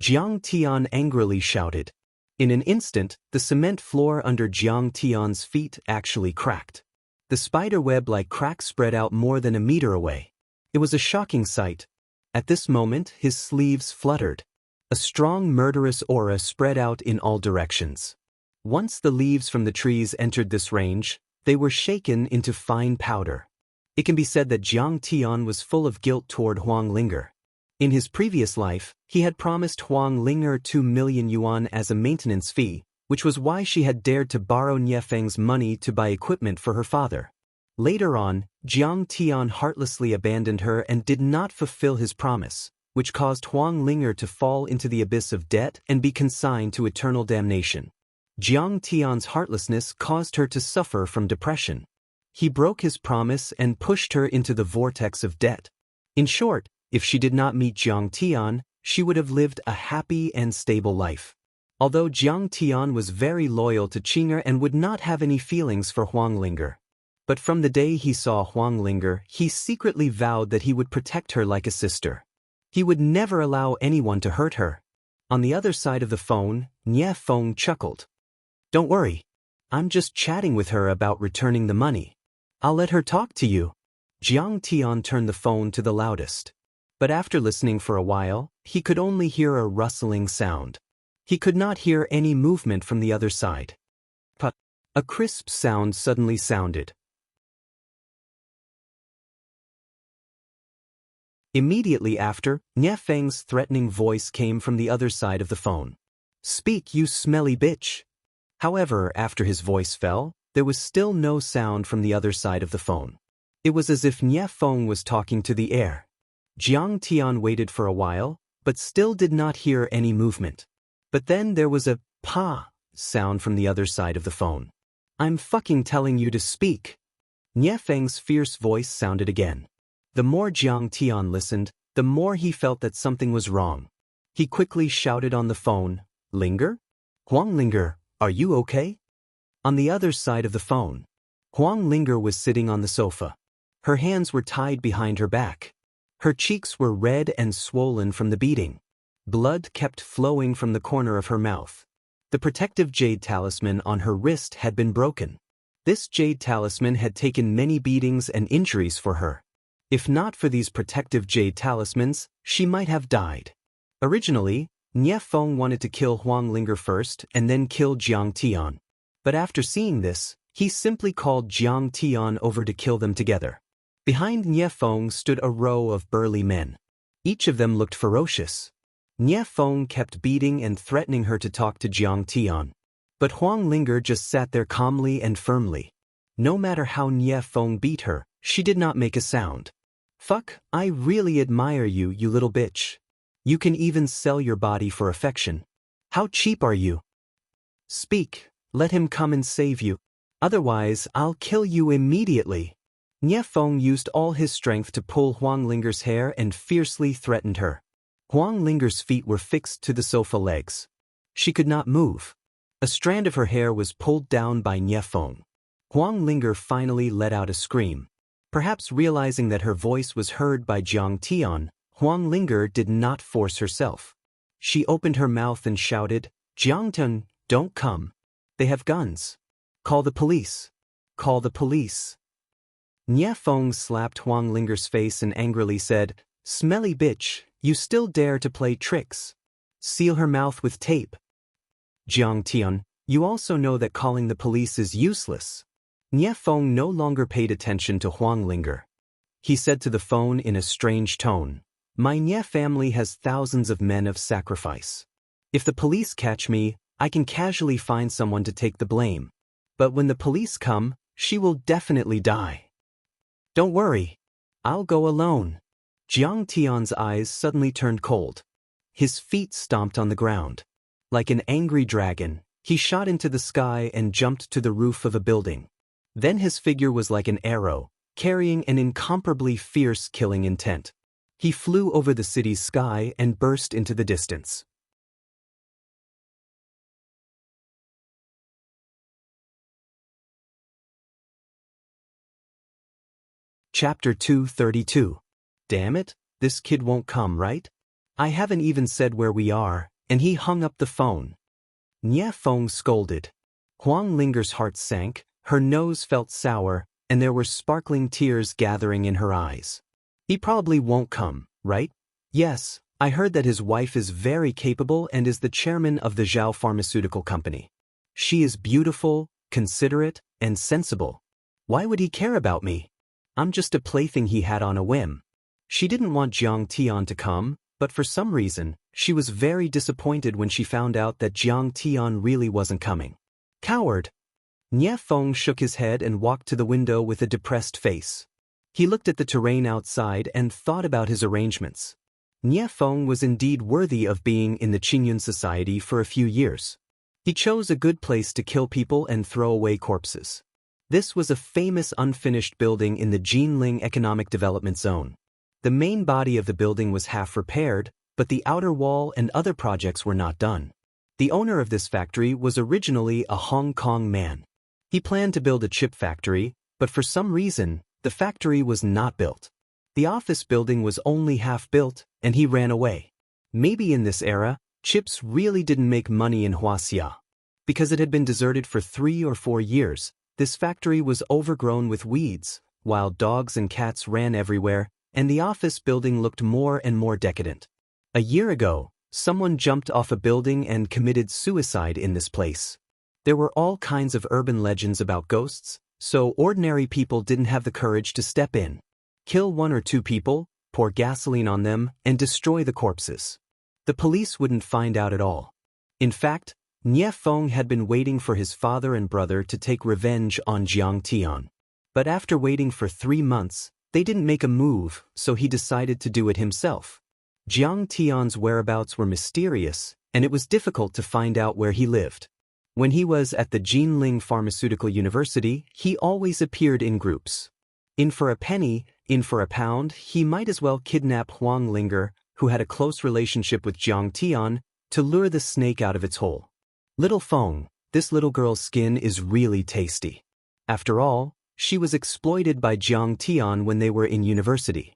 Jiang Tian angrily shouted. In an instant, the cement floor under Jiang Tian's feet actually cracked. The spider web-like crack spread out more than a meter away. It was a shocking sight. At this moment, his sleeves fluttered. A strong murderous aura spread out in all directions. Once the leaves from the trees entered this range, they were shaken into fine powder. It can be said that Jiang Tian was full of guilt toward Huang Linger. In his previous life, he had promised Huang Linger 2 million yuan as a maintenance fee, which was why she had dared to borrow Niefeng's money to buy equipment for her father. Later on, Jiang Tian heartlessly abandoned her and did not fulfill his promise, which caused Huang Linger to fall into the abyss of debt and be consigned to eternal damnation. Jiang Tian's heartlessness caused her to suffer from depression. He broke his promise and pushed her into the vortex of debt. In short, if she did not meet Jiang Tian, she would have lived a happy and stable life. Although Jiang Tian was very loyal to Qinger and would not have any feelings for Huang Linger. But from the day he saw Huang Linger, he secretly vowed that he would protect her like a sister. He would never allow anyone to hurt her. On the other side of the phone, Niefeng chuckled. "Don't worry. I'm just chatting with her about returning the money. I'll let her talk to you." Jiang Tian turned the phone to the loudest. But after listening for a while, he could only hear a rustling sound. He could not hear any movement from the other side. But a crisp sound suddenly sounded. Immediately after, Niefeng's threatening voice came from the other side of the phone. "Speak, you smelly bitch." However, after his voice fell, there was still no sound from the other side of the phone. It was as if Niefeng was talking to the air. Jiang Tian waited for a while, but still did not hear any movement. But then there was a "pa" sound from the other side of the phone. "I'm fucking telling you to speak." Niefeng's fierce voice sounded again. The more Jiang Tian listened, the more he felt that something was wrong. He quickly shouted on the phone, "Linger? Huang Linger, are you okay?" On the other side of the phone, Huang Linger was sitting on the sofa. Her hands were tied behind her back. Her cheeks were red and swollen from the beating. Blood kept flowing from the corner of her mouth. The protective jade talisman on her wrist had been broken. This jade talisman had taken many beatings and injuries for her. If not for these protective jade talismans, she might have died. Originally, Niefeng wanted to kill Huang Linger first and then kill Jiang Tian. But after seeing this, he simply called Jiang Tian over to kill them together. Behind Niefeng stood a row of burly men. Each of them looked ferocious. Niefeng kept beating and threatening her to talk to Jiang Tian. But Huang Linger just sat there calmly and firmly. No matter how Niefeng beat her, she did not make a sound. "Fuck, I really admire you, you little bitch. You can even sell your body for affection. How cheap are you? Speak, let him come and save you. Otherwise, I'll kill you immediately." Niefeng used all his strength to pull Huang Linger's hair and fiercely threatened her. Huang Linger's feet were fixed to the sofa legs. She could not move. A strand of her hair was pulled down by Niefeng. Huang Linger finally let out a scream. Perhaps realizing that her voice was heard by Jiang Tian, Huang Linger did not force herself. She opened her mouth and shouted, "Jiang Tian, don't come. They have guns. Call the police. Call the police." Niefeng slapped Huang Linger's face and angrily said, "Smelly bitch, you still dare to play tricks. Seal her mouth with tape." "Jiang Tian, you also know that calling the police is useless." Niefeng no longer paid attention to Huang Linger. He said to the phone in a strange tone, "My Nie family has thousands of men of sacrifice. If the police catch me, I can casually find someone to take the blame. But when the police come, she will definitely die. Don't worry. I'll go alone." Jiang Tian's eyes suddenly turned cold. His feet stomped on the ground. Like an angry dragon, he shot into the sky and jumped to the roof of a building. Then his figure was like an arrow, carrying an incomparably fierce killing intent. He flew over the city's sky and burst into the distance. Chapter 232. Damn it, this kid won't come, right? I haven't even said where we are, and he hung up the phone. Niefeng scolded. Huang Linger's heart sank, her nose felt sour, and there were sparkling tears gathering in her eyes. He probably won't come, right? Yes, I heard that his wife is very capable and is the chairman of the Zhao Pharmaceutical Company. She is beautiful, considerate, and sensible. Why would he care about me? I'm just a plaything he had on a whim. She didn't want Jiang Tian to come, but for some reason, she was very disappointed when she found out that Jiang Tian really wasn't coming. Coward! Nie Feng shook his head and walked to the window with a depressed face. He looked at the terrain outside and thought about his arrangements. Nie Feng was indeed worthy of being in the Qingyun society for a few years. He chose a good place to kill people and throw away corpses. This was a famous unfinished building in the Jinling Economic Development Zone. The main body of the building was half repaired, but the outer wall and other projects were not done. The owner of this factory was originally a Hong Kong man. He planned to build a chip factory, but for some reason, the factory was not built. The office building was only half built, and he ran away. Maybe in this era, chips really didn't make money in Wuxia. Because it had been deserted for 3 or 4 years, this factory was overgrown with weeds, wild dogs and cats ran everywhere, and the office building looked more and more decadent. A year ago, someone jumped off a building and committed suicide in this place. There were all kinds of urban legends about ghosts, so ordinary people didn't have the courage to step in. Kill 1 or 2 people, pour gasoline on them, and destroy the corpses. The police wouldn't find out at all. In fact, Nie Feng had been waiting for his father and brother to take revenge on Jiang Tian. But after waiting for 3 months, they didn't make a move, so he decided to do it himself. Jiang Tian's whereabouts were mysterious, and it was difficult to find out where he lived. When he was at the Jinling Pharmaceutical University, he always appeared in groups. In for a penny, in for a pound, he might as well kidnap Wang Lin, who had a close relationship with Jiang Tian, to lure the snake out of its hole. Little Feng, this little girl's skin is really tasty. After all, she was exploited by Jiang Tian when they were in university.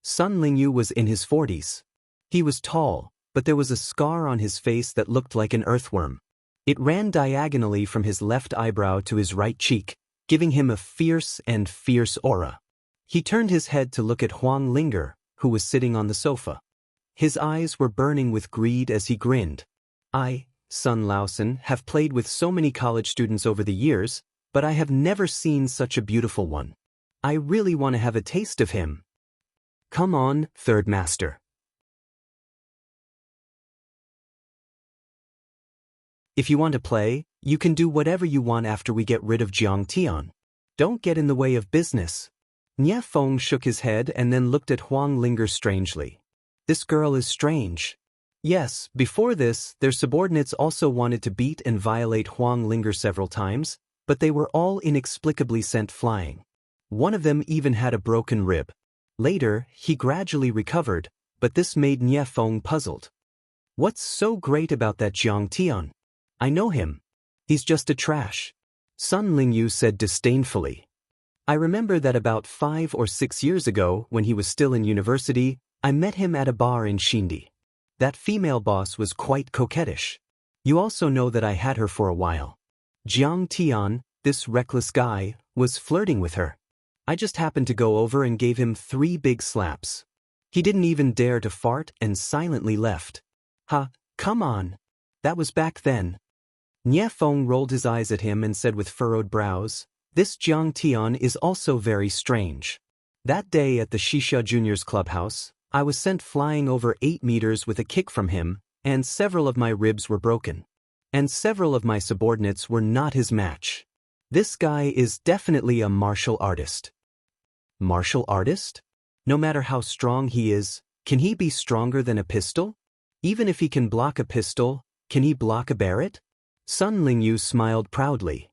Sun Lingyu was in his 40s. He was tall, but there was a scar on his face that looked like an earthworm. It ran diagonally from his left eyebrow to his right cheek, giving him a fierce aura. He turned his head to look at Huang Lin, who was sitting on the sofa. His eyes were burning with greed as he grinned. I, Sun Laosan, have played with so many college students over the years, but I have never seen such a beautiful one. I really want to have a taste of him. Come on, third master. If you want to play, you can do whatever you want after we get rid of Jiang Tian. Don't get in the way of business. Nie Feng shook his head and then looked at Huang Lin strangely. This girl is strange. Yes, before this, their subordinates also wanted to beat and violate Huang Lin several times, but they were all inexplicably sent flying. One of them even had a broken rib. Later, he gradually recovered, but this made Nie Feng puzzled. What's so great about that Jiang Tian? I know him. He's just a trash. Sun Lingyu said disdainfully. I remember that about 5 or 6 years ago, when he was still in university, I met him at a bar in Xindi. That female boss was quite coquettish. You also know that I had her for a while. Jiang Tian, this reckless guy, was flirting with her. I just happened to go over and gave him 3 big slaps. He didn't even dare to fart and silently left. Ha, come on. That was back then. Nie Feng rolled his eyes at him and said with furrowed brows, this Jiang Tian is also very strange. That day at the Shisha Juniors Clubhouse, I was sent flying over 8 meters with a kick from him, and several of my ribs were broken. And several of my subordinates were not his match. This guy is definitely a martial artist. Martial artist? No matter how strong he is, can he be stronger than a pistol? Even if he can block a pistol, can he block a Barrett? Sun Lingyu smiled proudly.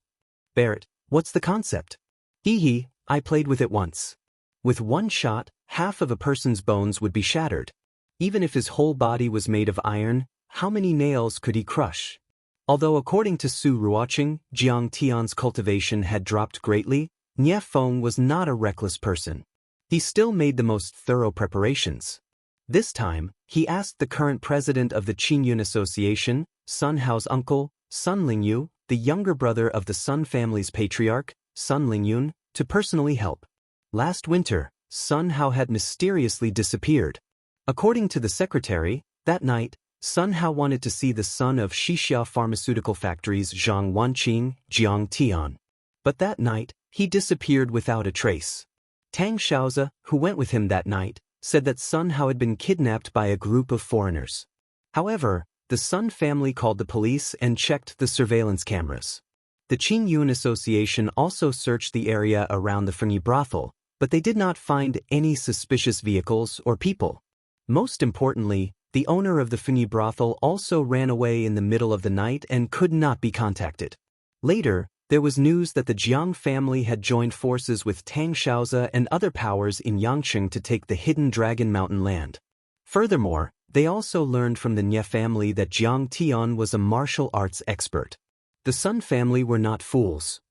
Barrett, what's the concept? Hee, I played with it once. With one shot, half of a person's bones would be shattered. Even if his whole body was made of iron, how many nails could he crush? Although according to Su Ruoqing, Jiang Tian's cultivation had dropped greatly, Nie Feng was not a reckless person. He still made the most thorough preparations. This time, he asked the current president of the Qingyun Association, Sun Hao's uncle, Sun Lingyu, the younger brother of the Sun family's patriarch, Sun Lingyun, to personally help. Last winter, Sun Hao had mysteriously disappeared. According to the secretary, that night, Sun Hao wanted to see the son of Xixia Pharmaceutical Factory's Zhang Wanqing, Jiang Tian. But that night, he disappeared without a trace. Tang Xiaoxia, who went with him that night, said that Sun Hao had been kidnapped by a group of foreigners. However, the Sun family called the police and checked the surveillance cameras. The Qingyun Association also searched the area around the Fengyi brothel, but they did not find any suspicious vehicles or people. Most importantly, the owner of the Fengyi brothel also ran away in the middle of the night and could not be contacted. Later, there was news that the Jiang family had joined forces with Tang Xiaoxia and other powers in Yangqing to take the hidden Dragon Mountain land. Furthermore, they also learned from the Nie family that Jiang Tian was a martial arts expert. The Sun family were not fools.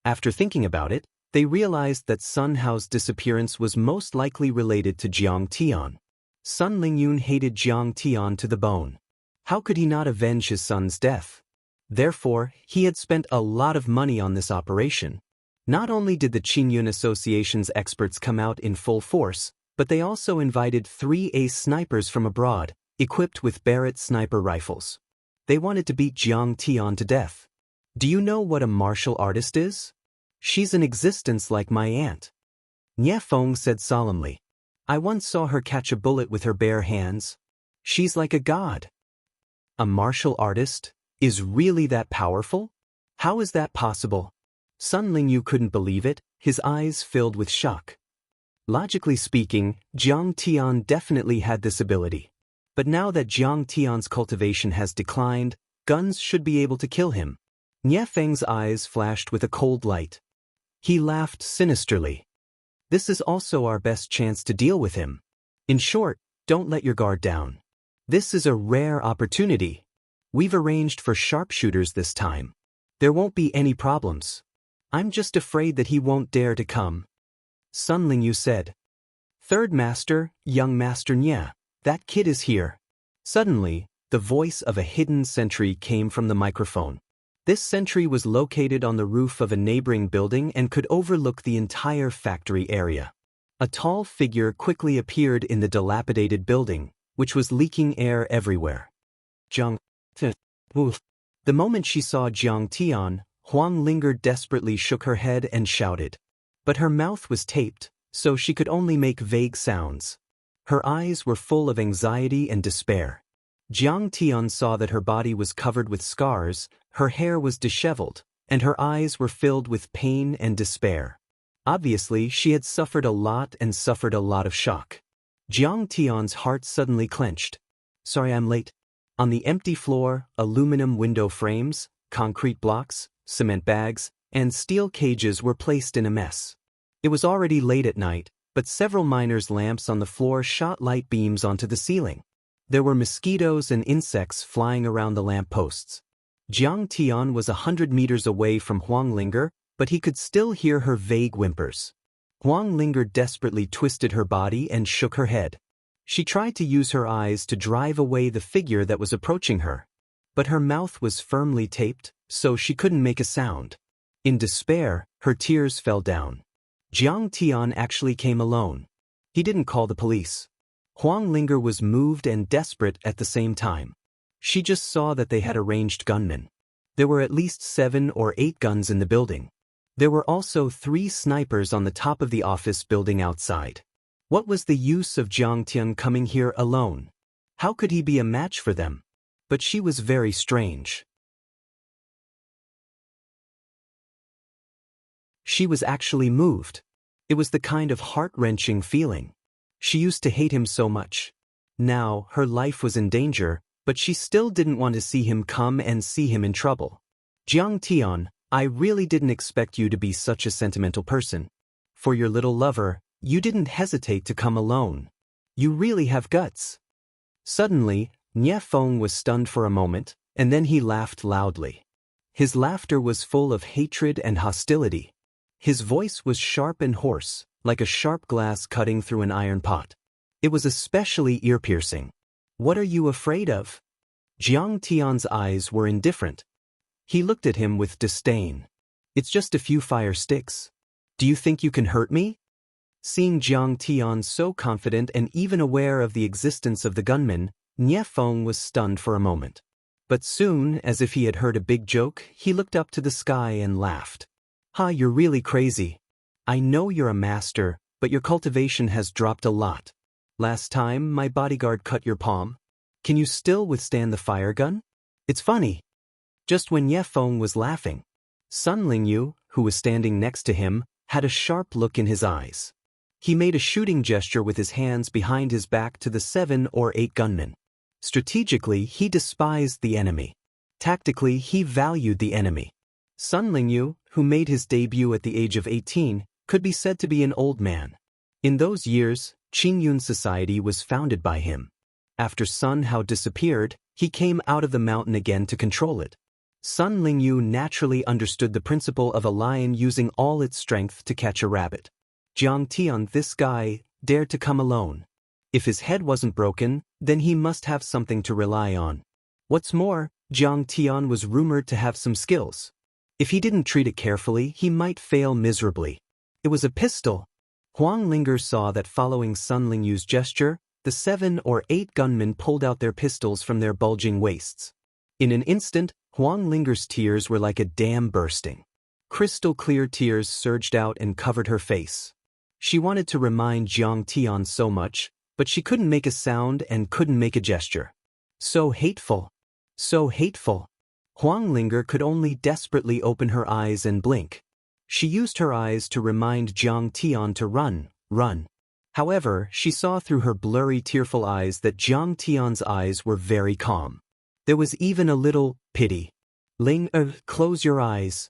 After thinking about it, they realized that Sun Hao's disappearance was most likely related to Jiang Tian. Sun Lingyun hated Jiang Tian to the bone. How could he not avenge his son's death? Therefore, he had spent a lot of money on this operation. Not only did the Qingyun Association's experts come out in full force, but they also invited 3 ace snipers from abroad, equipped with Barrett sniper rifles. They wanted to beat Jiang Tian to death. Do you know what a martial artist is? She's an existence like my aunt. Nie Feng said solemnly. I once saw her catch a bullet with her bare hands. She's like a god. A martial artist? Is really that powerful? How is that possible? Sun Lingyu couldn't believe it, his eyes filled with shock. Logically speaking, Jiang Tian definitely had this ability. But now that Jiang Tian's cultivation has declined, guns should be able to kill him. Nie Feng's eyes flashed with a cold light. He laughed sinisterly. This is also our best chance to deal with him. In short, don't let your guard down. This is a rare opportunity. We've arranged for sharpshooters this time. There won't be any problems. I'm just afraid that he won't dare to come. Sun Lingyu said. Third Master, young Master Nie, that kid is here. Suddenly, the voice of a hidden sentry came from the microphone. This sentry was located on the roof of a neighboring building and could overlook the entire factory area. A tall figure quickly appeared in the dilapidated building, which was leaking air everywhere. Jiang Tian. The moment she saw Jiang Tian, Huang Linger desperately shook her head and shouted. But her mouth was taped, so she could only make vague sounds. Her eyes were full of anxiety and despair. Jiang Tian saw that her body was covered with scars, her hair was disheveled, and her eyes were filled with pain and despair. Obviously, she had suffered a lot of shock. Jiang Tian's heart suddenly clenched. Sorry I'm late. On the empty floor, aluminum window frames, concrete blocks, cement bags, and steel cages were placed in a mess. It was already late at night, but several miners' lamps on the floor shot light beams onto the ceiling. There were mosquitoes and insects flying around the lamp posts. Jiang Tian was 100 meters away from Huang Linger, but he could still hear her vague whimpers. Huang Linger desperately twisted her body and shook her head. She tried to use her eyes to drive away the figure that was approaching her. But her mouth was firmly taped, so she couldn't make a sound. In despair, her tears fell down. Jiang Tian actually came alone. He didn't call the police. Huang Linger was moved and desperate at the same time. She just saw that they had arranged gunmen. There were at least 7 or 8 guns in the building. There were also 3 snipers on the top of the office building outside. What was the use of Jiang Tian coming here alone? How could he be a match for them? But she was very strange. She was actually moved. It was the kind of heart-wrenching feeling. She used to hate him so much. Now, her life was in danger, but she still didn't want to see him come and see him in trouble. Jiang Tian, I really didn't expect you to be such a sentimental person. For your little lover, you didn't hesitate to come alone. You really have guts. Suddenly, Nie Feng was stunned for a moment, and then he laughed loudly. His laughter was full of hatred and hostility. His voice was sharp and hoarse, like a sharp glass cutting through an iron pot. It was especially ear-piercing. What are you afraid of? Jiang Tian's eyes were indifferent. He looked at him with disdain. It's just a few fire sticks. Do you think you can hurt me? Seeing Jiang Tian so confident and even aware of the existence of the gunman, Nie Feng was stunned for a moment. But soon, as if he had heard a big joke, he looked up to the sky and laughed. "Ha, you're really crazy. I know you're a master, but your cultivation has dropped a lot. Last time, my bodyguard cut your palm. Can you still withstand the fire gun? It's funny." Just when Ye Feng was laughing, Sun Lingyu, who was standing next to him, had a sharp look in his eyes. He made a shooting gesture with his hands behind his back to the 7 or 8 gunmen. Strategically, he despised the enemy. Tactically, he valued the enemy. Sun Lingyu, who made his debut at the age of 18, could be said to be an old man. In those years, Qingyun society was founded by him. After Sun Hao disappeared, he came out of the mountain again to control it. Sun Lingyu naturally understood the principle of a lion using all its strength to catch a rabbit. Jiang Tian, this guy, dared to come alone. If his head wasn't broken, then he must have something to rely on. What's more, Jiang Tian was rumored to have some skills. If he didn't treat it carefully, he might fail miserably. It was a pistol. Huang Linger saw that following Sun Lingyu's gesture, the 7 or 8 gunmen pulled out their pistols from their bulging waists. In an instant, Huang Linger's tears were like a dam bursting. Crystal-clear tears surged out and covered her face. She wanted to remind Jiang Tian so much, but she couldn't make a sound and couldn't make a gesture. So hateful. So hateful. Huang Linger could only desperately open her eyes and blink. She used her eyes to remind Jiang Tian to run, run. However, she saw through her blurry, tearful eyes that Jiang Tian's eyes were very calm. There was even a little pity. Close your eyes."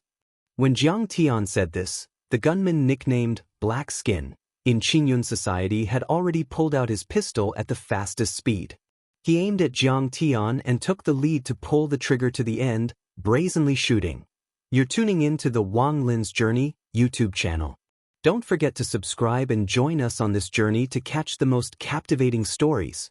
When Jiang Tian said this, the gunman nicknamed Black Skin in Qingyun society had already pulled out his pistol at the fastest speed. He aimed at Jiang Tian and took the lead to pull the trigger to the end, brazenly shooting. You're tuning in to the Wang Lin's Journey YouTube channel. Don't forget to subscribe and join us on this journey to catch the most captivating stories.